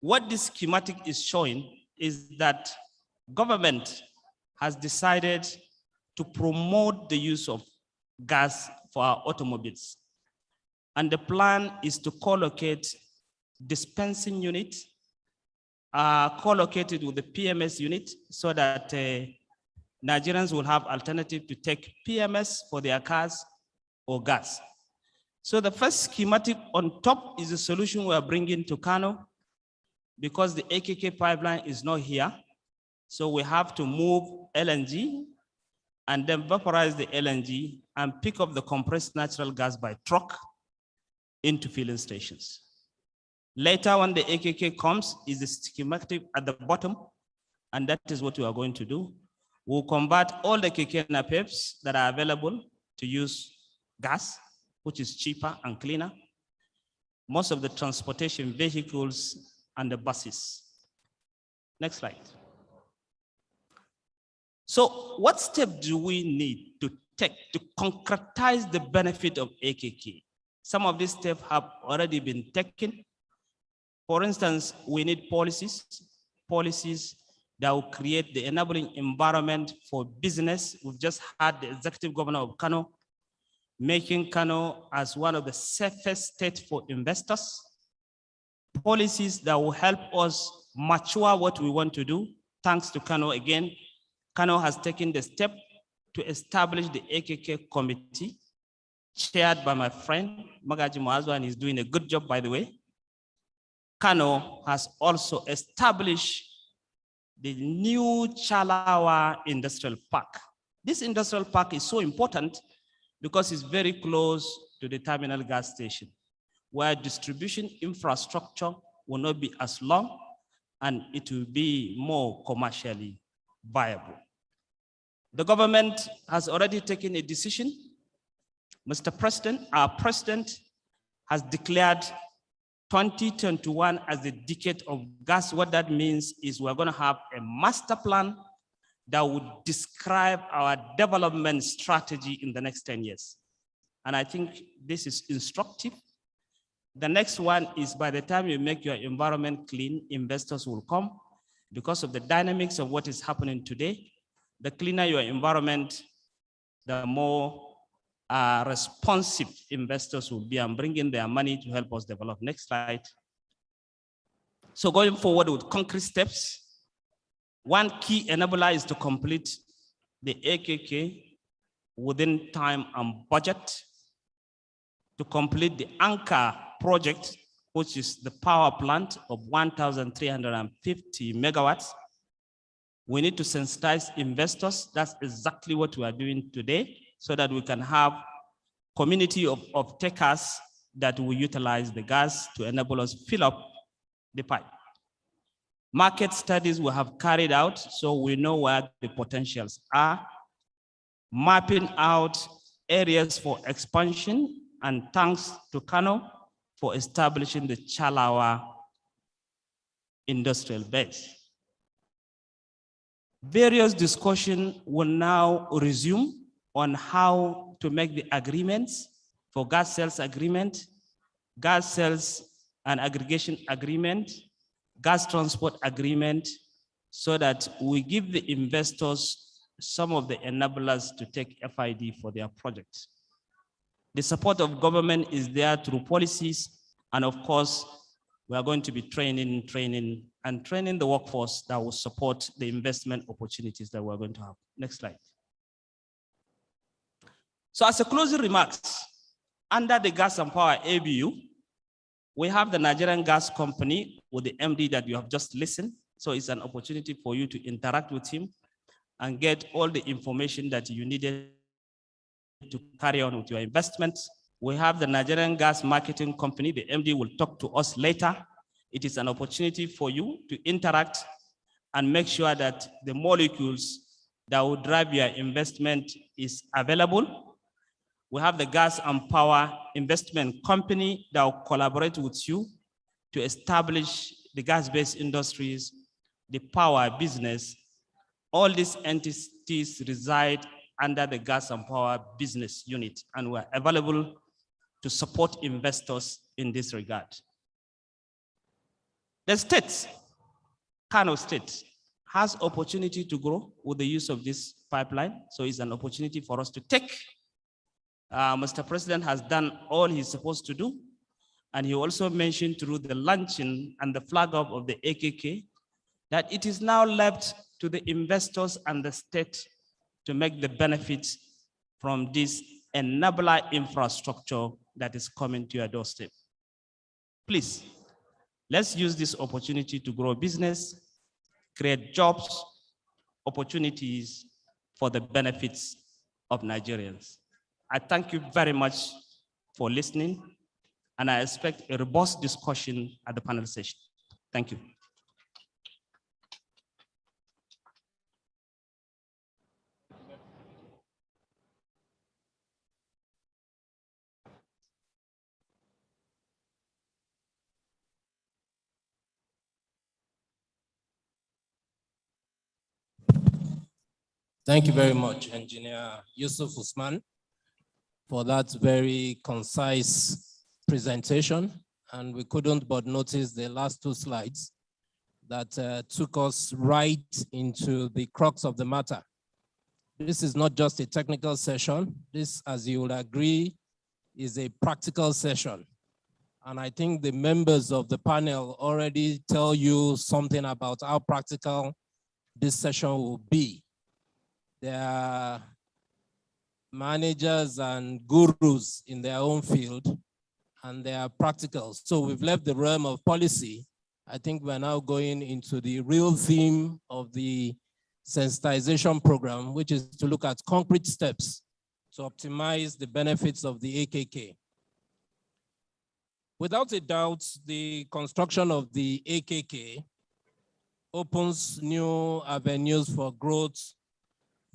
What this schematic is showing is that government has decided to promote the use of gas for our automobiles. And the plan is to co-locate dispensing unit, co-located with the PMS unit so that Nigerians will have alternative to take PMS for their cars or gas. So the first schematic on top is a solution we are bringing to Kano because the AKK pipeline is not here. So we have to move LNG and then vaporize the LNG and pick up the compressed natural gas by truck into filling stations. Later, when the AKK comes, is the schematic at the bottom, and that is what we are going to do. We'll convert all the KK NAPEPs that are available to use gas, which is cheaper and cleaner. Most of the transportation vehicles and the buses. Next slide. So what step do we need to take to concretize the benefit of AKK? Some of these steps have already been taken. For instance, we need policies that will create the enabling environment for business. We've just had the executive governor of Kano making Kano as one of the safest states for investors. Policies that will help us mature what we want to do. Thanks to Kano again, Kano has taken the step to establish the AKK committee, chaired by my friend Magaji Moazwa, and he's doing a good job, by the way. Kano has also established the new Chalawa Industrial Park. This industrial park is so important because it's very close to the terminal gas station, where distribution infrastructure will not be as long and it will be more commercially viable. The government has already taken a decision. Mr. President, our president has declared 2021 as the decade of gas. What that means is we're going to have a master plan that would describe our development strategy in the next 10 years. And I think this is instructive. The next one is by the time you make your environment clean, investors will come because of the dynamics of what is happening today. The cleaner your environment, the more responsive investors will be and bring in their money to help us develop. Next slide. So going forward with concrete steps, one key enabler is to complete the AKK within time and budget, to complete the Anchor project, which is the power plant of 1,350 megawatts. We need to sensitize investors. That's exactly what we are doing today, so that we can have community of takers that will utilize the gas to enable us fill up the pipe. Market studies we have carried out, so we know where the potentials are. Mapping out areas for expansion, and thanks to Kano for establishing the Chalawa industrial base. Various discussion will now resume on how to make the agreements for gas sales agreement, gas sales and aggregation agreement, gas transport agreement, so that we give the investors some of the enablers to take FID for their projects. The support of government is there through policies, and of course, we are going to be training the workforce that will support the investment opportunities that we're going to have. Next slide. So as a closing remarks, under the Gas and Power ABU, we have the Nigerian Gas Company with the MD that you have just listened. So it's an opportunity for you to interact with him and get all the information that you needed to carry on with your investments. We have the Nigerian Gas Marketing Company. The MD will talk to us later. It is an opportunity for you to interact and make sure that the molecules that will drive your investment is available. We have the Gas and Power Investment Company that will collaborate with you to establish the gas-based industries, the power business. All these entities reside under the Gas and Power Business Unit, and we're available to support investors in this regard. The state, Kano State, has opportunity to grow with the use of this pipeline. So it's an opportunity for us to take. Mr. President has done all he's supposed to do. And he also mentioned through the launching and the flag up of the AKK that it is now left to the investors and the state to make the benefits from this enabler infrastructure that is coming to your doorstep. Please, let's use this opportunity to grow business, create jobs, opportunities for the benefits of Nigerians. I thank you very much for listening, and I expect a robust discussion at the panel session. Thank you.
Thank you very much, Engineer Yusuf Usman, for that very concise presentation. And we couldn't but notice the last two slides that took us right into the crux of the matter. This is not just a technical session. This, as you will agree, is a practical session. And I think the members of the panel already tell you something about how practical this session will be. They are managers and gurus in their own field, and they are practical. So we've left the realm of policy. I think we're now going into the real theme of the sensitization program, which is to look at concrete steps to optimize the benefits of the AKK. Without a doubt, the construction of the AKK opens new avenues for growth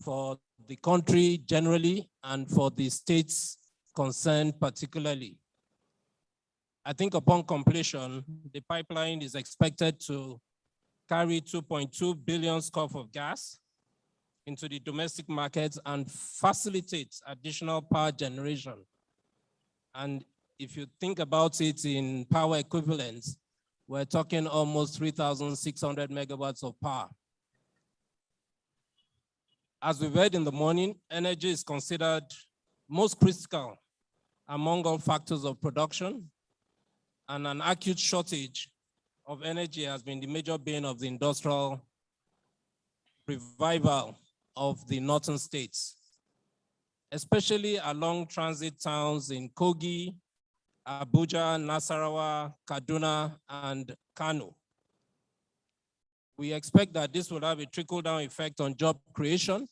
for the country generally and for the states concerned particularly. I think upon completion, the pipeline is expected to carry 2.2 billion scf of gas into the domestic market and facilitate additional power generation. And if you think about it in power equivalents, we're talking almost 3,600 megawatts of power. As we read in the morning, energy is considered most critical among all factors of production, and an acute shortage of energy has been the major bane of the industrial revival of the northern states, especially along transit towns in Kogi, Abuja, Nasarawa, Kaduna, and Kano. We expect that this will have a trickle-down effect on job creation.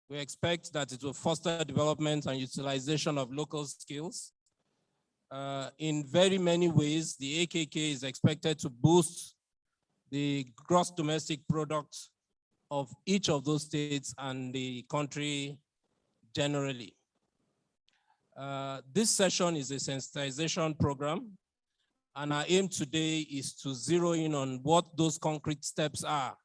We expect that it will foster development and utilization of local skills. In very many ways, the AKK is expected to boost the gross domestic product of each of those states and the country generally. This session is a sensitization program, and our aim today is to zero in on what those concrete steps are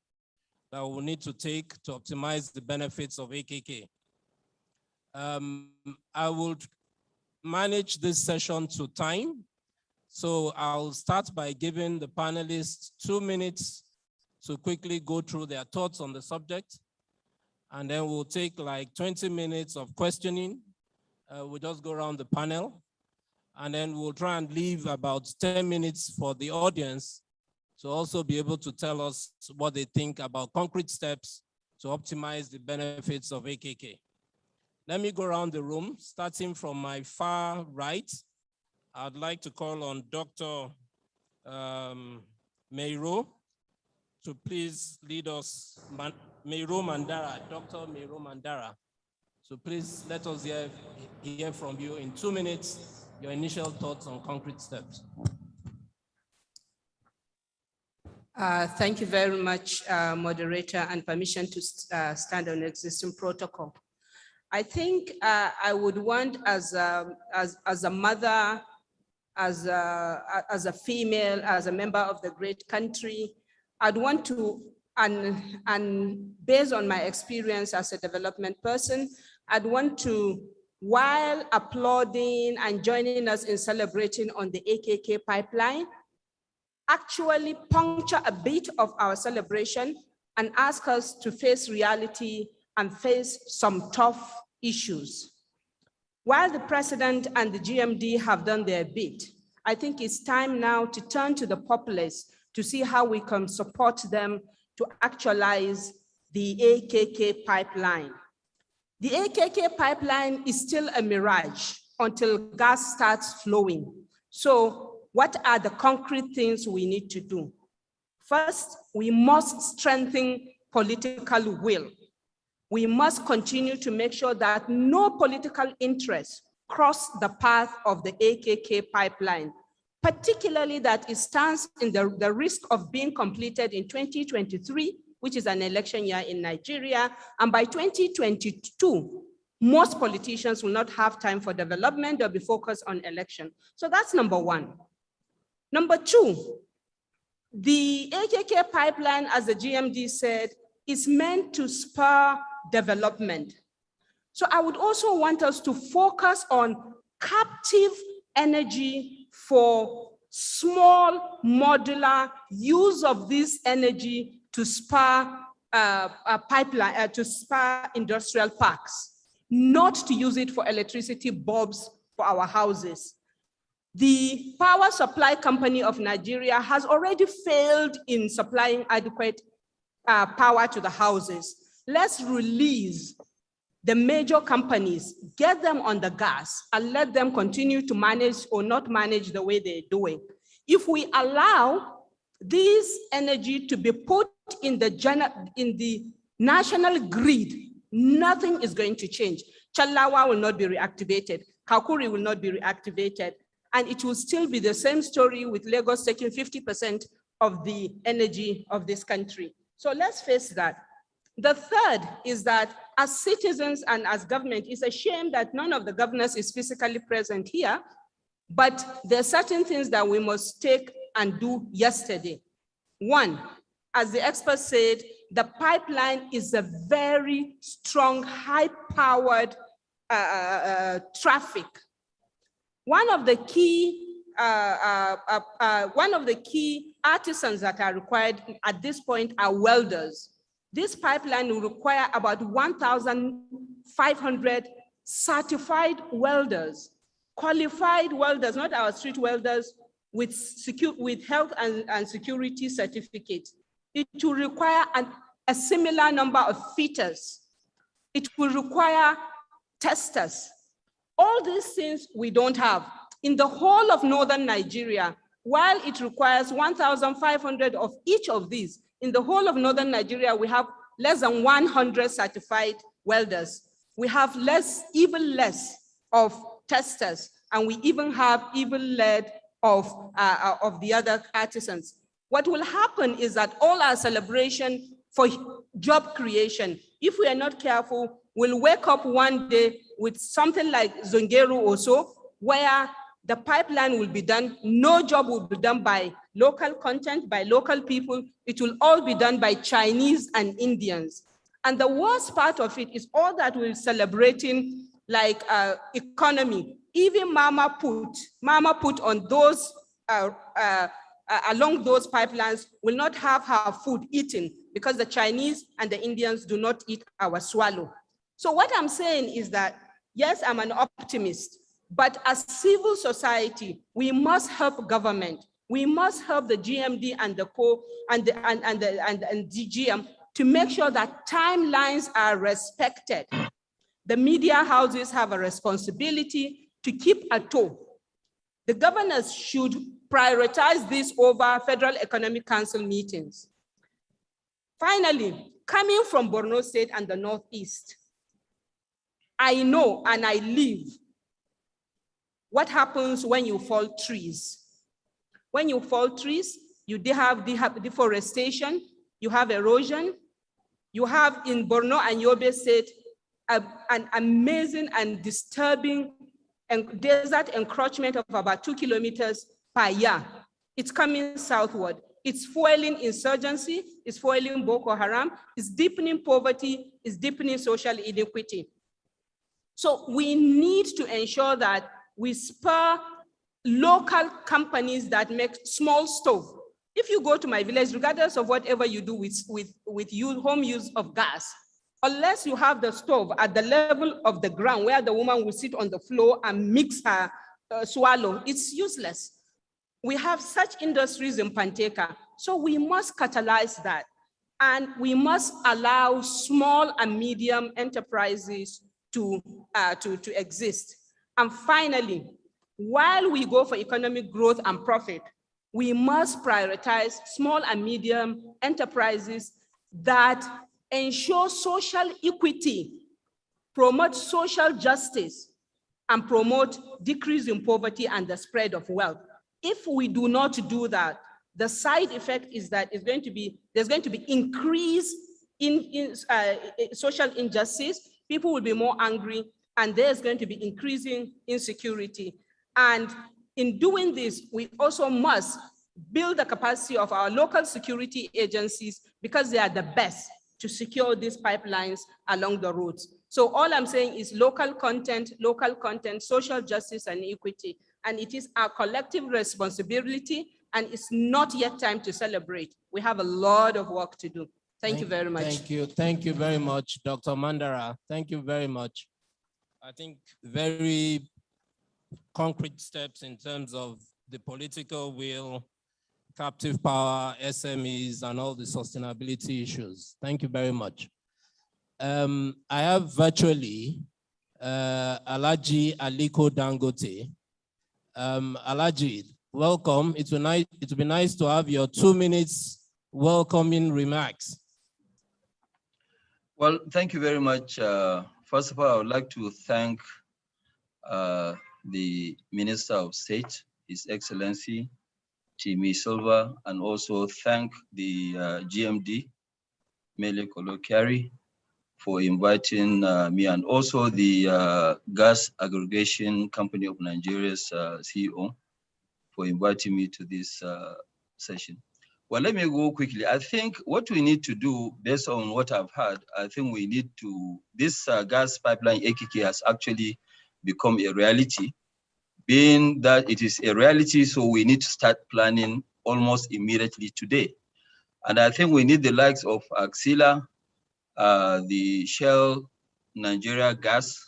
that we will need to take to optimize the benefits of AKK. I will manage this session to time. So I'll start by giving the panelists 2 minutes to quickly go through their thoughts on the subject. And then we'll take like 20 minutes of questioning. We'll just go around the panel. And then we'll try and leave about 10 minutes for the audience to also be able to tell us what they think about concrete steps to optimize the benefits of AKK. Let me go around the room, starting from my far right. I'd like to call on Dr. Meiro to please lead us, Meiro Mandara, Dr. Meiro Mandara. So please let us hear from you in 2 minutes, your initial thoughts on concrete steps.
Thank you very much, moderator, and permission to stand on existing protocol. I think I would want, as a mother, as a female, as a member of the great country, I'd want to, and based on my experience as a development person, I'd want to, while applauding and joining us in celebrating on the AKK pipeline, actually puncture a bit of our celebration and ask us to face reality and face some tough issues. While the president and the GMD have done their bit, I think it's time now to turn to the populace to see how we can support them to actualize the AKK pipeline. The AKK pipeline is still a mirage until gas starts flowing. So what are the concrete things we need to do? First, we must strengthen political will. We must continue to make sure that no political interests cross the path of the AKK pipeline, particularly that it stands in the risk of being completed in 2023, which is an election year in Nigeria, and by 2022, most politicians will not have time for development or be focused on election. So that's number one. Number two, the AKK pipeline, as the GMD said, is meant to spur development. So I would also want us to focus on captive energy for small modular use of this energy to spur a pipeline, to spur industrial parks, not to use it for electricity bulbs for our houses. The Power Supply Company of Nigeria has already failed in supplying adequate power to the houses. Let's release the major companies, get them on the gas, and let them continue to manage or not manage the way they're doing. If we allow this energy to be put in the national grid, nothing is going to change. Chalawa will not be reactivated. Kakuri will not be reactivated. And it will still be the same story with Lagos taking 50% of the energy of this country. So let's face that. The third is that as citizens and as government, it's a shame that none of the governors is physically present here, but there are certain things that we must take and do yesterday. One, as the expert said, the pipeline is a very strong, high-powered traffic. One of the key artisans that are required at this point are welders. This pipeline will require about 1,500 certified welders, qualified welders, not our street welders, with health and security certificates. It will require a similar number of fitters. It will require testers. All these things we don't have. In the whole of northern Nigeria, while it requires 1,500 of each of these, in the whole of northern Nigeria, we have less than 100 certified welders. We have even less of testers, and we even have less of the other artisans. What will happen is that all our celebration for job creation, if we are not careful, we'll wake up one day with something like Zungeru or so, where the pipeline will be done, no job will be done by local content, by local people. It will all be done by Chinese and Indians. And the worst part of it is all that we're celebrating, like economy. Even Mama put on those, along those pipelines will not have her food eaten because the Chinese and the Indians do not eat our swallow. So what I'm saying is that, yes, I'm an optimist, but as civil society, we must help government. We must help the GMD and the CO and the DGM to make sure that timelines are respected. The media houses have a responsibility to keep a toe. The governors should prioritize this over Federal Economic Council meetings. Finally, coming from Borno State and the Northeast, I know and I live what happens when you fall trees. When you fall trees, you have deforestation, you have erosion, you have in Borno and Yobe State an amazing and disturbing desert encroachment of about 2 kilometers per year. It's coming southward. It's fueling insurgency, it's fueling Boko Haram, it's deepening poverty, it's deepening social inequity. So we need to ensure that we spur local companies that make small stove, If you go to my village, regardless of whatever you do with home use of gas, unless you have the stove at the level of the ground where the woman will sit on the floor and mix her swallow, it's useless. We have such industries in Panteka, so we must catalyze that. And we must allow small and medium enterprises to exist. And finally, while we go for economic growth and profit, we must prioritize small and medium enterprises that ensure social equity, promote social justice, and promote decrease in poverty and the spread of wealth. If we do not do that, the side effect is that there's going to be increase in social injustice. People will be more angry, and there's going to be increasing insecurity. And in doing this, we also must build the capacity of our local security agencies, because they are the best to secure these pipelines along the roads. So all I'm saying is local content, social justice and equity. And it is our collective responsibility, and it's not yet time to celebrate. We have a lot of work to do. Thank you very much.
Thank you very much, Dr. Mandara. Thank you very much. I think very concrete steps in terms of the political will, captive power, SMEs, and all the sustainability issues. Thank you very much. I have virtually Alhaji Aliko Dangote. Alhaji, welcome. It will be nice to have your 2 minutes welcoming remarks.
Well, thank you very much. First of all, I would like to thank the Minister of State, His Excellency Timi Silva, and also thank the GMD, Mele Kolokyari, for inviting me, and also the Gas Aggregation Company of Nigeria's CEO for inviting me to this session. Well, let me go quickly. I think what we need to do, based on what I've heard, I think we need to, this gas pipeline AKK has actually become a reality. Being that it is a reality, so we need to start planning almost immediately today. And I think we need the likes of Axila, the Shell, Nigeria Gas,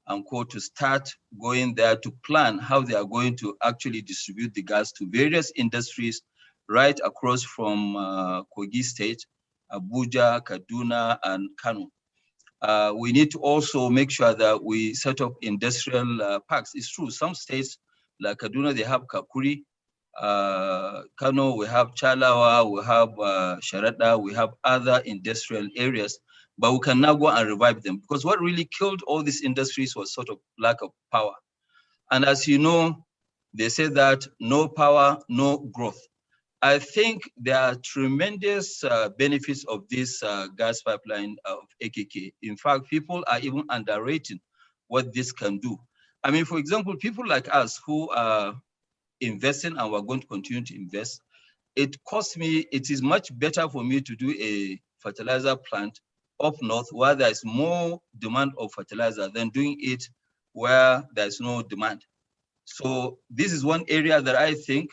and Co. to start going there to plan how they are going to actually distribute the gas to various industries right across from Kogi State, Abuja, Kaduna, and Kano. We need to also make sure that we set up industrial parks. It's true, some states like Kaduna, they have Kakuri. Kano, we have Chalawa, we have Sharada, we have other industrial areas, but we can now go and revive them, because what really killed all these industries was sort of lack of power. And as you know, they say that no power, no growth. I think there are tremendous benefits of this gas pipeline of AKK. In fact, people are even underrating what this can do. I mean, for example, people like us who are investing and we're going to continue to invest, it costs me, it is much better for me to do a fertilizer plant up north where there's more demand of fertilizer than doing it where there's no demand. So this is one area that I think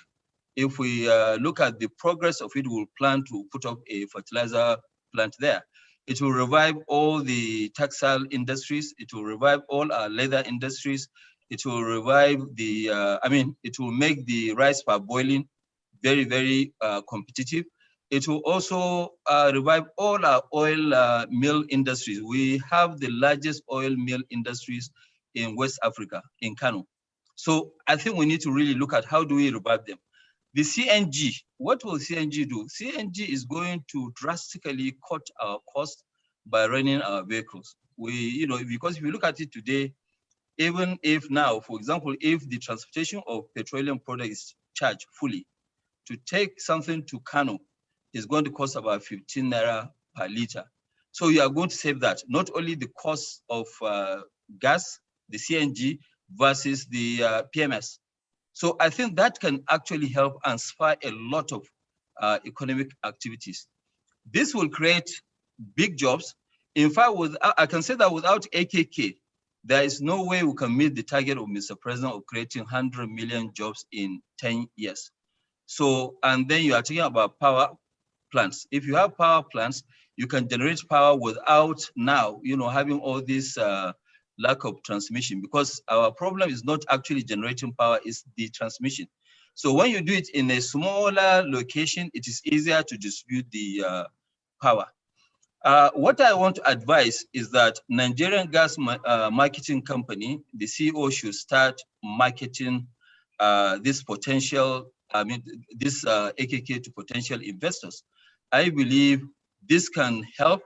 if we look at the progress of it, we'll plan to put up a fertilizer plant there. It will revive all the textile industries. It will revive all our leather industries. It will revive the, it will make the rice parboiling very, very competitive. It will also revive all our oil mill industries. We have the largest oil mill industries in West Africa, in Kano. So I think we need to really look at how do we revive them. The CNG, what will CNG do? CNG is going to drastically cut our cost by running our vehicles. Because if you look at it today, even if now, for example, if the transportation of petroleum products is charged fully, to take something to Kano is going to cost about 15 naira per liter. So you are going to save that, not only the cost of gas, the CNG versus the PMS. So I think that can actually help and spur a lot of economic activities. This will create big jobs. In fact, I can say that without AKK, there is no way we can meet the target of Mr. President of creating 100 million jobs in 10 years. So, and then you are talking about power plants. If you have power plants, you can generate power without now, having all this lack of transmission, because our problem is not actually generating power, it's the transmission. So when you do it in a smaller location, it is easier to distribute the power. What I want to advise is that Nigerian Gas Marketing Company, the CEO should start marketing this potential, this AKK to potential investors. I believe this can help.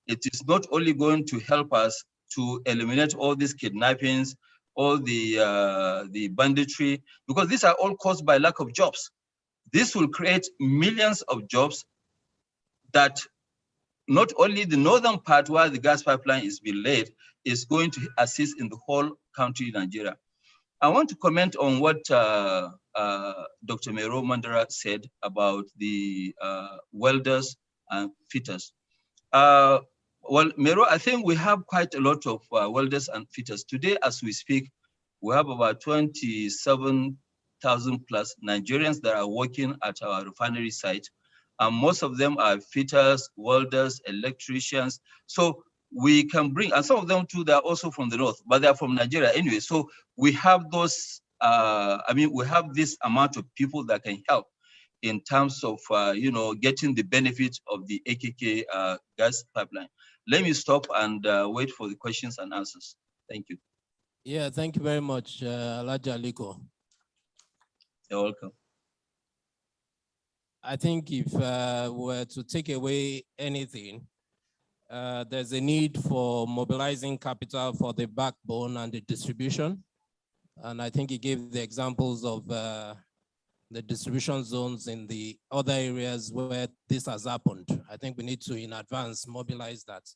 It is not only going to help us to eliminate all these kidnappings, all the banditry, because these are all caused by lack of jobs. This will create millions of jobs that not only the northern part where the gas pipeline is being laid is going to assist in the whole country, Nigeria. I want to comment on what Dr. Mero Mandara said about the welders and fitters. Well, Mero, I think we have quite a lot of welders and fitters. Today, as we speak, we have about 27,000 plus Nigerians that are working at our refinery site. And most of them are fitters, welders, electricians. So we can bring, and some of them too, they're also from the north, but they're from Nigeria anyway. So we have those, we have this amount of people that can help in terms of, getting the benefit of the AKK gas pipeline. Let me stop and wait for the questions and answers. Thank you.
Yeah, thank you very much, Alhaji Aliko.
You're welcome.
I think if we were to take away anything, there's a need for mobilizing capital for the backbone and the distribution. And I think he gave the examples of the distribution zones in the other areas where this has happened. I think we need to, in advance, mobilize that.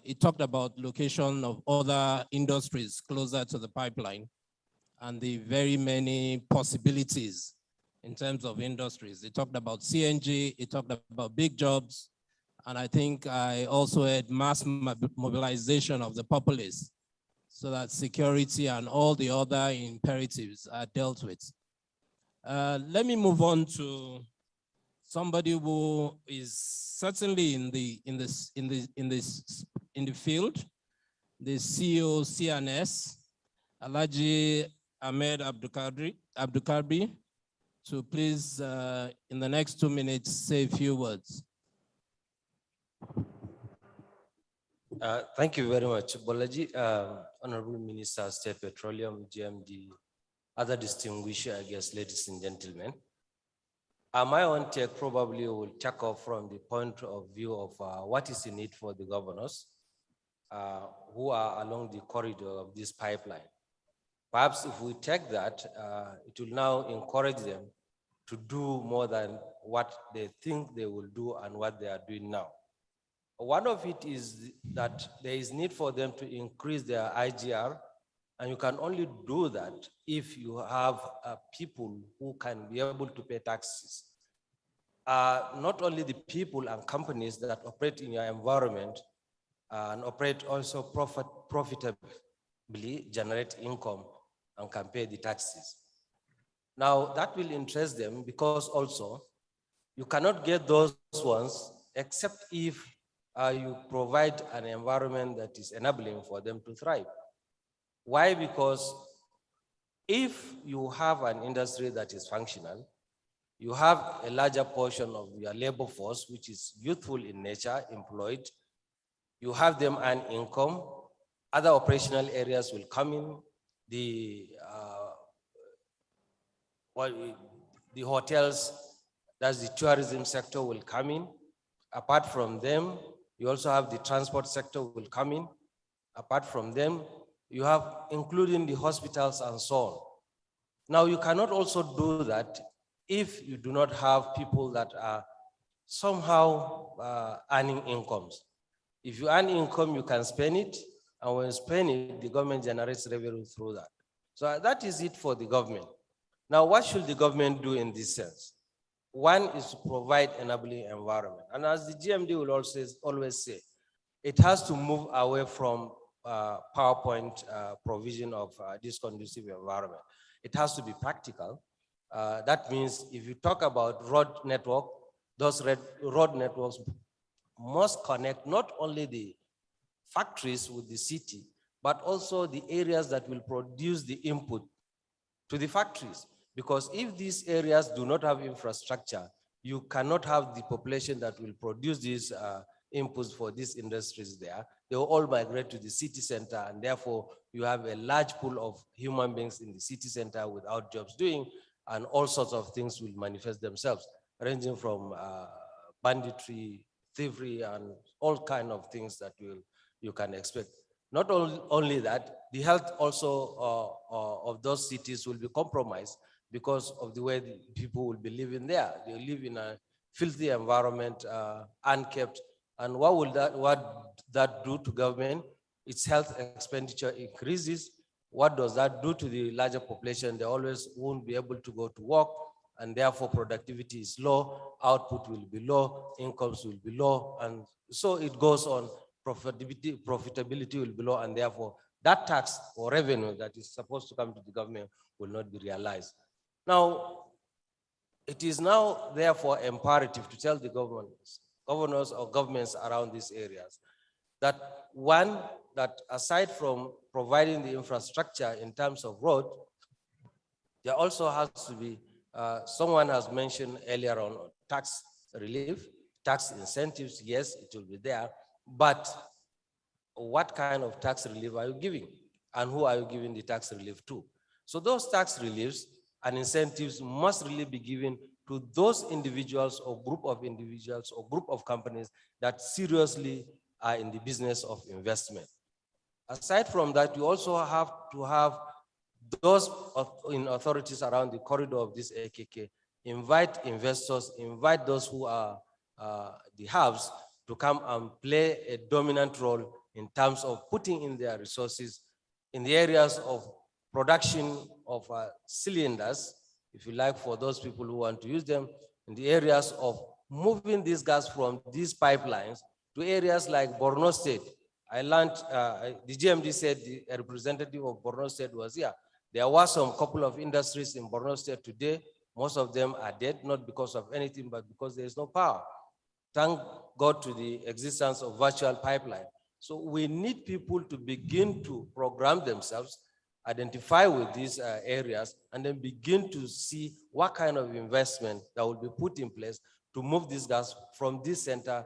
He talked about location of other industries closer to the pipeline and the very many possibilities in terms of industries. He talked about CNG, he talked about big jobs, and I think I also had mass mobilization of the populace so that security and all the other imperatives are dealt with. Let me move on to somebody who is certainly in the field, the CEO CNS, Alhaji Ahmed Abdulkadri, to please, in the next 2 minutes, say a few words.
Thank you very much, Bolaji. Honorable Minister, State Petroleum, GMD, other distinguished, I guess, ladies and gentlemen. My own take probably will take off from the point of view of what is in it for the governors who are along the corridor of this pipeline. Perhaps if we take that, it will now encourage them to do more than what they think they will do and what they are doing now. One of it is that there is need for them to increase their IGR, and you can only do that if you have people who can be able to pay taxes. Not only the people and companies that operate in your environment and operate also profitably, generate income and can pay the taxes. Now that will interest them because also you cannot get those ones except if you provide an environment that is enabling for them to thrive. Why? Because if you have an industry that is functional, you have a larger portion of your labor force, which is youthful in nature, employed, you have them earn income, other operational areas will come in, the hotels, that's the tourism sector will come in. Apart from them, you also have the transport sector will come in. Apart from them, you have including the hospitals and so on. Now you cannot also do that if you do not have people that are somehow earning incomes. If you earn income, you can spend it, and when you spend it, the government generates revenue through that. So that is it for the government. Now, what should the government do in this sense? One is to provide enabling environment. And as the GMD will always say, it has to move away from PowerPoint provision of this conducive environment. It has to be practical. That means if you talk about road network, those road networks must connect not only the factories with the city, but also the areas that will produce the input to the factories. Because if these areas do not have infrastructure, you cannot have the population that will produce these inputs for these industries there. They will all migrate to the city center, and therefore you have a large pool of human beings in the city center without jobs doing, and all sorts of things will manifest themselves, ranging from banditry, thievery, and all kind of things that you can expect. Not only that, the health also of those cities will be compromised because of the way the people will be living there. They live in a filthy environment, unkept. And what that do to government? Its health expenditure increases. What does that do to the larger population? They always won't be able to go to work, and therefore productivity is low, output will be low, incomes will be low, and so it goes on. Profitability will be low, and therefore that tax or revenue that is supposed to come to the government will not be realized. Now, it is now therefore imperative to tell the governors or governments around these areas that one, that aside from providing the infrastructure in terms of road, there also has to be, someone has mentioned earlier on, tax relief, tax incentives. Yes, it will be there, but what kind of tax relief are you giving? And who are you giving the tax relief to? So those tax reliefs and incentives must really be given to those individuals or group of individuals or group of companies that seriously are in the business of investment. Aside from that, you also have to have those in authorities around the corridor of this AKK invite investors, invite those who are the haves to come and play a dominant role in terms of putting in their resources in the areas of production of cylinders, if you like, for those people who want to use them, in the areas of moving this gas from these pipelines to areas like Borno State. I learned, the GMD said a representative of Borno State was here. There were some couple of industries in Borno State today. Most of them are dead, not because of anything, but because there is no power. Thank God to the existence of virtual pipeline. So we need people to begin to program themselves, identify with these areas, and then begin to see what kind of investment that will be put in place to move this gas from this center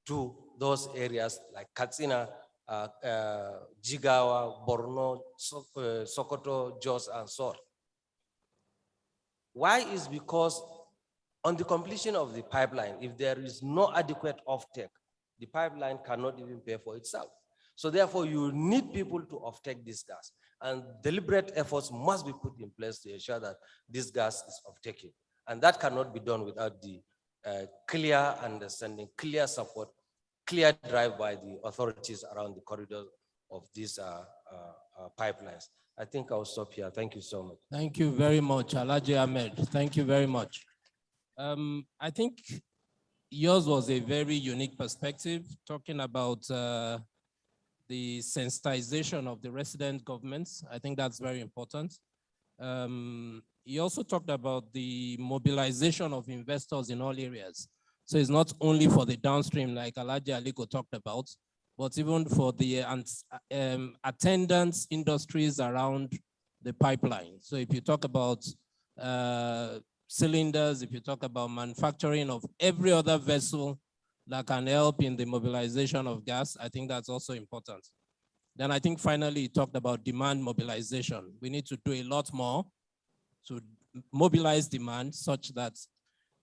to those areas like Katsina, Jigawa, Borno, Sokoto, Jos, and so on. Why is because on the completion of the pipeline, if there is no adequate offtake, the pipeline cannot even pay for itself. So therefore, you need people to offtake this gas, and deliberate efforts must be put in place to ensure that this gas is offtaken. And that cannot be done without the clear understanding, clear support, clear drive by the authorities around the corridors of these pipelines. I think I'll stop here. Thank you so much.
Thank you very much, Alhaji Ahmed. Thank you very much. I think yours was a very unique perspective, talking about the sensitization of the resident governments. I think that's very important. You also talked about the mobilization of investors in all areas. So it's not only for the downstream, like Alhaji Aliko talked about, but even for the attendance industries around the pipeline. So if you talk about cylinders, if you talk about manufacturing of every other vessel that can help in the mobilization of gas, I think that's also important. Then I think finally you talked about demand mobilization. We need to do a lot more to mobilize demand such that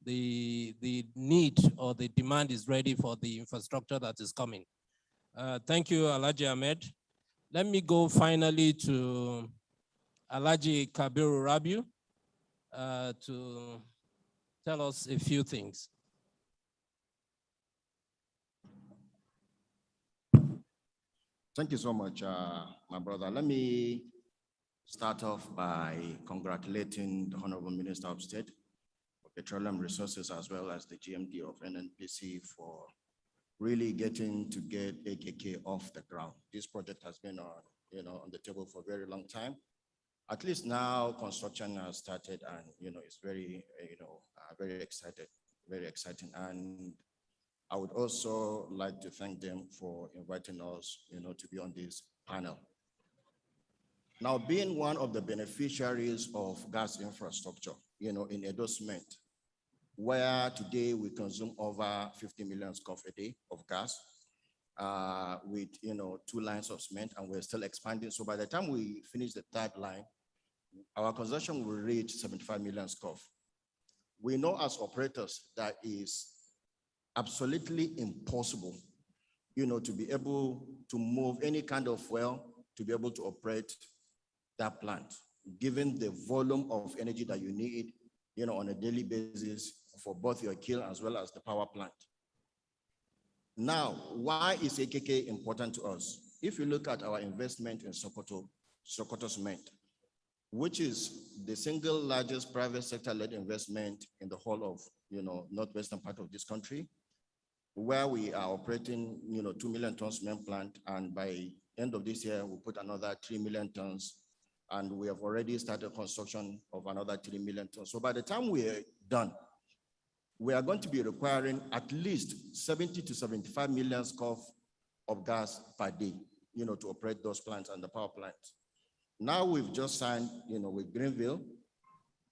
the need or the demand is ready for the infrastructure that is coming. Thank you, Alhaji Ahmed. Let me go finally to Alhaji Kabiru Rabiu to tell us a few things.
Thank you so much, my brother. Let me start off by congratulating the Honorable Minister of State for Petroleum Resources as well as the GMD of NNPC for really getting to get AKK off the ground. This project has been on the table for a very long time. At least now construction has started and, it's very, very exciting. And I would also like to thank them for inviting us, to be on this panel. Now, being one of the beneficiaries of gas infrastructure, in Edo Cement, where today we consume over 50 million scoff a day of gas, with 2 lines of cement, and we're still expanding. So by the time we finish the 3rd line, our consumption will reach 75 million scoff. We know as operators that is absolutely impossible, to be able to move any kind of fuel to be able to operate that plant, given the volume of energy that you need, on a daily basis for both your kiln as well as the power plant. Now, why is AKK important to us? If you look at our investment in Sokoto Cement, which is the single largest private sector-led investment in the whole of, northwestern part of this country, where we are operating, 2 million tons cement plant, and by end of this year, we'll put another 3 million tons, and we have already started construction of another 3 million tons. So by the time we're done, we are going to be requiring at least 70 to 75 million scoff of gas per day, to operate those plants and the power plants. Now we've just signed, with Greenville,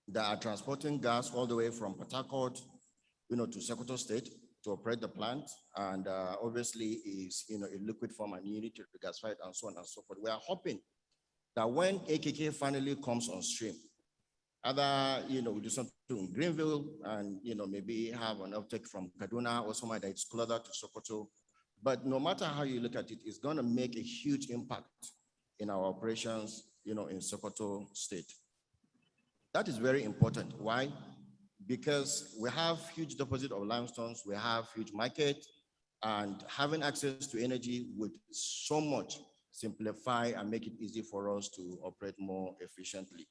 that are transporting gas all the way from Port Harcourt, to Sokoto State to operate the plant, and obviously is, in liquid form and you need to regasified and so on and so forth. We are hoping that when AKK finally comes on stream, either, we do something in Greenville and, maybe have an uptake from Kaduna or somewhere that is closer to Sokoto. But no matter how you look at it, it's going to make a huge impact in our operations, in Sokoto State. That is very important. Why? Because we have huge deposit of limestones, we have huge market, and having access to energy would so much simplify and make it easy for us to operate more efficiently.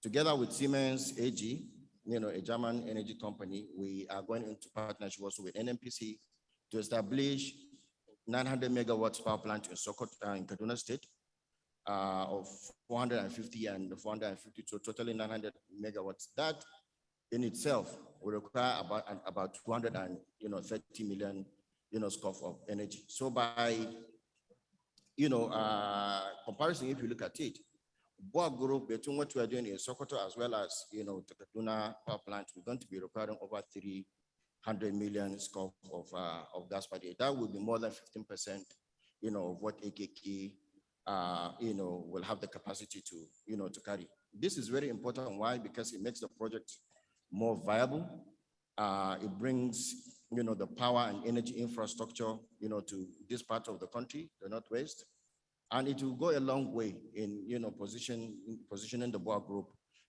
Together with Siemens AG, a German energy company, we are going into partnership also with NNPC to establish 900 megawatts power plant in Sokoto, in Kaduna State, of 450 and 450, so totally 900 megawatts. That in itself will require about 230 million, scoff of energy. So by, comparison, if you look at it, Boa Group, between what we are doing in Sokoto as well as, the Kaduna power plant, we're going to be requiring over 300 million scoff of gas per day. That would be more than 15%, of what AKK, will have the capacity to, to carry. This is very important. Why? Because it makes the project more viable. It brings, the power and energy infrastructure, to this part of the country, the Northwest. And it will go a long way in, positioning the Boa Group,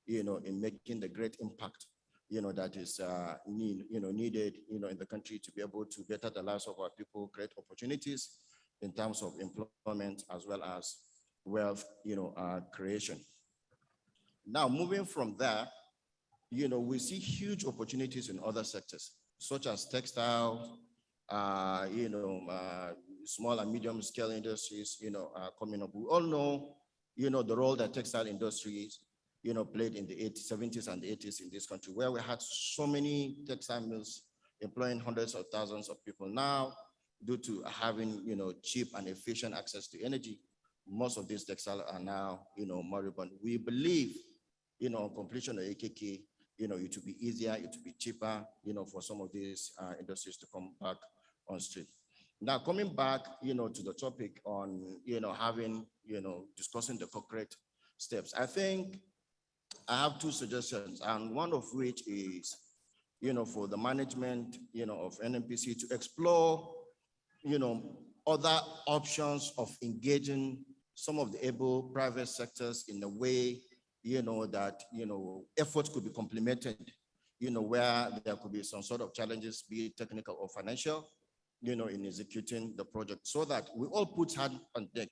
in making the great impact, that is needed, in the country to be able to better the lives of our people, create opportunities in terms of employment as well as wealth, creation. Now, moving from there, we see huge opportunities in other sectors, such as textile, small and medium scale industries, coming up. We all know, the role that textile industries, played in the 70s and 80s in this country, where we had so many textile mills employing hundreds of thousands of people. Now, due to having, cheap and efficient access to energy, most of these textiles are now, moribund. We believe, on completion of AKK, it will be easier, it will be cheaper, for some of these industries to come back on stream. Now, coming back, to the topic on, having, discussing the concrete steps, I think I have 2 suggestions, and one of which is, for the management, of NNPC to explore, other options of engaging some of the able private sectors in a way, that, efforts could be complemented, where there could be some sort of challenges, be it technical or financial, in executing the project, so that we all put hand on deck.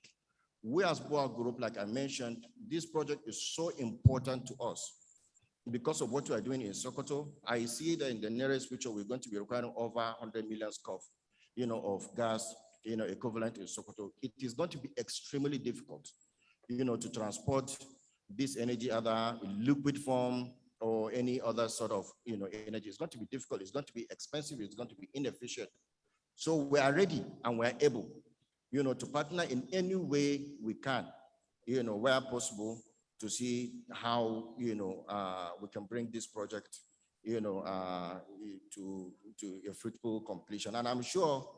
We as Boa Group, like I mentioned, this project is so important to us because of what we are doing in Sokoto. I see that in the nearest future, we're going to be requiring over 100 million scoff, of gas, equivalent in Sokoto. It is going to be extremely difficult, to transport, this energy either in liquid form or any other sort of, energy. It's going to be difficult. It's going to be expensive. It's going to be inefficient. So we are ready and we are able, to partner in any way we can, where possible, to see how, we can bring this project, to a fruitful completion. And I'm sure,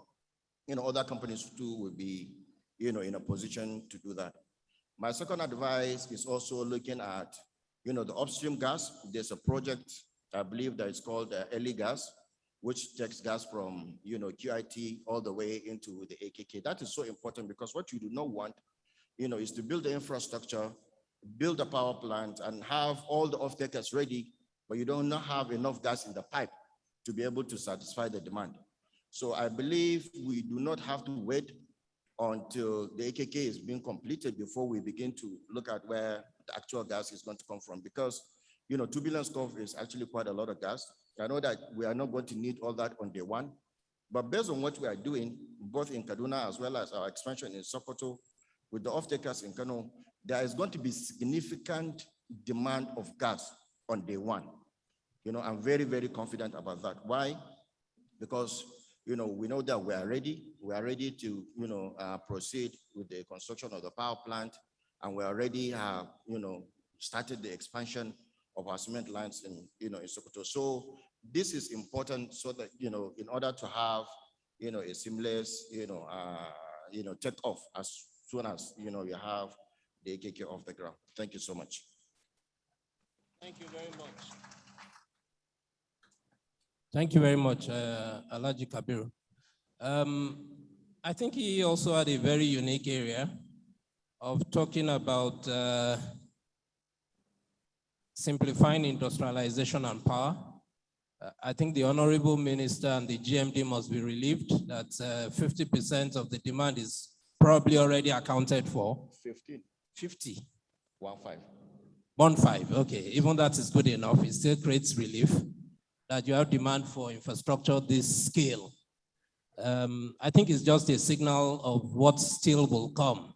other companies too will be, in a position to do that. My second advice is also looking at, the upstream gas. There's a project, I believe that it's called Early Gas, which takes gas from, QIT all the way into the AKK. That is so important because what you do not want, is to build the infrastructure, build a power plant and have all the off-takers ready, but you do not have enough gas in the pipe to be able to satisfy the demand. So I believe we do not have to wait until the AKK is being completed before we begin to look at where the actual gas is going to come from, because 2 billion scf is actually quite a lot of gas. I know that we are not going to need all that on day one, but based on what we are doing, both in Kaduna as well as our expansion in Sokoto, with the off-takers in Kano, there is going to be significant demand of gas on day one. I'm very, very confident about that. Why? Because, we know that we are ready. We are ready to, proceed with the construction of the power plant, and we already have, started the expansion of our cement lines in Sokoto. So this is important so that, in order to have, a seamless, take off as soon as, you have the AKK off the ground. Thank you so much.
Thank you very much. Thank you very much, Alhaji Kabiru. I think he also had a very unique area of talking about simplifying industrialization and power. I think the Honorable Minister and the GMD must be relieved that 50% of the demand is probably already accounted for.
15.
50.
15.
Okay, even that is good enough. It still creates relief that you have demand for infrastructure this scale. I think it's just a signal of what still will come.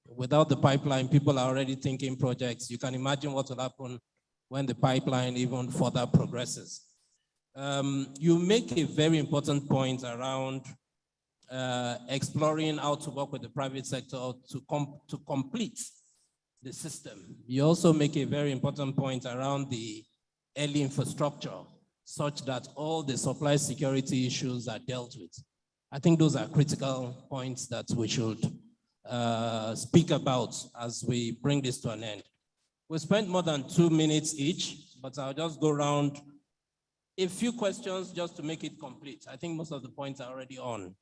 Without the pipeline, people are already thinking projects. You can imagine what will happen when the pipeline even further progresses. You make a very important point around exploring how to work with the private sector to complete the system. You also make a very important point around the early infrastructure, such that all the supply security issues are dealt with. I think those are critical points that we should speak about as we bring this to an end. We spent more than 2 minutes each, but I'll just go around a few questions just to make it complete. I think most of the points are already on.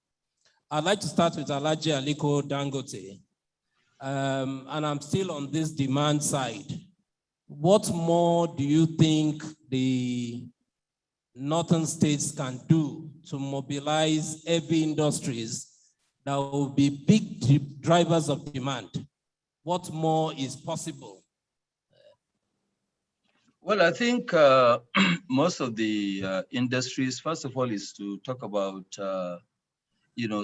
I'd like to start with Alhaji Aliko Dangote. And I'm still on this demand side. What more do you think the northern states can do to mobilize heavy industries that will be big drivers of demand? What more is possible?
Well, I think most of the industries, first of all, is to talk about,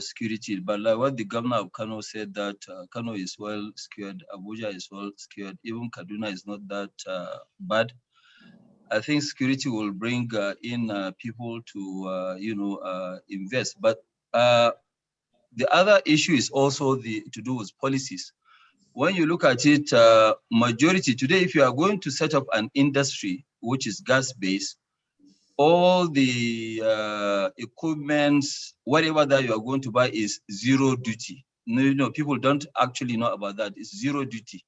security. But like what the governor of Kano said, that Kano is well secured, Abuja is well secured, even Kaduna is not that bad. I think security will bring in people to, invest. But the other issue is also to do with policies. When you look at it, majority today, if you are going to set up an industry which is gas-based, all the equipments, whatever that you are going to buy is zero duty. No, people don't actually know about that. It's zero duty.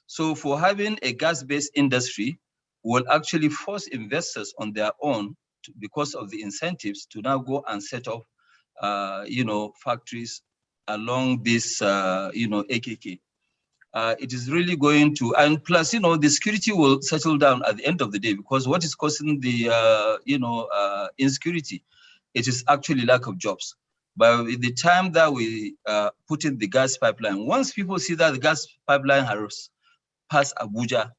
So for having a gas-based industry will actually force investors on their own because of the incentives to now go and set up, factories along this, AKK. It is really going to, and plus, the security will settle down at the end of the day, because what is causing the, insecurity, it is actually lack of jobs. By the time that we put in the gas pipeline, once people see that the gas pipeline has passed Abuja,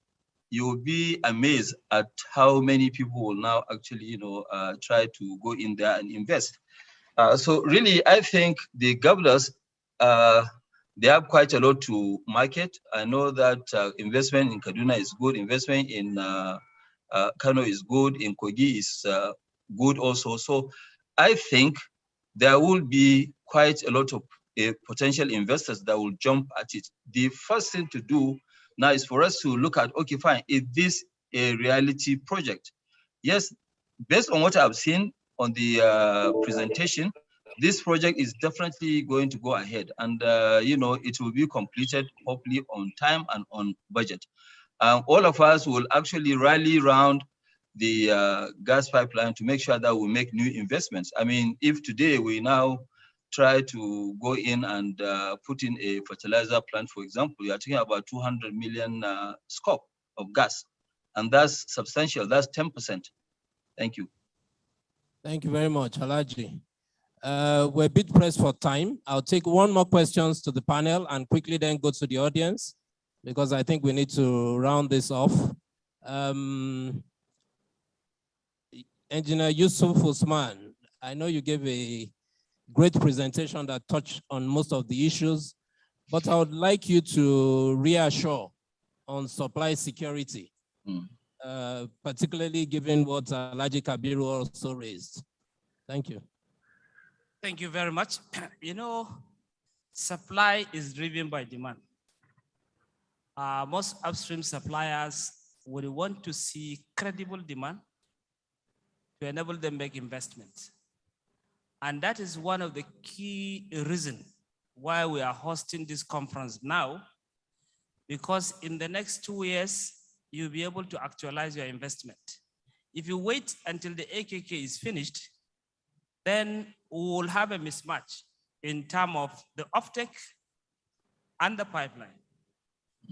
you will be amazed at how many people will now actually, try to go in there and invest. So really, I think the governors they have quite a lot to market. I know that investment in Kaduna is good, investment in Kano is good, in Kogi is good also. So I think there will be quite a lot of potential investors that will jump at it. The first thing to do now is for us to look at, okay, fine, is this a reality project? Yes, based on what I've seen on the presentation, this project is definitely going to go ahead, and you know, it will be completed hopefully on time and on budget. All of us will actually rally around the gas pipeline to make sure that we make new investments. I mean, if today we now try to go in and put in a fertilizer plant, for example, you are talking about 200 million scope of gas, and that's substantial. That's 10%. Thank you.
Thank you very much, Alaji. We're a bit pressed for time. I'll take one more questions to the panel and quickly then go to the audience, because I think we need to round this off. Engineer Yusuf Usman, I know you gave a great presentation that touched on most of the issues, but I would like you to reassure on supply security, particularly given what Alhaji Kabiru also raised. Thank you.
Thank you very much. You know, supply is driven by demand. Most upstream suppliers would want to see credible demand to enable them make investments. And that is one of the key reasons why we are hosting this conference now, because in the next 2 years, you'll be able to actualize your investment. If you wait until the AKK is finished, then we will have a mismatch in terms of the offtake and the pipeline.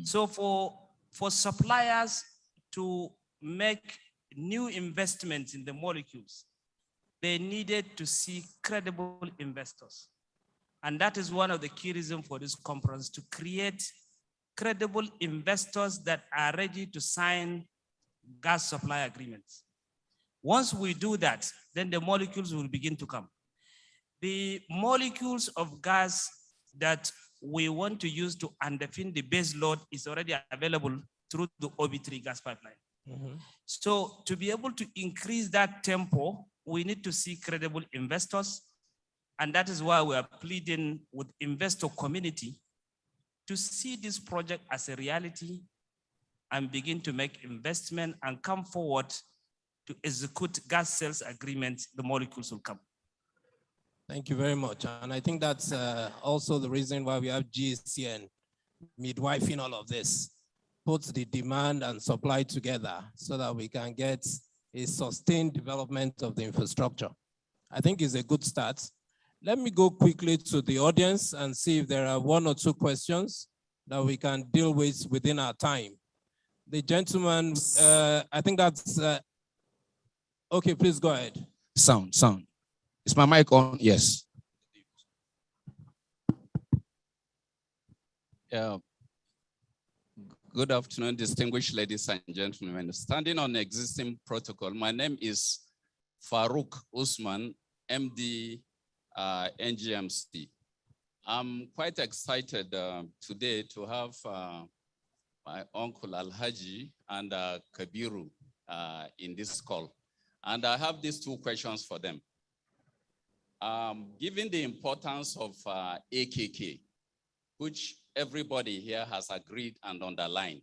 So for suppliers to make new investments in the molecules, they needed to see credible investors. And that is one of the key reasons for this conference, to create credible investors that are ready to sign gas supply agreements. Once we do that, then the molecules will begin to come. The molecules of gas that we want to use to underpin the base load is already available through the OB3 gas pipeline. So to be able to increase that tempo, we need to see credible investors. And that is why we are pleading with investor community to see this project as a reality and begin to make investment and come forward to execute gas sales agreements. The molecules will come.
Thank you very much. And I think that's also the reason why we have GSCN midwifing all of this, puts the demand and supply together so that we can get a sustained development of the infrastructure. I think it's a good start. Let me go quickly to the audience and see if there are 1 or 2 questions that we can deal with within our time. The gentleman, I think that's, okay, please go ahead.
Sound. Is my mic on? Yes.
Yeah. Good afternoon, distinguished ladies and gentlemen. Standing on the existing protocol, my name is Farouk Usman, MD, NGMC. I'm quite excited today to have my uncle Alhaji and Kabiru in this call. And I have these 2 questions for them. Given the importance of AKK, which everybody here has agreed and underlined,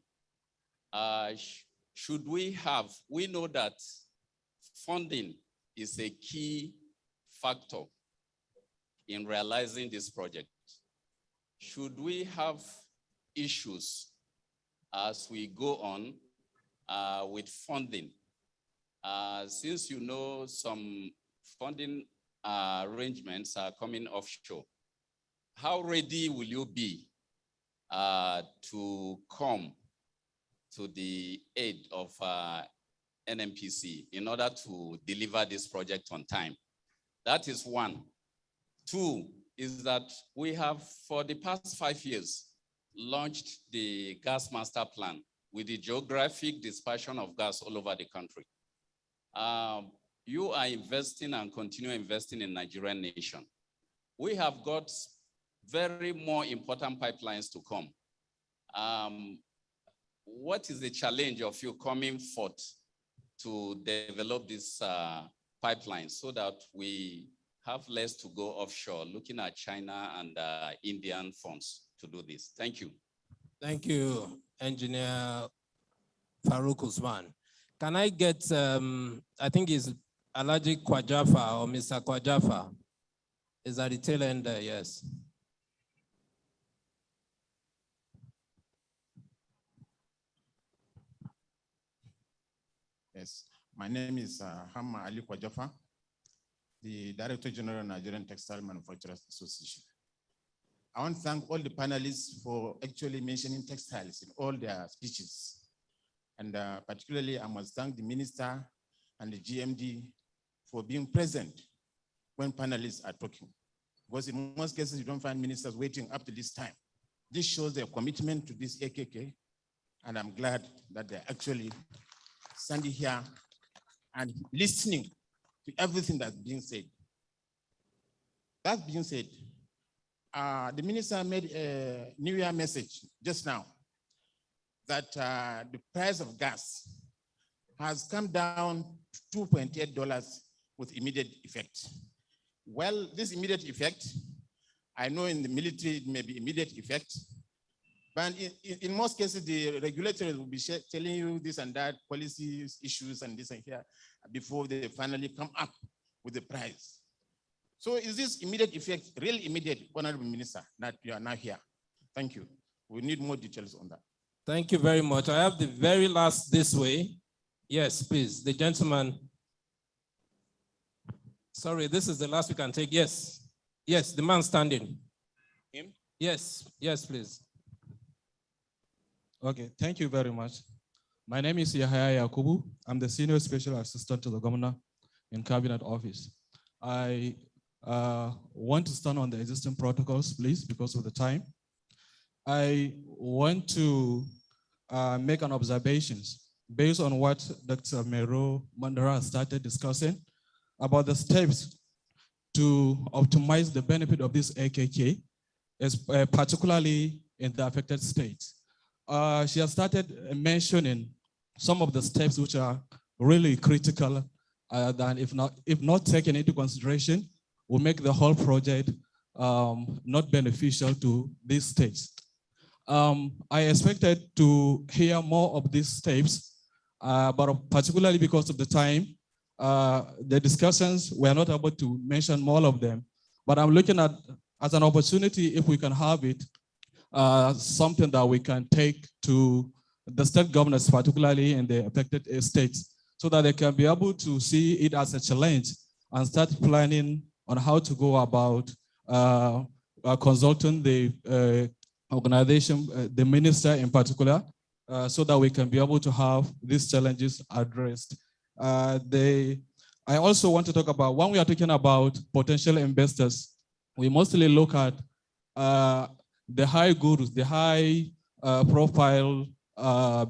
should we know that funding is a key factor in realizing this project. Should we have issues as we go on with funding? Since you know some funding arrangements are coming offshore, how ready will you be to come to the aid of NNPC in order to deliver this project on time? That is 1. 2 is that we have, for the past 5 years, launched the gas master plan with the geographic dispersion of gas all over the country. You are investing and continue investing in Nigerian nation. We have got very more important pipelines to come. What is the challenge of you coming forth to develop this pipeline so that we have less to go offshore, looking at China and Indian funds to do this? Thank you.
Thank you, Engineer Farouk Usman. Can I get, I think it's Alhaji Kwajafa or Mr. Kwajafa? Is at the tail end there? Yes.
Yes, my name is Hamma Ali Kwajafa, the Director General of Nigerian Textile Manufacturers Association. I want to thank all the panelists for actually mentioning textiles in all their speeches. And particularly, I must thank the Minister and the GMD for being present when panelists are talking. Because in most cases, you don't find ministers waiting up to this time. This shows their commitment to this AKK, and I'm glad that they're actually standing here and listening to everything that's being said. That being said, the minister made a New Year message just now that the price of gas has come down to $2.8 with immediate effect. Well, this immediate effect, I know in the military it may be immediate effect, but in most cases, the regulators will be telling you this and that, policy issues and this and here, before they finally come up with the price. So is this immediate effect really immediate, Honorable Minister, that you are now here? Thank you. We need more details on that.
Thank you very much. I have the very last this way. Yes, please, the gentleman. Sorry, this is the last we can take. Yes, yes, the man standing.
Him?
Yes, yes, please.
Okay, thank you very much. My name is Yahaya Yakubu. I'm the Senior Special Assistant to the Governor in Cabinet Office. I want to stand on the existing protocols, please, because of the time. I want to make an observation based on what Dr. Mero Mandara started discussing about the steps to optimize the benefit of this AKK, particularly in the affected states. She has started mentioning some of the steps which are really critical that if not taken into consideration, will make the whole project not beneficial to these states. I expected to hear more of these steps, but particularly because of the time, the discussions, we are not able to mention all of them. But I'm looking at as an opportunity, if we can have it, something that we can take to the state governors, particularly in the affected states, so that they can be able to see it as a challenge and start planning on how to go about consulting the organization, the minister in particular, so that we can be able to have these challenges addressed. I also want to talk about, when we are talking about potential investors, we mostly look at the high gurus, the high profile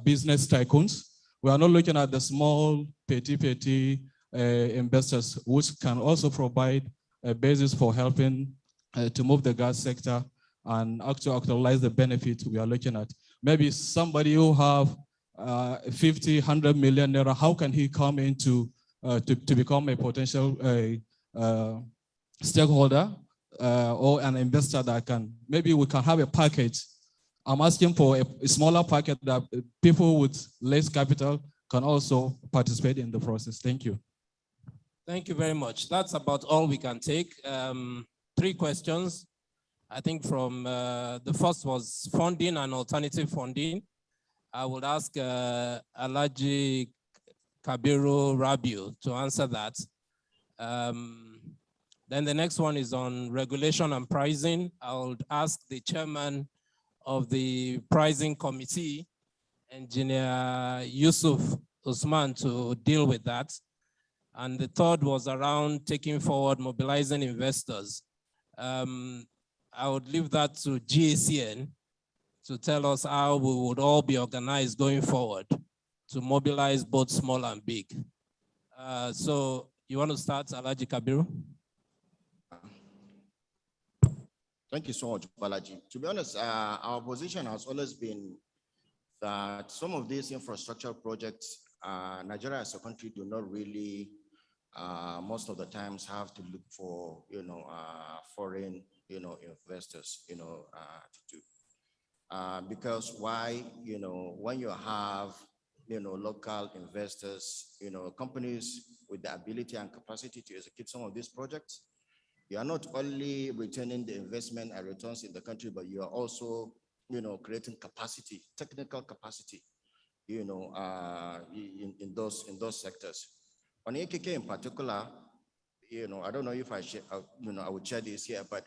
business tycoons. We are not looking at the small, petty investors, which can also provide a basis for helping to move the gas sector and actually actualize the benefit we are looking at. Maybe somebody who have 50, 100 million naira, how can he come into to become a potential stakeholder or an investor that can, maybe we can have a package. I'm asking for a smaller package that people with less capital can also participate in the process. Thank you.
Thank you very much. That's about all we can take. 3 questions. I think from the first was funding and alternative funding. I would ask Alhaji Kabiru Rabiu to answer that. Then the next one is on regulation and pricing. I would ask the chairman of the pricing committee, Engineer Yusuf Usman, to deal with that. And the third was around taking forward mobilizing investors. I would leave that to GACN to tell us how we would all be organized going forward to mobilize both small and big. So you want to start, Alhaji Kabiru?
Thank you so much, Balaji. To be honest, our position has always been that some of these infrastructure projects, Nigeria as a country do not really, most of the times have to look for, foreign, investors, to do. Because why, when you have, local investors, companies with the ability and capacity to execute some of these projects, you are not only retaining the investment and returns in the country, but you are also, creating capacity, technical capacity, in those sectors. On AKK in particular, I don't know if I would share this here, but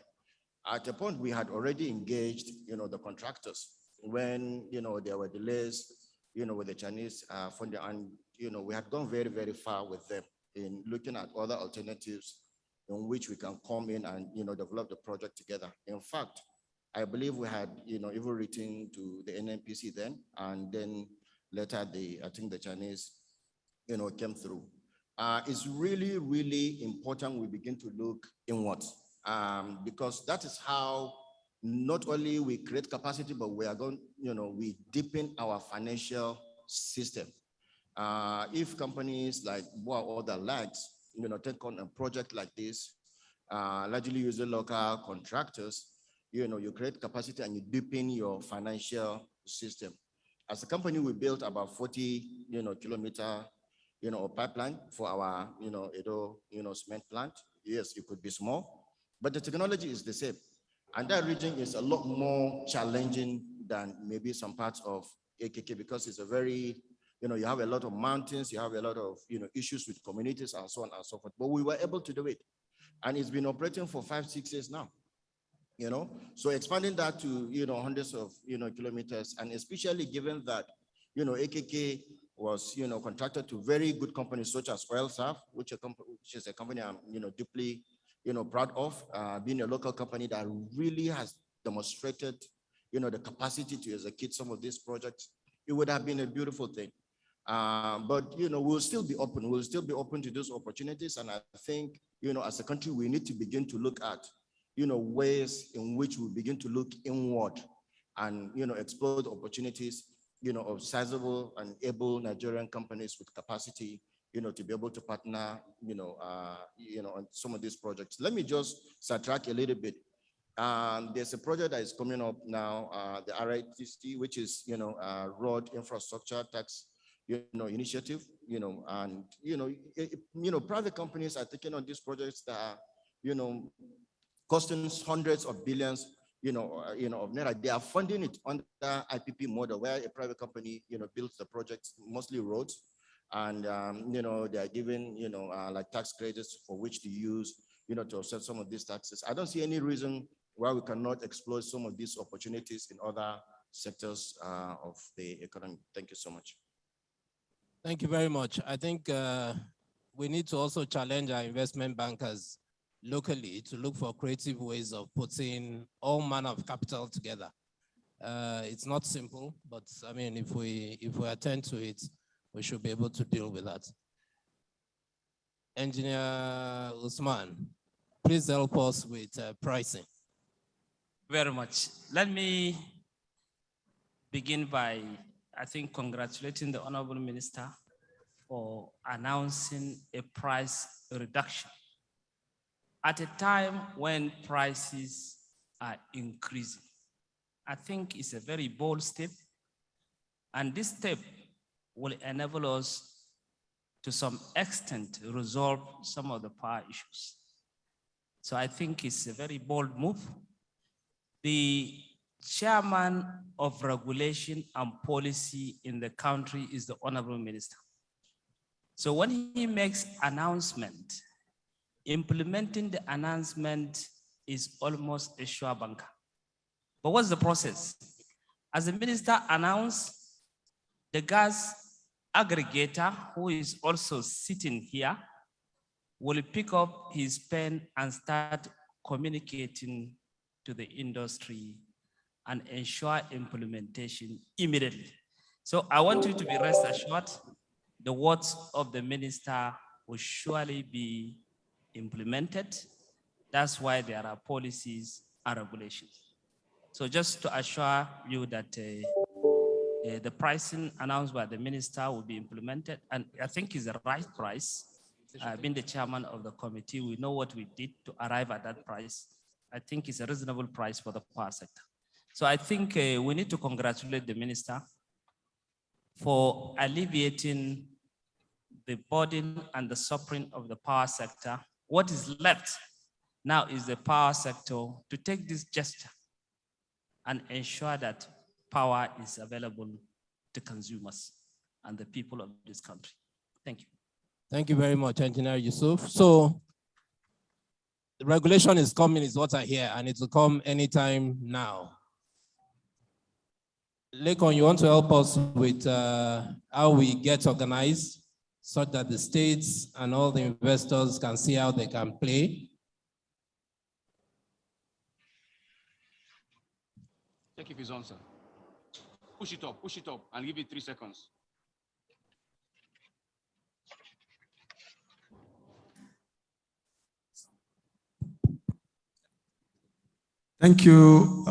at a point we had already engaged, the contractors when, there were delays, with the Chinese funding, and, we had gone very, very far with them in looking at other alternatives in which we can come in and, develop the project together. In fact, I believe we had, even written to the NNPC then, and then later I think the Chinese, came through. It's really, really important we begin to look inwards, because that is how not only we create capacity, but we are going, we deepen our financial system. If companies like BOA or the likes, take on a project like this, largely using local contractors, you create capacity and you deepen your financial system. As a company, we built about 40, kilometer, pipeline for our, Edo, cement plant. Yes, it could be small, but the technology is the same. And that region is a lot more challenging than maybe some parts of AKK, because it's a very, you have a lot of mountains, you have a lot of, issues with communities and so on and so forth. But we were able to do it. And it's been operating for 5-6 years now. So expanding that to, hundreds of, kilometers, and especially given that, AKK was, contracted to very good companies such as OilServe, which is a company I'm, deeply, proud of, being a local company that really has demonstrated, the capacity to execute some of these projects. It would have been a beautiful thing. But, we'll still be open. We'll still be open to those opportunities. And I think, as a country, we need to begin to look at, ways in which we begin to look inward and, explore the opportunities, of sizable and able Nigerian companies with capacity, to be able to partner, on some of these projects. Let me just sidetrack a little bit. There's a project that is coming up now, the RITC, which is, Road Infrastructure Tax, initiative, and, private companies are taking on these projects that are, costing hundreds of billions, of naira. They are funding it under IPP model, where a private company, builds the projects, mostly roads, and, they are given, like tax credits for which to use, to offset some of these taxes. I don't see any reason why we cannot explore some of these opportunities in other sectors of the economy. Thank you so much.
Thank you very much. I think we need to also challenge our investment bankers locally to look for creative ways of putting all manner of capital together. It's not simple, but I mean, if we attend to it, we should be able to deal with that. Engineer Usman, please help us with pricing.
Very much. Let me begin by, I think, congratulating the Honorable Minister for announcing a price reduction at a time when prices are increasing. I think it's a very bold step, and this step will enable us to some extent resolve some of the power issues. So I think it's a very bold move. The chairman of regulation and policy in the country is the Honorable Minister. So when he makes announcement, implementing the announcement is almost a sure banker. But what's the process? As the minister announced, the gas aggregator, who is also sitting here, will pick up his pen and start communicating to the industry and ensure implementation immediately. So I want you to be rest assured, the words of the minister will surely be implemented. That's why there are policies and regulations. So just to assure you that the pricing announced by the minister will be implemented, and I think is the right price. Being the chairman of the committee, we know what we did to arrive at that price. I think it's a reasonable price for the power sector. So I think we need to congratulate the minister for alleviating the burden and the suffering of the power sector. What is left now is the power sector to take this gesture and ensure that power is available to consumers and the people of this country. Thank you.
Thank you very much, Engineer Yusuf. So the regulation is coming, is what I hear, and it will come anytime now. Lekon, you want to help us with how we get organized so that the states and all the investors can see how they can play?
Check if it's on, sir. Push it up, and give it 3 seconds.
Thank you,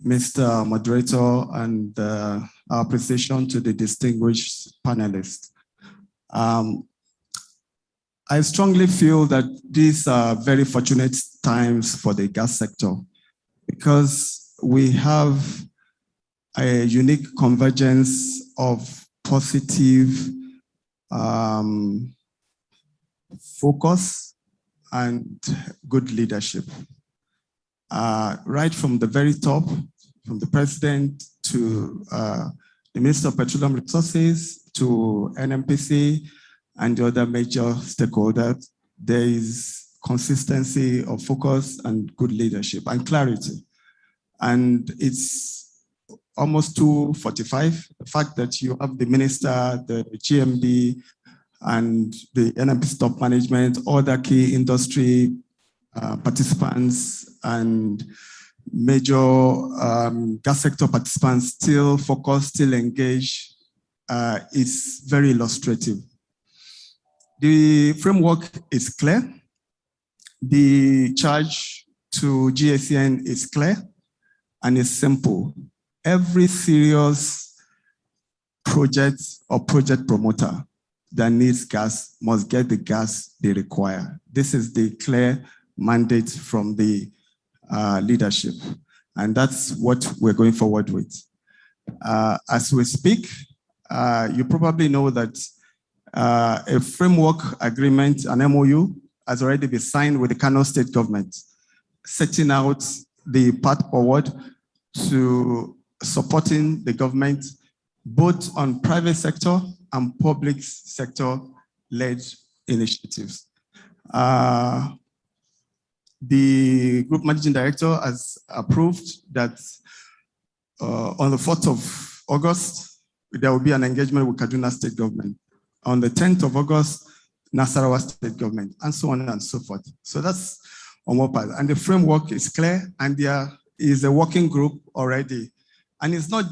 Mr. Moderator, and our appreciation to the distinguished panelists. I strongly feel that these are very fortunate times for the gas sector because we have a unique convergence of positive focus and good leadership. Right from the very top, from the president to the Minister of Petroleum Resources to NNPC and the other major stakeholders, there is consistency of focus and good leadership and clarity. And it's almost 2:45. The fact that you have the minister, the GMD, and the NNPC top management, other key industry participants and major gas sector participants still focused, still engaged, is very illustrative. The framework is clear. The charge to GSN is clear and it's simple. Every serious project or project promoter that needs gas must get the gas they require. This is the clear mandate from the leadership, and that's what we're going forward with. As we speak, you probably know that a framework agreement, an MOU, has already been signed with the Kano State government, setting out the path forward to supporting the government, both on private sector and public sector-led initiatives. The group managing director has approved that on the 4th of August, there will be an engagement with Kaduna State government. On the 10th of August, Nasarawa State government, and so on and so forth. So that's on one part. And the framework is clear, and there is a working group already. And it's not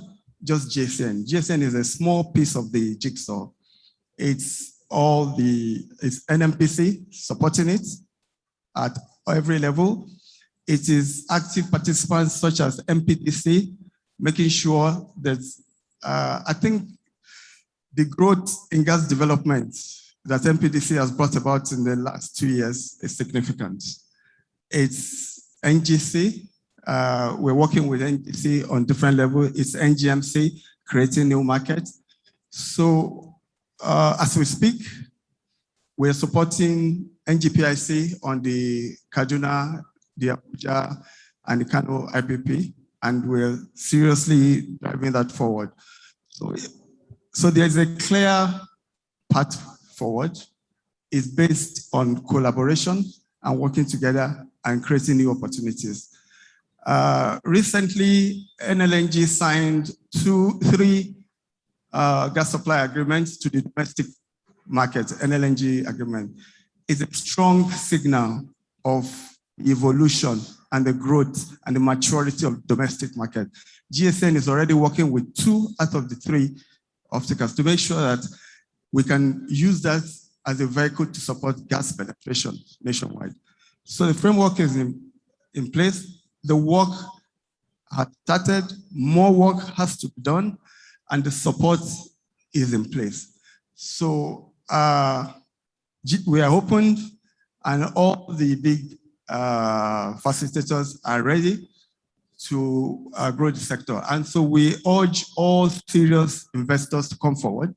just GSN. GSN is a small piece of the jigsaw. It's NNPC supporting it at every level. It is active participants such as MPDC, making sure that I think the growth in gas development that MPDC has brought about in the last 2 years is significant. It's NGC, we're working with NGC on different levels. It's NGMC, creating new markets. So as we speak, we're supporting NGPIC on the Kaduna, the Abuja, and the Kano IPP, and we're seriously driving that forward. So there's a clear path forward. It's based on collaboration and working together and creating new opportunities. Recently, NLNG signed 3 gas supply agreements to the domestic market. NLNG agreement is a strong signal of evolution and the growth and the maturity of domestic market. GSN is already working with 2 out of the 3 off-takers to make sure that we can use that as a vehicle to support gas penetration nationwide. So the framework is in place. the work has started, more work has to be done, and the support is in place. So we are open, and all the big facilitators are ready to grow the sector. And so we urge all serious investors to come forward.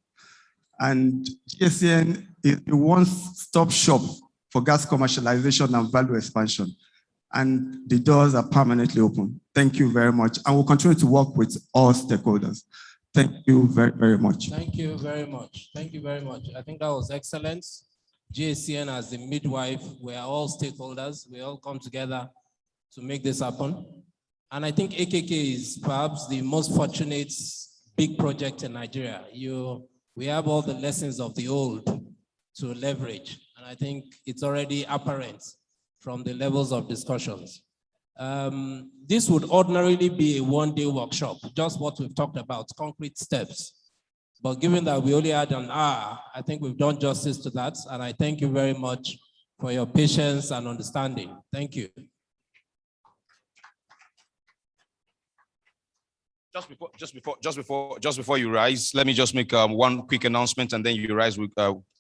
And GSCN is a one-stop shop for gas commercialization and value expansion. And the doors are permanently open. Thank you very much. And we'll continue to work with all stakeholders. Thank you very, very much.
Thank you very much. Thank you very much. I think that was excellent. GSCN as the midwife, we are all stakeholders. We all come together to make this happen. And I think AKK is perhaps the most fortunate big project in Nigeria. We have all the lessons of the old to leverage. And I think it's already apparent from the levels of discussions. This would ordinarily be a one-day workshop, just what we've talked about, concrete steps. But given that we only had an hour, I think we've done justice to that. And I thank you very much for your patience and understanding. Thank you.
Just before you rise, let me just make one quick announcement, and then you rise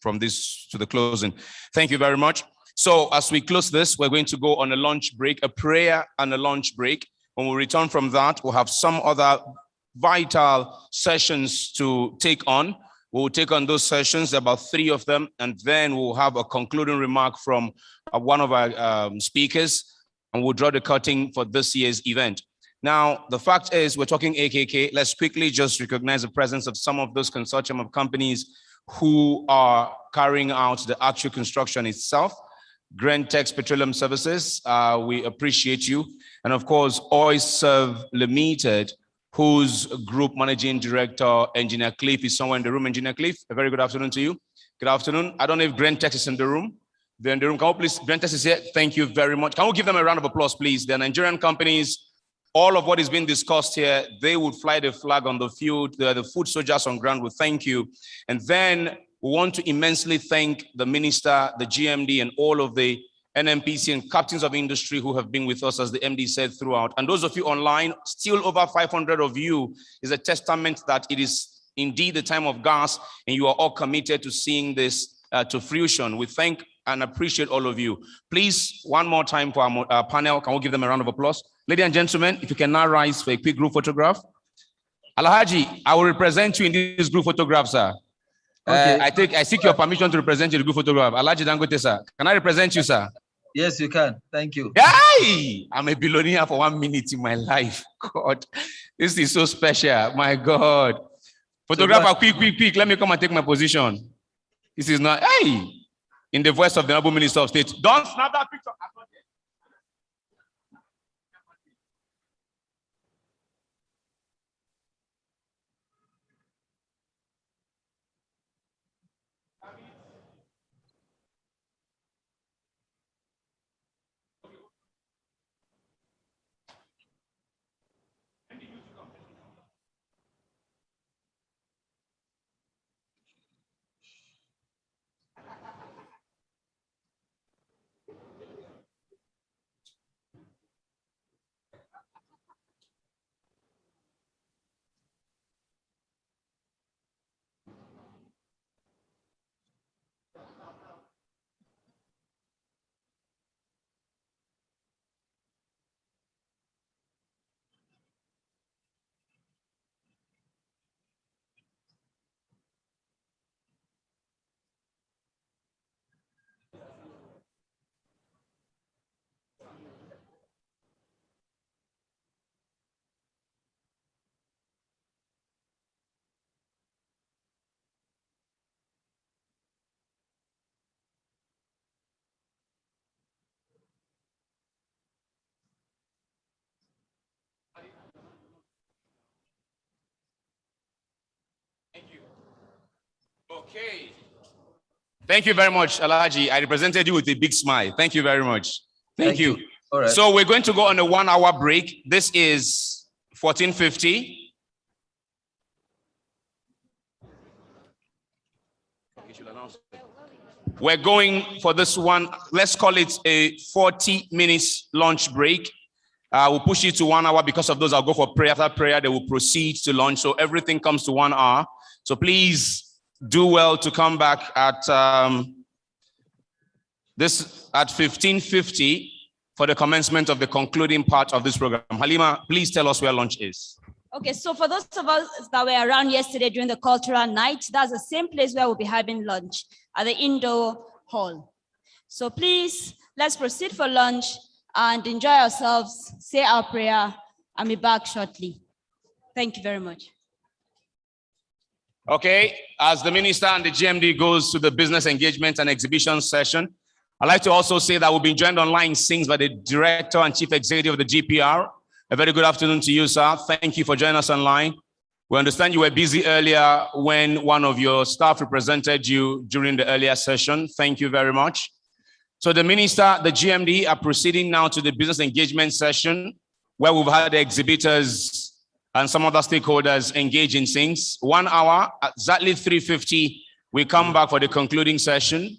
from this to the closing. Thank you very much. So as we close this, we're going to go on a lunch break, a prayer and a lunch break. When we return from that, we'll have some other vital sessions to take on. We'll take on those sessions, about 3 of them, and then we'll have a concluding remark from one of our speakers, and we'll draw the curtain for this year's event. Now, the fact is, we're talking AKK. Let's quickly just recognize the presence of some of those consortium of companies who are carrying out the actual construction itself. Grentex Petroleum Services, we appreciate you. And of course, Oilserve Limited, whose group managing director, Engineer Cliff, is somewhere in the room. Engineer Cliff, a very good afternoon to you. Good afternoon. I don't know if Grentex is in the room. They're in the room. Can we please, Grentex is here. Thank you very much. Can we give them a round of applause, please? They're Nigerian companies. All of what is being discussed here, they would fly the flag on the field. The foot soldiers on ground will thank you. And then we want to immensely thank the minister, the GMD, and all of the NNPC and captains of industry who have been with us, as the MD said, throughout. And those of you online, still over 500 of you, is a testament that it is indeed the time of gas, and you are all committed to seeing this to fruition. We thank and appreciate all of you. Please, one more time for our panel, can we give them a round of applause? Ladies and gentlemen, if you can now rise for a quick group photograph. Alhaji, I will represent you in this group photograph, sir. Okay. I seek your permission to represent you in the group photograph. Alhaji Dangote, sir. Can I represent you, sir?
Yes, you can. Thank you.
Hey! I'm a billionaire for 1 minute in my life. God, this is so special. My God. Photographer, quick. Let me come and take my position. This is not, hey! In the voice of the Honorable Minister of State, don't snap that picture. Okay. Thank you very much, Alhaji. I represented you with a big smile. Thank you very much. Thank you.
All right.
So we're going to go on a 1 hour break. This is 14:50. We're going for this one, let's call it a 40 minutes lunch break. We'll push it to 1 hour because of those. I'll go for prayer. After prayer, they will proceed to lunch. So everything comes to 1 hour. So please do well to come back at 15:50 for the commencement of the concluding part of this program. Halima, please tell us where lunch is.
Okay, so for those of us that were around yesterday during the cultural night, that's the same place where we'll be having lunch, at the indoor hall. So please, let's proceed for lunch and enjoy ourselves, say our prayer, and be back shortly. Thank you very much.
Okay, as the minister and the GMD goes to the business engagement and exhibition session, I'd like to also say that we'll be joined online since by the director and chief executive of the GPR. A very good afternoon to you, sir. Thank you for joining us online. We understand you were busy earlier when one of your staff represented you during the earlier session. Thank you very much. So the minister, the GMD are proceeding now to the business engagement session where we've had the exhibitors and some other stakeholders engage in things. 1 hour, exactly 3:50, we come back for the concluding session.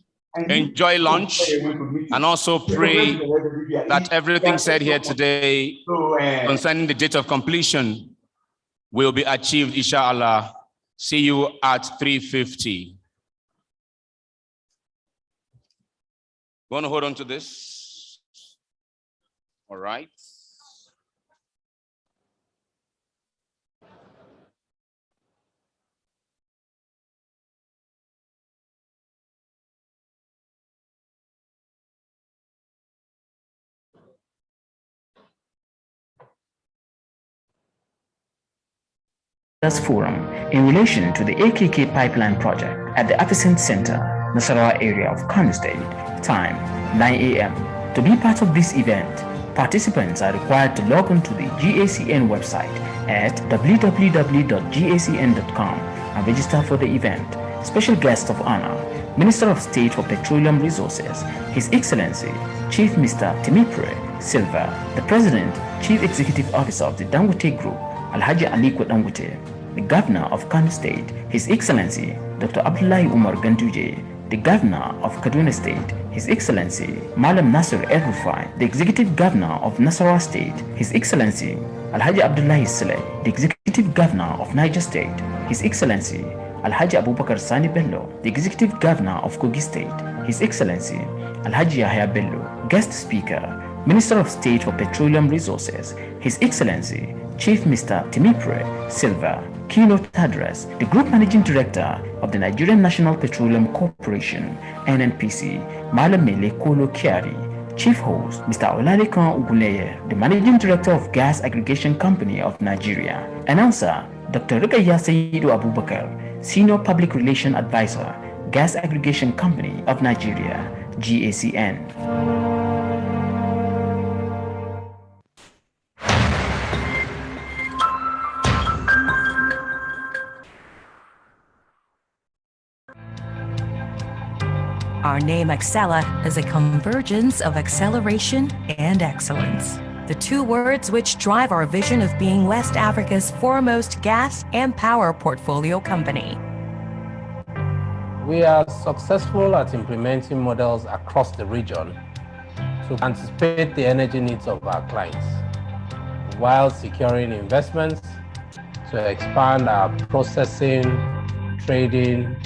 Enjoy lunch and also pray that everything said here today concerning the date of completion will be achieved, inshallah. See you at 3:50. Want to hold on to this? All right.
Forum in relation to the AKK pipeline project at the Epicent Center, Nasarawa area of Kano State. Time 9 a.m. To be part of this event, participants are required to log on to the GACN website at www.gacn.com and register for the event. Special guest of honor, Minister of State for Petroleum Resources, His Excellency Chief Mr. Timipre Silva, the President, Chief Executive Officer of the Dangote Group, Alhaji Aliko Dangote, the Governor of Kano State, His Excellency Dr. Abdullahi Umar Ganduje, the Governor of Kaduna State, His Excellency Malam Nasir El-Rufai, the Executive Governor of Nasarawa State, His Excellency Alhaji Abdullahi Saleh, the Executive Governor of Niger State, His Excellency Alhaji Abubakar Sani Bello, the Executive Governor of Kogi State, His Excellency Alhaji Yahya Bello, Guest Speaker, Minister of State for Petroleum Resources, His Excellency Chief Mr. Timipre Silva, keynote address, the Group Managing Director of the Nigerian National Petroleum Corporation, NNPC, Malam Mele Kolo Kiari, Chief Host, Mr. Olalekan Uguleye, the Managing Director of Gas Aggregation Company of Nigeria. Announcer, Dr. Rukaya Sayidu Abubakar, Senior Public Relation Advisor, Gas Aggregation Company of Nigeria, GACN.
Our name Excella is a convergence of acceleration and excellence, the two words which drive our vision of being West Africa's foremost gas and power portfolio company.
We are successful at implementing models across the region to anticipate the energy needs of our clients, while securing investments to expand our processing, trading,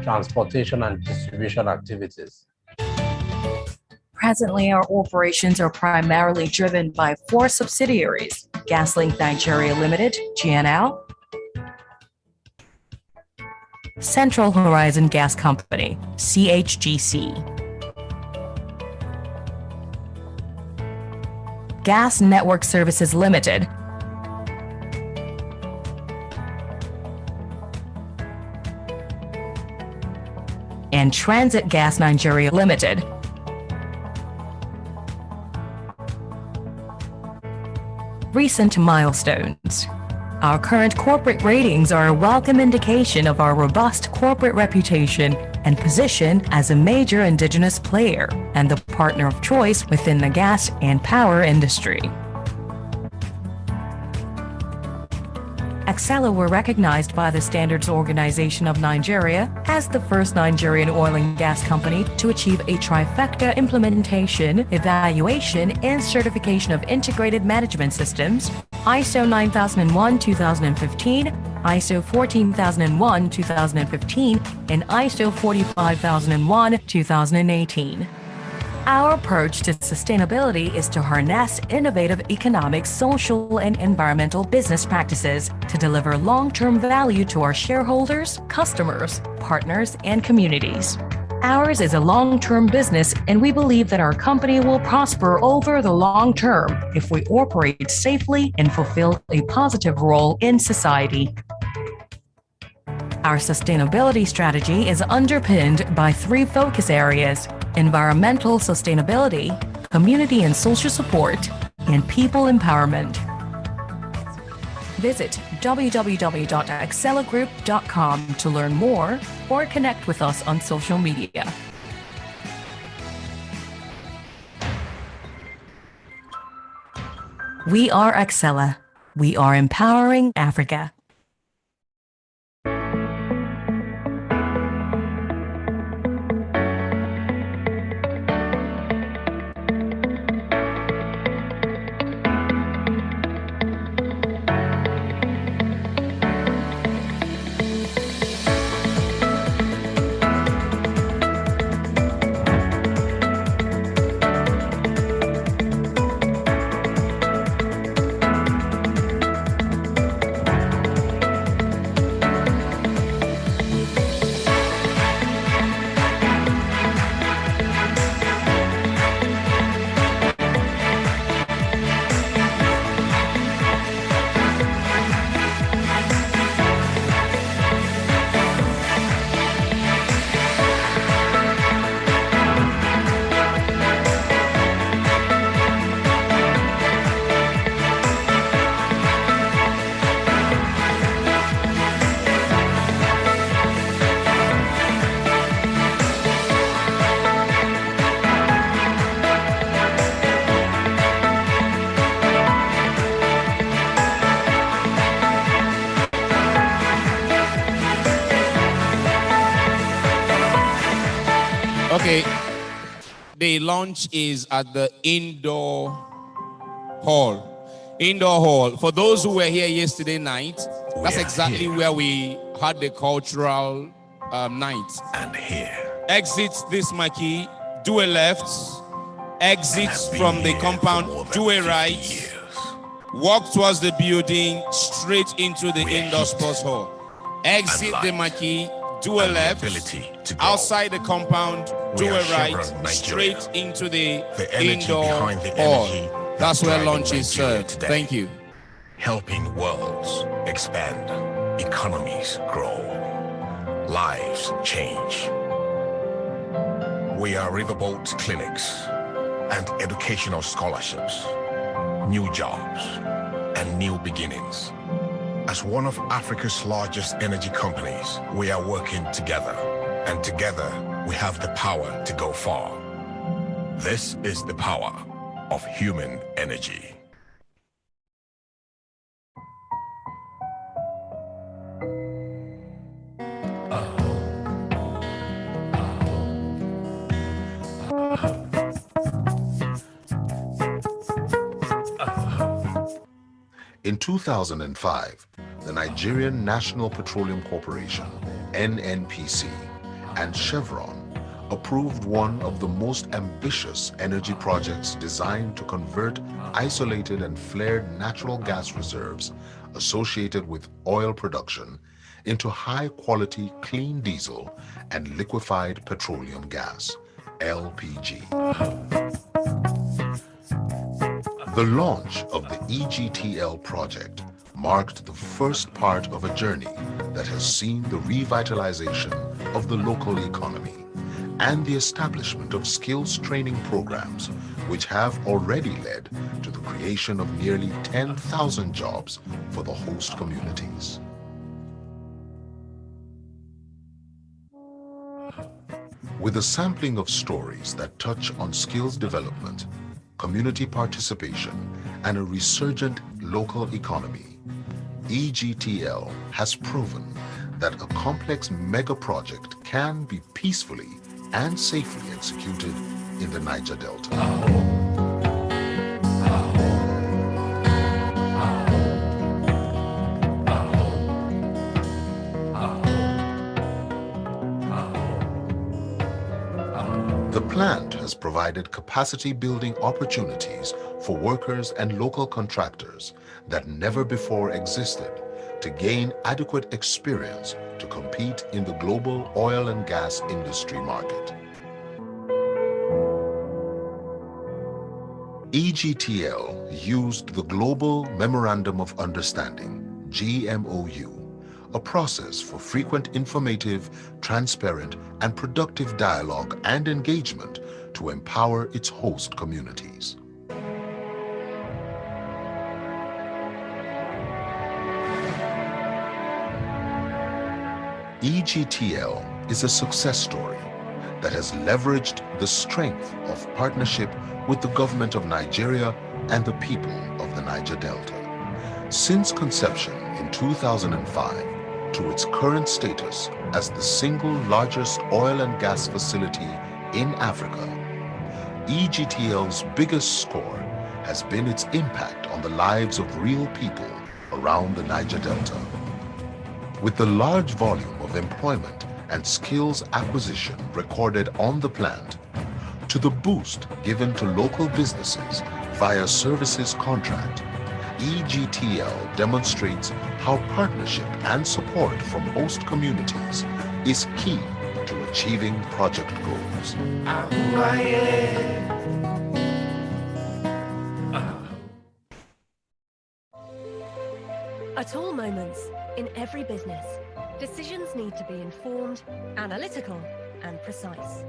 transportation and distribution activities.
Presently, our operations are primarily driven by 4 subsidiaries: GasLink Nigeria Limited, GNL, Central Horizon Gas Company, CHGC, Gas Network Services Limited, and Transit Gas Nigeria Limited. Recent milestones. Our current corporate ratings are a welcome indication of our robust corporate reputation and position as a major indigenous player and the partner of choice within the gas and power industry. Excella were recognized by the Standards Organization of Nigeria as the first Nigerian oil and gas company to achieve a trifecta implementation, evaluation, and certification of integrated management systems, ISO 9001-2015, ISO 14001-2015, and ISO 45001-2018. Our approach to sustainability is to harness innovative economic, social, and environmental business practices to deliver long-term value to our shareholders, customers, partners, and communities. Ours is a long-term business, and we believe that our company will prosper over the long term if we operate safely and fulfill a positive role in society. Our sustainability strategy is underpinned by 3 focus areas: environmental sustainability, community and social support, and people empowerment. Visit www.excellagroup.com to learn more or connect with us on social media. We are Excella. We are empowering Africa.
Okay, the launch is at the indoor hall. Indoor hall. For those who were here yesterday night, that's exactly where we had the cultural night. And here. Exit this marquee, do a left, exit from the compound, do a right, walk towards the building, straight into the indoor sports hall. Exit the marquee, do a left, outside the compound, do a right, straight into the indoor hall. That's where lunch is served. Thank you.
Helping worlds expand, economies grow, lives change. We are riverboat clinics and educational scholarships, new jobs, and new beginnings. As one of Africa's largest energy companies, we are working together, and together we have the power to go far. This is the power of human energy.
In 2005, the Nigerian National Petroleum Corporation, NNPC, and Chevron approved one of the most ambitious energy projects designed to convert isolated and flared natural gas reserves associated with oil production into high-quality clean diesel and liquefied petroleum gas, LPG. The launch of the EGTL project marked the first part of a journey that has seen the revitalization of the local economy and the establishment of skills training programs, which have already led to the creation of nearly 10,000 jobs for the host communities. With a sampling of stories that touch on skills development, community participation, and a resurgent local economy, EGTL has proven that a complex mega project can be peacefully and safely executed in the Niger Delta. The plant has provided capacity building opportunities for workers and local contractors that never before existed to gain adequate experience to compete in the global oil and gas industry market. EGTL used the Global Memorandum of Understanding, GMOU, a process for frequent informative, transparent, and productive dialogue and engagement to empower its host communities. EGTL is a success story that has leveraged the strength of partnership with the government of Nigeria and the people of the Niger Delta. Since conception in 2005 to its current status as the single largest oil and gas facility in Africa, EGTL's biggest score has been its impact on the lives of real people around the Niger Delta. With the large volume of employment and skills acquisition recorded on the plant, to the boost given to local businesses via services contract, EGTL demonstrates how partnership and support from host communities is key to achieving project goals.
At all moments, in every business, decisions need to be informed, analytical, and precise.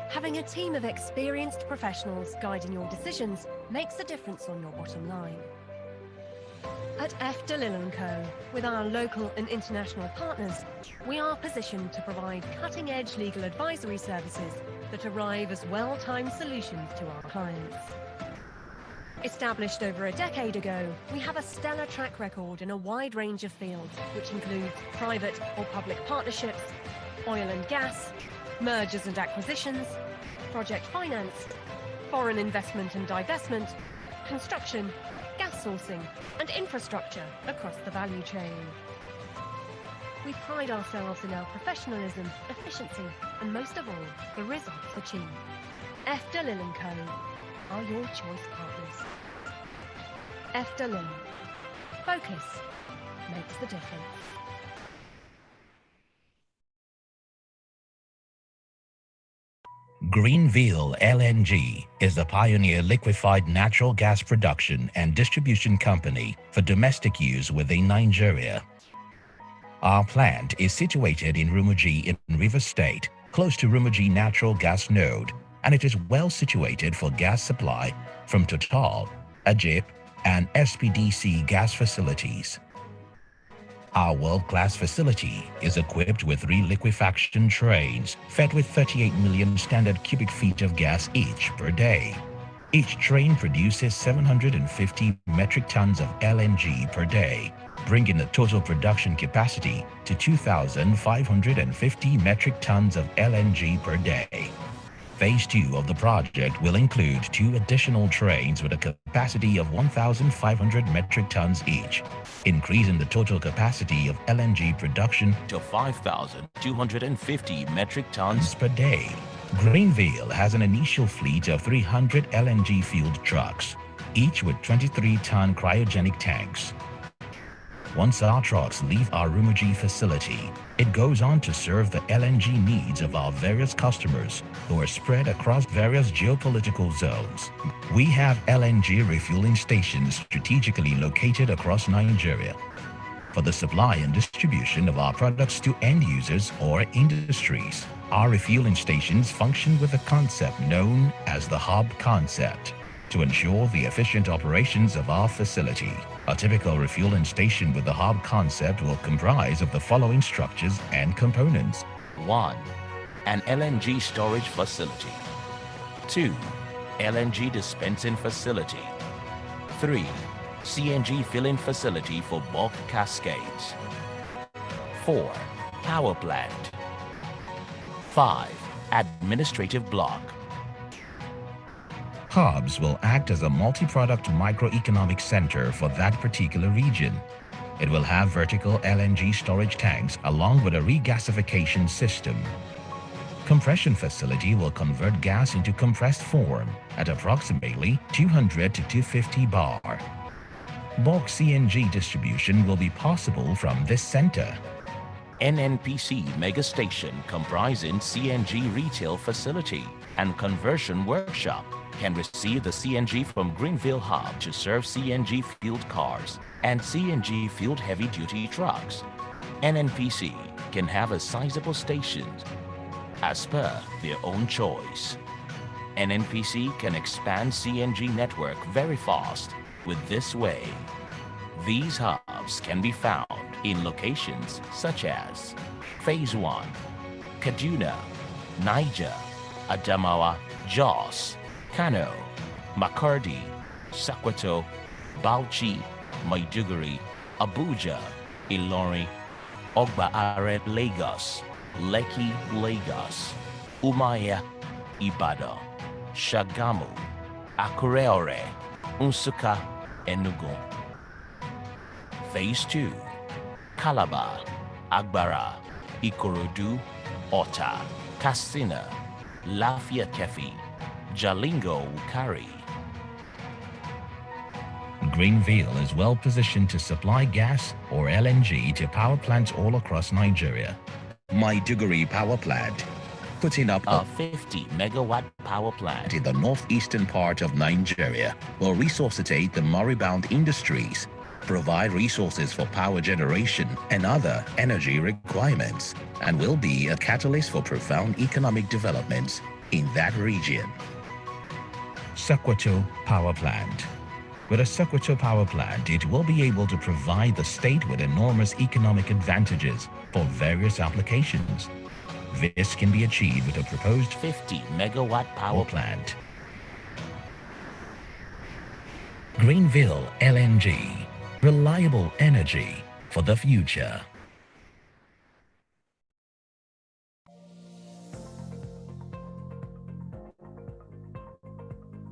Having a team of experienced professionals guiding your decisions makes a difference on your bottom line. At F. DeLille & Co., with our local and international partners, we are positioned to provide cutting-edge legal advisory services that arrive as well-timed solutions to our clients. Established over a decade ago, we have a stellar track record in a wide range of fields, which includes private or public partnerships, oil and gas, mergers and acquisitions, project finance, foreign investment and divestment, construction, gas sourcing, and infrastructure across the value chain. We pride ourselves in our professionalism, efficiency, and most of all, the results achieved. F. DeLille & Co. are your choice partners. F. DeLille. Focus makes the difference.
Greenville LNG is the pioneer liquefied natural gas production and distribution company for domestic use within Nigeria. Our plant is situated in Rumuji in Rivers State, close to Rumuji Natural Gas Node, and it is well situated for gas supply from Total, Ajip, and SPDC gas facilities. Our world-class facility is equipped with 3 liquefaction trains fed with 38 million standard cubic feet of gas each per day. Each train produces 750 metric tons of LNG per day, bringing the total production capacity to 2,550 metric tons of LNG per day. Phase 2 of the project will include 2 additional trains with a capacity of 1,500 metric tons each, increasing the total capacity of LNG production to 5,250 metric tons per day. Greenville has an initial fleet of 300 LNG fueled trucks, each with 23-ton cryogenic tanks. Once our trucks leave our Rumuji facility, it goes on to serve the LNG needs of our various customers who are spread across various geopolitical zones. We have LNG refueling stations strategically located across Nigeria for the supply and distribution of our products to end users or industries. Our refueling stations function with a concept known as the hub concept to ensure the efficient operations of our facility. A typical refueling station with the hub concept will comprise of the following structures and components. 1. An LNG storage facility. 2. LNG dispensing facility. 3. CNG filling facility for bulk cascades. 4. Power plant. 5. Administrative block. Hubs will act as a multi-product microeconomic center for that particular region. It will have vertical LNG storage tanks along with a regasification system. Compression facility will convert gas into compressed form at approximately 200 to 250 bar. Bulk CNG distribution will be possible from this center. NNPC mega station comprising CNG retail facility and conversion workshop can receive the CNG from Greenville Hub to serve CNG fueled cars and CNG fueled heavy-duty trucks. NNPC can have a sizable station as per their own choice. NNPC can expand CNG network very fast with this way. These hubs can be found in locations such as Phase 1, Kaduna, Niger, Adamawa, Jos, Kano, Makurdi, Sokoto, Bauchi, Maiduguri, Abuja, Ilorin, Ogba Are, Lagos, Lekki, Lagos, Umaya, Ibadan, Shagamu, Akure, Nsukka, Enugu. Phase 2, Calabar, Agbara, Ikorodu, Ota, Katsina, Lafia-Kefi, Jalingo, Wukari. Greenville is well positioned to supply gas or LNG to power plants all across Nigeria. Maiduguri Power Plant, putting up a 50 megawatt power plant in the northeastern part of Nigeria, will resuscitate the moribund industries, provide resources for power generation and other energy requirements, and will be a catalyst for profound economic developments in that region. Sokoto Power Plant. With a Sokoto Power Plant, it will be able to provide the state with enormous economic advantages for various applications. This can be achieved with a proposed 50 megawatt power plant. Greenville LNG. Reliable energy for the future.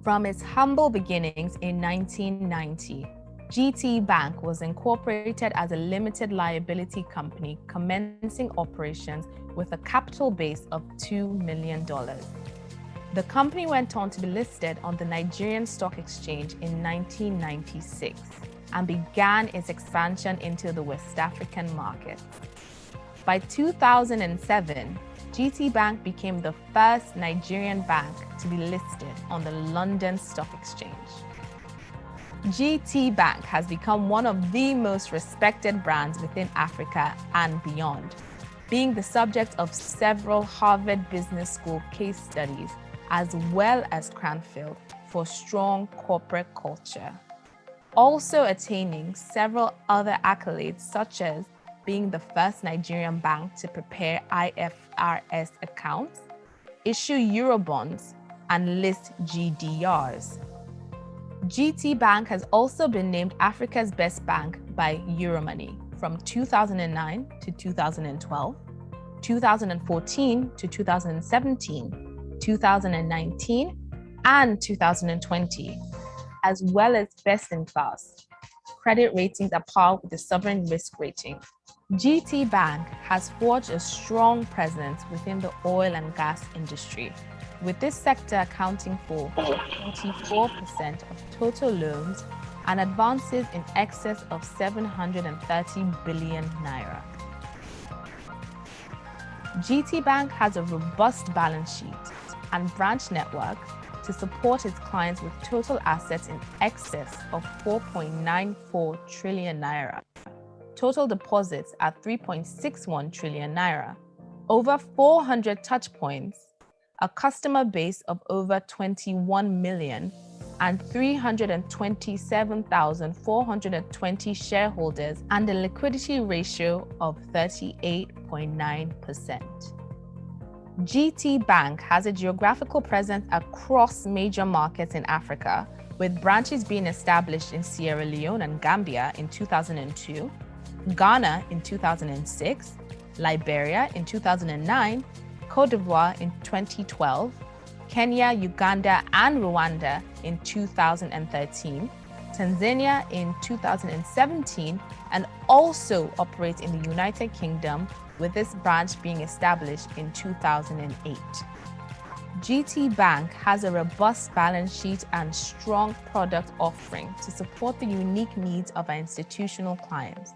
From its humble beginnings in 1990, GT Bank was incorporated as a limited liability company commencing operations with a capital base of $2 million. The company went on to be listed on the Nigerian Stock Exchange in 1996 and began its expansion into the West African market. By 2007, GT Bank became the first Nigerian bank to be listed on the London Stock Exchange. GT Bank has become one of the most respected brands within Africa and beyond, being the subject of several Harvard Business School case studies, as well as Cranfield for strong corporate culture. Also attaining several other accolades, such as being the first Nigerian bank to prepare IFRS accounts, issue Eurobonds, and list GDRs. GT Bank has also been named Africa's Best Bank by Euromoney from 2009 to 2012, 2014 to 2017, 2019, and 2020, as well as best in class. Credit ratings are par with the sovereign risk rating. GT Bank has forged a strong presence within the oil and gas industry, with this sector accounting for 44% of total loans and advances in excess of 730 billion naira. GT Bank has a robust balance sheet and branch network to support its clients with total assets in excess of 4.94 trillion naira. Total deposits at 3.61 trillion naira, over 400 touch points, a customer base of over 21 million, and 327,420 shareholders, and a liquidity ratio of 38.9%. GT Bank has a geographical presence across major markets in Africa, with branches being established in Sierra Leone and Gambia in 2002, Ghana in 2006, Liberia in 2009, Cote d'Ivoire in 2012, Kenya, Uganda, and Rwanda in 2013, Tanzania in 2017, and also operates in the United Kingdom, with this branch being established in 2008. GT Bank has a robust balance sheet and strong product offering to support the unique needs of our institutional clients,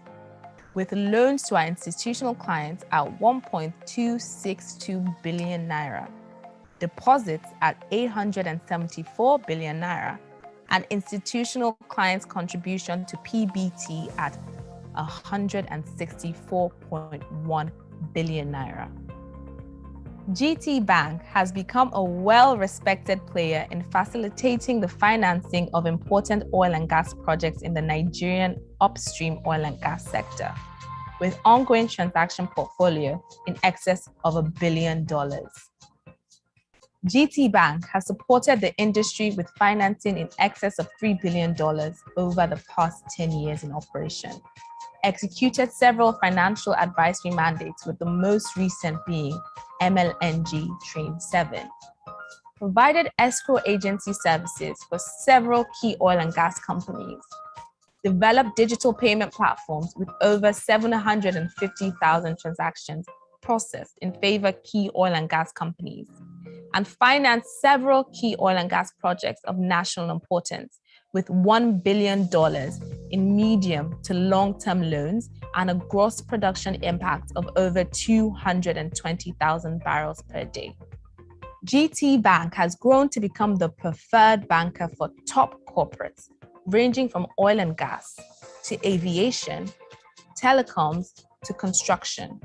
with loans to our institutional clients at 1.262 billion naira, deposits at 874 billion naira, and institutional clients' contribution to PBT at 164.1 billion naira. GT Bank has become a well-respected player in facilitating the financing of important oil and gas projects in the Nigerian upstream oil and gas sector, with ongoing transaction portfolio in excess of $1 billion. GT Bank has supported the industry with financing in excess of $3 billion over the past 10 years in operation, executed several financial advisory mandates, with the most recent being MLNG Train 7, provided escrow agency services for several key oil and gas companies, developed digital payment platforms with over 750,000 transactions processed in favor of key oil and gas companies, and financed several key oil and gas projects of national importance with $1 billion in medium to long-term loans and a gross production impact of over 220,000 barrels per day. GT Bank has grown to become the preferred banker for top corporates, ranging from oil and gas to aviation, telecoms to construction,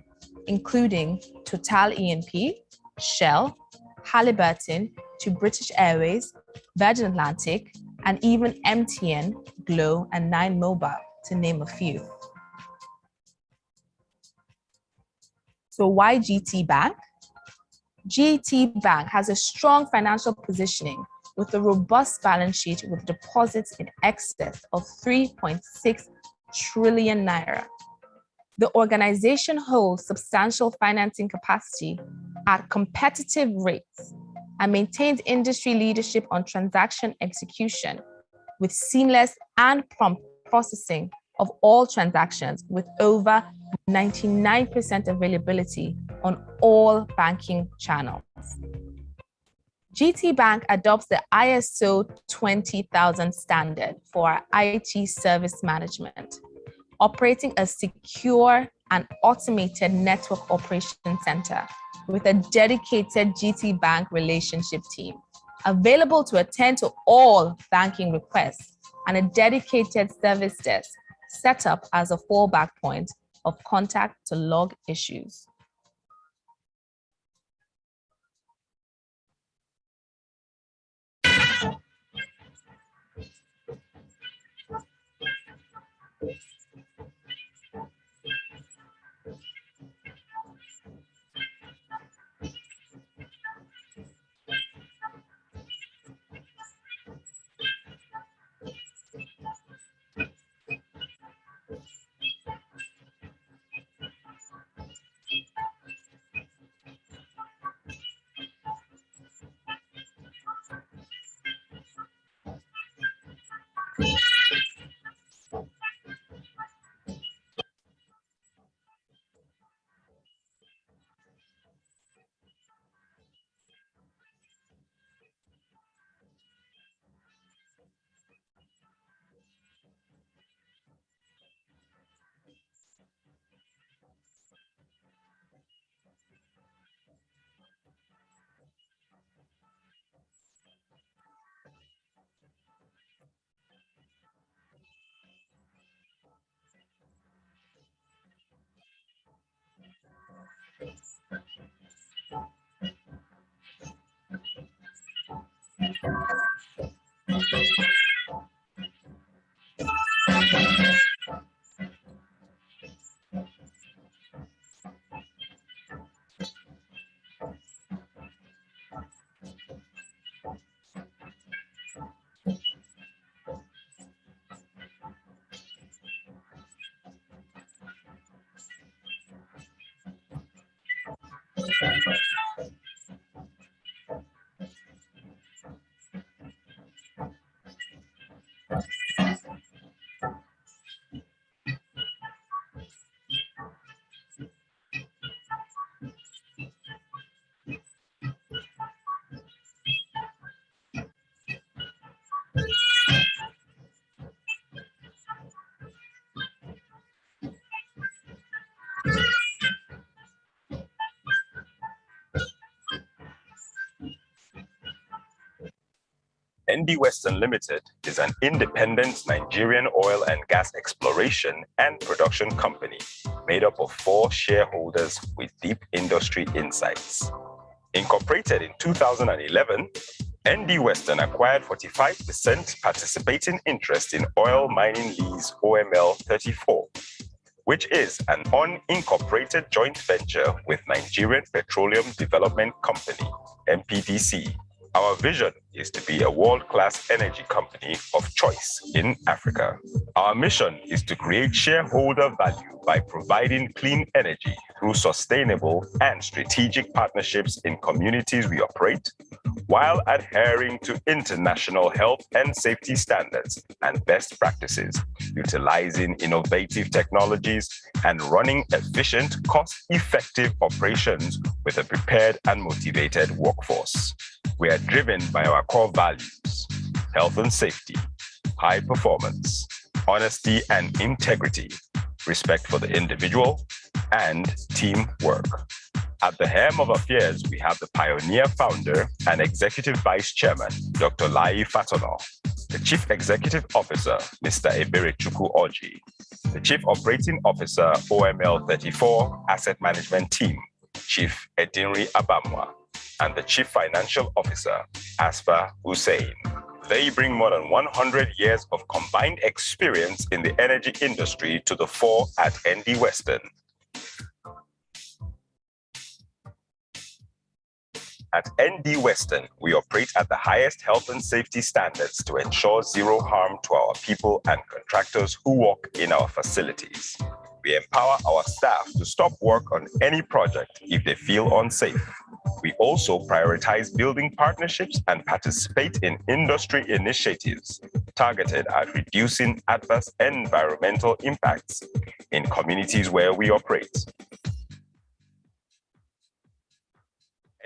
including Total E&P, Shell, Halliburton to British Airways, Virgin Atlantic, and even MTN, Glo, and Nine Mobile, to name a few. So why GT Bank? GT Bank has a strong financial positioning with a robust balance sheet with deposits in excess of 3.6 trillion naira. The organization holds substantial financing capacity at competitive rates and maintains industry leadership on transaction execution with seamless and prompt processing of all transactions with over 99% availability on all banking channels. GT Bank adopts the ISO 20000 standard for our IT service management, operating a secure and automated network operation center with a dedicated GT Bank relationship team, available to attend to all banking requests, and a dedicated service desk set up as a fallback point of contact to log issues.
ND Western Limited is an independent Nigerian oil and gas exploration and production company made up of 4 shareholders with deep industry insights. Incorporated in 2011, ND Western acquired 45% participating interest in Oil Mining Lease OML 34, which is an unincorporated joint venture with Nigerian Petroleum Development Company, NPDC. Our vision is to be a world-class energy company of choice in Africa. Our mission is to create shareholder value by providing clean energy through sustainable and strategic partnerships in communities we operate, while adhering to international health and safety standards and best practices, utilizing innovative technologies, and running efficient, cost-effective operations with a prepared and motivated workforce. We are driven by our core values: health and safety, high performance, honesty and integrity, respect for the individual, and teamwork. At the helm of affairs, we have the pioneer founder and executive vice chairman, Dr. Lai Fatono, the chief executive officer, Mr. Eberechukwu Oji, the chief operating officer, OML 34 Asset Management Team, Chief Edinri Abamwa, and the chief financial officer, Asfa Hussein. They bring more than 100 years of combined experience in the energy industry to the fore at ND Western. At ND Western, we operate at the highest health and safety standards to ensure zero harm to our people and contractors who work in our facilities. We empower our staff to stop work on any project if they feel unsafe. We also prioritize building partnerships and participate in industry initiatives targeted at reducing adverse environmental impacts in communities where we operate.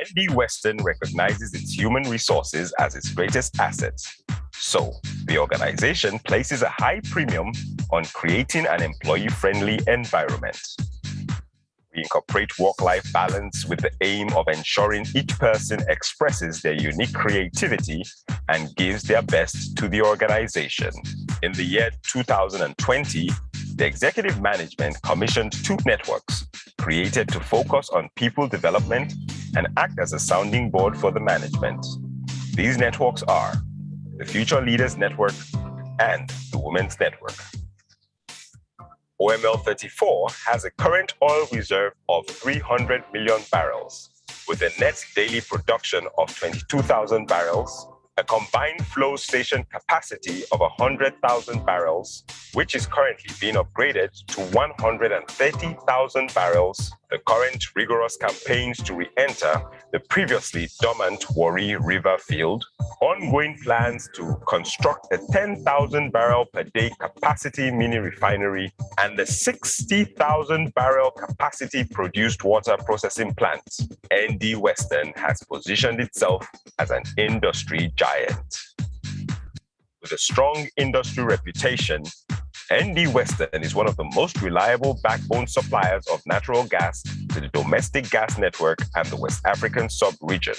ND Western recognizes its human resources as its greatest asset. So, the organization places a high premium on creating an employee-friendly environment. We incorporate work-life balance with the aim of ensuring each person expresses their unique creativity and gives their best to the organization. In the year 2020, the executive management commissioned 2 networks created to focus on people development and act as a sounding board for the management. These networks are the Future Leaders Network and the Women's Network. OML 34 has a current oil reserve of 300 million barrels, with a net daily production of 22,000 barrels, a combined flow station capacity of 100,000 barrels, which is currently being upgraded to 130,000 barrels. The current rigorous campaigns to re-enter the previously dormant Warri River field, ongoing plans to construct a 10,000 barrel per day capacity mini refinery, and the 60,000 barrel capacity produced water processing plant. ND Western has positioned itself as an industry giant. With a strong industry reputation, ND Western is one of the most reliable backbone suppliers of natural gas to the domestic gas network and the West African sub-region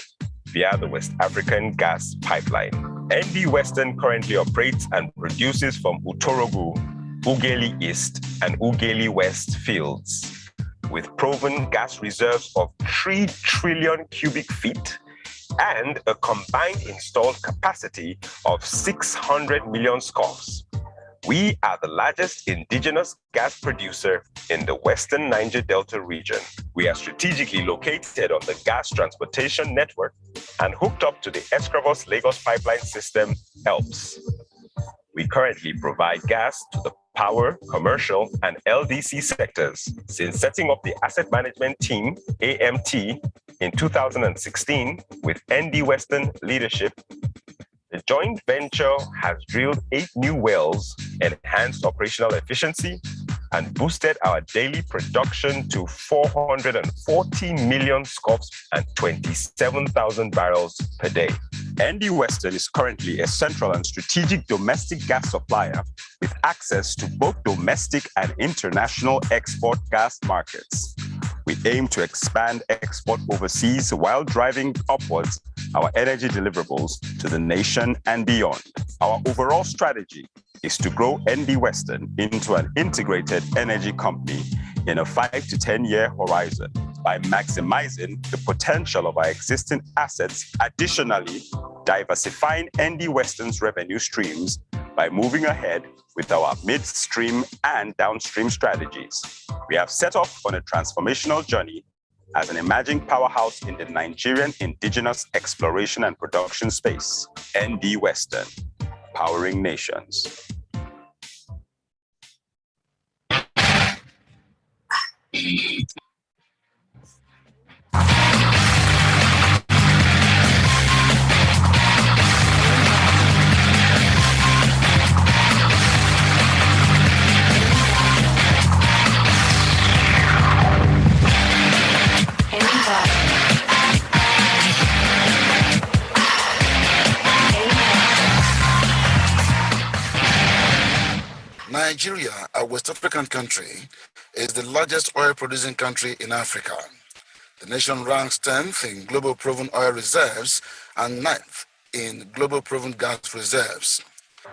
via the West African Gas Pipeline. ND Western currently operates and produces from Utorogu, Ugeli East, and Ugeli West fields, with proven gas reserves of 3 trillion cubic feet and a combined installed capacity of 600 million scf. We are the largest indigenous gas producer in the Western Niger Delta region. We are strategically located on the gas transportation network and hooked up to the Escravos Lagos pipeline system, ELPS. We currently provide gas to the power, commercial, and LDC sectors. Since setting up the asset management team, AMT, In 2016, with ND Western leadership, the joint venture has drilled 8 new wells, enhanced operational efficiency, and boosted our daily production to 440 million scopes and 27,000 barrels per day. ND Western is currently a central and strategic domestic gas supplier with access to both domestic and international export gas markets. We aim to expand export overseas while driving upwards our energy deliverables to the nation and beyond. Our overall strategy is to grow ND Western into an integrated energy company in a 5 to 10 year horizon by maximizing the potential of our existing assets. Additionally, diversifying ND Western's revenue streams by moving ahead with our midstream and downstream strategies. We have set off on a transformational journey as an emerging powerhouse in the Nigerian indigenous exploration and production space. ND Western, powering nations.
Nigeria, a West African country, is the largest oil-producing country in Africa. The nation ranks 10th in global proven oil reserves and 9th in global proven gas reserves.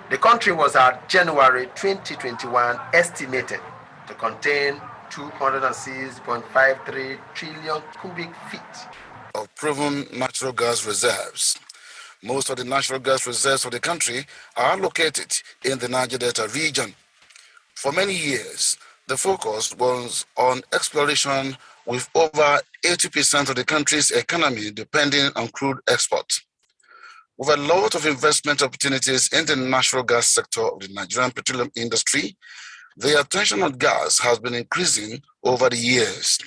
The country was at January 2021 estimated to contain 206.53 trillion cubic feet
of proven natural gas reserves. Most of the natural gas reserves of the country are located in the Niger Delta region. For many years, the focus was on exploration, with over 80% of the country's economy depending on crude export. With a lot of investment opportunities in the natural gas sector of the Nigerian petroleum industry, the attention on gas has been increasing over the years.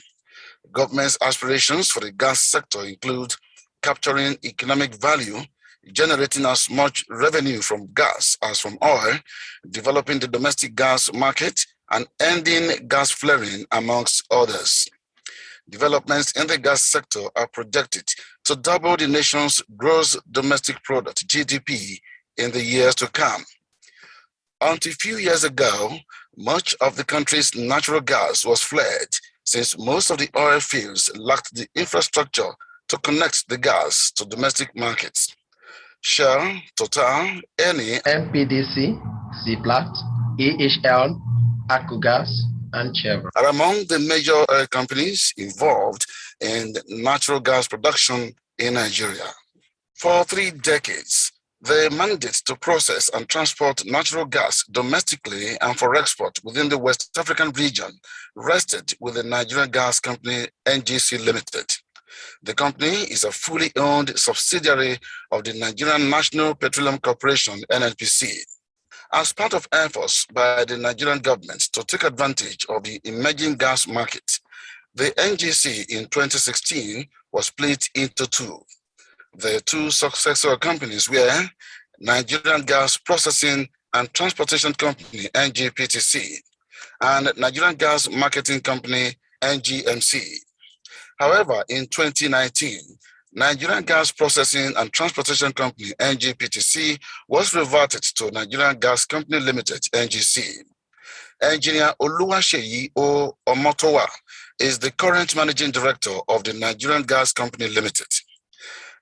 Government's aspirations for the gas sector include capturing economic value, generating as much revenue from gas as from oil, developing the domestic gas market, and ending gas flaring, amongst others. Developments in the gas sector are projected to double the nation's gross domestic product, GDP, in the years to come. Until a few years ago, much of the country's natural gas was flared, since most of the oil fields lacked the infrastructure to connect the gas to domestic markets. Shell, Total, Eni,
MPDC, Seplat, AHL, Akogas, and Chevron
are among the major oil companies involved in natural gas production in Nigeria. For 3 decades, the mandate to process and transport natural gas domestically and for export within the West African region rested with the Nigerian Gas Company, NGC Limited. The company is a fully owned subsidiary of the Nigerian National Petroleum Corporation, NNPC. As part of efforts by the Nigerian government to take advantage of the emerging gas market, the NGC in 2016 was split into 2. The 2 successor companies were Nigerian Gas Processing and Transportation Company, NGPTC, and Nigerian Gas Marketing Company, NGMC. However, in 2019, Nigerian Gas Processing and Transportation Company, NGPTC, was reverted to Nigerian Gas Company Limited, NGC. Engineer Oluwaseyi O. Omotowa is the current managing director of the Nigerian Gas Company Limited.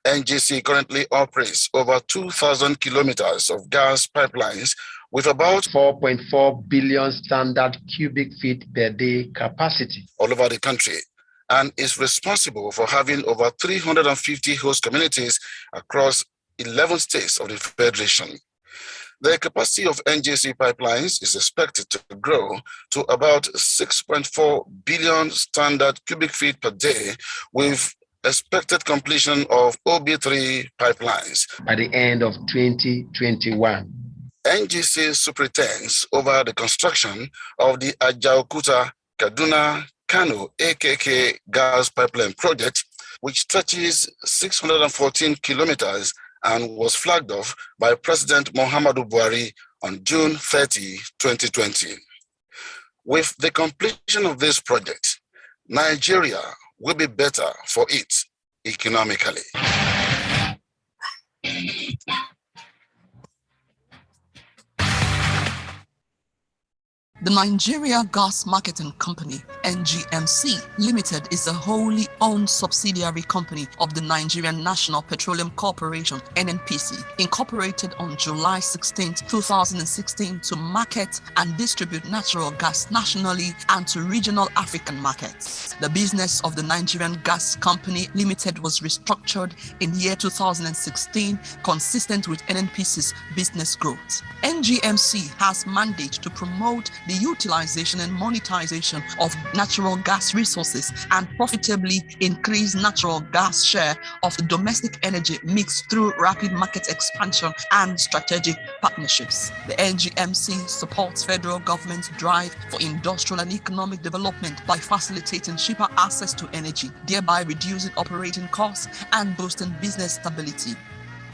NGC currently operates over 2,000 kilometers of gas pipelines with about
4.4 billion standard cubic feet per day capacity
all over the country, and is responsible for having over 350 host communities across 11 states of the Federation. The capacity of NGC pipelines is expected to grow to about 6.4 billion standard cubic feet per day, with expected completion of OB3 pipelines
by the end of 2021.
NGC superintends over the construction of the Ajaokuta Kaduna Kano AKK gas pipeline project, which stretches 614 kilometers and was flagged off by President Muhammadu Buhari on June 30, 2020. With the completion of this project, Nigeria will be better for it economically.
The Nigeria Gas Marketing Company, NGMC Limited, is a wholly owned subsidiary company of the Nigerian National Petroleum Corporation, NNPC, incorporated on July 16, 2016 to market and distribute natural gas nationally and to regional African markets. The business of the Nigerian Gas Company Limited was restructured in year 2016, consistent with NNPC's business growth. NGMC has mandate to promote the utilization and monetization of natural gas resources and profitably increase natural gas share of the domestic energy mix through rapid market expansion and strategic partnerships. The NGMC supports federal government's drive for industrial and economic development by facilitating cheaper access to energy, thereby reducing operating costs and boosting business stability.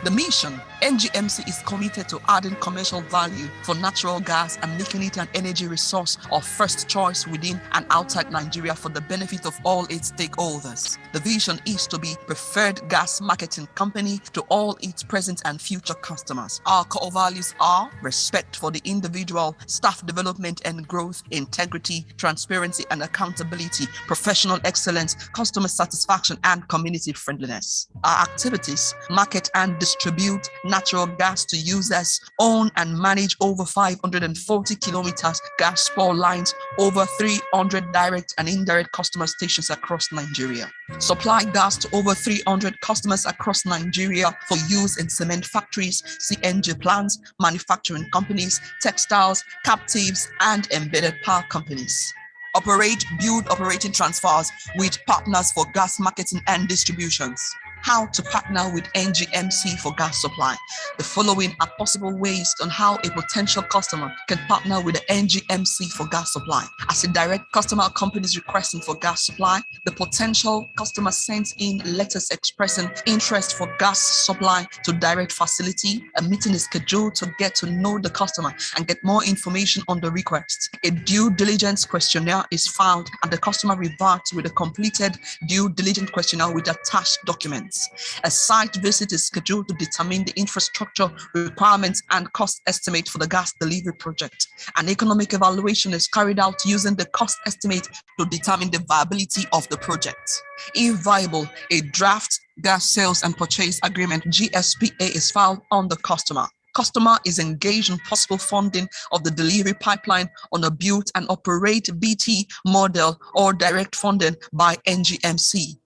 The mission, NGMC is committed to adding commercial value for natural gas and making it an energy resource of first choice within and outside Nigeria for the benefit of all its stakeholders. The vision is to be preferred gas marketing company to all its present and future customers. Our core values are respect for the individual, staff development and growth, integrity, transparency and accountability, professional excellence, customer satisfaction and community friendliness. Our activities market and distribute natural gas to users, own and manage over 540 kilometers gas power lines, over 300 direct and indirect customer stations across Nigeria. Supply gas to over 300 customers across Nigeria for use in cement factories, CNG plants, manufacturing companies, textiles, captives, and embedded power companies. Operate, build operating transfers with partners for gas marketing and distributions. How to partner with NGMC for gas supply. The following are possible ways on how a potential customer can partner with the NGMC for gas supply. As a direct customer company is requesting for gas supply, the potential customer sends in letters expressing interest for gas supply to direct facility. A meeting is scheduled to get to know the customer and get more information on the request. A due diligence questionnaire is filed and the customer reverts with a completed due diligence questionnaire with attached documents. A site visit is scheduled to determine the infrastructure requirements and cost estimate for the gas delivery project. An economic evaluation is carried out using the cost estimate to determine the viability of the project. If viable, a draft gas sales and purchase agreement GSPA is filed on the customer. Customer is engaged in possible funding of the delivery pipeline on a build and operate BT model or direct funding by NGMC.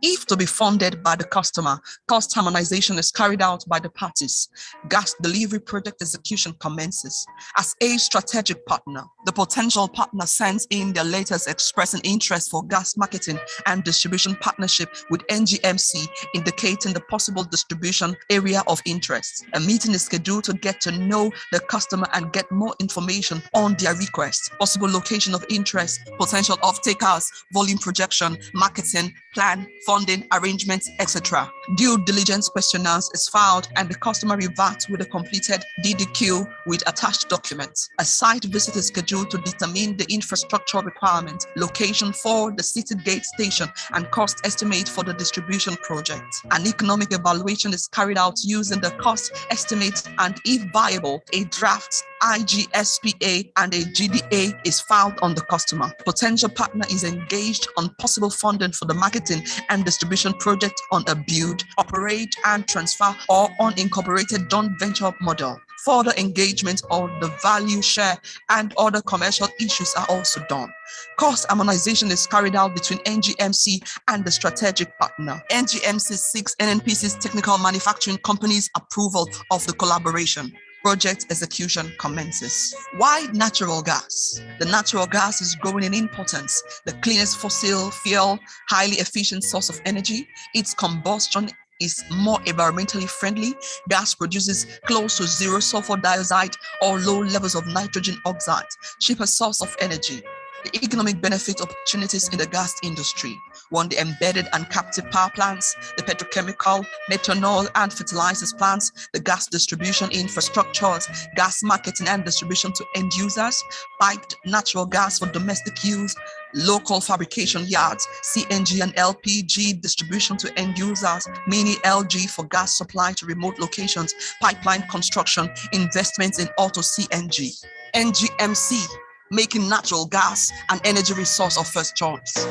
If to be funded by the customer, cost harmonization is carried out by the parties. Gas delivery project execution commences. As a strategic partner, the potential partner sends in their letters expressing interest for gas marketing and distribution partnership with NGMC, indicating the possible distribution area of interest. A meeting is scheduled to get to know the customer and get more information on their request, possible location of interest, potential off-takers, volume projection, marketing, plan, funding, arrangements, etc. Due diligence questionnaires is filed and the customer reverts with a completed DDQ with attached documents. A site visit is scheduled to determine the infrastructure requirement, location for the city gate station, and cost estimate for the distribution project. An economic evaluation is carried out using the cost estimate, and if viable, a draft IGSPA and a GDA is filed on the customer. Potential partner is engaged on possible funding for the marketing and distribution project on a build, operate, and transfer or unincorporated joint venture model. Further engagement on the value share and other commercial issues are also done. Cost harmonization is carried out between NGMC and the strategic partner. NGMC seeks NNPC's technical manufacturing company's approval of the collaboration. Project execution commences. Why natural gas? The natural gas is growing in importance. The cleanest fossil fuel, highly efficient source of energy. Its combustion is more environmentally friendly. Gas produces close to zero sulfur dioxide or low levels of nitrogen oxide. Cheaper source of energy. the economic benefit opportunities in the gas industry. One, the embedded and captive power plants, the petrochemical, methanol and fertilizers plants, the gas distribution infrastructures, gas marketing and distribution to end users, piped natural gas for domestic use, local fabrication yards, CNG and LPG distribution to end users, mini LG for gas supply to remote locations, pipeline construction, investments in auto CNG, NGMC, making natural gas an energy resource of first choice.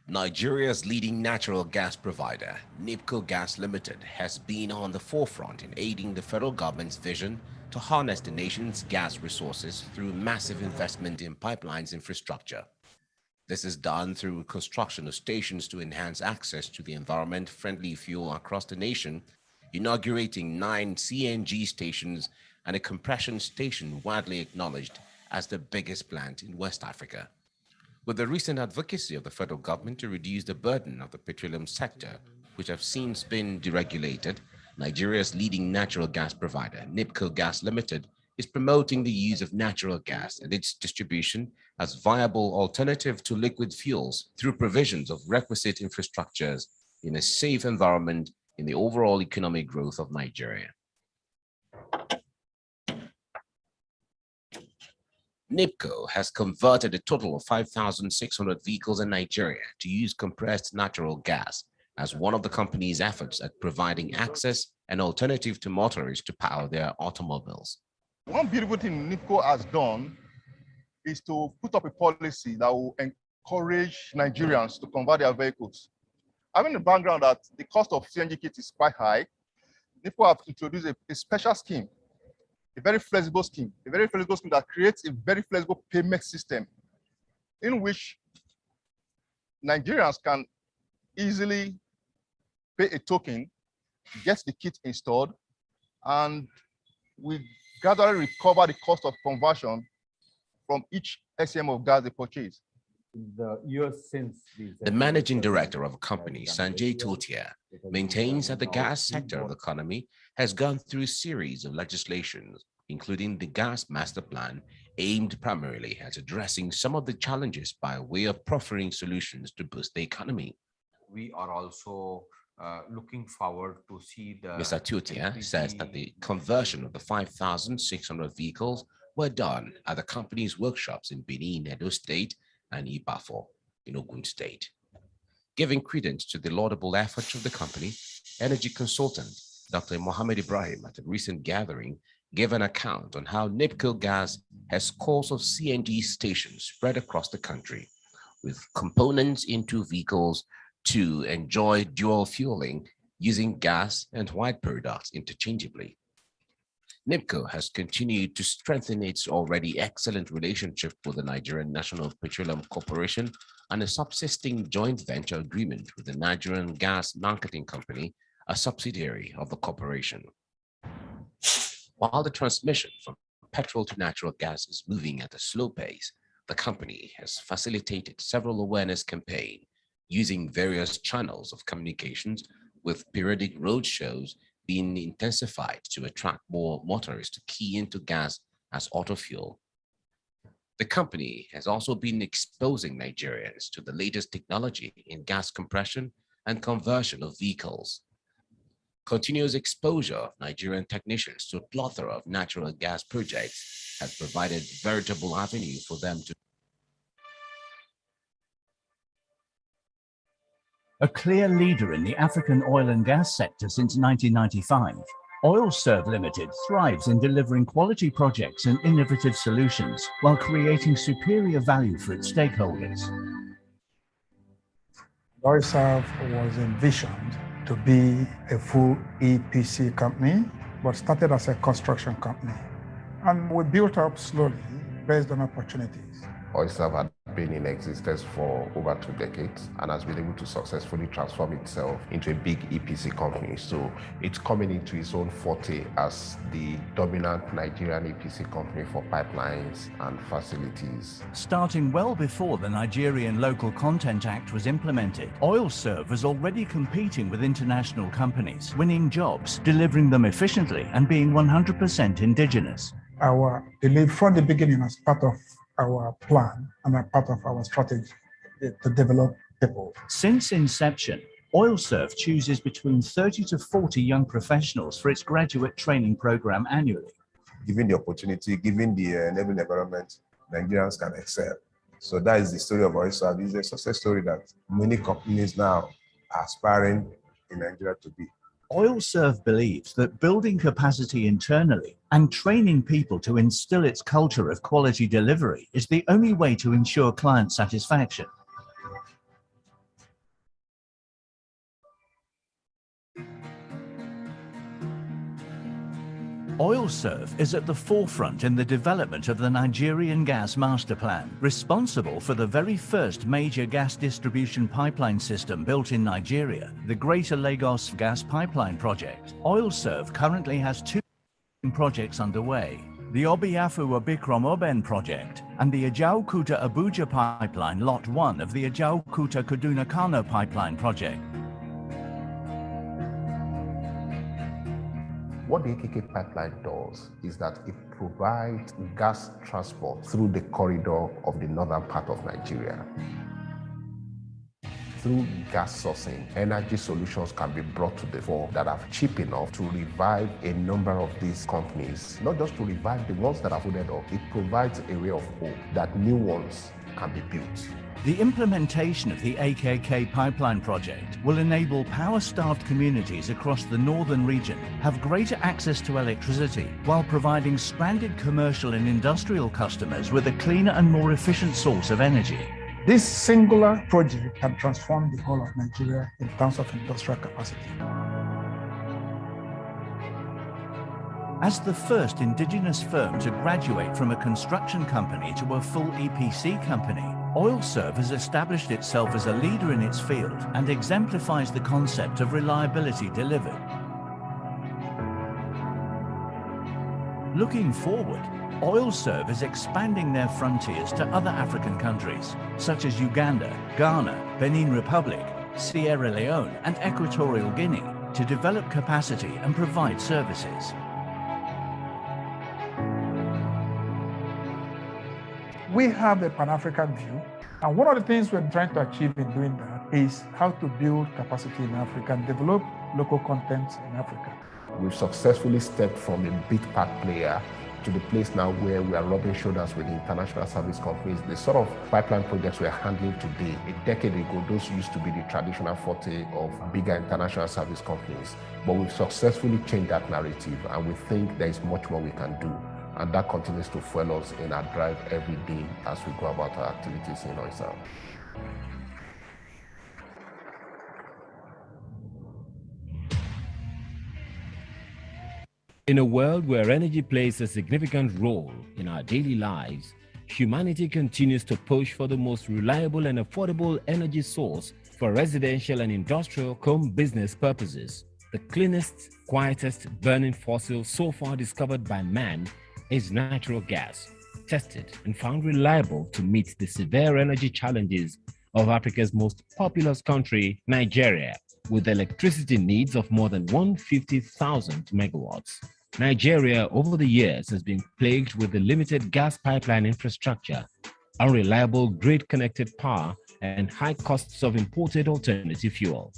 Nigeria's leading natural gas provider, NIPCO Gas Limited, has been on the forefront in aiding the federal government's vision to harness the nation's gas resources through massive investment in pipelines infrastructure. This is done through construction of stations to enhance access to the environment-friendly fuel across the nation, inaugurating 9 CNG stations and a compression station widely acknowledged as the biggest plant in West Africa. With the recent advocacy of the federal government to reduce the burden of the petroleum sector, which have since been deregulated, Nigeria's leading natural gas provider, NIPCO Gas Limited, is promoting the use of natural gas and its distribution as viable alternative to liquid fuels through provisions of requisite infrastructures in a safe environment in the overall economic growth of Nigeria. NIPCO has converted a total of 5,600 vehicles in Nigeria to use compressed natural gas as one of the company's efforts at providing access and alternative to motorists to power their automobiles.
One beautiful thing NIPCO has done is to put up a policy that will encourage Nigerians to convert their vehicles. Having the background that the cost of CNG kit is quite high, NIPCO have introduced a special scheme, a very flexible scheme that creates a very flexible payment system in which Nigerians can easily pay a token, get the kit installed, and we gradually recover the cost of conversion from each SCM of gas they purchase.
The managing director of a company, Sanjay Totia, maintains that the gas sector of the economy has gone through a series of legislations, including the Gas Master Plan, aimed primarily at addressing some of the challenges by way of proffering solutions to boost the economy.
We are also looking forward to see the...
Mr. Totia says that the conversion of the 5,600 vehicles were done at the company's workshops in Benin, Edo State, and Ibafo in Ogun State. Giving credence to the laudable efforts of the company, energy consultant Dr. Mohammed Ibrahim at a recent gathering gave an account on how NIPCO Gas has scores of CNG stations spread across the country, with components into vehicles to enjoy dual fueling using gas and white products interchangeably. NIPCO has continued to strengthen its already excellent relationship with the Nigerian National Petroleum Corporation and a subsisting joint venture agreement with the Nigerian Gas Marketing Company, a subsidiary of the corporation. While the transmission from petrol to natural gas is moving at a slow pace, the company has facilitated several awareness campaigns using various channels of communications, with periodic road shows being intensified to attract more motorists to key into gas as auto fuel. The company has also been exposing Nigerians to the latest technology in gas compression and conversion of vehicles. Continuous exposure of Nigerian technicians to a plethora of natural gas projects has provided veritable avenue for them to.
A clear leader in the African oil and gas sector since 1995, Oilserve Limited thrives in delivering quality projects and innovative solutions while creating superior value for its stakeholders.
Oilserve was envisioned to be a full EPC company, but started as a construction company. And we built up slowly based on opportunities.
Oilserve had been in existence for over 2 decades and has been able to successfully transform itself into a big EPC company. So it's coming into its own forte as the dominant Nigerian EPC company for pipelines and facilities.
Starting well before the Nigerian Local Content Act was implemented, Oilserve was already competing with international companies, winning jobs, delivering them efficiently, and being 100% indigenous.
Our belief from the beginning as part of our plan and a part of our strategy to develop people.
Since inception, Oilserve chooses between 30 to 40 young professionals for its graduate training program annually.
Given the opportunity, given the enabling environment, Nigerians can excel. So that is the story of Oilserve. It's a success story that many companies now are aspiring in Nigeria to be.
Oilserve believes that building capacity internally and training people to instill its culture of quality delivery is the only way to ensure client satisfaction. Oilserve is at the forefront in the development of the Nigerian Gas Master Plan, responsible for the very first major gas distribution pipeline system built in Nigeria, the Greater Lagos Gas Pipeline Project. Oilserve currently has 2 projects underway: the Obiafu-Obikrom-Oben project and the Ajao-Kuta-Abuja pipeline, Lot 1 of the Ajao-Kuta-Kaduna-Kano pipeline project.
What the AKK pipeline does is that it provides gas transport through the corridor of the northern part of Nigeria. Through gas sourcing, energy solutions can be brought to the fore that are cheap enough to revive a number of these companies. Not just to revive the ones that are holded up, it provides a ray of hope that new ones can be built.
The implementation of the AKK pipeline project will enable power-starved communities across the northern region have greater access to electricity while providing stranded commercial and industrial customers with a cleaner and more efficient source of energy.
This singular project can transform the whole of Nigeria in terms of industrial capacity.
As the first indigenous firm to graduate from a construction company to a full EPC company, Oilserve has established itself as a leader in its field and exemplifies the concept of reliability delivered. Looking forward, Oilserve is expanding their frontiers to other African countries, such as Uganda, Ghana, Benin Republic, Sierra Leone, and Equatorial Guinea, to develop capacity and provide services.
We have a Pan-African view, and one of the things we're trying to achieve in doing that is how to build capacity in Africa and develop local content in Africa.
We've successfully stepped from a bit part player to the place now where we are rubbing shoulders with international service companies. The sort of pipeline projects we are handling today, a decade ago, those used to be the traditional forte of bigger international service companies. But we've successfully changed that narrative, and we think there is much more we can do. And that continues to fuel us in our drive every day as we go about our activities in Oilserve.
In a world where energy plays a significant role in our daily lives, humanity continues to push for the most reliable and affordable energy source for residential and industrial business purposes. The cleanest, quietest burning fossil so far discovered by man is natural gas, tested and found reliable to meet the severe energy challenges of Africa's most populous country, Nigeria, with electricity needs of more than 150,000 megawatts. Nigeria, over the years, has been plagued with the limited gas pipeline infrastructure, unreliable grid-connected power, and high costs of imported alternative fuel.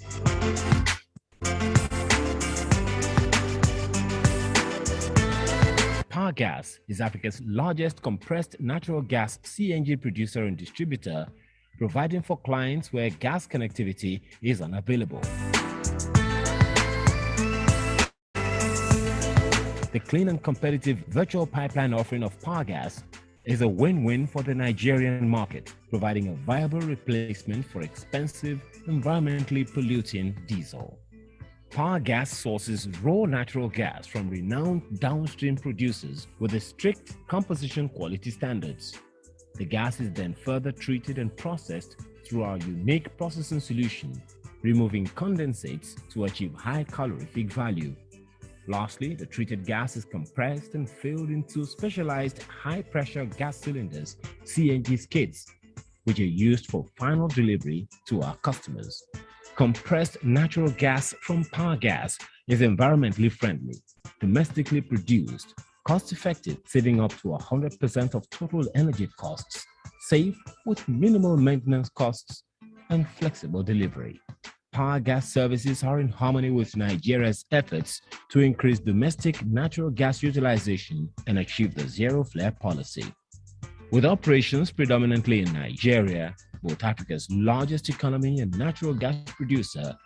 PowerGas is Africa's largest compressed natural gas CNG producer and distributor, providing for clients where gas connectivity is unavailable. The clean and competitive virtual pipeline offering of PowerGas is a win-win for the Nigerian market, providing a viable replacement for expensive, environmentally polluting diesel. PowerGas sources raw natural gas from renowned downstream producers with the strict composition quality standards. The gas is then further treated and processed through our unique processing solution, removing condensates to achieve high calorific value. Lastly, the treated gas is compressed and filled into specialized high-pressure gas cylinders, CNG skids, which are used for final delivery to our customers. Compressed natural gas from Power Gas is environmentally friendly, domestically produced, cost-effective, saving up to 100% of total energy costs, safe with minimal maintenance costs, and flexible delivery. Power gas services are in harmony with Nigeria's efforts to increase domestic natural gas utilization and achieve the zero-flare policy. With operations predominantly in Nigeria, both Africa's largest economy and natural gas producer,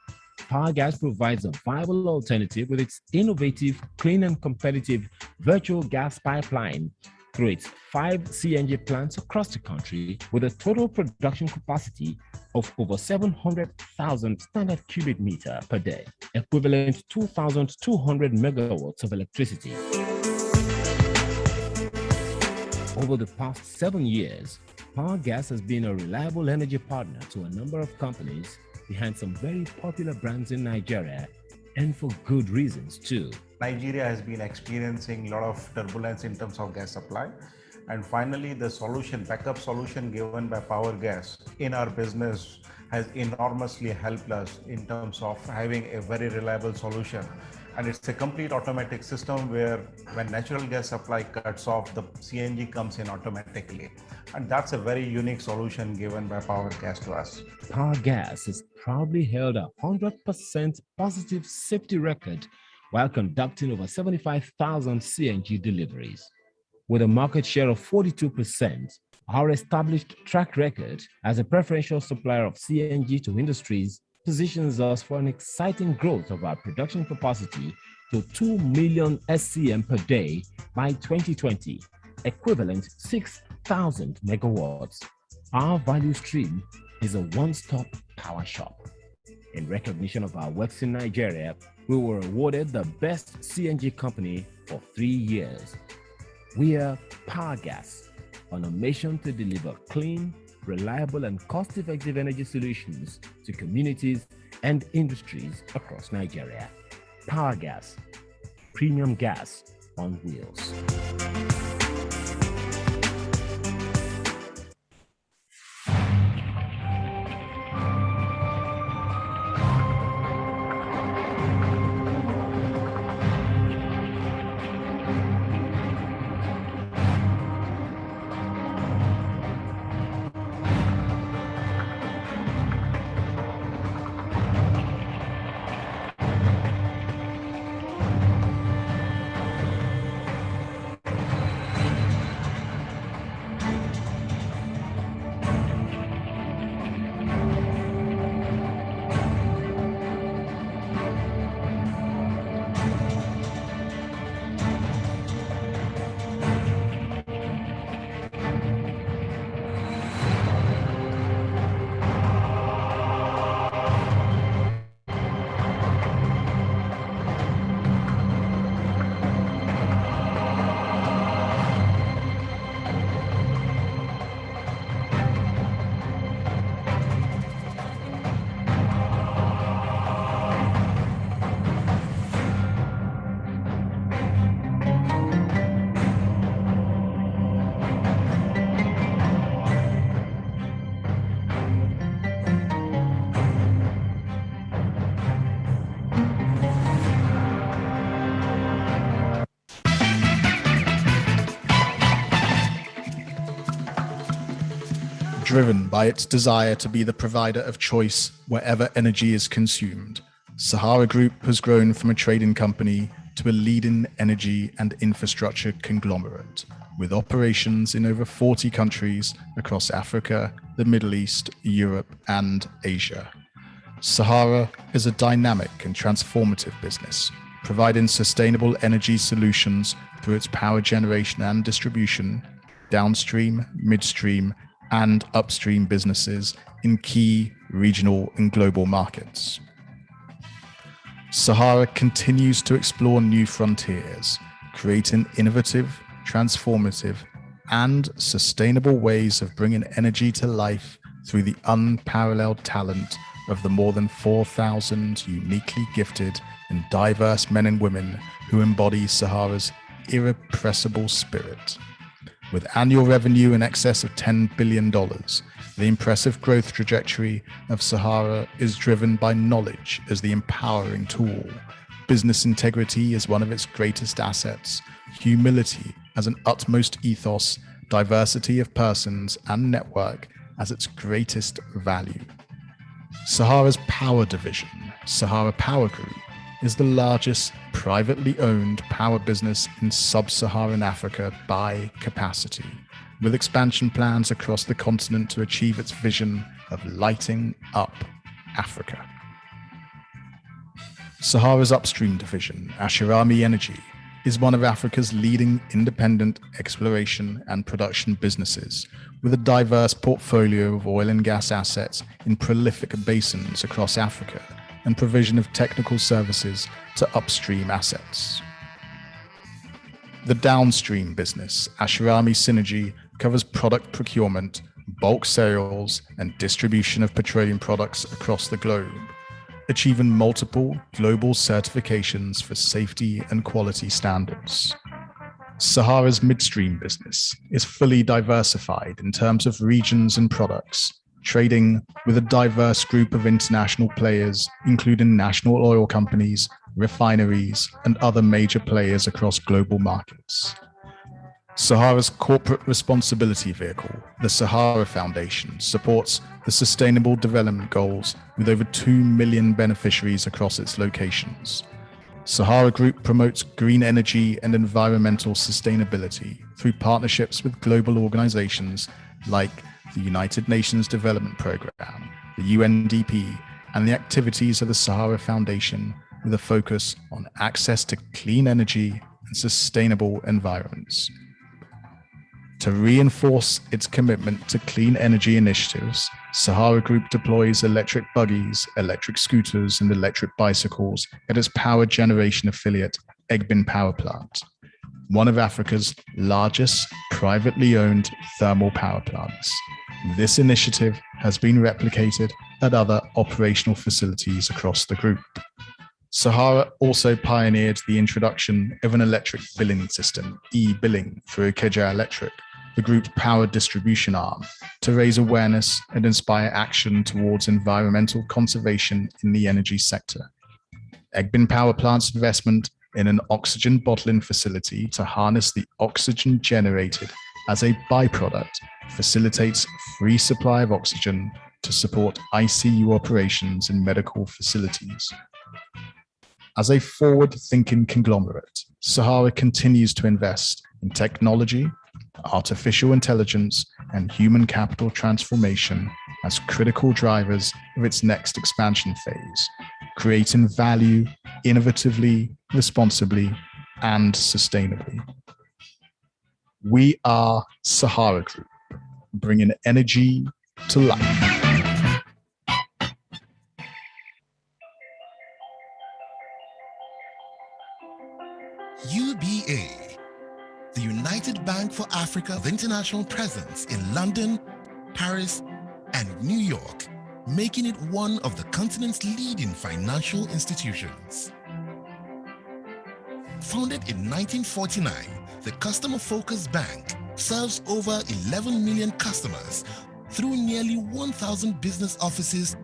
Power Gas provides a viable alternative with its innovative, clean and competitive virtual gas pipeline through its 5 CNG plants across the country with a total production capacity of over 700,000 standard cubic meter per day, equivalent to 2,200 megawatts of electricity. Over the past 7 years, Power Gas has been a reliable energy partner to a number of companies behind some very popular brands in Nigeria, and for good reasons too.
Nigeria has been experiencing a lot of turbulence in terms of gas supply. And finally, the solution, backup solution given by Power Gas in our business has enormously helped us in terms of having a very reliable solution. And it's a complete automatic system where when natural gas supply cuts off, the CNG comes in automatically. And that's a very unique solution given by Power Gas to us.
Power Gas has proudly held a 100% positive safety record while conducting over 75,000 CNG deliveries. With a market share of 42%, our established track record as a preferential supplier of CNG to industries positions us for an exciting growth of our production capacity to 2 million SCM per day by 2020, equivalent 6,000 megawatts. Our value stream is a one-stop power shop. In recognition of our works in Nigeria, we were awarded the Best CNG Company for 3 years. We are Power Gas, on a mission to deliver clean, reliable and cost-effective energy solutions to communities and industries across Nigeria. Power Gas, premium gas on wheels.
Driven by its desire to be the provider of choice wherever energy is consumed, Sahara Group has grown from a trading company to a leading energy and infrastructure conglomerate, with operations in over 40 countries across Africa, the Middle East, Europe, and Asia. Sahara is a dynamic and transformative business, providing sustainable energy solutions through its power generation and distribution, downstream, midstream, and upstream businesses in key regional and global markets. Sahara continues to explore new frontiers, creating innovative, transformative, and sustainable ways of bringing energy to life through the unparalleled talent of the more than 4,000 uniquely gifted and diverse men and women who embody Sahara's irrepressible spirit. With annual revenue in excess of $10 billion, the impressive growth trajectory of Sahara is driven by knowledge as the empowering tool, business integrity as one of its greatest assets, humility as an utmost ethos, diversity of persons and network as its greatest value. Sahara's power division, Sahara Power Group, is the largest privately owned power business in sub-Saharan Africa by capacity, with expansion plans across the continent to achieve its vision of lighting up Africa. Sahara's upstream division, Ashirami Energy, is one of Africa's leading independent exploration and production businesses, with a diverse portfolio of oil and gas assets in prolific basins across Africa and provision of technical services to upstream assets. The downstream business, Ashirami Synergy, covers product procurement, bulk sales, and distribution of petroleum products across the globe, achieving multiple global certifications for safety and quality standards. Sahara's midstream business is fully diversified in terms of regions and products, trading with a diverse group of international players, including national oil companies, refineries, and other major players across global markets. Sahara's corporate responsibility vehicle, the Sahara Foundation, supports the Sustainable Development Goals with over 2 million beneficiaries across its locations. Sahara Group promotes green energy and environmental sustainability through partnerships with global organizations like the United Nations Development Programme, the UNDP, and the activities of the Sahara Foundation, with a focus on access to clean energy and sustainable environments. To reinforce its commitment to clean energy initiatives, Sahara Group deploys electric buggies, electric scooters, and electric bicycles at its power generation affiliate, Egbin Power Plant, one of Africa's largest privately owned thermal power plants. This initiative has been replicated at other operational facilities across the group. Sahara also pioneered the introduction of an electric billing system, e-billing, through Ikeja Electric, the group's power distribution arm, to raise awareness and inspire action towards environmental conservation in the energy sector. Egbin Power Plant's investment in an oxygen bottling facility to harness the oxygen generated as a byproduct facilitates free supply of oxygen to support ICU operations in medical facilities. As a forward-thinking conglomerate, Sahara continues to invest in technology, artificial intelligence, and human capital transformation as critical drivers of its next expansion phase, creating value innovatively, responsibly, and sustainably. We are Sahara Group, bringing energy to life.
UBA, the United Bank for Africa, with international presence in London, Paris, and New York, making it one of the continent's leading financial institutions. Founded in 1949, the customer-focused bank serves over 11 million customers through nearly 1,000 business offices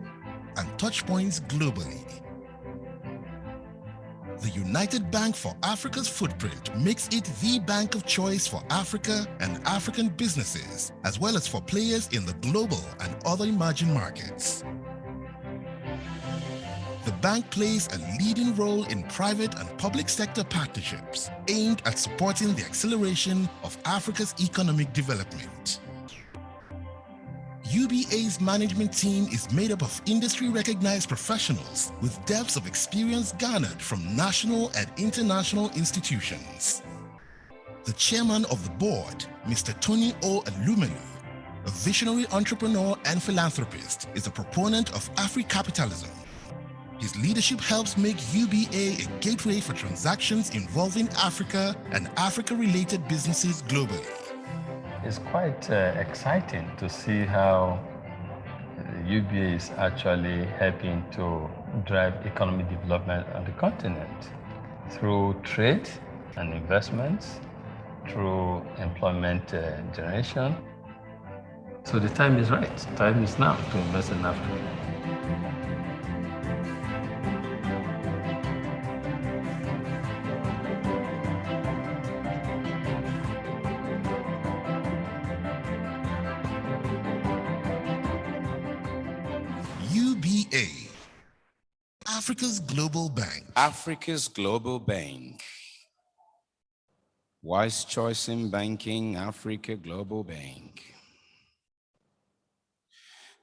and touchpoints globally. The United Bank for Africa's footprint makes it the bank of choice for Africa and African businesses, as well as for players in the global and other emerging markets. The bank plays a leading role in private and public sector partnerships aimed at supporting the acceleration of Africa's economic development. UBA's management team is made up of industry-recognized professionals with depths of experience garnered from national and international institutions. The chairman of the board, Mr. Tony O. Alumelu, a visionary entrepreneur and philanthropist, is a proponent of Afri-capitalism. His leadership helps make UBA a gateway for transactions involving Africa and Africa-related businesses globally.
It's quite exciting to see how UBA is actually helping to drive economic development on the continent through trade and investments, through employment generation. So the time is right. Time is now to invest in Africa.
UBA, Africa's Global Bank.
Africa's Global Bank. Wise choice in banking, Africa Global Bank.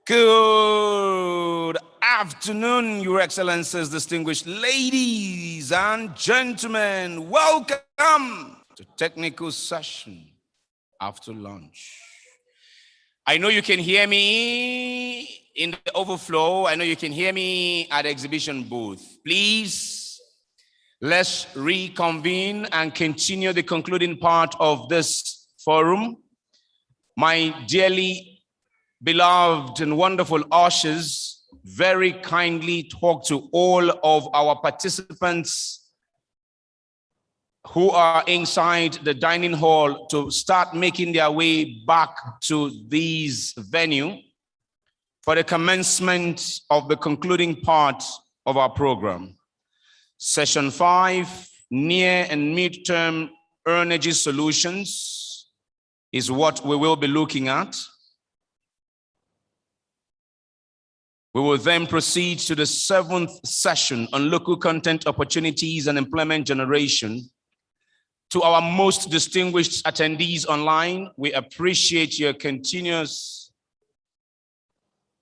Good afternoon, Your Excellencies, distinguished ladies and gentlemen. Welcome to technical session after lunch. I know you can hear me in the overflow. I know you can hear me at the exhibition booth. Please, let's reconvene and continue the concluding part of this forum. My dearly beloved and wonderful ushers, very kindly talk to all of our participants who are inside the dining hall to start making their way back to this venue for the commencement of the concluding part of our program. Session 5, near and mid-term energy solutions, is what we will be looking at. We will then proceed to the 7th session on local content opportunities and employment generation. To our most distinguished attendees online, we appreciate your continuous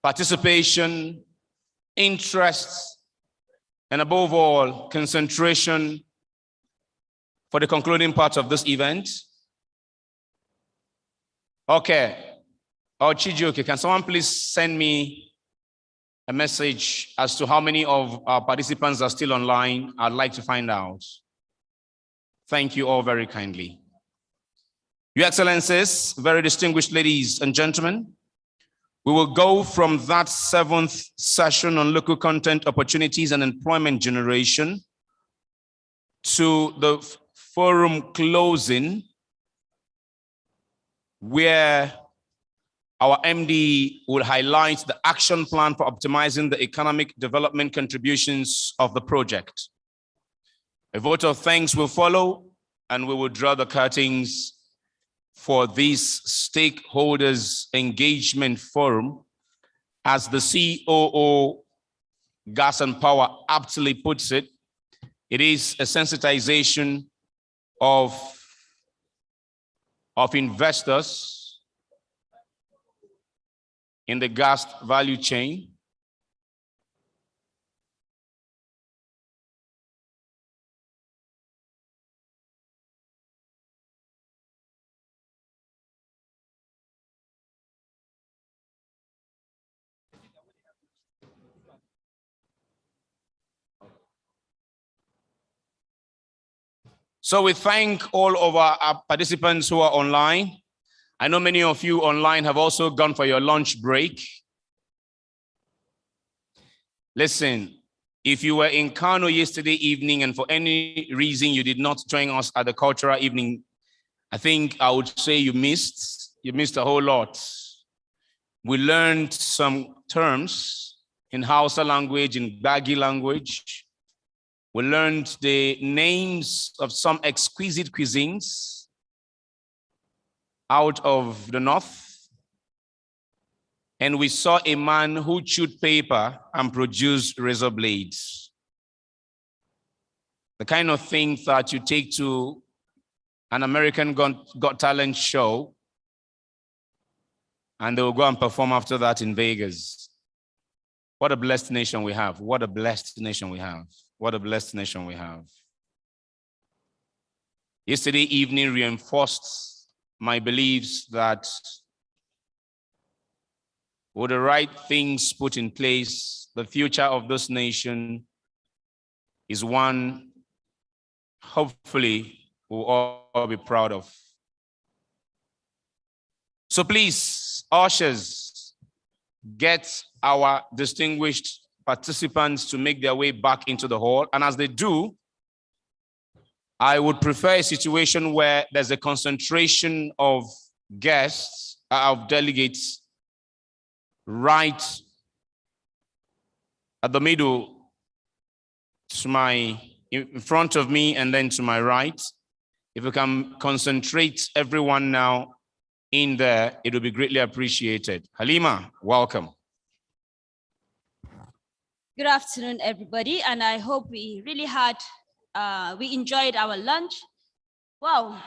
participation, interest, and above all, concentration for the concluding part of this event. Okay. Oh, Chijioke, can someone please send me a message as to how many of our participants are still online? I'd like to find out. Thank you all very kindly. Your Excellencies, very distinguished ladies and gentlemen, we will go from that 7th session on local content opportunities and employment generation to the forum closing, where our MD will highlight the action plan for optimizing the economic development contributions of the project. A vote of thanks will follow, and we will draw the curtains for this stakeholders engagement forum. As the COO Gas and Power aptly puts it, it is a sensitization of investors in the gas value chain. So we thank all of our participants who are online. I know many of you online have also gone for your lunch break. Listen, if you were in Kano yesterday evening and for any reason you did not join us at the cultural evening, I think I would say you missed a whole lot. We learned some terms in Hausa language, in Gbagi language. We learned the names of some exquisite cuisines out of the north. And we saw a man who chewed paper and produced razor blades. The kind of thing that you take to an American Got Talent show, and they will go and perform after that in Vegas. What a blessed nation we have. What a blessed nation we have. What a blessed nation we have. Yesterday evening reinforced my beliefs that with the right things put in place, the future of this nation is one hopefully we'll all be proud of. So please, ushers, get our distinguished participants to make their way back into the hall. And as they do, I would prefer a situation where there's a concentration of guests, of delegates, right at the middle, in front of me, and then to my right. If we can concentrate everyone now in there, it will be greatly appreciated. Halima, welcome.
Good afternoon, everybody, and I hope we really we enjoyed our lunch. Wow.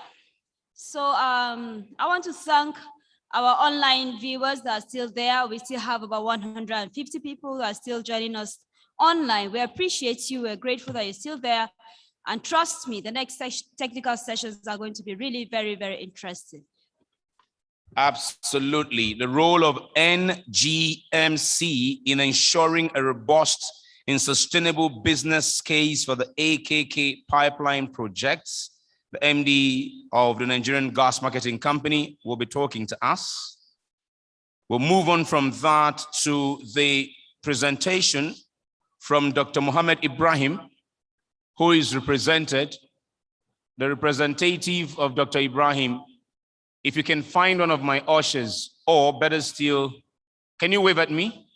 So I want to thank our online viewers that are still there. We still have about 150 people who are still joining us online. We appreciate you. We're grateful that you're still there. And trust me, the next technical sessions are going to be really very, very interesting.
Absolutely. The role of NGMC in ensuring a robust and sustainable business case for the AKK pipeline projects. The MD of the Nigerian Gas Marketing Company will be talking to us. We'll move on from that to the presentation from Dr. Mohammed Ibrahim, who is represented, the representative of Dr. Ibrahim. If you can find one of my ushers, or better still, can you wave at me?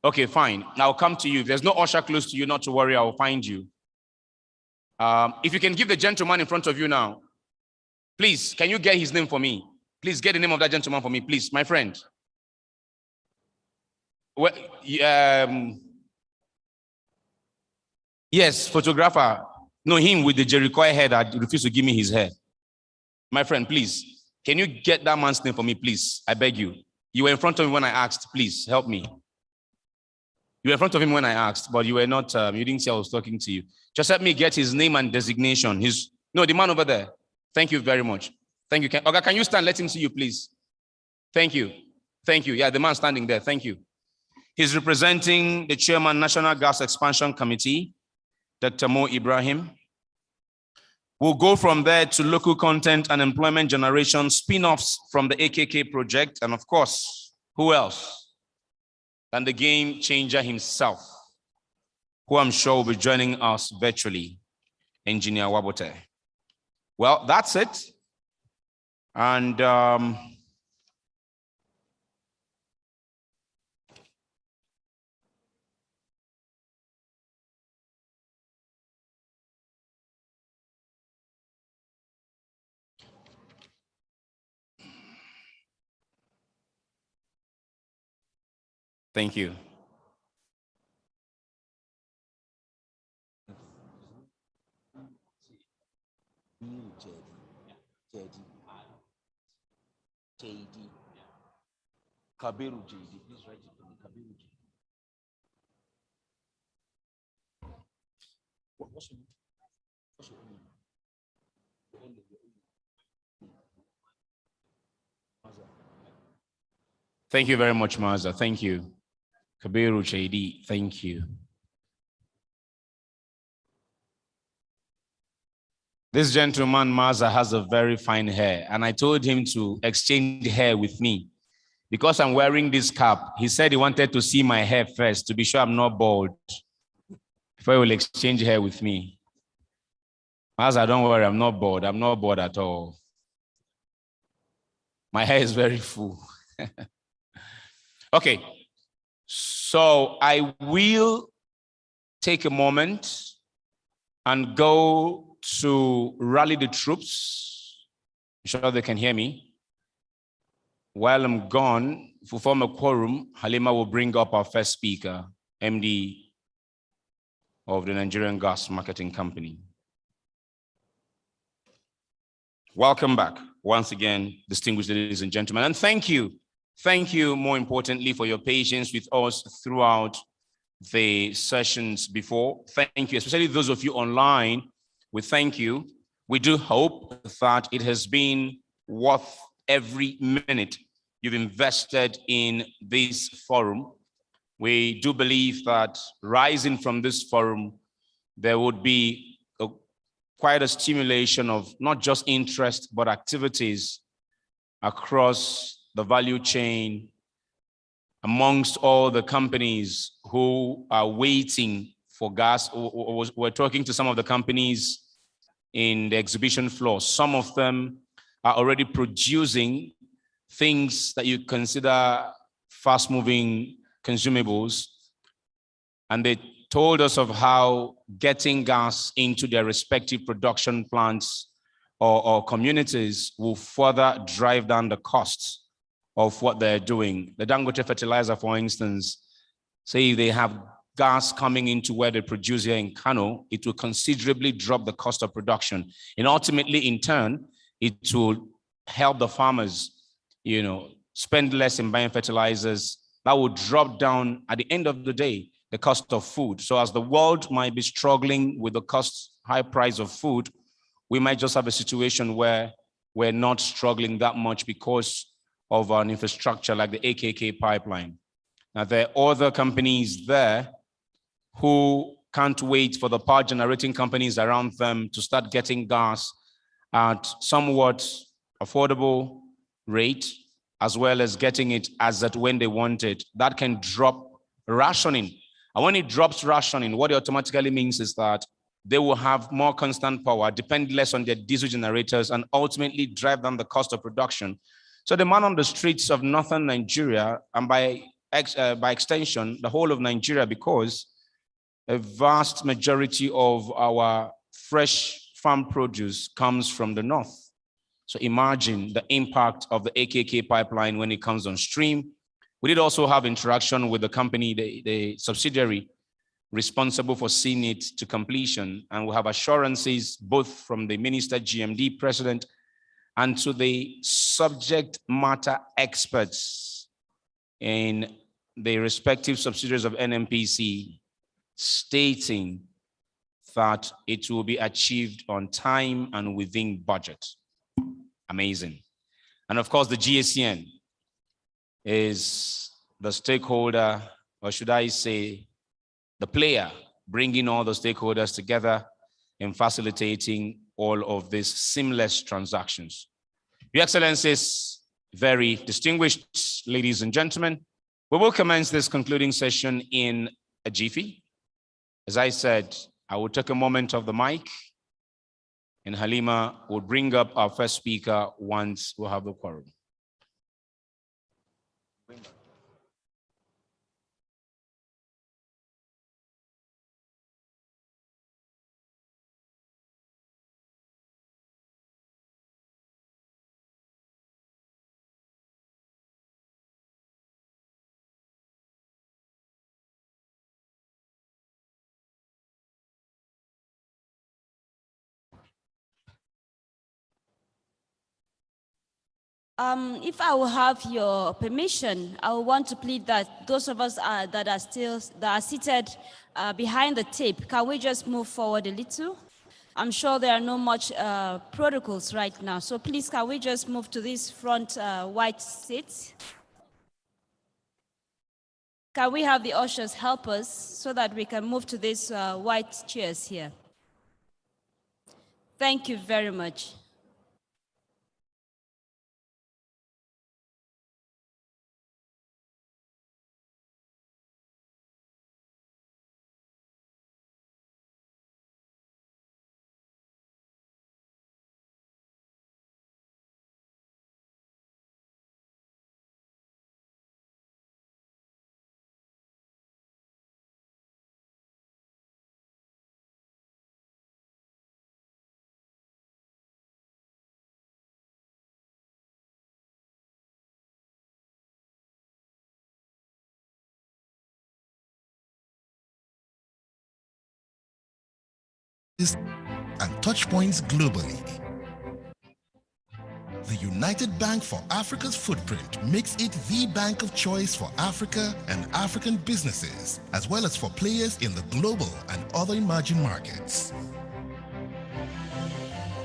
Okay, fine. I'll come to you. If there's no usher close to you, not to worry, I'll find you. If you can give the gentleman in front of you now, please, can you get his name for me? Please get the name of that gentleman for me, please, my friend. Well, yes, photographer. No, him with the Jericho head that refused to give me his hair. My friend, please, can you get that man's name for me, please? I beg you. You were in front of me when I asked. Please help me. You were in front of him when I asked, but you were not. You didn't see I was talking to you. Just help me get his name and designation. No, the man over there. Thank you very much. Thank you. Can you stand? Let him see you, please. Thank you. Thank you. Yeah, the man standing there. Thank you. He's representing the chairman, National Gas Expansion Committee, Dr. Mo Ibrahim. We'll go from there to local content and employment generation spin-offs from the AKK project. And of course, who else than the game changer himself, who I'm sure will be joining us virtually, Engineer Wabote. Well, that's it. And thank you. Kabiru JD, please write it for me. Kabiru JD. What's your name? What's your name? Thank you very much, Maza. Thank you. Kabiru JD, thank you. This gentleman, Maza, has a very fine hair, and I told him to exchange hair with me. Because I'm wearing this cap, he said he wanted to see my hair first to be sure I'm not bald before he will exchange hair with me. Maza, don't worry, I'm not bald. I'm not bald at all. My hair is very full. Okay, so I will take a moment and go to rally the troops. I'm sure they can hear me. While I'm gone, if we form a quorum, Halima will bring up our first speaker, MD of the Nigerian Gas Marketing Company. Welcome back once again, distinguished ladies and gentlemen, and thank you. Thank you, more importantly, for your patience with us throughout the sessions before. Thank you, especially those of you online. We thank you. We do hope that it has been worth every minute you've invested in this forum. We do believe that rising from this forum, there would be quite a stimulation of not just interest, but activities across the value chain amongst all the companies who are waiting for gas. We're talking to some of the companies in the exhibition floor. Some of them are already producing things that you consider fast-moving consumables. And they told us of how getting gas into their respective production plants or communities will further drive down the costs of what they're doing. The Dangote fertilizer, for instance, say if they have gas coming into where they produce here in Kano, it will considerably drop the cost of production. And ultimately, in turn, it will help the farmers, spend less in buying fertilizers. That will drop down, at the end of the day, the cost of food. So as the world might be struggling with the high price of food, we might just have a situation where we're not struggling that much because of an infrastructure like the AKK pipeline. Now, there are other companies there who can't wait for the power generating companies around them to start getting gas at somewhat affordable rate, as well as getting it as at when they want it. That can drop rationing. And when it drops rationing, what it automatically means is that they will have more constant power, depend less on their diesel generators, and ultimately drive down the cost of production. So the man on the streets of northern Nigeria, and by extension, the whole of Nigeria, because a vast majority of our fresh farm produce comes from the north. So imagine the impact of the AKK pipeline when it comes on stream. We did also have interaction with the company, the subsidiary responsible for seeing it to completion. And we have assurances both from the Minister, GMD, President, and to the subject matter experts in the respective subsidiaries of NNPC, stating that it will be achieved on time and within budget. Amazing. And of course, the GACN is the stakeholder, or should I say, the player, bringing all the stakeholders together and facilitating all of these seamless transactions. Your Excellencies, very distinguished ladies and gentlemen, we will commence this concluding session in a jiffy. As I said, I will take a moment of the mic, and Halima will bring up our first speaker once we have the quorum.
If I will have your permission, I will want to plead that those of us that are seated behind the tape, can we just move forward a little? I'm sure there are no much protocols right now, so please can we just move to this front white seat? Can we have the ushers help us so that we can move to these white chairs here? Thank you very much.
And touchpoints globally. The United Bank for Africa's footprint makes it the bank of choice for Africa and African businesses, as well as for players in the global and other emerging markets.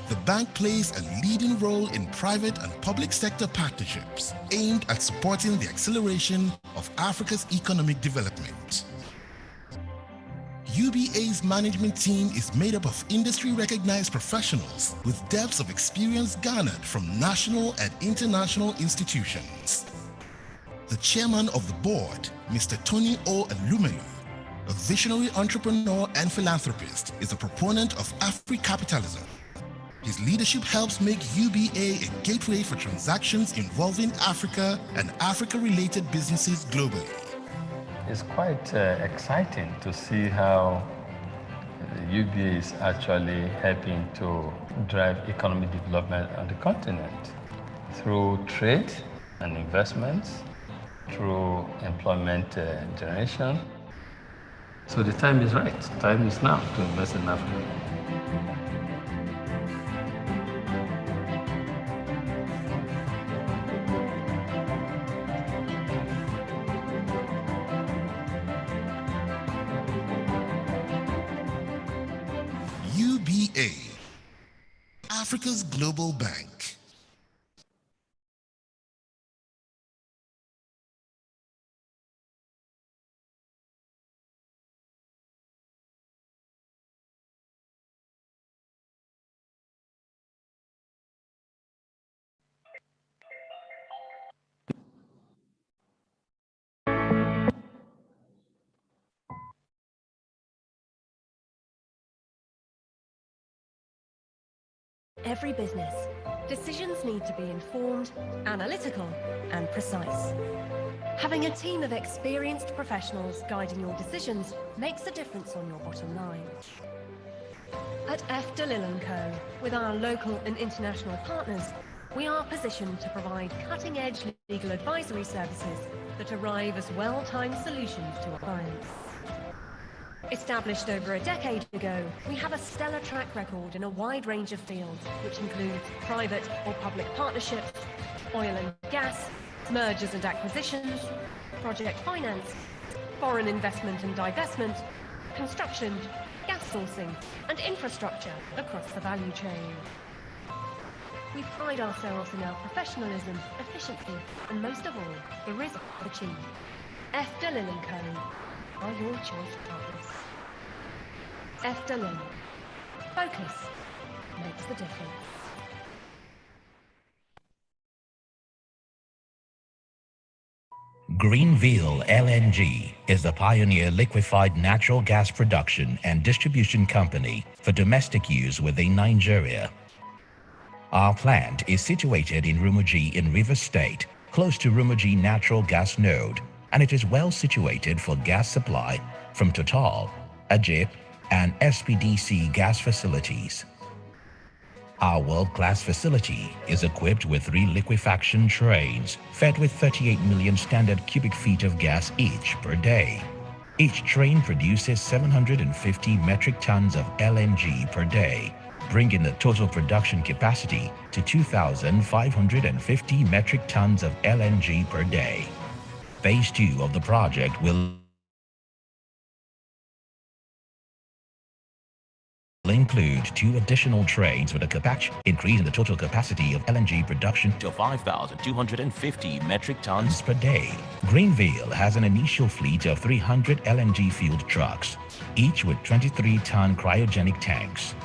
The bank plays a leading role in private and public sector partnerships aimed at supporting the acceleration of Africa's economic development. UBA's management team is made up of industry-recognized professionals with depths of experience garnered from national and international institutions. The chairman of the board, Mr. Tony O. Elumelu, a visionary entrepreneur and philanthropist, is a proponent of Afri-capitalism. His leadership helps make UBA a gateway for transactions involving Africa and Africa-related businesses globally.
It's quite exciting to see how UBA is actually helping to drive economic development on the continent through trade and investments, through employment generation. So the time is right. Time is now to invest in Africa.
UBA, Africa's Global Bank.
Every business, decisions need to be informed, analytical, and precise. Having a team of experienced professionals guiding your decisions makes a difference on your bottom line. At F. DeLille & Co., with our local and international partners, we are positioned to provide cutting-edge legal advisory services that arrive as well-timed solutions to our clients. Established over a decade ago, we have a stellar track record in a wide range of fields, which includes private or public partnerships, oil and gas, mergers and acquisitions, project finance, foreign investment and divestment, construction, gas sourcing, and infrastructure across the value chain. We pride ourselves in our professionalism, efficiency, and most of all, the result achieved. F. DeLille & Co. are your choice partners. F. DeLille. Focus makes the difference.
Greenville LNG is the pioneer liquefied natural gas production and distribution company for domestic use within Nigeria. Our plant is situated in Rumuji in Rivers State, close to Rumuji Natural Gas Node, and it is well situated for gas supply from Total, Ajip, and SPDC gas facilities. Our world-class facility is equipped with 3 liquefaction trains fed with 38 million standard cubic feet of gas each per day. Each train produces 750 metric tons of LNG per day, bringing the total production capacity to 2,550 metric tons of LNG per day. Phase 2 of the project will include 2 additional trains with a capacity, increasing the total capacity of LNG production to 5,250 metric tons per day. Greenville has an initial fleet of 300 LNG-fueled trucks, each with 23-ton cryogenic tanks.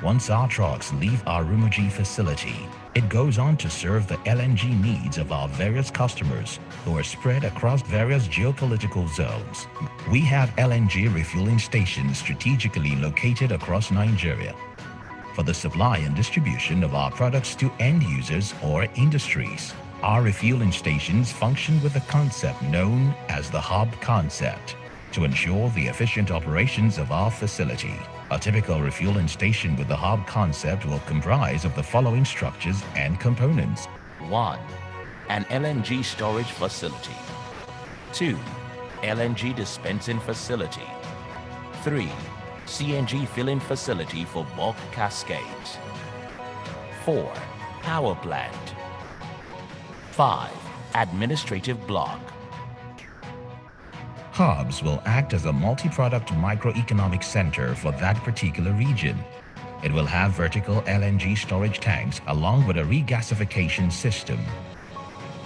Once our trucks leave our Rumuji facility, it goes on to serve the LNG needs of our various customers who are spread across various geopolitical zones. We have LNG refueling stations strategically located across Nigeria for the supply and distribution of our products to end users or industries. Our refueling stations function with a concept known as the hub concept to ensure the efficient operations of our facility. A typical refueling station with the hub concept will comprise of the following structures and components. 1. An LNG storage facility. 2. LNG dispensing facility. 3. CNG filling facility for bulk cascades. 4. Power plant. 5. Administrative block. Hubs will act as a multi-product microeconomic center for that particular region. It will have vertical LNG storage tanks along with a regasification system.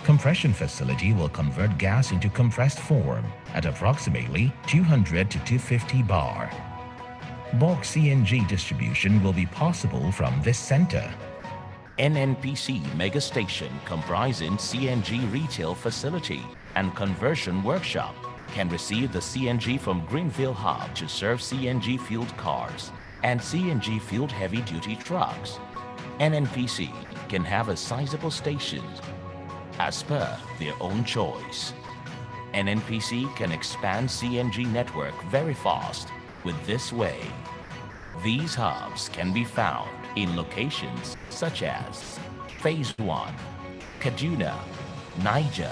compression facility will convert gas into compressed form at approximately 200 to 250 bar. Bulk CNG distribution will be possible from this center. NNPC Mega Station, comprising CNG retail facility and conversion workshop, can receive the CNG from Greenville Hub to serve CNG-fueled cars and CNG-fueled heavy-duty trucks. NNPC can have a sizable station as per their own choice. NNPC can expand CNG network very fast with this way. These hubs can be found in locations such as Phase 1, Kaduna, Niger,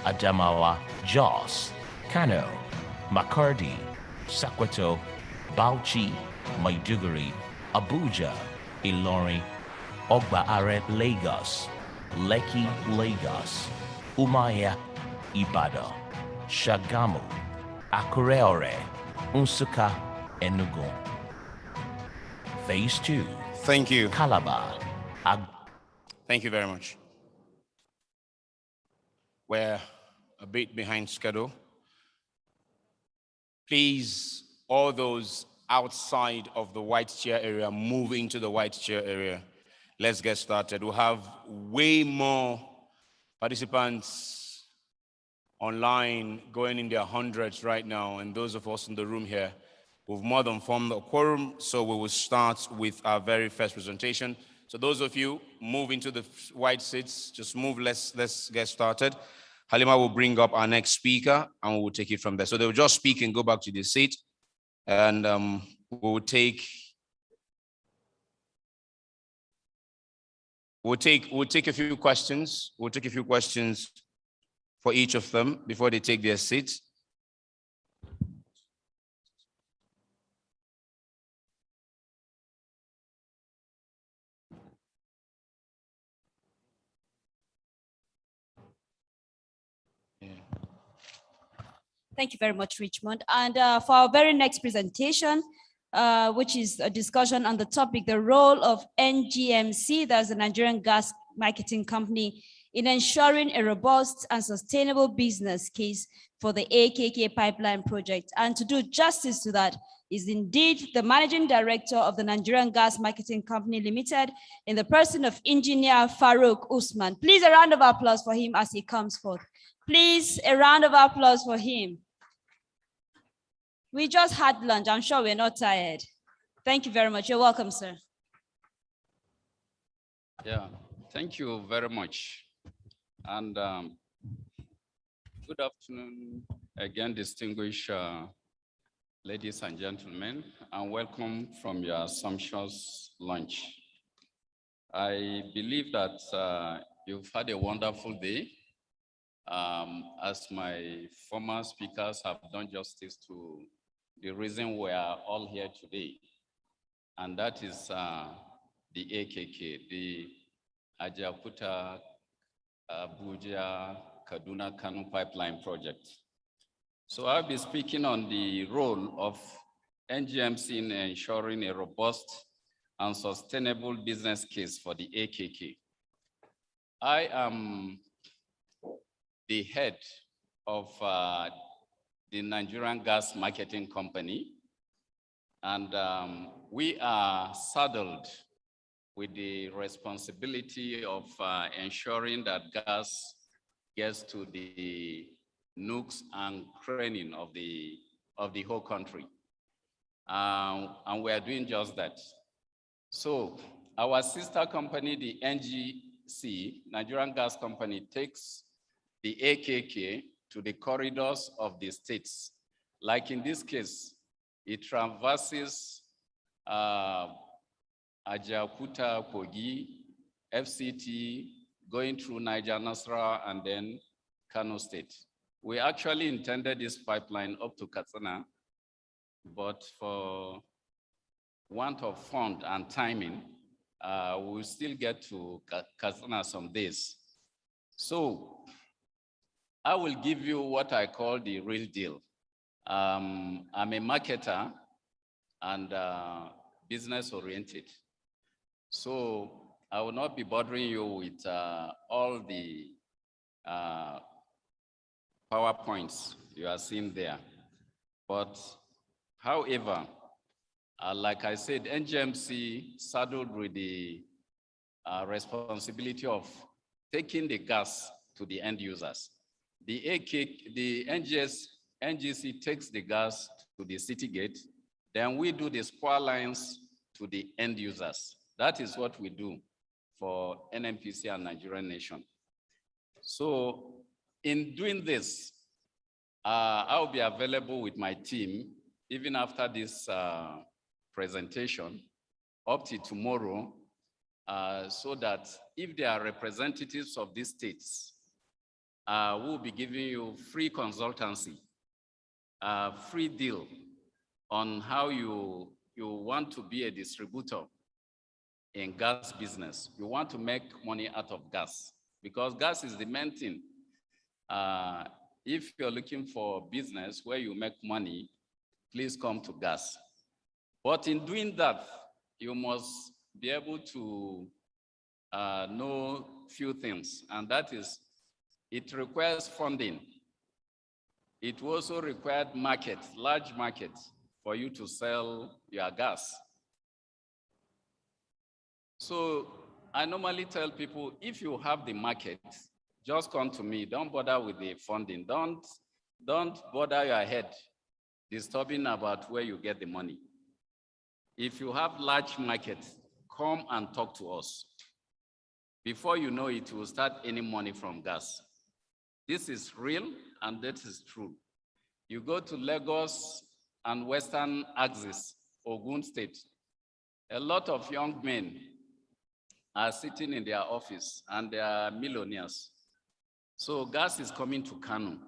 Adamawa, Jos, Kano, Makurdi, Sokoto, Bauchi, Maiduguri, Abuja, Ilorin, Ogba Are, Lagos, Lekki, Lagos, Umaya, Ibadan, Shagamu, Akure, Nsukka, Enugu. Phase 2.
Thank you.
Calabar.
Thank you very much. We're a bit behind schedule. Please, all those outside of the white chair area, move into the white chair area. Let's get started. We'll have way more participants online going in their hundreds right now, and those of us in the room here, we've more than formed a quorum, so we will start with our very first presentation. So those of you move into the white seats, just move, let's get started. Halima will bring up our next speaker and we'll take it from there. So they'll just speak and go back to the seat, and we'll take a few questions. We'll take a few questions for each of them before they take their seats.
Thank you very much, Richmond. And for our very next presentation, which is a discussion on the topic, the role of NGMC, that's the Nigerian Gas Marketing Company, in ensuring a robust and sustainable business case for the AKK pipeline project. And to do justice to that is indeed the Managing Director of the Nigerian Gas Marketing Company Limited, in the person of Engineer Farouk Usman. Please, a round of applause for him as he comes forth. Please, a round of applause for him. We just had lunch. I'm sure we're not tired. Thank you very much. You're welcome, sir.
Yeah, thank you very much. And good afternoon again, distinguished ladies and gentlemen, and welcome from your sumptuous lunch. I believe that you've had a wonderful day. As my former speakers have done justice to the reason we are all here today, and that is the AKK, the Ajaokuta Abuja Kaduna Kano Pipeline Project. So I'll be speaking on the role of NGMC in ensuring a robust and sustainable business case for the AKK. I am the head of the Nigerian Gas Marketing Company, and we are saddled with the responsibility of ensuring that gas gets to the nooks and crannies of the whole country. And we are doing just that. So our sister company, the NGC, Nigerian Gas Company, takes the AKK to the corridors of the states. Like in this case, it traverses Ajaokuta, Kogi, FCT, going through Niger, Nasarawa, and then Kano State. We actually intended this pipeline up to Katsina, but for want of fund and timing, we'll still get to Katsina some days. So I will give you what I call the real deal. I'm a marketer and business oriented. So I will not be bothering you with all the PowerPoints you are seeing there. But however, like I said, NGMC saddled with the responsibility of taking the gas to the end users. The NGC takes the gas to the city gate, then we do the spur lines to the end users. That is what we do for NNPC and Nigerian Nation. So in doing this, I'll be available with my team even after this presentation up to tomorrow, so that if there are representatives of these states, we'll be giving you free consultancy, free deal on how you want to be a distributor in gas business. You want to make money out of gas, because gas is the main thing. If you're looking for business where you make money, please come to gas. But in doing that, you must be able to know few things, and that is, it requires funding. It also required market, large market, for you to sell your gas. So I normally tell people, if you have the market, just come to me. Don't bother with the funding. Don't bother your head disturbing about where you get the money. If you have large market, come and talk to us. Before you know it, you will start earning money from gas. This is real, and that is true. You go to Lagos and Western Axis, Ogun State, a lot of young men are sitting in their office and they are millionaires. So gas is coming to Kano,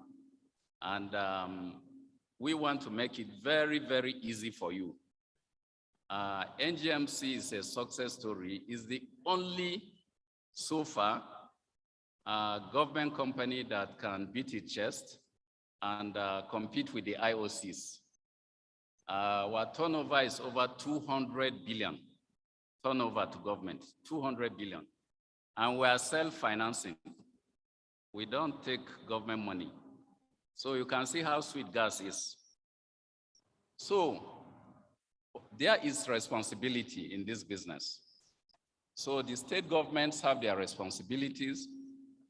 and we want to make it very, very easy for you. NGMC is a success story. It's the only, so far, government company that can beat its chest and compete with the IOCs. Our turnover is over 200 billion, turnover to government, 200 billion. And we are self-financing. We don't take government money. So you can see how sweet gas is. So there is responsibility in this business. So the state governments have their responsibilities,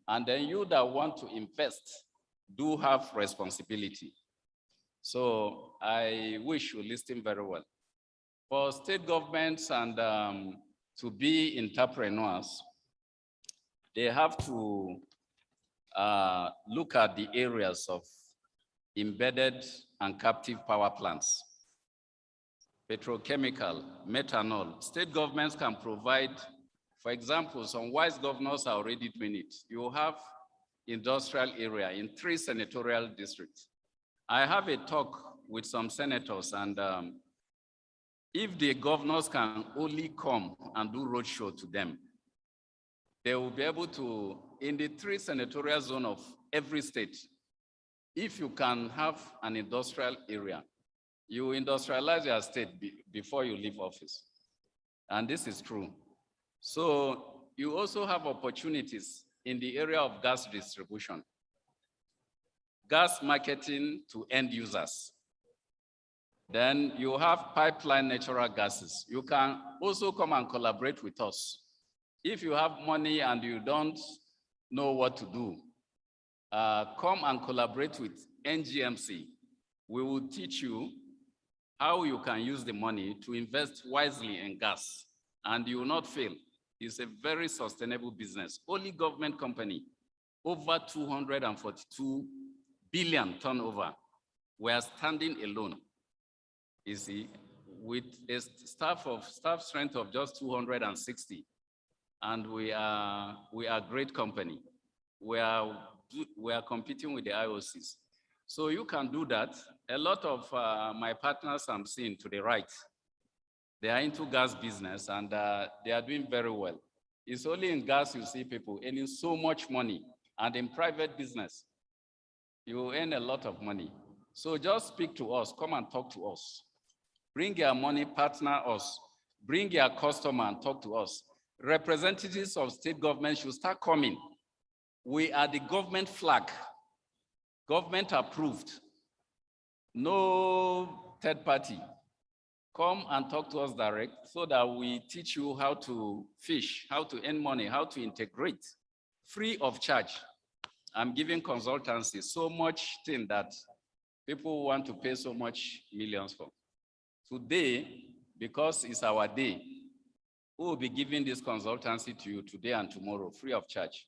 and then you that want to invest do have responsibility. So I wish you listen very well. For state governments and to be entrepreneurs, they have to look at the areas of embedded and captive power plants, petrochemical, methanol. State governments can provide, for example, some wise governors are already doing it. You have industrial area in 3 senatorial districts. I have a talk with some senators, and if the governors can only come and do roadshow to them, they will be able to, in the 3 senatorial zone of every state, if you can have an industrial area, you industrialize your state before you leave office. And this is true. So you also have opportunities in the area of gas distribution, gas marketing to end users. Then you have pipeline natural gases. You can also come and collaborate with us. If you have money and you don't know what to do, come and collaborate with NGMC. We will teach you how you can use the money to invest wisely in gas, and you will not fail. It's a very sustainable business. Only government company, over 242 billion turnover. We are standing alone, you see, with a staff strength of just 260. And we are a great company. We are competing with the IOCs. So you can do that. A lot of my partners I'm seeing to the right, they are into gas business, and they are doing very well. It's only in gas you see people earning so much money, and in private business, you earn a lot of money. So just speak to us, come and talk to us. Bring your money, partner us. Bring your customer and talk to us. Representatives of state government should start coming. We are the government flag, government approved. No third party. Come and talk to us direct so that we teach you how to fish, how to earn money, how to integrate, free of charge. I'm giving consultancy so much thing that people want to pay so much millions for. Today, because it's our day, we will be giving this consultancy to you today and tomorrow, free of charge.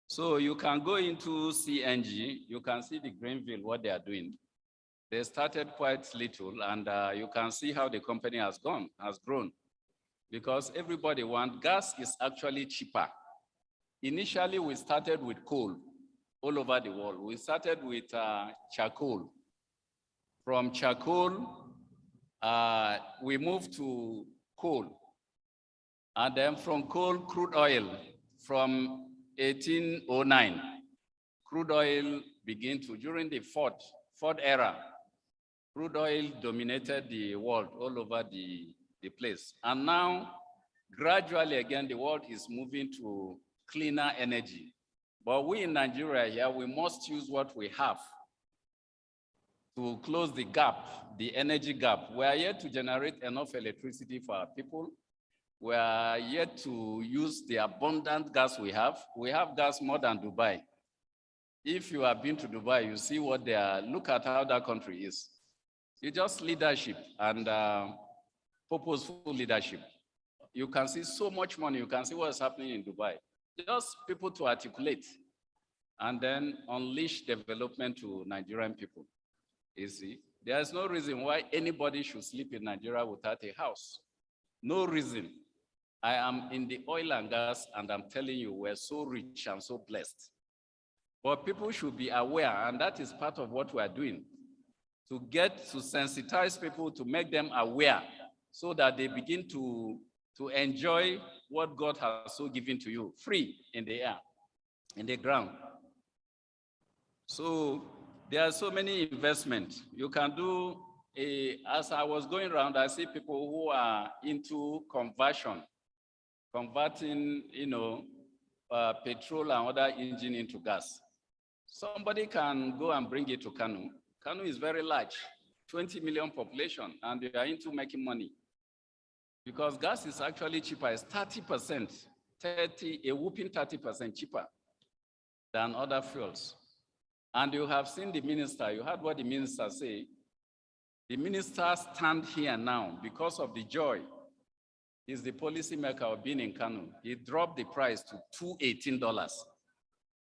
So you can go into CNG, you can see the Greenville, what they are doing. They started quite little, and you can see how the company has grown. Because everybody wants, gas is actually cheaper. Initially, we started with coal all over the world. We started with charcoal. From charcoal, we moved to coal. And then from coal, crude oil. From 1809, crude oil began to, during the Ford era, crude oil dominated the world all over the place. And now, gradually again, the world is moving to cleaner energy. But we in Nigeria here, we must use what we have to close the gap, the energy gap. We are yet to generate enough electricity for our people. We are yet to use the abundant gas we have. We have gas more than Dubai. If you have been to Dubai, you see what they are, look at how that country is. It's just leadership and purposeful leadership. You can see so much money, you can see what's happening in Dubai. Just people to articulate and then unleash development to Nigerian people. You see, there's no reason why anybody should sleep in Nigeria without a house. No reason. I am in the oil and gas, and I'm telling you, we're so rich and so blessed. But people should be aware, and that is part of what we're doing, to sensitize people, to make them aware so that they begin to enjoy what God has so given to you, free in the air, in the ground. So there are so many investments. You can do, as I was going around, I see people who are into converting, petrol and other engine into gas. Somebody can go and bring it to Kano. Kano is very large, 20 million population, and they are into making money. Because gas is actually cheaper, it's 30%, a whooping 30% cheaper than other fuels. And you have seen the minister, you heard what the minister say. The minister stand here now because of the joy. He's the policymaker of being in Kano. He dropped the price to $218.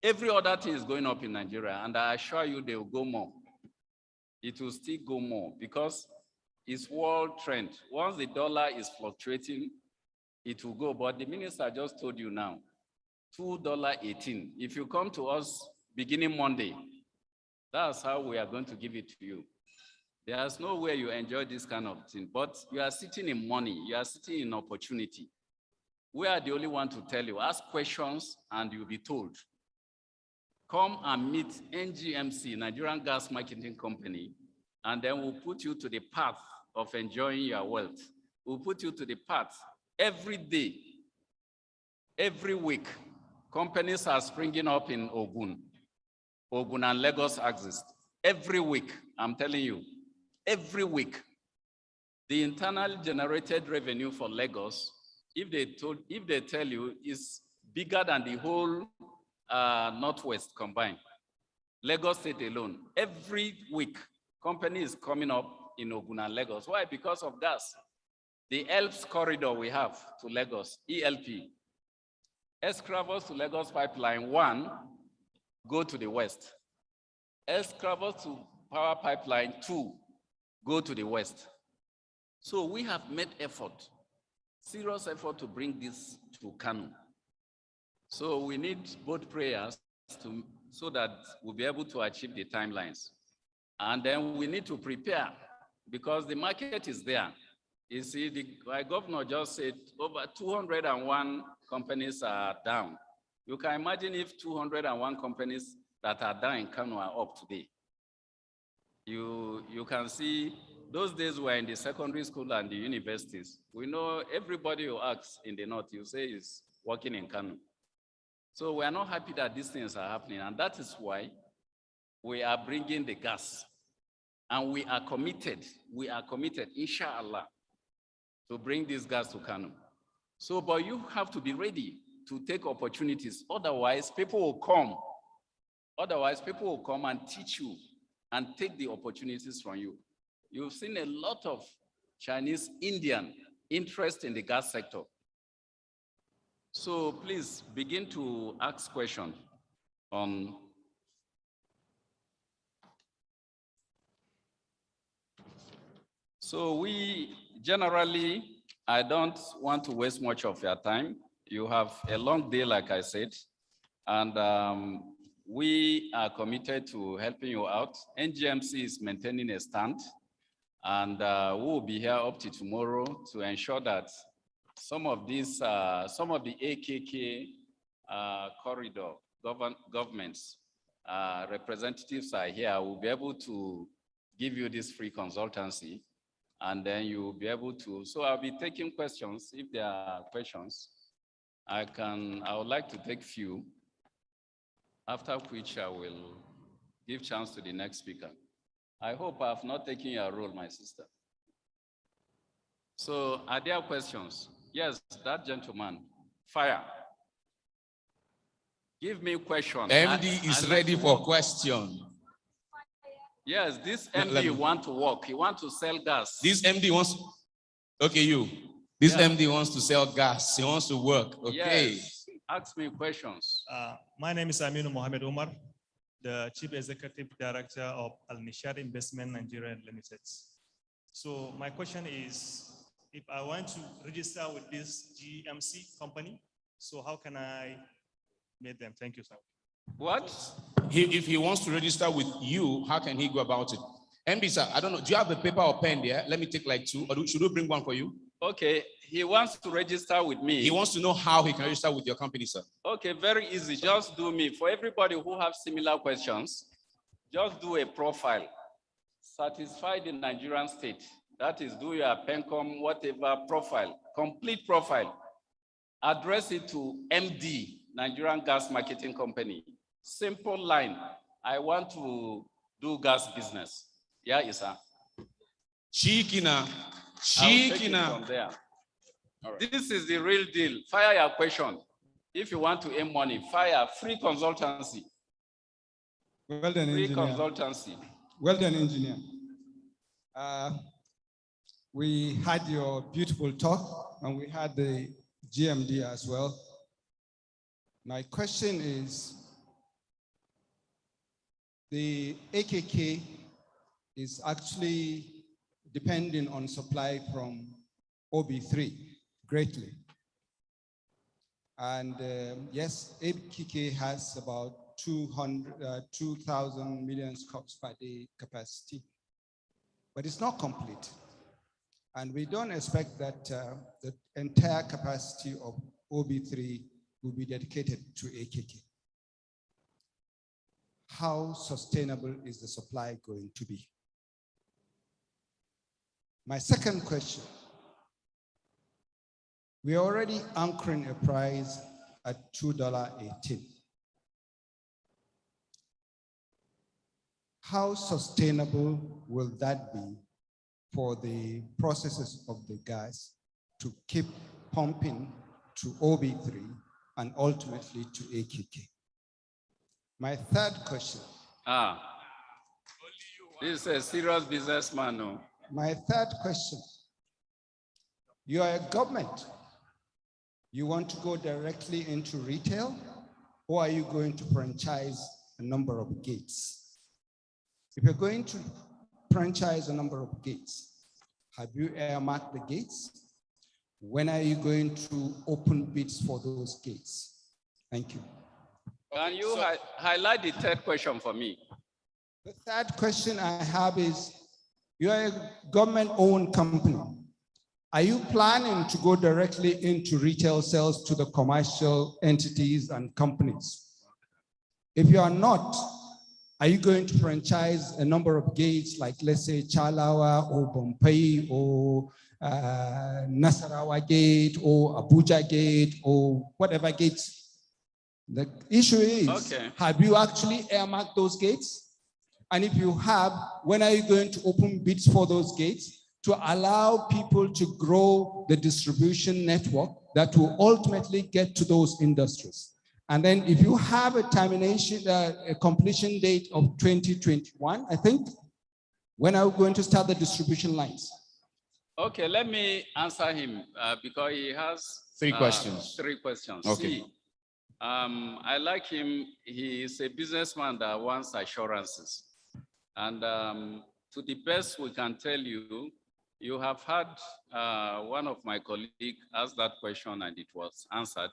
Every other thing is going up in Nigeria, and I assure you they will go more. It will still go more because it's world trend. Once the dollar is fluctuating, it will go. But the minister just told you now, $2.18. If you come to us beginning Monday, that's how we are going to give it to you. There's no way you enjoy this kind of thing, but you are sitting in money, you are sitting in opportunity. We are the only one to tell you, ask questions and you'll be told. Come and meet NGMC, Nigerian Gas Marketing Company, and then we'll put you to the path of enjoying your wealth. We'll put you to the path every day, every week. Companies are springing up in Ogun and Lagos exist. Every week, I'm telling you, every week. The internal generated revenue for Lagos, if they tell you, is bigger than the whole Northwest combined. Lagos State alone, every week, company is coming up in Ogun and Lagos. Why? Because of gas. The ELPS corridor we have to Lagos, ELP. Escravos to Lagos pipeline 1, go to the west. Escravos to power pipeline 2, go to the west. So we have made effort, serious effort to bring this to Kano. So we need both prayers so that we'll be able to achieve the timelines. And then we need to prepare because the market is there. You see, my governor just said over 201 companies are down. You can imagine if 201 companies that are down in Kano are up today. You can see those days were in the secondary school and the universities. We know everybody who acts in the north, you say is working in Kano. So we are not happy that these things are happening, and that is why we are bringing the gas. And we are committed, inshallah, to bring this gas to Kano. So, but you have to be ready to take opportunities. Otherwise, people will come. Otherwise, people will come and teach you and take the opportunities from you. You've seen a lot of Chinese, Indian interest in the gas sector. So please begin to ask questions on. So we generally, I don't want to waste much of your time. You have a long day, like I said, and we are committed to helping you out. NGMC is maintaining a stand, and we will be here up to tomorrow to ensure that some of these, some of the AKK corridor governments representatives are here. We'll be able to give you this free consultancy, and then you'll be able to. So I'll be taking questions if there are questions. I would like to take few, after which I will give chance to the next speaker. I hope I have not taken your role, my sister. So are there questions? Yes, that gentleman, fire. Give me a question.
MD is ready for question.
Yes, this MD wants to work. He wants to sell gas.
This MD wants, okay, you. This MD wants to sell gas. He wants to work. Okay.
Yes. Ask me questions.
My name is Aminu Mohamed Umar, the Chief Executive Director of Al Nishad Investment Nigeria Limited. So my question is, if I want to register with this GMC company, so how can I make them? Thank you, sir.
What?
If he wants to register with you, how can he go about it? MD, sir, I don't know. Do you have a paper or pen there? Let me take like two. Or should we bring one for you?
Okay, he wants to register with me.
He wants to know how he can register with your company, sir.
Okay, very easy. Just do me. For everybody who have similar questions, just do a profile. Satisfy the Nigerian state. That is, do your PENCOM, whatever profile, complete profile. Address it to MD, Nigerian Gas Marketing Company. Simple line. I want to do gas business. Yeah, Isa.
Chikina.
From there. Right. This is the real deal. Fire your question. If you want to earn money, fire free consultancy.
Well done,
free
engineer.
Consultancy.
Well done, engineer. We had your beautiful talk, and we had the GMD as well. My question is, the AKK is actually depending on supply from OB3 greatly. And yes, AKK has about 2,000 million scopes per day capacity, but it's not complete. And we don't expect that the entire capacity of OB3 will be dedicated to AKK. How sustainable is the supply going to be? My second question, we are already anchoring a price at $2.18. How sustainable will that be for the processes of the gas to keep pumping to OB3 and ultimately to AKK? My third question.
This is a serious businessman. No?
My third question. You are a government. You want to go directly into retail, or are you going to franchise a number of gates? If you're going to franchise a number of gates, have you earmarked the gates? When are you going to open bids for those gates? Thank you.
Can you highlight the third question for me?
The third question I have is, you are a government-owned company. Are you planning to go directly into retail sales to the commercial entities and companies? If you are not, are you going to franchise a number of gates like, let's say, Chalawa or Bombay or Nasarawa Gate or Abuja Gate or whatever gates The issue is,
okay,
have you actually earmarked those gates? And if you have, when are you going to open bids for those gates to allow people to grow the distribution network that will ultimately get to those industries? And then if you have a termination, a completion date of 2021, I think, when are we going to start the distribution lines?
okay, let me answer him because he has
three questions.
Okay. See, I like him. He is a businessman that wants assurances. And to the best we can tell you, you have had one of my colleagues ask that question and it was answered.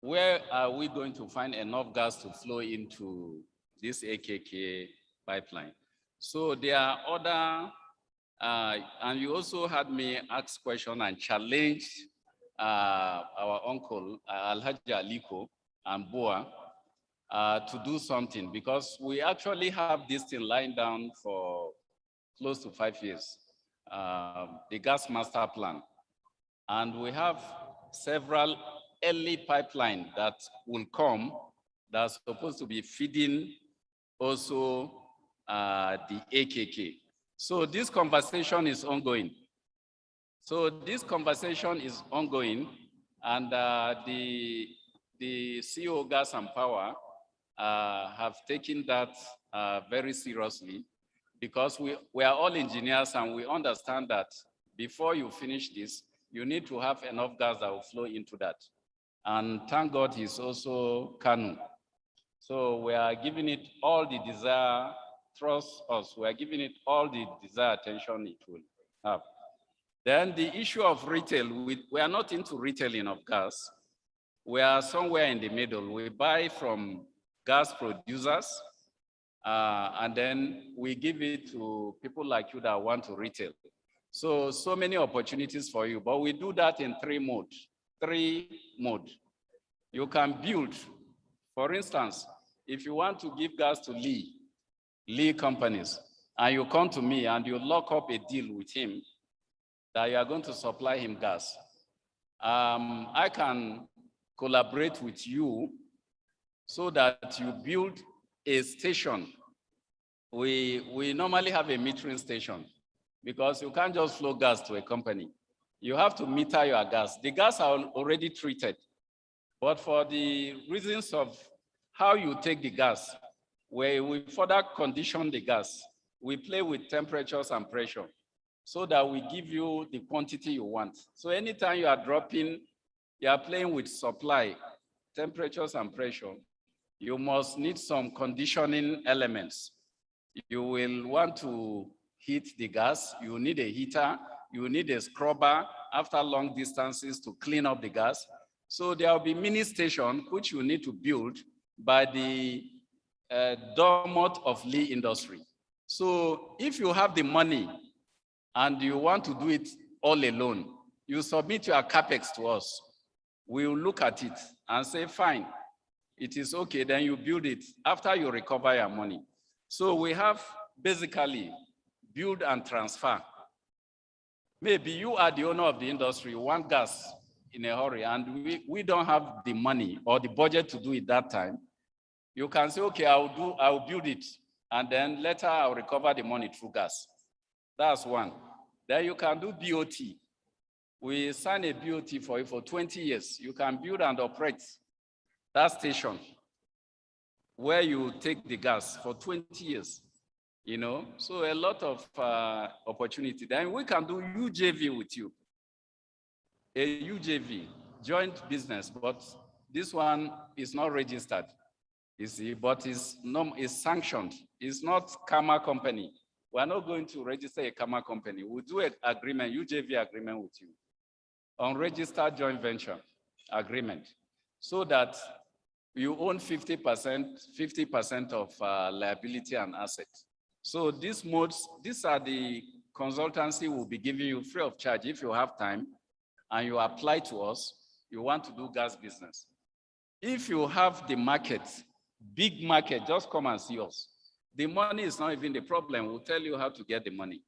Where are we going to find enough gas to flow into this AKK pipeline? So there are other, and you also had me ask question and challenge our uncle, Alhaji Aliko and Boa, to do something, because we actually have this thing lying down for close to 5 years, the gas master plan. And we have several early pipeline that will come that's supposed to be feeding also the AKK. So this conversation is ongoing. And the CEO Gas and Power have taken that very seriously, because we are all engineers and we understand that before you finish this, you need to have enough gas that will flow into that. And thank God he's also Kanu. So we are giving it all the desire, trust us, we are giving it all the desired attention it will have. Then the issue of retail, we are not into retailing of gas. We are somewhere in the middle. We buy from gas producers, and then we give it to people like you that want to retail. So many opportunities for you, but we do that in three mode. You can build, for instance, if you want to give gas to Lee companies, and you come to me and you lock up a deal with him that you are going to supply him gas, I can collaborate with you so that you build a station. We normally have a metering station, because you can't just flow gas to a company. You have to meter your gas. The gas are already treated, but for the reasons of how you take the gas, where we further condition the gas, we play with temperatures and pressure so that we give you the quantity you want. So anytime you are dropping, you are playing with supply, temperatures and pressure, you must need some conditioning elements. You will want to heat the gas, you need a heater, you need a scrubber after long distances to clean up the gas. So there will be mini station which you need to build by the dormant of Lee industry. So if you have the money and you want to do it all alone, you submit your CapEx to us. We will look at it and say, fine, it is okay, then you build it after you recover your money. So we have basically build and transfer. Maybe you are the owner of the industry, you want gas in a hurry, and we don't have the money or the budget to do it that time. You can say, okay, I'll build it, and then later I'll recover the money through gas. That's one. Then you can do BOT. We sign a BOT for you for 20 years. You can build and operate that station where you take the gas for 20 years. You know, so a lot of opportunity. Then we can do UJV with you. A UJV, joint business, but this one is not registered, you see, but is sanctioned. It's not Kama company. We're not going to register a Kama company. We'll do an agreement, UJV agreement with you, unregistered joint venture agreement, so that you own 50% of liability and asset. So these modes, these are the consultancy we'll be giving you free of charge if you have time and you apply to us, you want to do gas business. If you have the market, big market, just come and see us. The money is not even the problem. We'll tell you how to get the money.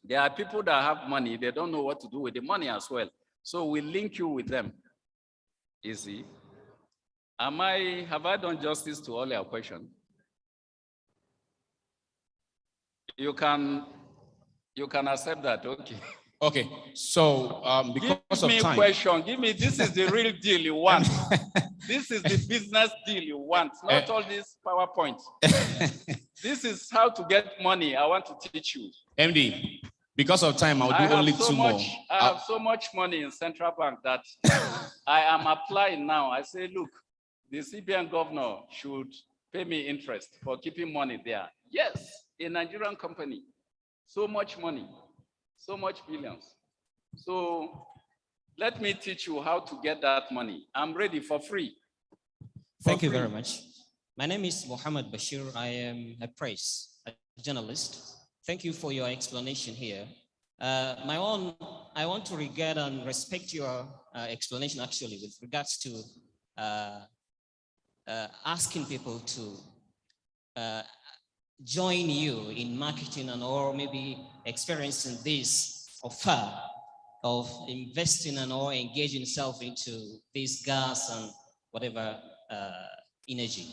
There are people that have money, they don't know what to do with the money as well. So we link you with them, you see. Have I done justice to all your questions? You can accept that, okay.
Okay, so because of time.
Give me, this is the real deal you want. This is the business deal you want, not all this PowerPoint. This is how to get money. I want to teach you.
MD, because of time, I'll do only two more.
I have so much money in Central Bank that I am applying now. I say, look, the CBN governor should pay me interest for keeping money there. Yes, a Nigerian company, so much money, so much billions. So let me teach you how to get that money. I'm ready for free.
Thank you very much. My name is Mohammed Bashir. I am a journalist. Thank you for your explanation here. I want to regard and respect your explanation actually with regards to asking people to join you in marketing and or maybe experiencing this offer of investing and or engaging self into this gas and whatever energy.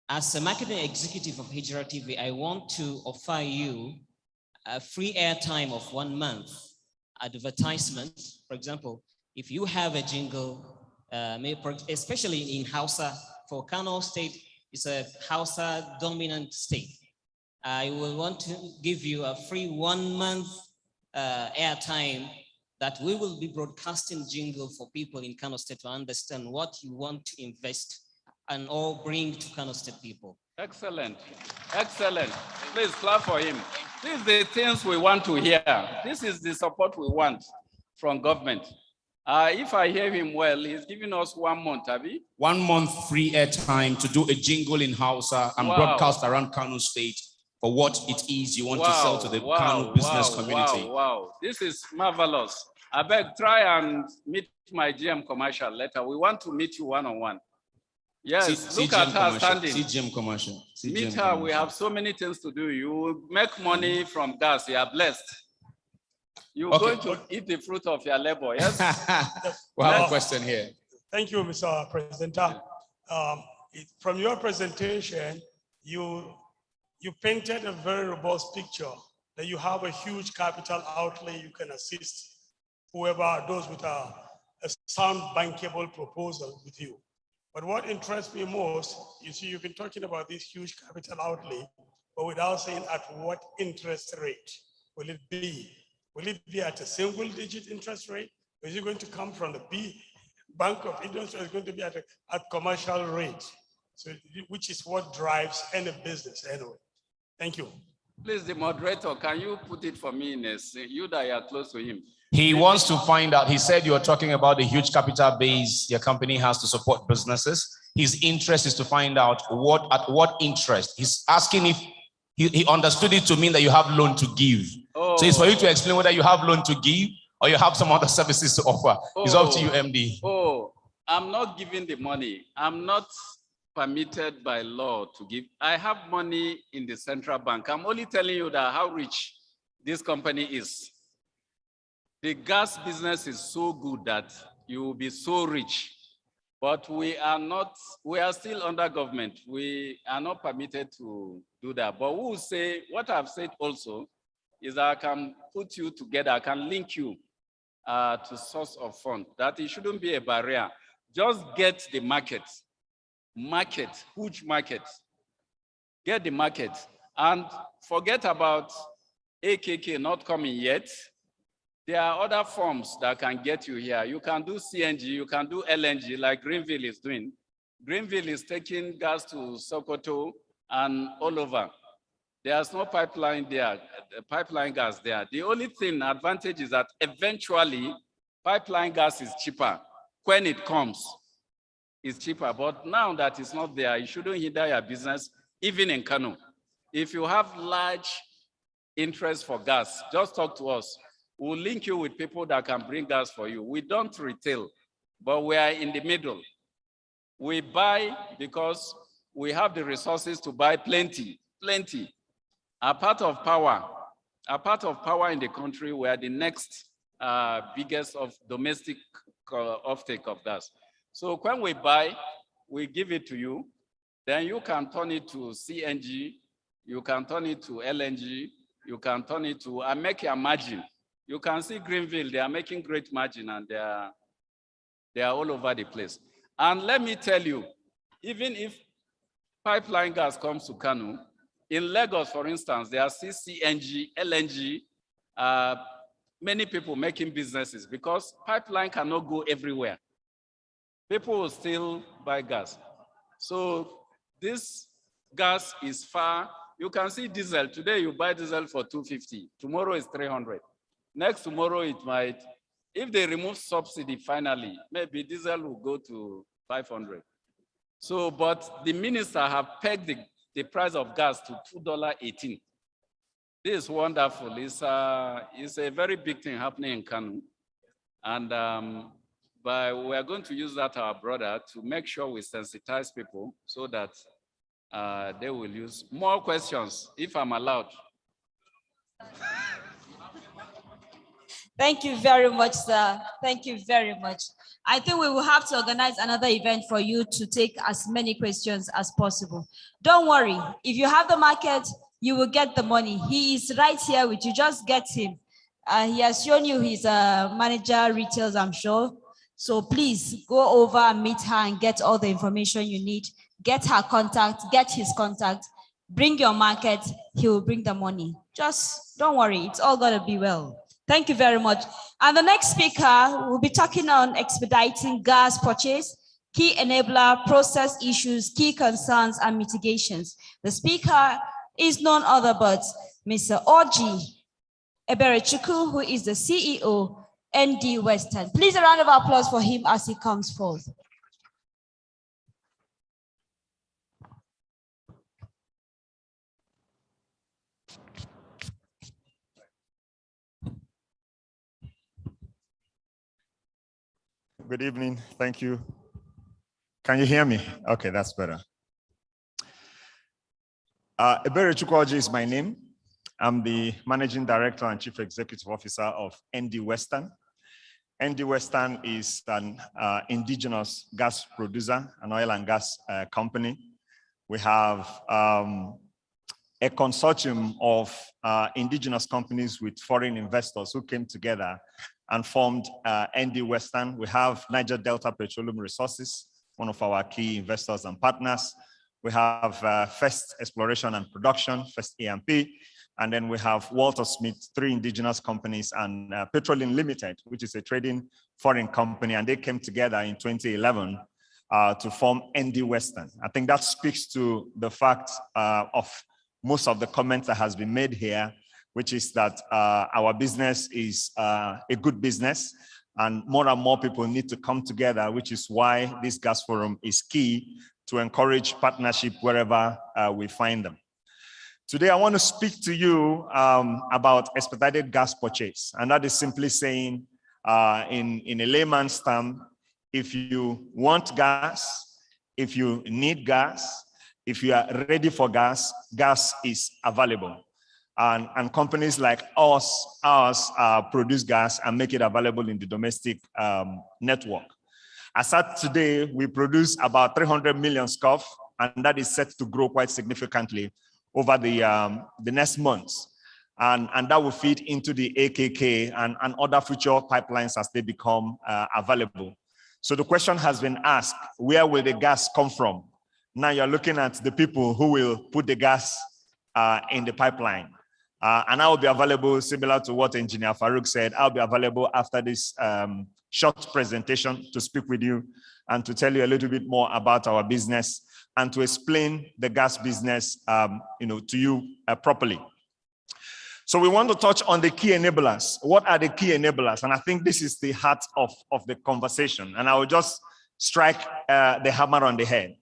As a marketing executive of Hijra TV, I want to offer you a free airtime of 1 month advertisement. For example, if you have a jingle, especially in Hausa, for Kano State, it's a Hausa dominant state. I will want to give you a free 1 month airtime that we will be broadcasting jingle for people in Kano State to understand what you want to invest and all bring to Kano State people.
Excellent, excellent. Please clap for him. These are the things we want to hear. This is the support we want from government. If I hear him well, he's giving us 1 month, Abi.
1 month free airtime to do a jingle in Hausa and broadcast around Kano State for what it is you want to sell to the Kano business community.
Wow, this is marvelous. I beg, try and meet my GM commercial later. We want to meet you one-on-one. Yes, look at her standing.
CGM commercial.
Meet her, we have so many things to do. You make money from gas, you are blessed. You're going to eat the fruit of your labor, yes?
We have a question here.
Thank you, Mr. Presenter. From your presentation, you painted a very robust picture that you have a huge capital outlay you can assist whoever those with a sound bankable proposal with you. But what interests me most, you see, you've been talking about this huge capital outlay, but without saying at what interest rate will it be? Will it be at a single digit interest rate? Or is it going to come from the Bank of Industry? Or is it going to be at commercial rate? So, which is what drives any business anyway. Thank you.
Please, the moderator, can you put it for me, Ines? You that are close to him.
He wants to find out, he said you were talking about the huge capital base your company has to support businesses. His interest is to find out at what interest. He's asking if he understood it to mean that you have loan to give. So it's for you to explain whether you have loan to give or you have some other services to offer. It's up to you, MD.
I'm not giving the money. I'm not permitted by law to give. I have money in the central bank. I'm only telling you that how rich this company is. The gas business is so good that you will be so rich, but we are still under government. We are not permitted to do that. But we will say, what I've said also is that I can put you together, I can link you to source of fund, that it shouldn't be a barrier. Just get the market, huge market. Get the market and forget about AKK not coming yet. There are other forms that can get you here. You can do CNG, you can do LNG like Greenville is doing. Greenville is taking gas to Sokoto and all over. There's no pipeline there, pipeline gas there. The only advantage is that eventually pipeline gas is cheaper. When it comes, it's cheaper. But now that it's not there, you shouldn't hinder your business, even in Kano. If you have large interest for gas, just talk to us. We'll link you with people that can bring gas for you. We don't retail, but we are in the middle. We buy because we have the resources to buy plenty. A part of power in the country, we are the next biggest of domestic offtake of gas. So when we buy, we give it to you. Then you can turn it to CNG, you can turn it to LNG, you can turn it to, and make your margin. You can see Greenville, they are making great margin and they are all over the place. And let me tell you, even if pipeline gas comes to Kano, in Lagos, for instance, there are CNG, LNG, many people making businesses because pipeline cannot go everywhere. People will still buy gas. So this gas is far. You can see diesel. Today you buy diesel for 250. Tomorrow is 300. Next tomorrow it might, if they remove subsidy finally, maybe diesel will go to 500. So, but the minister have pegged the price of gas to $2.18. This is wonderful. It's a very big thing happening in Kano. And but we are going to use that, our brother, to make sure we sensitize people so that they will use more questions, if I'm allowed.
Thank you very much, sir. Thank you very much. I think we will have to organize another event for you to take as many questions as possible. Don't worry. If you have the market, you will get the money. He is right here with you. Just get him. He has shown you his manager retails, I'm sure. So please go over and meet her and get all the information you need. Get her contact, get his contact, bring your market, he will bring the money. Just don't worry, it's all gonna be well. Thank you very much. And the next speaker will be talking on expediting gas purchase, key enabler, process issues, key concerns, and mitigations. The speaker is none other but Mr. Orji Eberechukwu, who is the CEO, ND Western. Please a round of applause for him as he comes forth.
Good evening. Thank you. Can you hear me? Okay, that's better. Eberechukwu Orji is my name. I'm the Managing Director and Chief Executive Officer of ND Western. ND Western is an indigenous gas producer, an oil and gas company. We have a consortium of indigenous companies with foreign investors who came together and formed ND Western. We have Niger Delta Petroleum Resources, one of our key investors and partners. We have First Exploration and Production, First E&P, and then we have Walter Smith, 3 indigenous companies, and Petroleum Limited, which is a trading foreign company, and they came together in 2011 to form ND Western. I think that speaks to the fact of most of the comments that has been made here, which is that our business is a good business, and more people need to come together, which is why this gas forum is key to encourage partnership wherever we find them. Today, I want to speak to you about expedited gas purchase, and that is simply saying, in a layman's term, if you want gas, if you need gas, if you are ready for gas, gas is available. And companies like ours produce gas and make it available in the domestic network. As at today, we produce about 300 million SCF, and that is set to grow quite significantly over the next months. And that will feed into the AKK and other future pipelines as they become available. So the question has been asked, where will the gas come from? Now you're looking at the people who will put the gas in the pipeline. And I will be available, similar to what Engineer Farouk said, I'll be available after this short presentation to speak with you and to tell you a little bit more about our business and to explain the gas business to you properly. So we want to touch on the key enablers. What are the key enablers? And I think this is the heart of the conversation. And I will just strike the hammer on the head.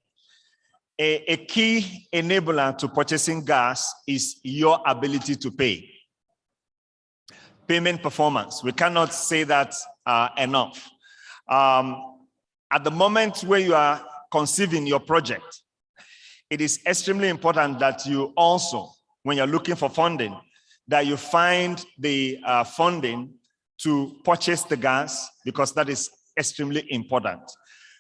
A key enabler to purchasing gas is your ability to pay. Payment performance. We cannot say that enough. At the moment where you are conceiving your project, it is extremely important that you also, when you're looking for funding, that you find the funding to purchase the gas, because that is extremely important.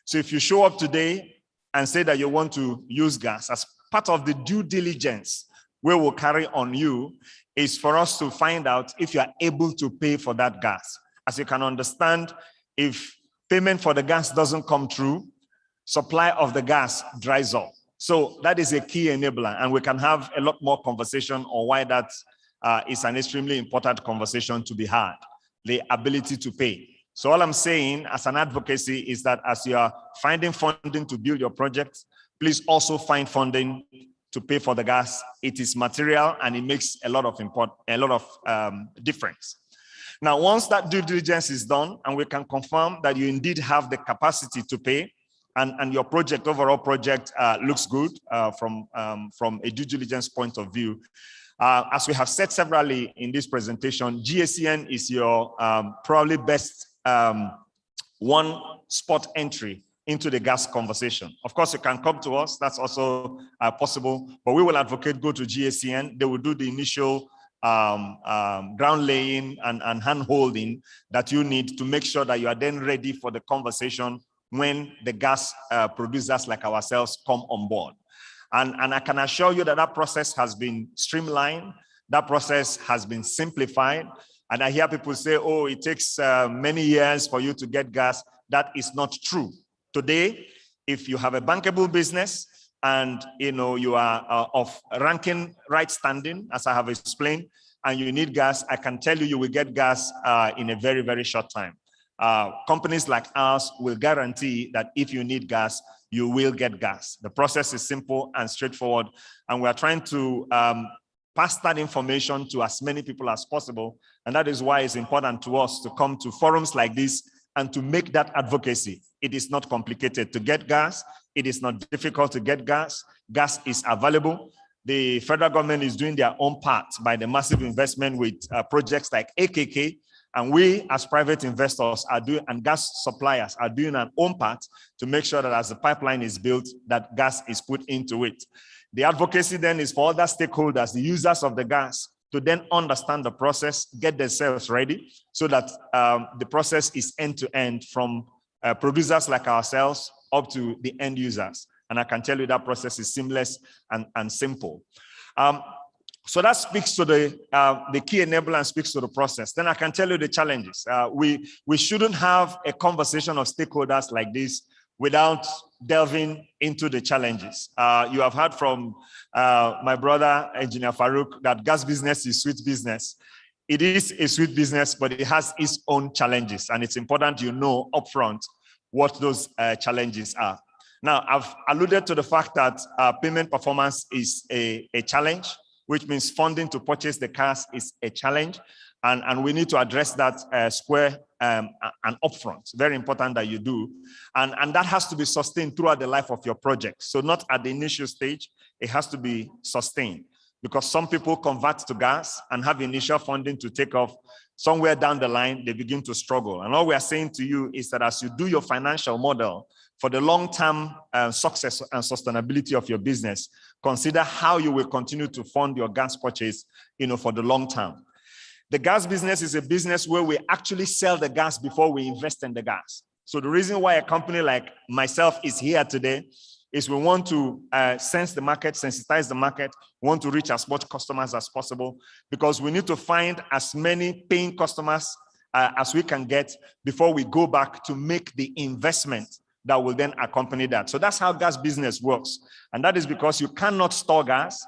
So if you show up today and say that you want to use gas, as part of the due diligence we will carry on you is for us to find out if you are able to pay for that gas. As you can understand, if payment for the gas doesn't come through, supply of the gas dries up. So that is a key enabler, and we can have a lot more conversation on why that is an extremely important conversation to be had, the ability to pay. So all I'm saying as an advocacy is that as you are finding funding to build your project, please also find funding to pay for the gas. It is material and it makes a lot of difference. Now, once that due diligence is done and we can confirm that you indeed have the capacity to pay, and your project, overall project, looks good from a due diligence point of view. As we have said severally in this presentation, GACN is your probably best one spot entry into the gas conversation. Of course, you can come to us, that's also possible, but we will advocate go to GACN. They will do the initial ground laying and hand holding that you need to make sure that you are then ready for the conversation when the gas producers like ourselves come on board. And I can assure you that that process has been streamlined, that process has been simplified. And I hear people say, oh, it takes many years for you to get gas. That is not true. Today, if you have a bankable business and you are of ranking right standing, as I have explained, and you need gas, I can tell you, you will get gas in a very, very short time. Companies like ours will guarantee that if you need gas, you will get gas. The process is simple and straightforward, and we are trying to pass that information to as many people as possible, and that is why it's important to us to come to forums like this and to make that advocacy. It is not complicated to get gas. It is not difficult to get gas. Gas is available. The federal government is doing their own part by the massive investment with projects like AKK, and we as private investors are doing, and gas suppliers are doing our own part to make sure that as the pipeline is built, that gas is put into it. The advocacy then is for other stakeholders, the users of the gas, to then understand the process, get themselves ready so that the process is end-to-end from producers like ourselves up to the end users. And I can tell you that process is seamless and simple. So that speaks to the key enabler and speaks to the process. Then I can tell you the challenges. We shouldn't have a conversation of stakeholders like this without delving into the challenges. You have heard from my brother, Engineer Farouk, that gas business is sweet business. It is a sweet business, but it has its own challenges. And it's important you know upfront what those challenges are. Now, I've alluded to the fact that payment performance is a challenge, which means funding to purchase the cars is a challenge. And we need to address that square and upfront. Very important that you do. And that has to be sustained throughout the life of your project. So not at the initial stage, it has to be sustained. Because some people convert to gas and have initial funding to take off. Somewhere down the line, they begin to struggle. And all we are saying to you is that as you do your financial model for the long-term success and sustainability of your business, consider how you will continue to fund your gas purchase, for the long term. The gas business is a business where we actually sell the gas before we invest in the gas. So the reason why a company like myself is here today is we want to sense the market, sensitize the market, we want to reach as much customers as possible, because we need to find as many paying customers as we can get before we go back to make the investment that will then accompany that. So that's how gas business works. And that is because you cannot store gas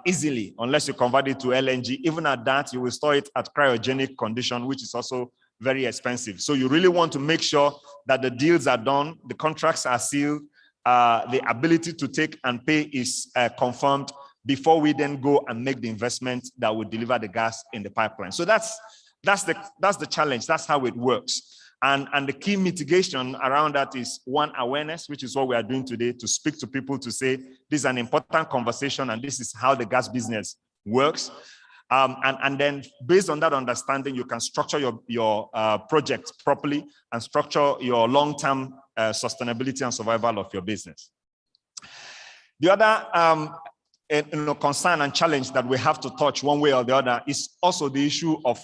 easily unless you convert it to LNG. Even at that, you will store it at cryogenic condition, which is also very expensive. So you really want to make sure that the deals are done, the contracts are sealed, the ability to take and pay is confirmed before we then go and make the investment that will deliver the gas in the pipeline. So that's the challenge. That's how it works. And the key mitigation around that is one, awareness, which is what we are doing today, to speak to people to say, this is an important conversation and this is how the gas business works. And then based on that understanding, you can structure your project properly and structure your long-term sustainability and survival of your business. The other concern and challenge that we have to touch one way or the other is also the issue of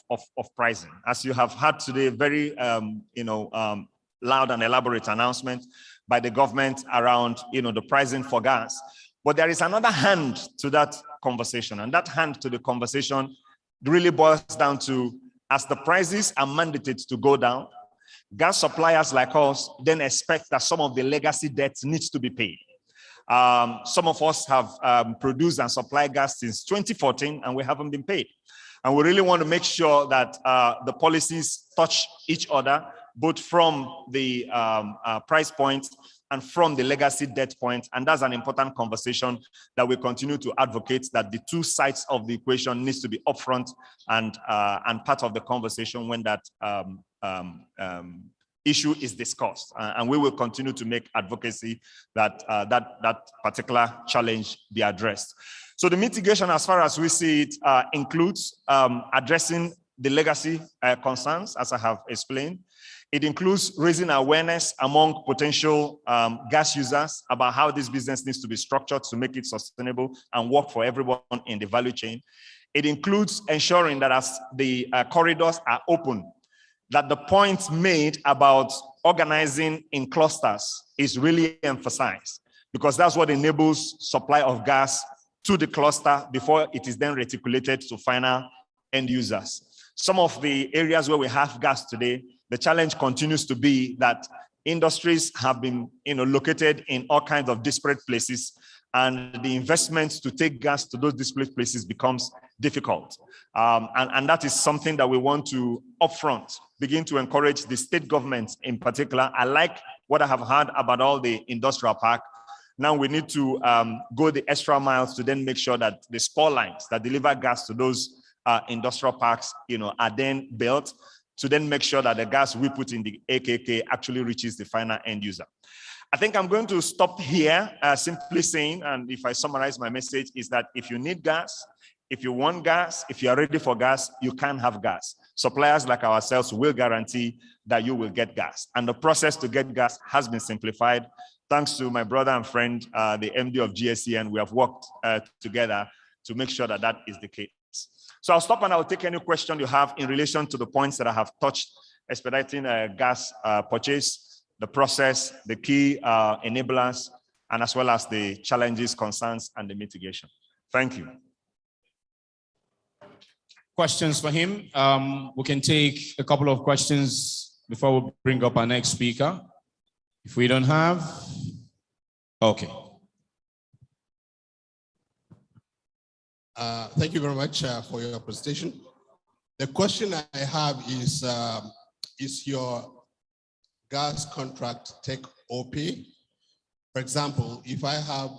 pricing. As you have heard today, very loud and elaborate announcement by the government around, the pricing for gas. But there is another hand to that conversation, and that hand to the conversation really boils down to, as the prices are mandated to go down, gas suppliers like us then expect that some of the legacy debts needs to be paid. Some of us have produced and supplied gas since 2014, and we haven't been paid. And we really want to make sure that the policies touch each other, both from the price point and from the legacy debt point. And that's an important conversation that we continue to advocate, that the two sides of the equation needs to be upfront and part of the conversation when that issue is discussed. And we will continue to make advocacy that that particular challenge be addressed. So the mitigation, as far as we see it, includes addressing the legacy concerns, as I have explained. It includes raising awareness among potential gas users about how this business needs to be structured to make it sustainable and work for everyone in the value chain. It includes ensuring that as the corridors are open, that the points made about organizing in clusters is really emphasized, because that's what enables supply of gas to the cluster before it is then reticulated to final end users. Some of the areas where we have gas today, the challenge continues to be that industries have been located in all kinds of disparate places, and the investments to take gas to those disparate places becomes difficult. And that is something that we want to upfront begin to encourage the state governments in particular. I like what I have heard about all the industrial park. Now we need to go the extra miles to then make sure that the spur lines that deliver gas to those industrial parks, are then built to then make sure that the gas we put in the AKK actually reaches the final end user. I think I'm going to stop here, simply saying, and if I summarize my message, is that if you need gas, if you want gas, if you are ready for gas, you can have gas. Suppliers like ourselves will guarantee that you will get gas. And the process to get gas has been simplified. Thanks to my brother and friend, the MD of GSEN, we have worked together to make sure that that is the case. So I'll stop and I'll take any question you have in relation to the points that I have touched, expediting gas purchase, the process, the key enablers, and as well as the challenges, concerns, and the mitigation. Thank you.
Questions for him? We can take a couple of questions before we bring up our next speaker. If we don't have, okay.
Thank you very much for your presentation. The question I have is your gas contract take or pay? For example, if I have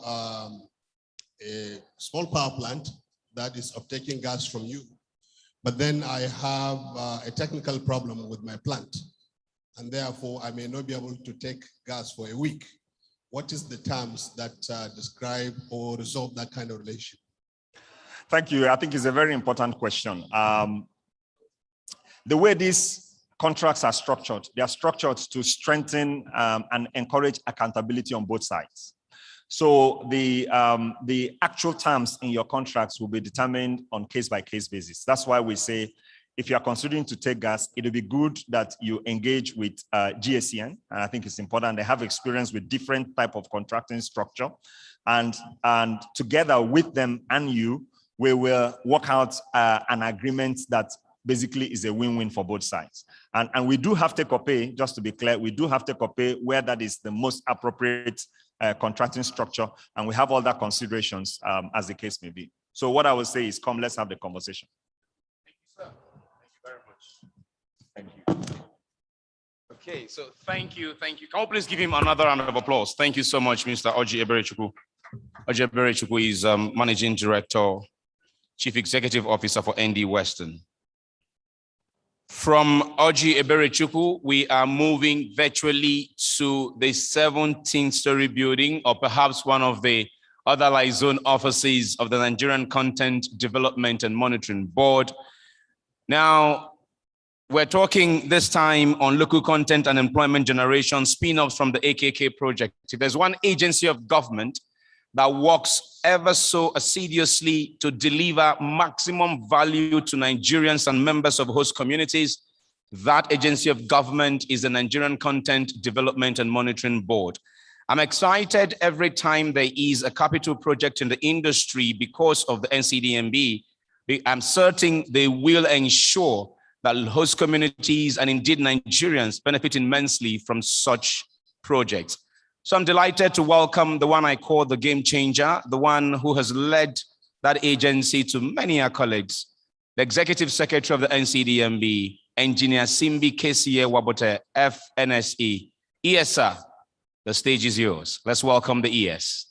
a small power plant that is obtaining gas from you, but then I have a technical problem with my plant, and therefore I may not be able to take gas for a week. What is the terms that describe or resolve that kind of relation?
Thank you. I think it's a very important question. The way these contracts are structured, they are structured to strengthen and encourage accountability on both sides. So the actual terms in your contracts will be determined on case-by-case basis. That's why we say, if you are considering to take gas, it will be good that you engage with GSEN. And I think it's important. They have experience with different type of contracting structure. And together with them and you, we will work out an agreement that basically is a win-win for both sides. And we do have take or pay, just to be clear, we do have take or pay where that is the most appropriate contracting structure. And we have all that considerations as the case may be. So what I would say is, come, let's have the conversation.
Thank you, sir. Thank you very much. Thank you. Okay, so thank you. Can you please give him another round of applause? Thank you so much, Mr. Orji Eberechukwu. Orji Eberechukwu is Managing Director, Chief Executive Officer for ND Western. From Orji Eberechukwu, we are moving virtually to the 17th-story building, or perhaps one of the other liaison offices of the Nigerian Content Development and Monitoring Board. Now, we're talking this time on local content and employment generation, spin-offs from the AKK project. If there's one agency of government that works ever so assiduously to deliver maximum value to Nigerians and members of host communities, that agency of government is the Nigerian Content Development and Monitoring Board. I'm excited every time there is a capital project in the industry because of the NCDMB. I'm certain they will ensure that host communities and indeed Nigerians benefit immensely from such projects. So I'm delighted to welcome the one I call the game changer, the one who has led that agency to many accolades, the Executive Secretary of the NCDMB, Engineer Simbi KCA Wabote, FNSE. ES, sir, the stage is yours. Let's welcome the ES.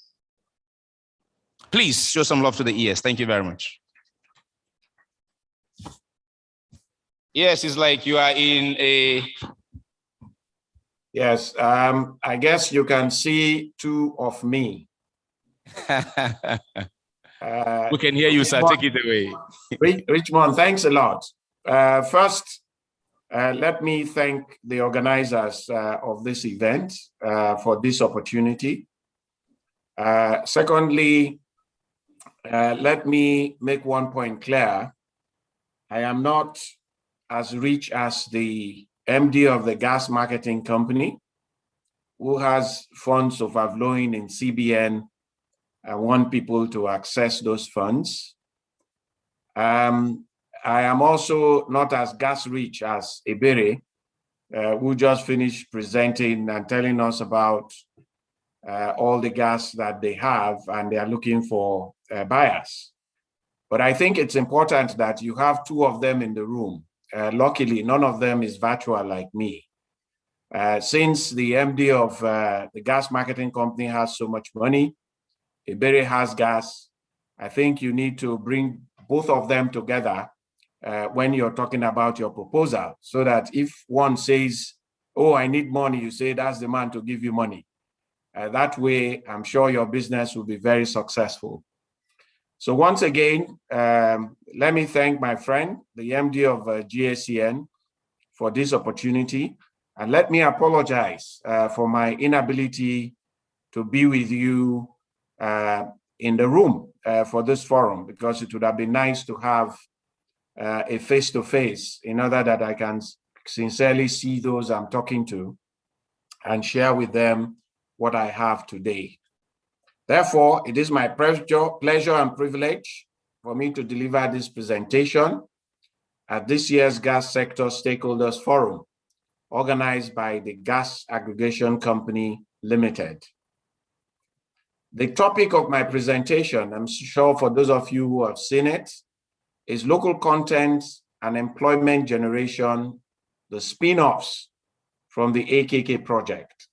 Please show some love to the ES. Thank you very much. Yes, it's like you are in a...
Yes, I guess you can see two of me.
We can hear you, sir. Take it away.
Richmond, thanks a lot. First, let me thank the organizers of this event for this opportunity. Secondly, let me make one point clear. I am not as rich as the MD of the gas marketing company, who has funds overflowing in CBN and want people to access those funds. I am also not as gas rich as Ebere, who just finished presenting and telling us about all the gas that they have and they are looking for buyers. But I think it's important that you have two of them in the room. Luckily, none of them is virtual like me. Since the MD of the gas marketing company has so much money, Ebere has gas, I think you need to bring both of them together when you're talking about your proposal, so that if one says, oh, I need money, you say that's the man to give you money. That way, I'm sure your business will be very successful. So once again, let me thank my friend, the MD of GACN, for this opportunity. And let me apologize for my inability to be with you in the room for this forum, because it would have been nice to have a face-to-face in order that I can sincerely see those I'm talking to and share with them what I have today. Therefore, it is my pleasure and privilege for me to deliver this presentation at this year's Gas Sector Stakeholders Forum, organized by the Gas Aggregation Company Limited. The topic of my presentation, I'm sure for those of you who have seen it, is local content and employment generation, the spin-offs from the AKK project.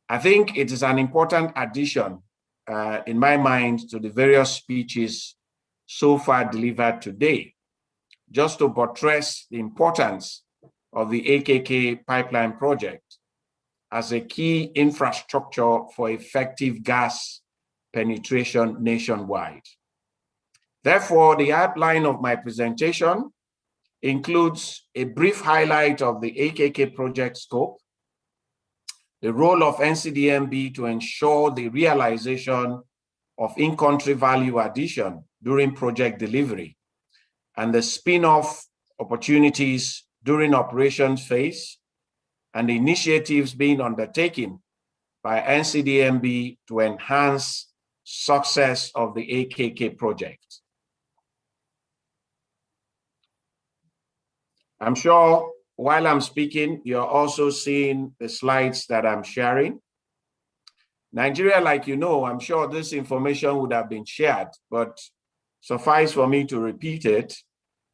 I think it is an important addition in my mind to the various speeches so far delivered today, just to buttress the importance of the AKK pipeline project as a key infrastructure for effective gas penetration nationwide. Therefore, the outline of my presentation includes a brief highlight of the AKK project scope, the role of NCDMB to ensure the realization of in-country value addition during project delivery, and the spin-off opportunities during operations phase, and the initiatives being undertaken by NCDMB to enhance success of the AKK project. I'm sure while I'm speaking, you're also seeing the slides that I'm sharing. Nigeria, like you know, I'm sure this information would have been shared, but suffice for me to repeat it,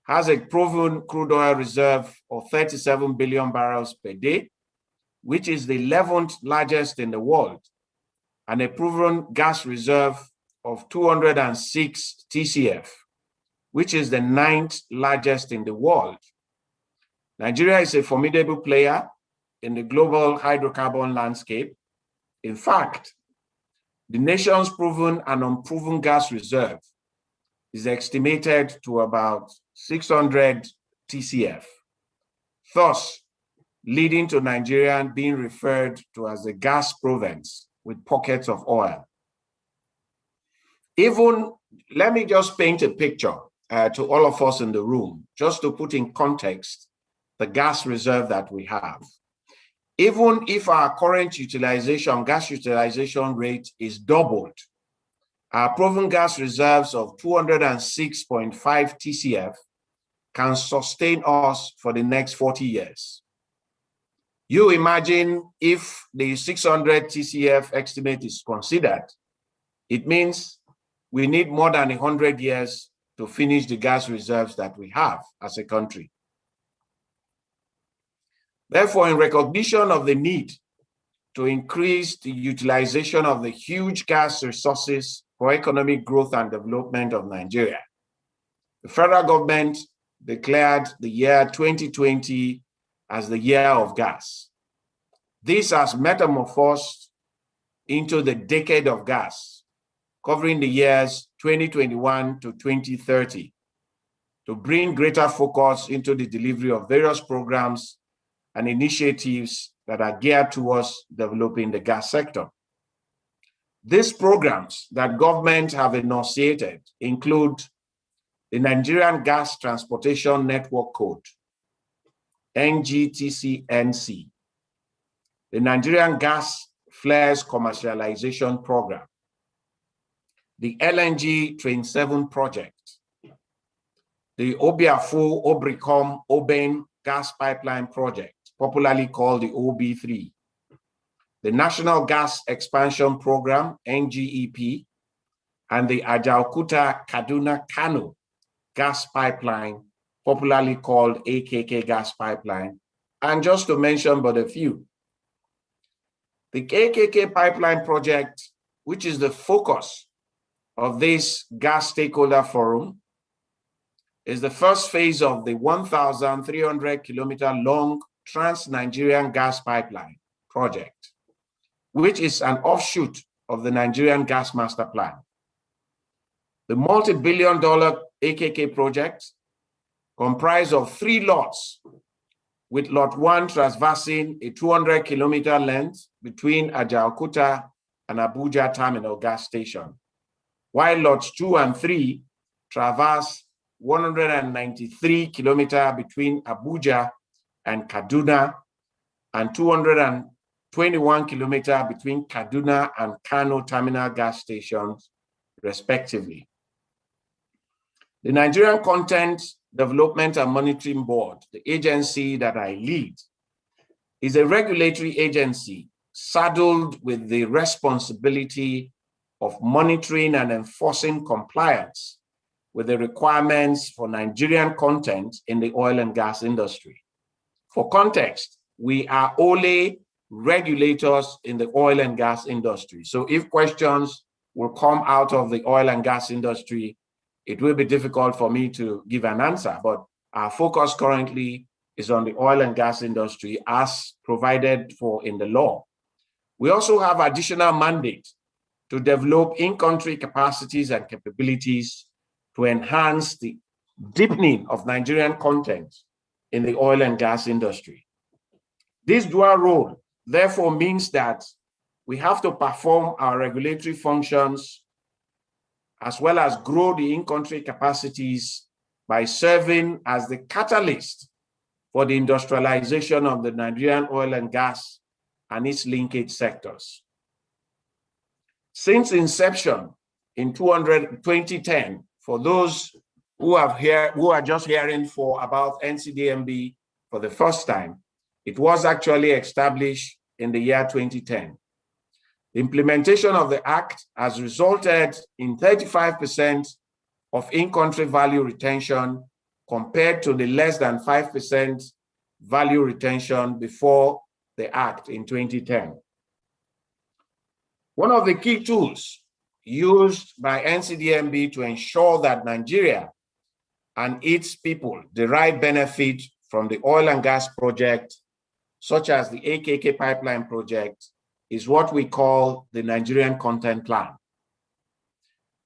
has a proven crude oil reserve of 37 billion barrels per day, which is the 11th largest in the world, and a proven gas reserve of 206 TCF, which is the 9th largest in the world. Nigeria is a formidable player in the global hydrocarbon landscape. In fact, the nation's proven and unproven gas reserve is estimated to about 600 TCF, thus leading to Nigeria being referred to as the gas province with pockets of oil. Even, let me just paint a picture to all of us in the room, just to put in context the gas reserve that we have. Even if our current utilization, gas utilization rate is doubled, our proven gas reserves of 206.5 TCF can sustain us for the next 40 years. You imagine if the 600 TCF estimate is considered, it means we need more than 100 years to finish the gas reserves that we have as a country. Therefore, in recognition of the need to increase the utilization of the huge gas resources for economic growth and development of Nigeria, the federal government declared the year 2020 as the year of gas. This has metamorphosed into the decade of gas, covering the years 2021 to 2030, to bring greater focus into the delivery of various programs and initiatives that are geared towards developing the gas sector. These programs that government have enunciated include the Nigerian Gas Transportation Network Code, NGTCNC, the Nigerian Gas Flares Commercialization Program, the LNG Train 7 project, the Obiafo Obricom Oben Gas Pipeline Project, popularly called the OB3, the National Gas Expansion Program, NGEP, and the Ajaokuta Kaduna Kano Gas Pipeline, popularly called AKK Gas Pipeline, and just to mention but a few. The AKK Pipeline Project, which is the focus of this gas stakeholder forum, is the first phase of the 1,300 kilometer long Trans-Nigerian Gas Pipeline project, which is an offshoot of the Nigerian Gas Master Plan. The multi-billion-dollar AKK project comprised of 3 lots, with lot 1 traversing a 200 kilometer length between Ajaokuta and Abuja Terminal Gas Station, while lots 2 and 3 traverse 193 kilometers between Abuja and Kaduna, and 221 kilometers between Kaduna and Kano terminal gas stations, respectively. The Nigerian Content Development and Monitoring Board, the agency that I lead, is a regulatory agency saddled with the responsibility of monitoring and enforcing compliance with the requirements for Nigerian content in the oil and gas industry. For context, we are only regulators in the oil and gas industry. So if questions will come out of the oil and gas industry, it will be difficult for me to give an answer, but our focus currently is on the oil and gas industry as provided for in the law. We also have additional mandate to develop in-country capacities and capabilities to enhance the deepening of Nigerian content in the oil and gas industry. This dual role, therefore, means that we have to perform our regulatory functions as well as grow the in-country capacities by serving as the catalyst for the industrialization of the Nigerian oil and gas and its linkage sectors. Since inception in 2010, for those who are just hearing about NCDMB for the first time, it was actually established in the year 2010. The implementation of the Act has resulted in 35% of in-country value retention compared to the less than 5% value retention before the Act in 2010. One of the key tools used by NCDMB to ensure that Nigeria and its people derive benefit from the oil and gas project, such as the AKK pipeline project, is what we call the Nigerian Content Plan.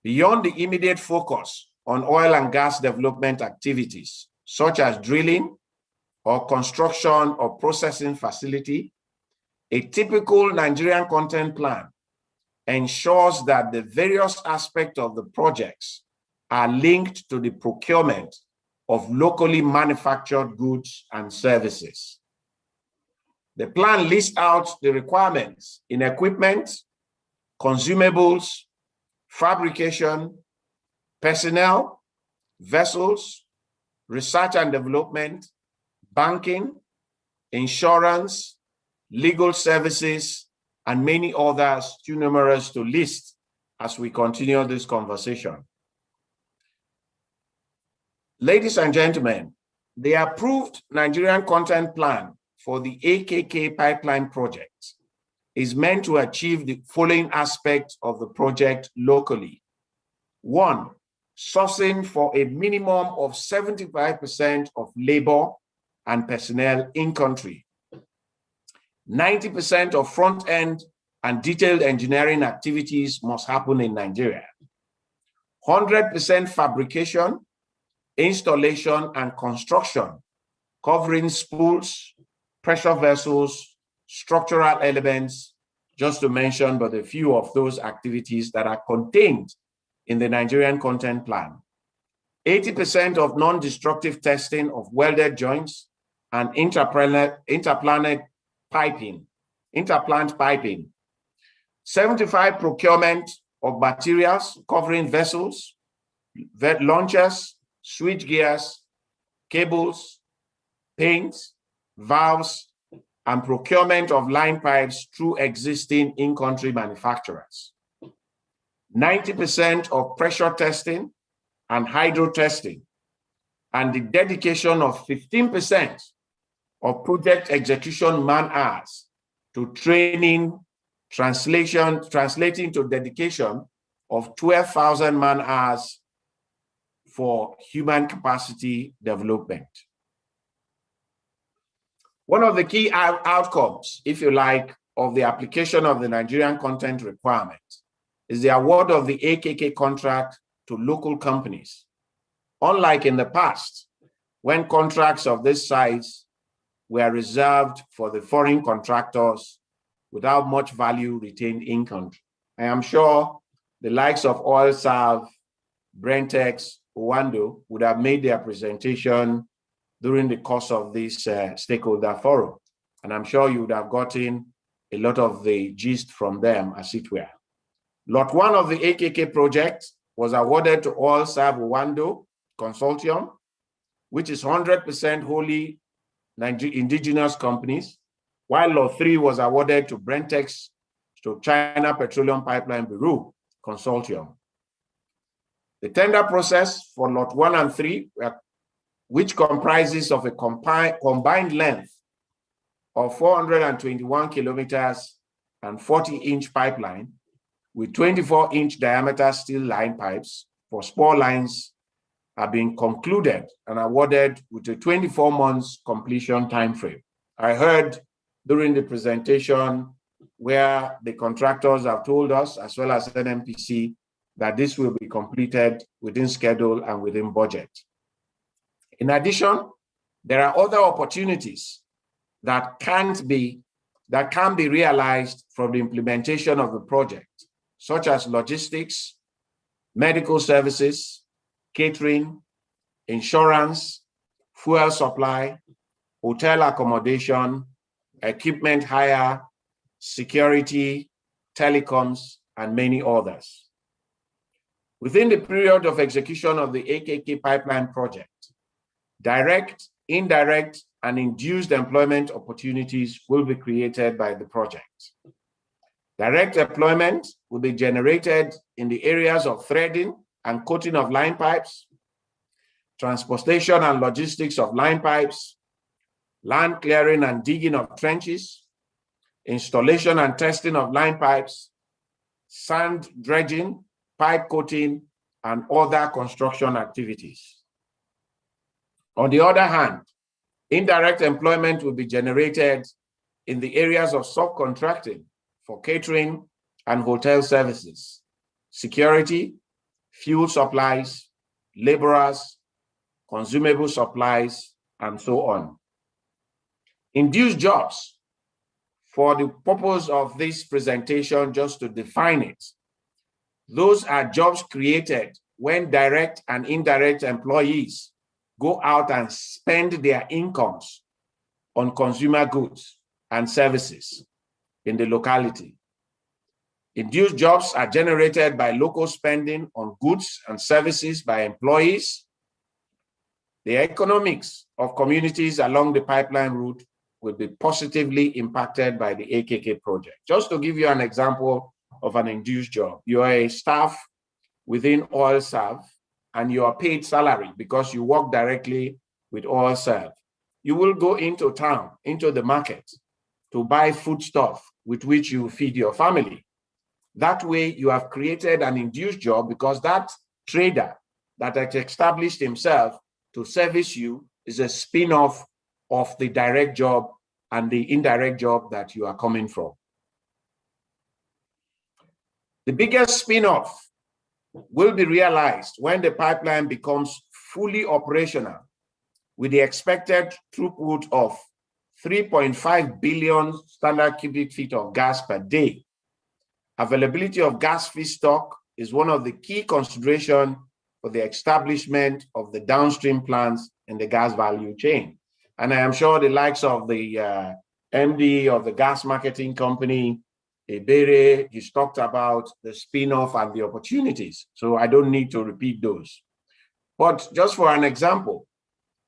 Beyond the immediate focus on oil and gas development activities, such as drilling or construction or processing facility, a typical Nigerian Content Plan ensures that the various aspects of the projects are linked to the procurement of locally manufactured goods and services. The plan lists out the requirements in equipment, consumables, fabrication, personnel, vessels, research and development, banking, insurance, legal services, and many others too numerous to list as we continue this conversation. Ladies and gentlemen, the approved Nigerian content plan for the AKK pipeline project is meant to achieve the following aspects of the project locally. 1, sourcing for a minimum of 75% of labor and personnel in country. 90% of front-end and detailed engineering activities must happen in Nigeria. 100% fabrication, installation, and construction, covering spools, pressure vessels, structural elements, just to mention but a few of those activities that are contained in the Nigerian content plan. 80% of non-destructive testing of welded joints and interplant piping. 75 procurement of materials covering vessels, launchers, switch gears, cables, paints, valves, and procurement of line pipes through existing in-country manufacturers. 90% of pressure testing and hydro testing, and the dedication of 15% of project execution man-hours to training, translating to dedication of 12,000 man-hours for human capacity development. One of the key outcomes, if you like, of the application of the Nigerian content requirement is the award of the AKK contract to local companies. Unlike in the past, when contracts of this size were reserved for the foreign contractors without much value retained in country. I am sure the likes of Oilserve, Brentex, Owando would have made their presentation during the course of this stakeholder forum. And I'm sure you would have gotten a lot of the gist from them, as it were. Lot 1 of the AKK project was awarded to Oilserve Owando Consortium, which is 100% wholly indigenous companies, while Lot 3 was awarded to Brentex, to China Petroleum Pipeline Bureau Consortium. The tender process for Lot 1 and 3, which comprises of a combined length of 421 kilometers and 40-inch pipeline with 24-inch diameter steel line pipes for spur lines, are being concluded and awarded with a 24 months completion timeframe. I heard during the presentation where the contractors have told us, as well as NNPC, that this will be completed within schedule and within budget. In addition, there are other opportunities that can be realized from the implementation of the project, such as logistics, medical services, catering, insurance, fuel supply, hotel accommodation, equipment hire, security, telecoms, and many others. Within the period of execution of the AKK pipeline project, direct, indirect, and induced employment opportunities will be created by the project. Direct employment will be generated in the areas of threading and coating of line pipes, transportation and logistics of line pipes, land clearing and digging of trenches, installation and testing of line pipes, sand dredging, pipe coating, and other construction activities. On the other hand, indirect employment will be generated in the areas of subcontracting for catering and hotel services, security, fuel supplies, laborers, consumable supplies, and so on. Induced jobs, for the purpose of this presentation, just to define it, those are jobs created when direct and indirect employees go out and spend their incomes on consumer goods, and services in the locality. Induced jobs are generated by local spending on goods and services by employees. The economics of communities along the pipeline route will be positively impacted by the AKK project. Just to give you an example of an induced job, you are a staff within OilServe and you are paid salary because you work directly with OilServe. You will go into town, into the market to buy foodstuff with which you feed your family. That way you have created an induced job because that trader that has established himself to service you is a spin-off of the direct job and the indirect job that you are coming from. The biggest spin-off will be realized when the pipeline becomes fully operational with the expected throughput of 3.5 billion standard cubic feet of gas per day. Availability of gas feedstock is one of the key considerations for the establishment of the downstream plants in the gas value chain. And I am sure the likes of the MD of the gas marketing company, Ebere, he's talked about the spin-off and the opportunities. So I don't need to repeat those. But just for an example,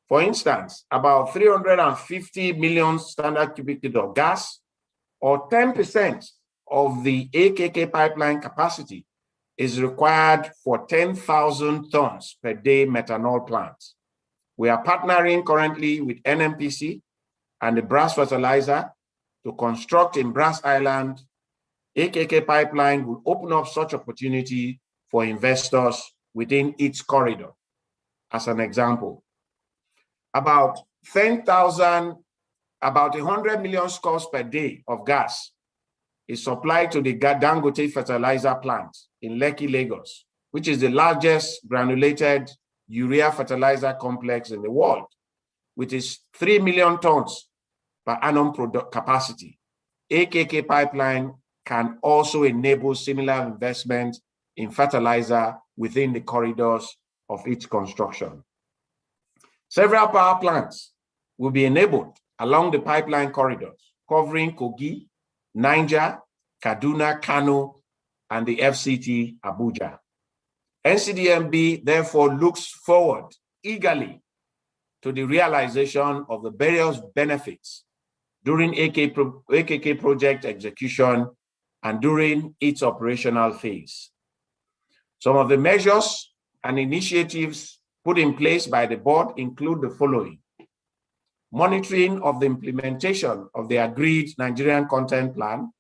for instance, about 350 million standard cubic feet of gas, or 10% of the AKK pipeline capacity, is required for 10,000 tons per day methanol plants. We are partnering currently with NNPC and the Brass Fertilizer to construct in Brass Island. AKK pipeline will open up such opportunity for investors within its corridor. As an example, about 100 million scoops per day of gas is supplied to the Dangote fertilizer plant in Lekki, Lagos, which is the largest granulated urea fertilizer complex in the world, with its 3 million tons per annum product capacity. AKK pipeline can also enable similar investment in fertilizer within the corridors of its construction. Several power plants will be enabled along the pipeline corridors, covering Kogi, Niger, Kaduna, Kano, and the FCT Abuja. NCDMB therefore looks forward eagerly to the realization of the various benefits during AKK project execution and during its operational phase. Some of the measures and initiatives put in place by the board include the following: monitoring of the implementation of the agreed Nigerian content plan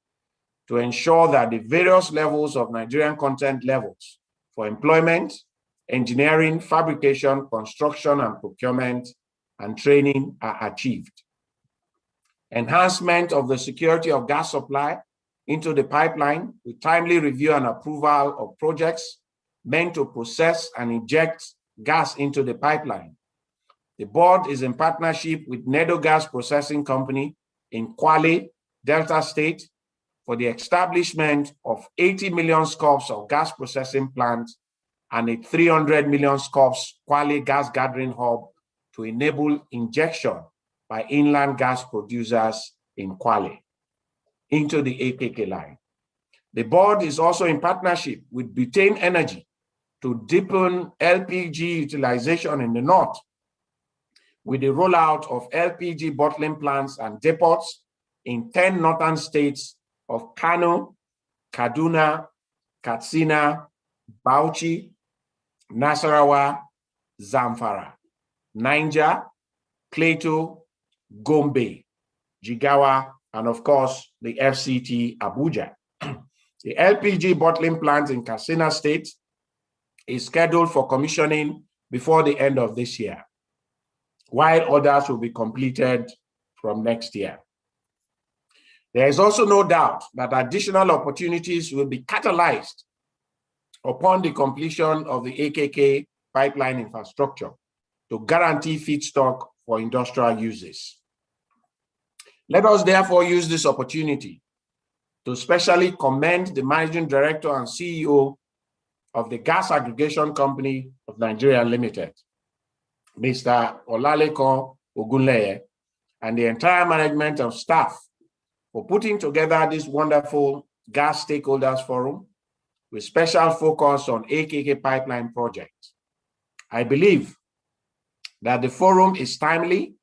to ensure that the various levels of Nigerian content levels for employment, engineering, fabrication, construction, and procurement and training are achieved. Enhancement of the security of gas supply into the pipeline with timely review and approval of projects meant to process and inject gas into the pipeline. The board is in partnership with Nedo Gas Processing Company in Kwale, Delta State, for the establishment of 80 million scoops of gas processing plant and a 300 million scoops Kwale gas gathering hub to enable injection by inland gas producers in Kwale into the AKK line. The board is also in partnership with Butane Energy to deepen LPG utilization in the north with the rollout of LPG bottling plants and depots in 10 northern states of Kano, Kaduna, Katsina, Bauchi, Nasarawa, Zamfara, Niger, Plateau, Gombe, Jigawa, and of course, the FCT Abuja. The LPG bottling plant in Katsina State is scheduled for commissioning before the end of this year, while others will be completed from next year. There is also no doubt that additional opportunities will be catalyzed upon the completion of the AKK pipeline infrastructure to guarantee feedstock for industrial uses. Let us therefore use this opportunity to specially commend the Managing Director and CEO of the Gas Aggregation Company of Nigeria Limited, Mr. Olalekan Ogunleye, and the entire management of staff for putting together this wonderful gas stakeholders forum with special focus on AKK pipeline project. I believe that the forum is timely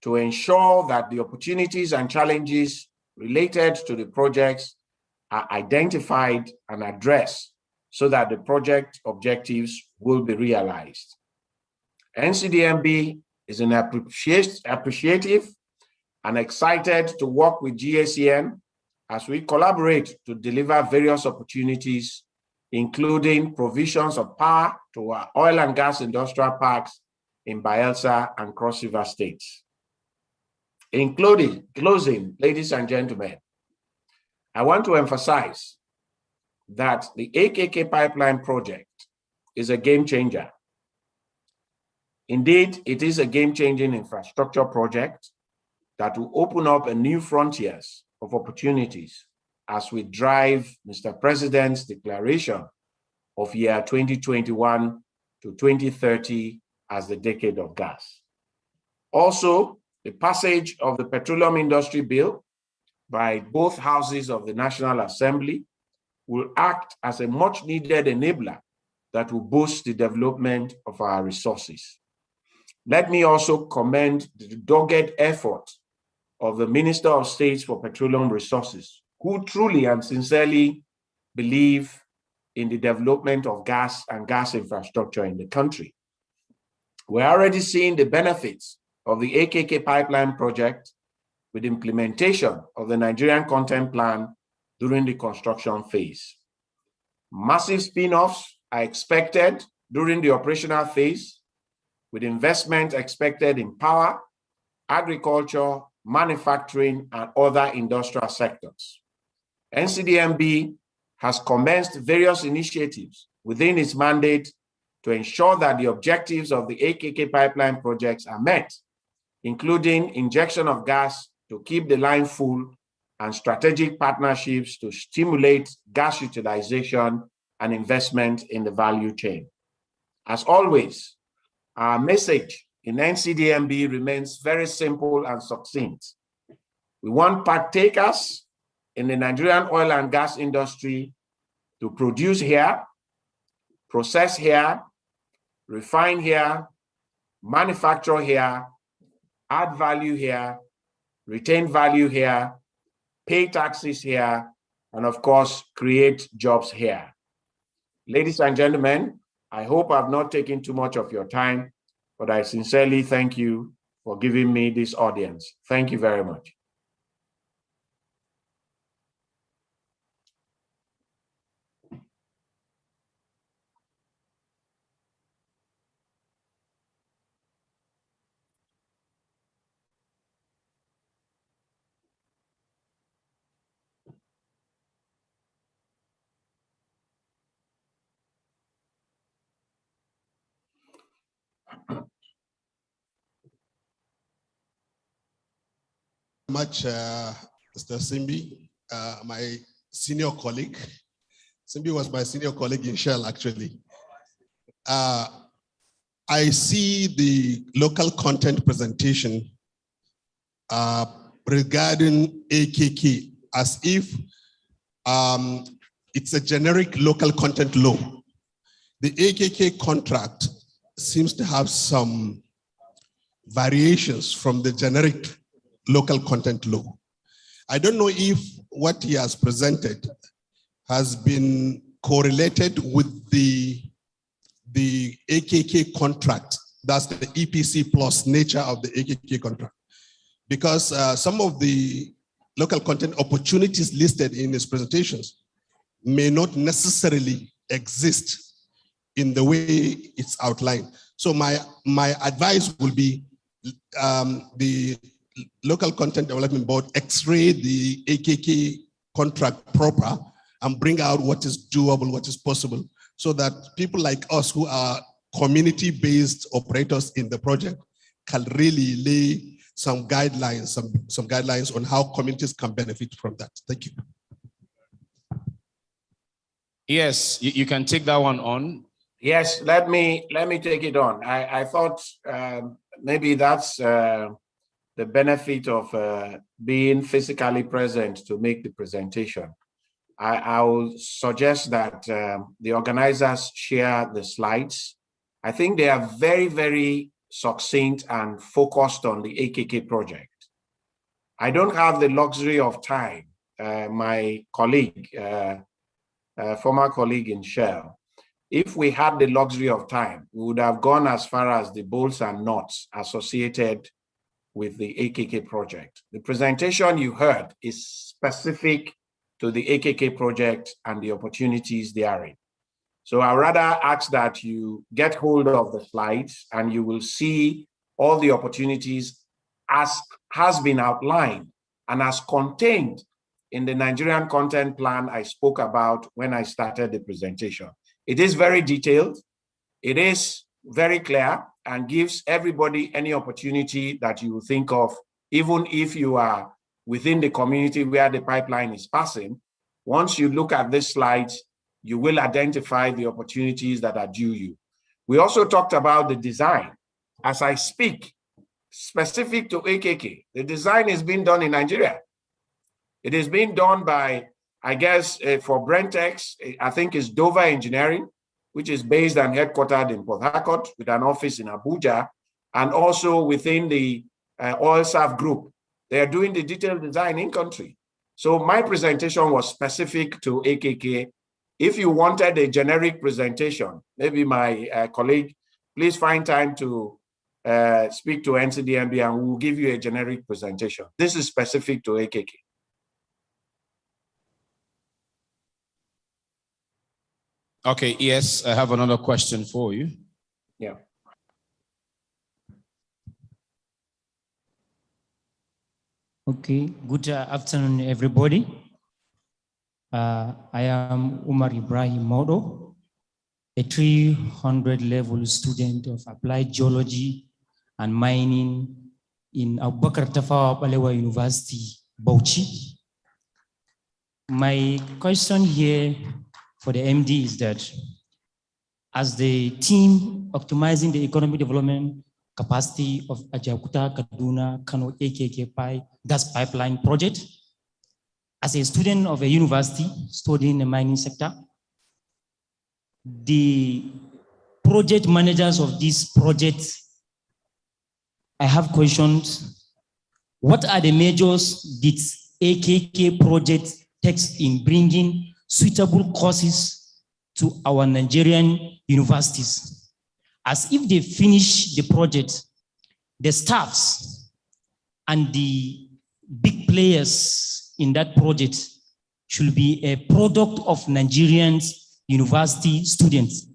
to ensure that the opportunities and challenges related to the projects are identified and addressed so that the project objectives will be realized. NCDMB is appreciative and excited to work with GACN as we collaborate to deliver various opportunities, including provisions of power to our oil and gas industrial parks in Bayelsa and Cross River states. In closing, ladies and gentlemen, I want to emphasize that the AKK pipeline project is a game changer. Indeed, it is a game-changing infrastructure project that will open up a new frontiers of opportunities as we drive Mr. President's declaration of year 2021 to 2030 as the decade of gas. Also, the passage of the Petroleum Industry Bill by both houses of the National Assembly will act as a much-needed enabler that will boost the development of our resources. Let me also commend the dogged effort of the Minister of State for Petroleum Resources, who truly and sincerely believe in the development of gas and gas infrastructure in the country. We're already seeing the benefits of the AKK pipeline project with implementation of the Nigerian Content Plan during the construction phase. Massive spin-offs are expected during the operational phase, with investment expected in power, agriculture, manufacturing, and other industrial sectors. NCDMB has commenced various initiatives within its mandate to ensure that the objectives of the AKK pipeline projects are met, including injection of gas to keep the line full and strategic partnerships to stimulate gas utilization and investment in the value chain. As always, our message in NCDMB remains very simple and succinct. We want partakers in the Nigerian oil and gas industry to produce here, process here, refine here, manufacture here, add value here, retain value here, pay taxes here, and of course, create jobs here. Ladies and gentlemen, I hope I've not taken too much of your time, but I sincerely thank you for giving me this audience. Thank you very much.
Much, Mr. Simbi, my senior colleague. Simbi was my senior colleague in Shell, actually. I see the local content presentation regarding AKK as if it's a generic local content law. The AKK contract seems to have some variations from the generic local content law. I don't know if what he has presented has been correlated with the AKK contract. That's the EPC plus nature of the AKK contract. Because some of the local content opportunities listed in his presentations may not necessarily exist in the way it's outlined. So my advice will be the Local Content Development Board x-ray the AKK contract proper and bring out what is doable, what is possible, so that people like us who are community-based operators in the project can really lay some guidelines, some guidelines on how communities can benefit from that. Thank you.
Yes, you can take that one on.
Yes, let me take it on. I thought maybe that's the benefit of being physically present to make the presentation, I will suggest that the organizers share the slides. I think they are very, very succinct and focused on the AKK project. I don't have the luxury of time. My colleague, former colleague in Shell, if we had the luxury of time, we would have gone as far as the bolts and nuts associated with the AKK project. The presentation you heard is specific to the AKK project and the opportunities therein. So I rather ask that you get hold of the slides and you will see all the opportunities as has been outlined and as contained in the Nigerian content plan I spoke about when I started the presentation. It is very detailed, it is very clear, and gives everybody any opportunity that you think of, even if you are within the community where the pipeline is passing. Once you look at this slide, you will identify the opportunities that are due you. We also talked about the design. As I speak, specific to AKK, the design is being done in Nigeria. It is being done by, I guess, for Brentex, I think it's Dover Engineering, which is based and headquartered in Port Harcourt with an office in Abuja, and also within the OilServe group. They are doing the detailed design in country. So my presentation was specific to AKK. If you wanted a generic presentation, maybe my colleague, please find time to speak to NCDMB and we'll give you a generic presentation. This is specific to AKK.
Okay, yes, I have another question for you.
Yeah.
Okay, good afternoon, everybody. I am Umar Ibrahim Modo, a 300 level student of applied geology and mining in Abubakar Tafawa Balewa University, Bauchi. My question here for the MD is that as the team optimizing the economic development capacity of Ajaokuta, Kaduna, Kano, AKK gas pipeline project, as a student of a university studying the mining sector, the project managers of this project, I have questions. What are the measures this AKK project takes in bringing suitable courses to our Nigerian universities? As if they finish the project, the staffs and the big players in that project should be a product of Nigerian university students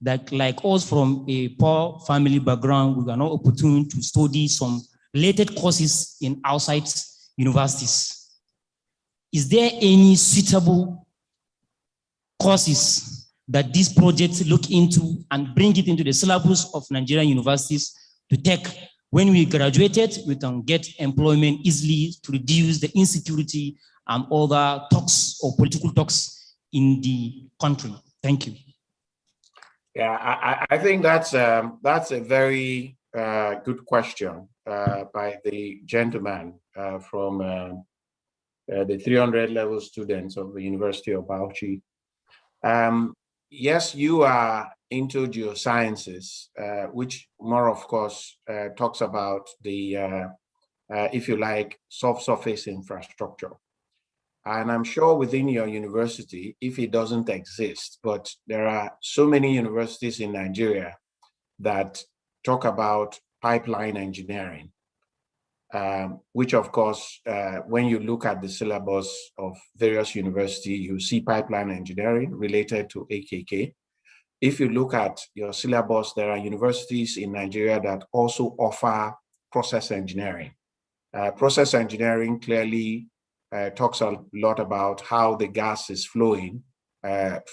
that, like us from a poor family background, we are not opportune to study some related courses in outside universities. Is there any suitable courses that these projects look into and bring it into the syllabus of Nigerian universities to take? When we graduated, we can get employment easily to reduce the insecurity and other talks or political talks in the country. Thank you.
Yeah, I think that's a very good question by the gentleman from the 300 level students of the University of Bauchi. Yes, you are into geosciences, which more, of course, talks about the, if you like, subsurface infrastructure. And I'm sure within your university, if it doesn't exist, but there are so many universities in Nigeria that talk about pipeline engineering, which of course, when you look at the syllabus of various universities, you see pipeline engineering related to AKK. If you look at your syllabus, there are universities in Nigeria that also offer process engineering. Process engineering clearly talks a lot about how the gas is flowing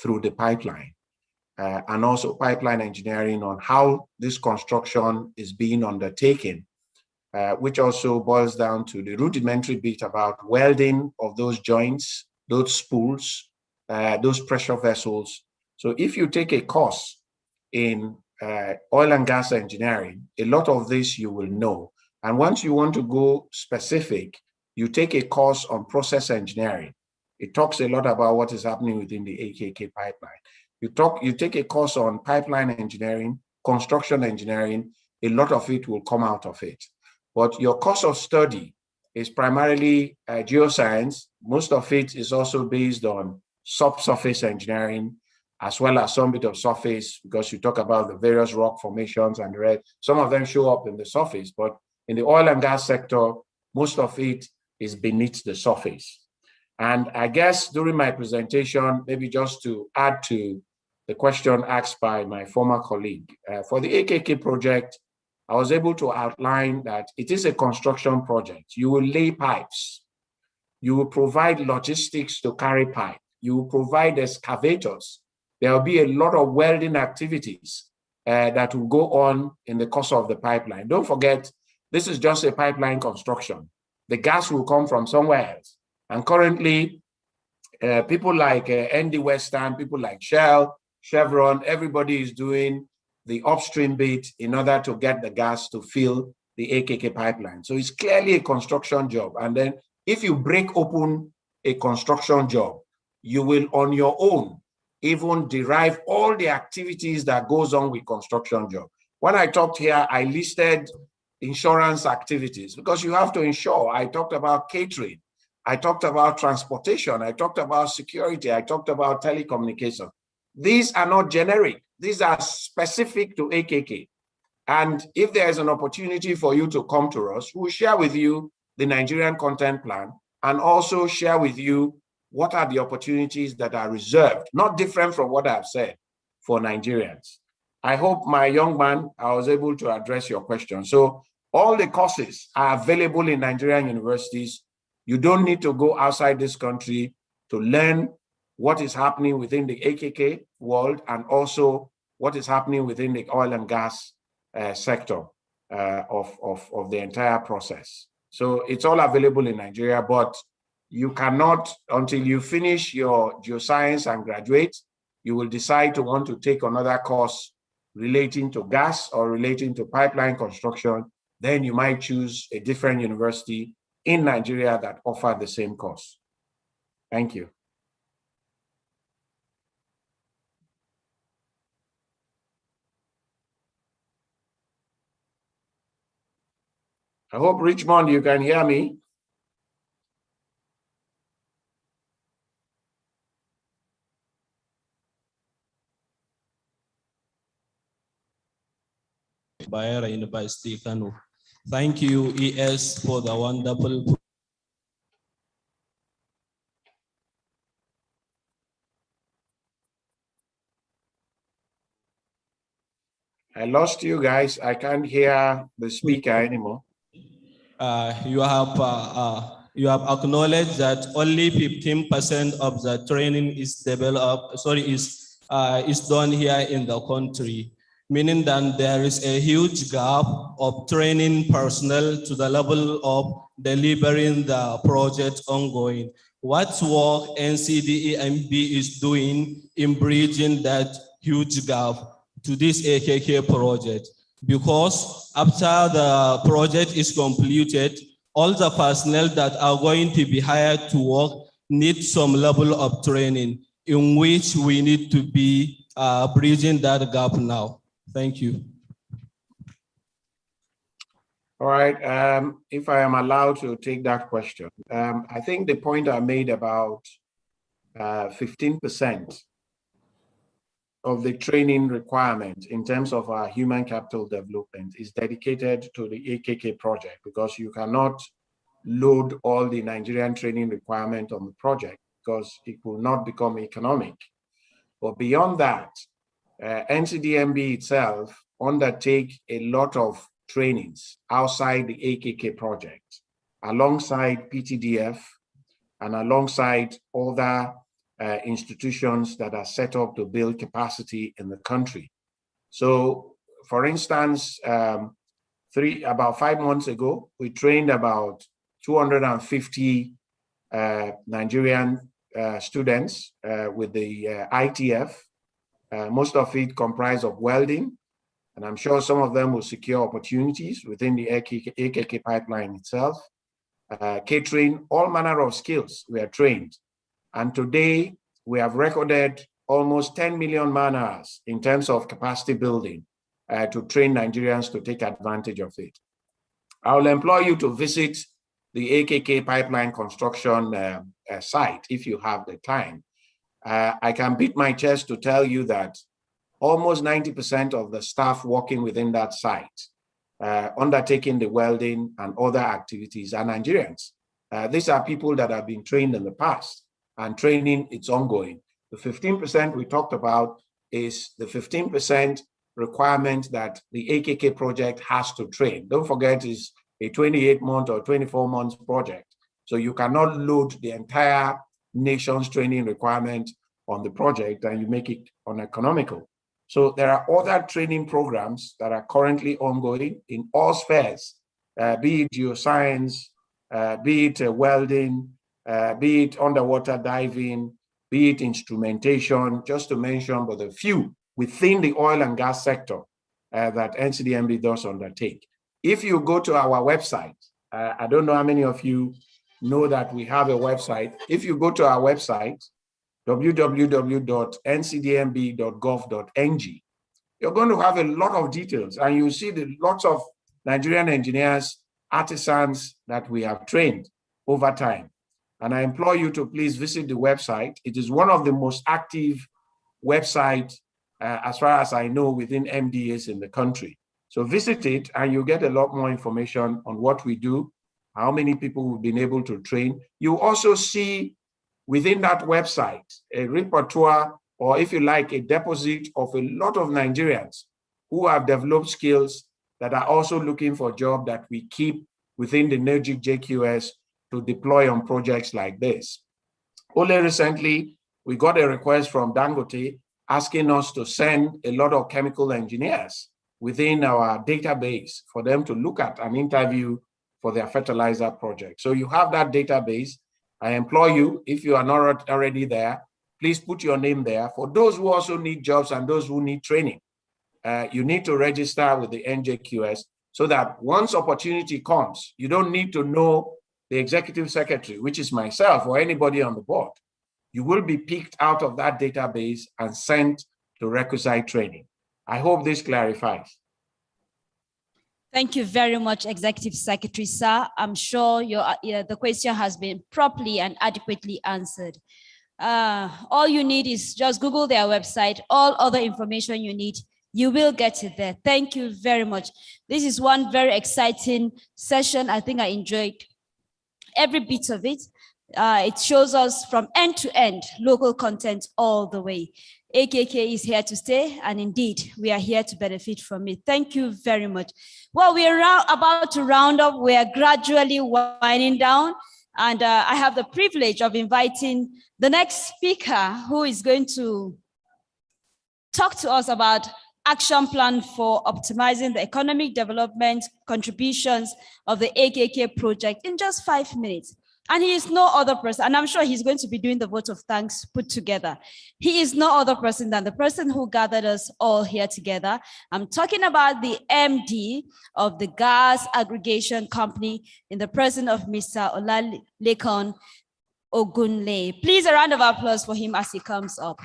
through the pipeline. And also pipeline engineering on how this construction is being undertaken, which also boils down to the rudimentary bit about welding of those joints, those spools, those pressure vessels. So if you take a course in oil and gas engineering, a lot of this you will know. And once you want to go specific, you take a course on process engineering. It talks a lot about what is happening within the AKK pipeline. You take a course on pipeline engineering, construction engineering, a lot of it will come out of it. But your course of study is primarily geoscience. Most of it is also based on subsurface engineering, as well as some bit of surface, because you talk about the various rock formations and the rest. Some of them show up in the surface, but in the oil and gas sector, most of it is beneath the surface. And I guess during my presentation, maybe just to add to the question asked by my former colleague, for the AKK project, I was able to outline that it is a construction project. You will lay pipes. You will provide logistics to carry pipe. You will provide excavators. There will be a lot of welding activities that will go on in the course of the pipeline. Don't forget, this is just a pipeline construction. The gas will come from somewhere else. And currently, people like ND Western, people like Shell, Chevron, everybody is doing the upstream bit in order to get the gas to fill the AKK pipeline. So it's clearly a construction job. And then if you break open a construction job, you will on your own even derive all the activities that goes on with construction job. When I talked here, I listed insurance activities because you have to insure. I talked about catering. I talked about transportation. I talked about security. I talked about telecommunication. These are not generic. These are specific to AKK. And if there is an opportunity for you to come to us, we'll share with you the Nigerian content plan and also share with you what are the opportunities that are reserved, not different from what I've said, for Nigerians. I hope, my young man, I was able to address your question. So all the courses are available in Nigerian universities. You don't need to go outside this country to learn what is happening within the AKK world and also what is happening within the oil and gas sector of the entire process. So it's all available in Nigeria, but you cannot, until you finish your geoscience and graduate, you will decide to want to take another course relating to gas or relating to pipeline construction, then you might choose a different university in Nigeria that offer the same course. Thank you. I hope, Richmond, you can hear me.
Bayero University, Kano. Thank you, ES, for the wonderful.
I lost you guys. I can't hear the speaker anymore.
You have acknowledged that only 15% of the training is developed. Is done here in the country, meaning that there is a huge gap of training personnel to the level of delivering the project ongoing. What work NCDEMB is doing in bridging that huge gap to this AKK project? Because after the project is completed, all the personnel that are going to be hired to work need some level of training in which we need to be bridging that gap now. Thank you.
All right, if I am allowed to take that question. I think the point I made about 15% of the training requirement in terms of our human capital development is dedicated to the AKK project, because you cannot load all the Nigerian training requirement on the project because it will not become economic. But beyond that, NCDMB itself undertake a lot of trainings outside the AKK project, alongside PTDF and alongside other institutions that are set up to build capacity in the country. So, for instance, about 5 months ago, we trained about 250 Nigerian students with the ITF. Most of it comprised of welding, And I'm sure some of them will secure opportunities within the AKK pipeline itself. Catering, all manner of skills we are trained. And today we have recorded almost 10 million man-hours in terms of capacity building to train Nigerians to take advantage of it. I will employ you to visit the AKK pipeline construction site if you have the time. I can beat my chest to tell you that almost 90% of the staff working within that site, undertaking the welding and other activities, are Nigerians. These are people that have been trained in the past, and training is ongoing. The 15% we talked about is the 15% requirement that the AKK project has to train. Don't forget, it's a 28-month or 24-month project. So you cannot load the entire nation's training requirement on the project and you make it uneconomical. So there are other training programs that are currently ongoing in all spheres, be it geoscience, be it welding, be it underwater diving, be it instrumentation, just to mention but a few within the oil and gas sector that NCDMB does undertake. If you go to our website, I don't know how many of you know that we have a website. If you go to our website, www.ncdmb.gov.ng, you're going to have a lot of details, and you see the lots of Nigerian engineers, artisans that we have trained over time. And I implore you to please visit the website. It is one of the most active websites, as far as I know, within MDAs in the country. So visit it and you'll get a lot more information on what we do, how many people we've been able to train. You also see within that website a repertoire, or if you like, a deposit of a lot of Nigerians who have developed skills that are also looking for jobs that we keep within the NERGIC JQS to deploy on projects like this. Only recently, we got a request from Dangote asking us to send a lot of chemical engineers within our database for them to look at and interview for their fertilizer project. So you have that database. I implore you, if you are not already there, please put your name there. For those who also need jobs and those who need training, you need to register with the NJQS so that once opportunity comes, you don't need to know the executive secretary, which is myself or anybody on the board. You will be picked out of that database and sent to requisite training. I hope this clarifies.
Thank you very much, Executive Secretary, sir. I'm sure the question has been properly and adequately answered. All you need is just Google their website. All other information you need, you will get it there. Thank you very much. This is one very exciting session. I think I enjoyed every bit of it. It shows us from end to end, local content all the way. AKK is here to stay, and indeed, we are here to benefit from it. Thank you very much. Well, we are about to round up. We are gradually winding down, and I have the privilege of inviting the next speaker who is going to talk to us about action plan for optimizing the economic development contributions of the AKK project in just 5 minutes. And he is no other person, and I'm sure he's going to be doing the vote of thanks put together. He is no other person than the person who gathered us all here together. I'm talking about the MD of the Gas Aggregation Company in the person of Mr. Olalekan Ogunle. Please, a round of applause for him as he comes up.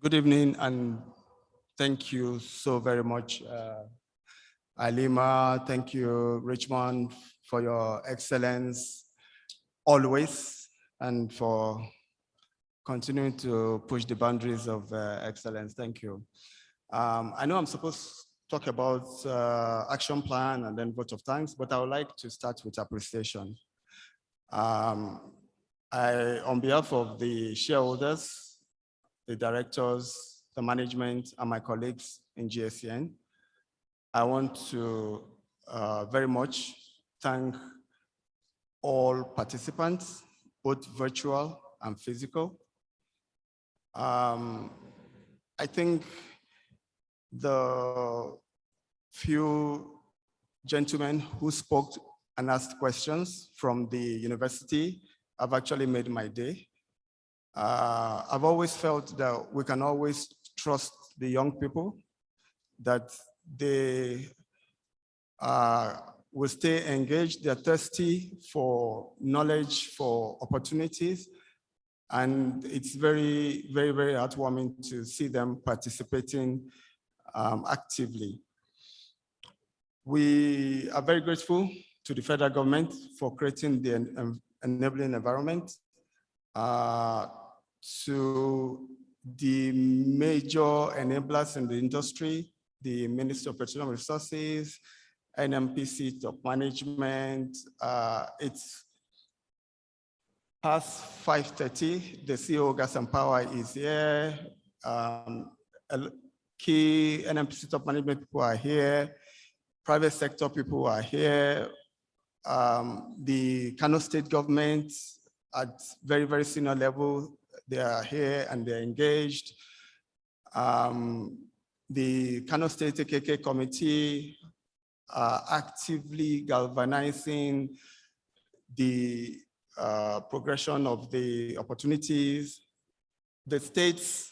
Good evening, and thank you so very much, Alima. Thank you, Richmond, for your excellence always, and for continuing to push the boundaries of excellence. Thank you. I know I'm supposed to talk about action plan and then vote of thanks, but I would like to start with appreciation. On behalf of the shareholders, the directors, the management, and my colleagues in GSCN, I want to very much thank all participants, both virtual and physical. I think the few gentlemen who spoke and asked questions from the university have actually made my day. I've always felt that we can always trust the young people, that they will stay engaged, they're thirsty for knowledge, for opportunities, and it's very, very, very heartwarming to see them participating actively. We are very grateful to the federal government for creating the enabling environment, to the major enablers in the industry, the Ministry of Petroleum Resources, NMPC top management. It's past 5:30. The CEO of Gas and Power is here. Key NMPC top management people are here. Private sector people are here. The Kano State government at very, very senior level, they are here and they're engaged. The Kano State AKK committee are actively galvanizing the progression of the opportunities. The states,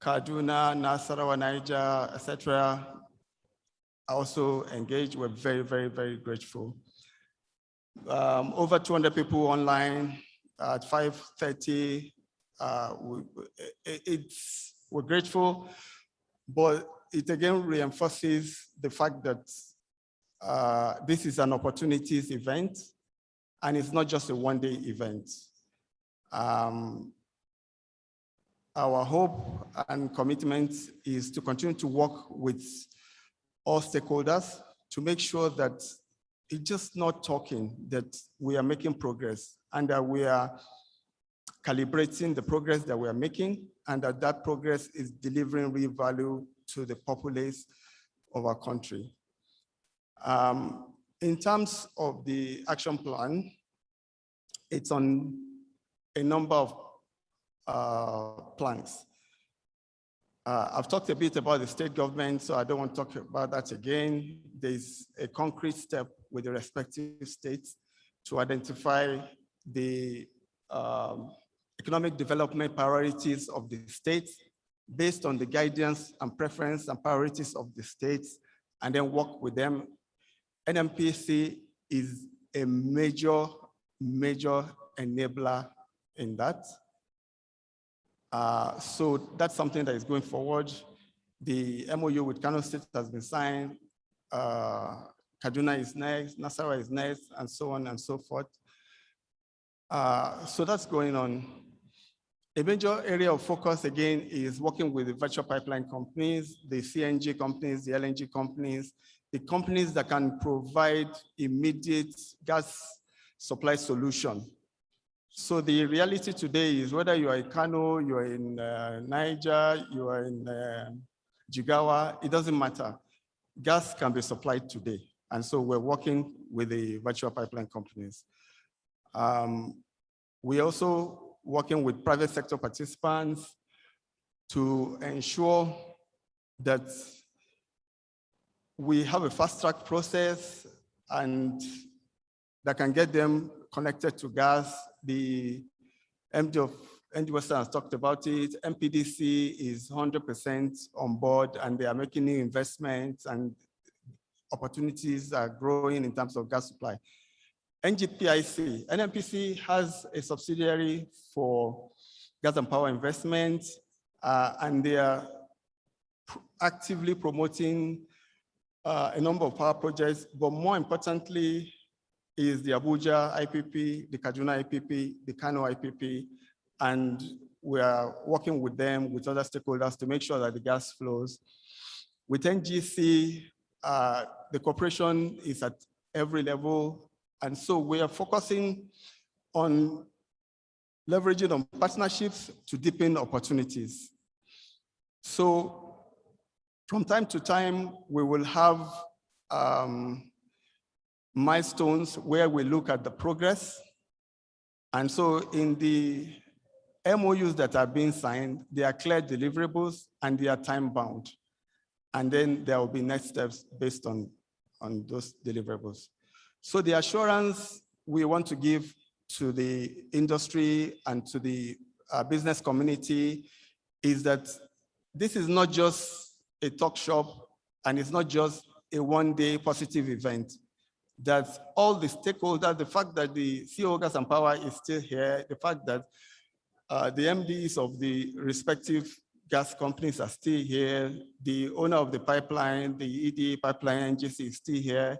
Kaduna, Nasarawa, Niger, etc., are also engaged. We're very, very, very grateful. Over 200 people online at 5:30. We're grateful, but it again reinforces the fact that this is an opportunities event, and it's not just a one-day event. Our hope and commitment is to continue to work with all stakeholders to make sure that it's just not talking, that we are making progress and that we are calibrating the progress that we are making, and that that progress is delivering real value to the populace of our country. In terms of the action plan, it's on a number of plans. I've talked a bit about the state government, so I don't want to talk about that again. There's a concrete step with the respective states to identify the economic development priorities of the states based on the guidance and preference and priorities of the states, and then work with them. NMPC is a major enabler in that. So that's something that is going forward. The MOU with Kano State has been signed. Kaduna is next, Nasarawa is next, and so on and so forth. So that's going on. A major area of focus, again, is working with the virtual pipeline companies, the CNG companies, the LNG companies, the companies that can provide immediate gas supply solution. So the reality today is whether you are in Kano, you are in Niger, you are in Jigawa, it doesn't matter. Gas can be supplied today. And so we're working with the virtual pipeline companies. We're also working with private sector participants to ensure that we have a fast track process and that can get them connected to gas. The MD of ND Western has talked about it. MPDC is 100% on board and they are making new investments and opportunities are growing in terms of gas supply. NGPIC, NMPC has a subsidiary for gas and power investment, and they are actively promoting a number of power projects, but more importantly is the Abuja IPP, the Kaduna IPP, the Kano IPP, and we are working with them, with other stakeholders to make sure that the gas flows. With NGC, the cooperation is at every level. And so we are focusing on leveraging on partnerships to deepen opportunities. So from time to time, we will have milestones where we look at the progress. And so in the MOUs that are being signed, there are clear deliverables and they are time bound. And then there will be next steps based on on those deliverables. So the assurance we want to give to the industry and to the business community is that this is not just a talk shop and it's not just a one-day positive event. That all the stakeholders, the fact that the CEO Gas and Power is still here, the fact that the MDs of the respective gas companies are still here, the owner of the pipeline, the ED pipeline, NGC is still here,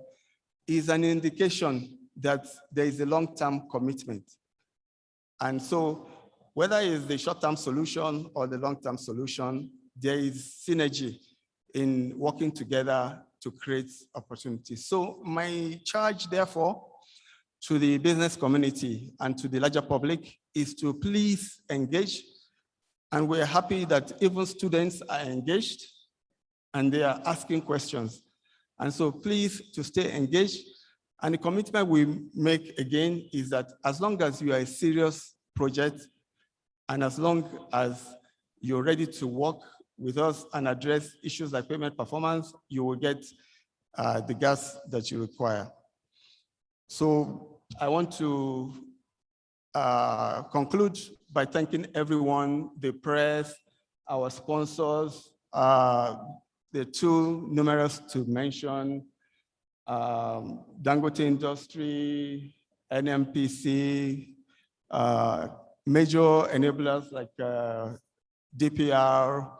is an indication that there is a long-term commitment. And so whether it's the short-term solution or the long-term solution, there is synergy in working together to create opportunities. So my charge, therefore, to the business community and to the larger public is to please engage. And we're happy that even students are engaged and they are asking questions. And so please to stay engaged. And the commitment we make again is that as long as you are a serious project and as long as you're ready to work with us and address issues like payment performance, you will get the gas that you require. So I want to conclude by thanking everyone, the press, our sponsors, they're too numerous to mention, Dangote Industry, NMPC, major enablers like DPR,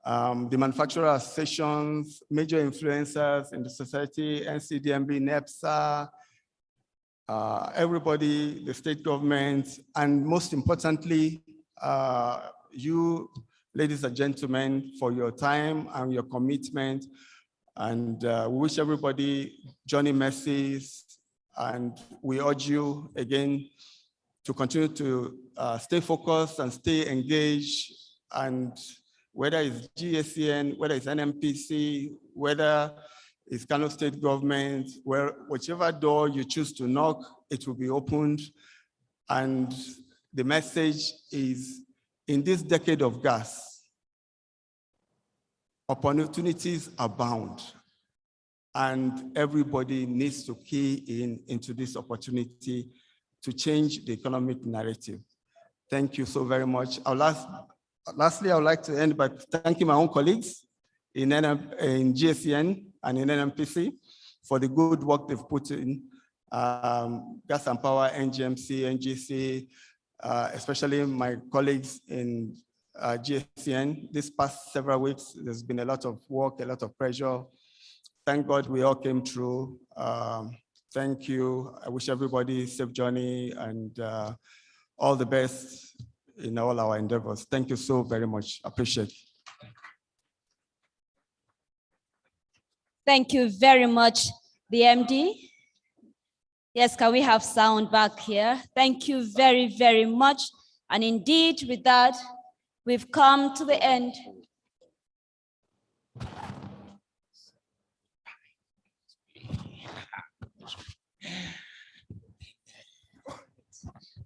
the manufacturer associations, major influencers in the society, NCDMB, NEPSA, everybody, the state government, and most importantly, you, ladies and gentlemen, for your time and your commitment. And we wish everybody Johnny Mercies, and we urge you again to continue to stay focused and stay engaged, and whether it's GSCN, whether it's NMPC, whether it's Kano State government, whichever door you choose to knock, it will be opened. And the message is, in this decade of gas, opportunities abound, and everybody needs to key into this opportunity to change the economic narrative. Thank you so very much. Lastly, I would like to end by thanking my own colleagues in GSCN and in NMPC for the good work they've put in. Gas and Power, NGMC, NGC, especially my colleagues in GSCN. This past several weeks, there's been a lot of work, a lot of pressure. Thank God we all came through. Thank you. I wish everybody a safe journey and all the best in all our endeavors. Thank you so very much. Appreciate it.
Thank you very much, the MD. Yes, can we have sound back here? Thank you very, very much. And indeed, with that, we've come to the end.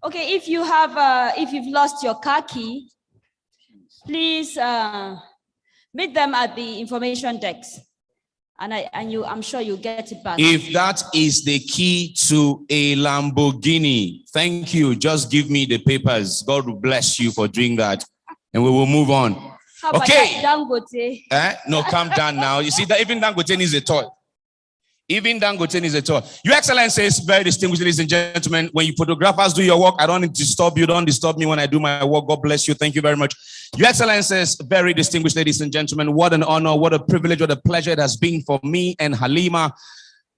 Okay, if you've lost your car key, please meet them at the information desk, and I'm sure you'll get it back.
If that is the key to a Lamborghini, thank you. Just give me the papers. God will bless you for doing that, and we will move on.
How about
Okay.
Dangote?
No, calm down now. You see that even Dangote needs a toy. Even Dangote is a toy. Your Excellencies, very distinguished ladies and gentlemen, when you photographers do your work, I don't need to disturb you. Don't disturb me when I do my work. God bless you. Thank you very much. Your Excellencies, very distinguished ladies and gentlemen, what an honor, what a privilege, what a pleasure it has been for me and Halima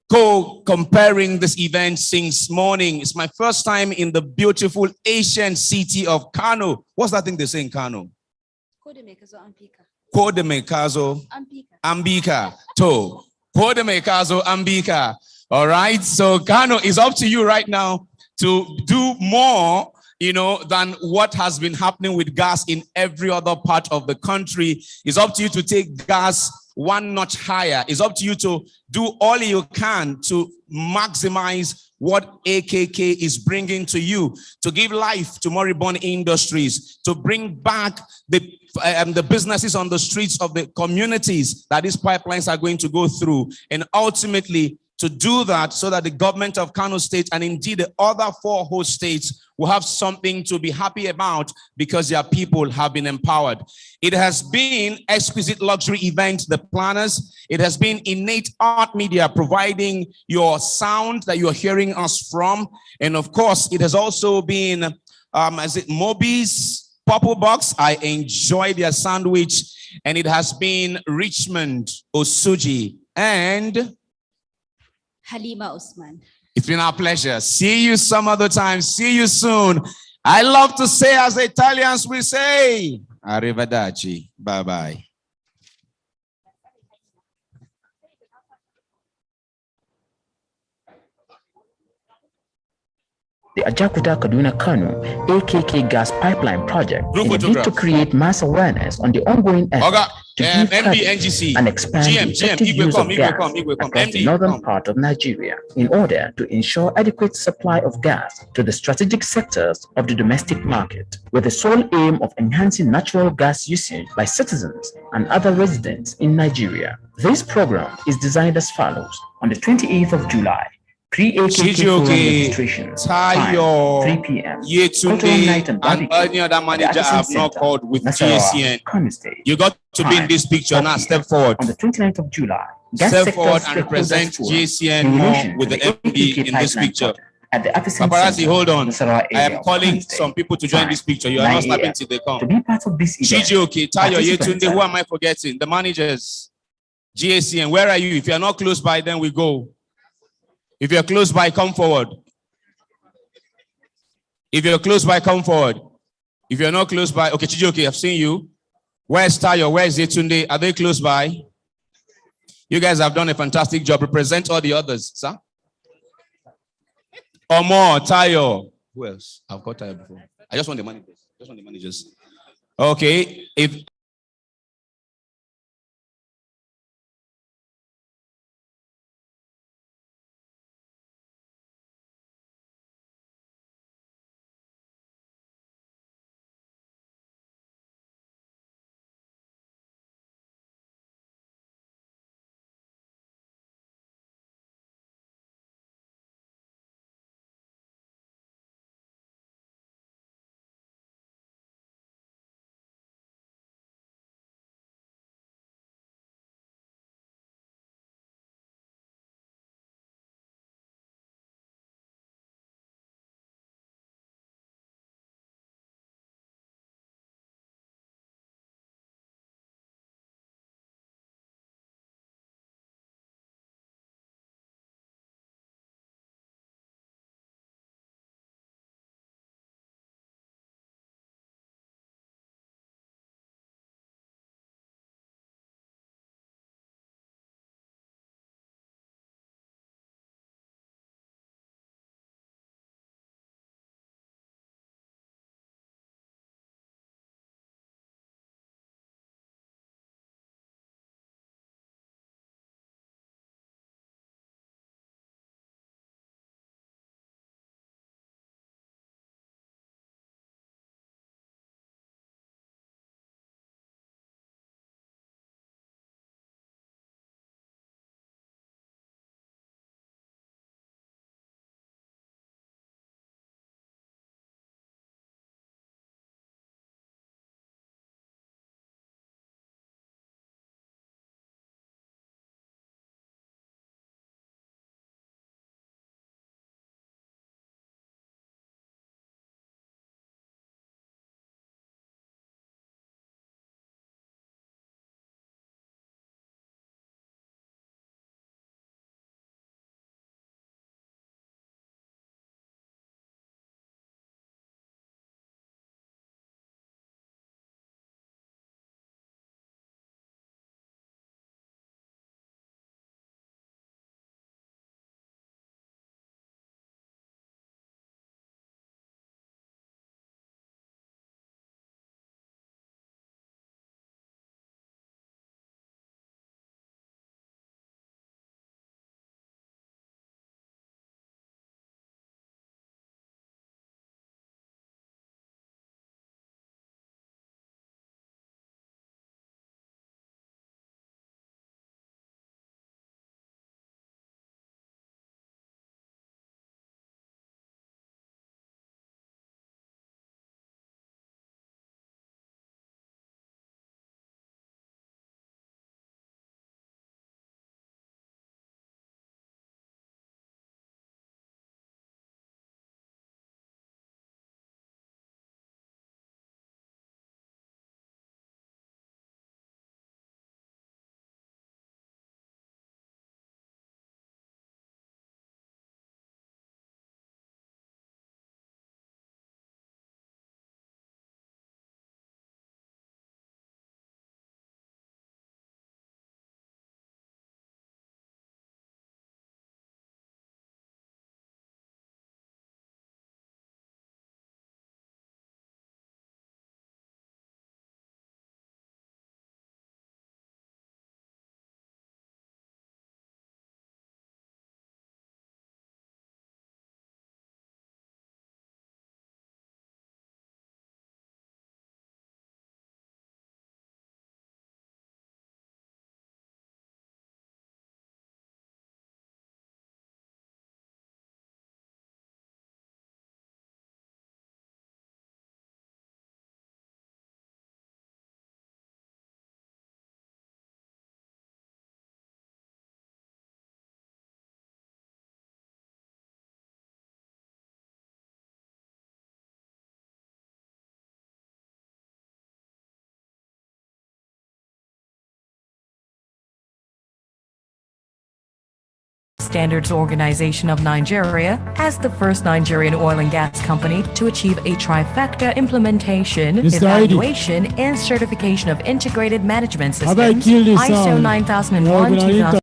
comparing this event since morning. It's my first time in the beautiful Asian city of Kano. What's that thing they say in Kano? Kodemekazo Ambika. To. Kodemekazo Ambika. All right. So Kano, is up to you right now to do more, than what has been happening with gas in every other part of the country. It's up to you to take gas one notch higher. It's up to you to do all you can to maximize what AKK is bringing to you, to give life to moribund industries, to bring back the businesses on the streets of the communities that these pipelines are going to go through, and ultimately to do that so that the government of Kano State and indeed the other 4 host states will have something to be happy about because their people have been empowered. It has been exquisite luxury event, the planners. It has been Innate Art Media providing your sound that you're hearing us from. And of course, it has also been, Moby's Purple Box. I enjoy their sandwich. And it has been Richmond Osuji and
Halima Osman.
It's been our pleasure. See you some other time. See you soon. I love to say, as the Italians will say, arrivederci. Bye-bye.
The Ajakuta Kaduna Kano AKK gas pipeline project in a bid to create mass awareness on the ongoing effort to give coverage and expand the effective use of gas across the northern part of Nigeria in order to ensure adequate supply of gas to the strategic sectors of the domestic market, with the sole aim of enhancing natural gas usage by citizens and other residents in Nigeria. This program is designed as follows. On the 28th of July, pre-AKK forum registrations, time 3 p.m. Cultural night and barbecue
any other manager I have not called with GSN. You got to be in this picture now. Step forward.
On the 29th of July, gas
step forward and represent GSN more with the MD in this picture.
At the
Paparazzi, hold on. I am calling some people to join this picture. You are not snapping till they come.
To be part of this event,
Chijioke, Tayo, Yetunde, who am I forgetting? The managers. GSN, where are you? If you are not close by, then we go. If you're close by, come forward. If you're close by, come forward. If you're not close by, okay, Chijioke, I've seen you. Where's Tayo? Where's Yetunde? Are they close by? You guys have done a fantastic job. Represent all the others, sir. Or more, Tayo. Who else? I've got Tayo before. I just want the managers. Just want the managers. Okay. If
Standards Organization of Nigeria as the first Nigerian oil and gas company to achieve a trifecta implementation, evaluation, and certification of integrated management systems, ISO 9001, 2000.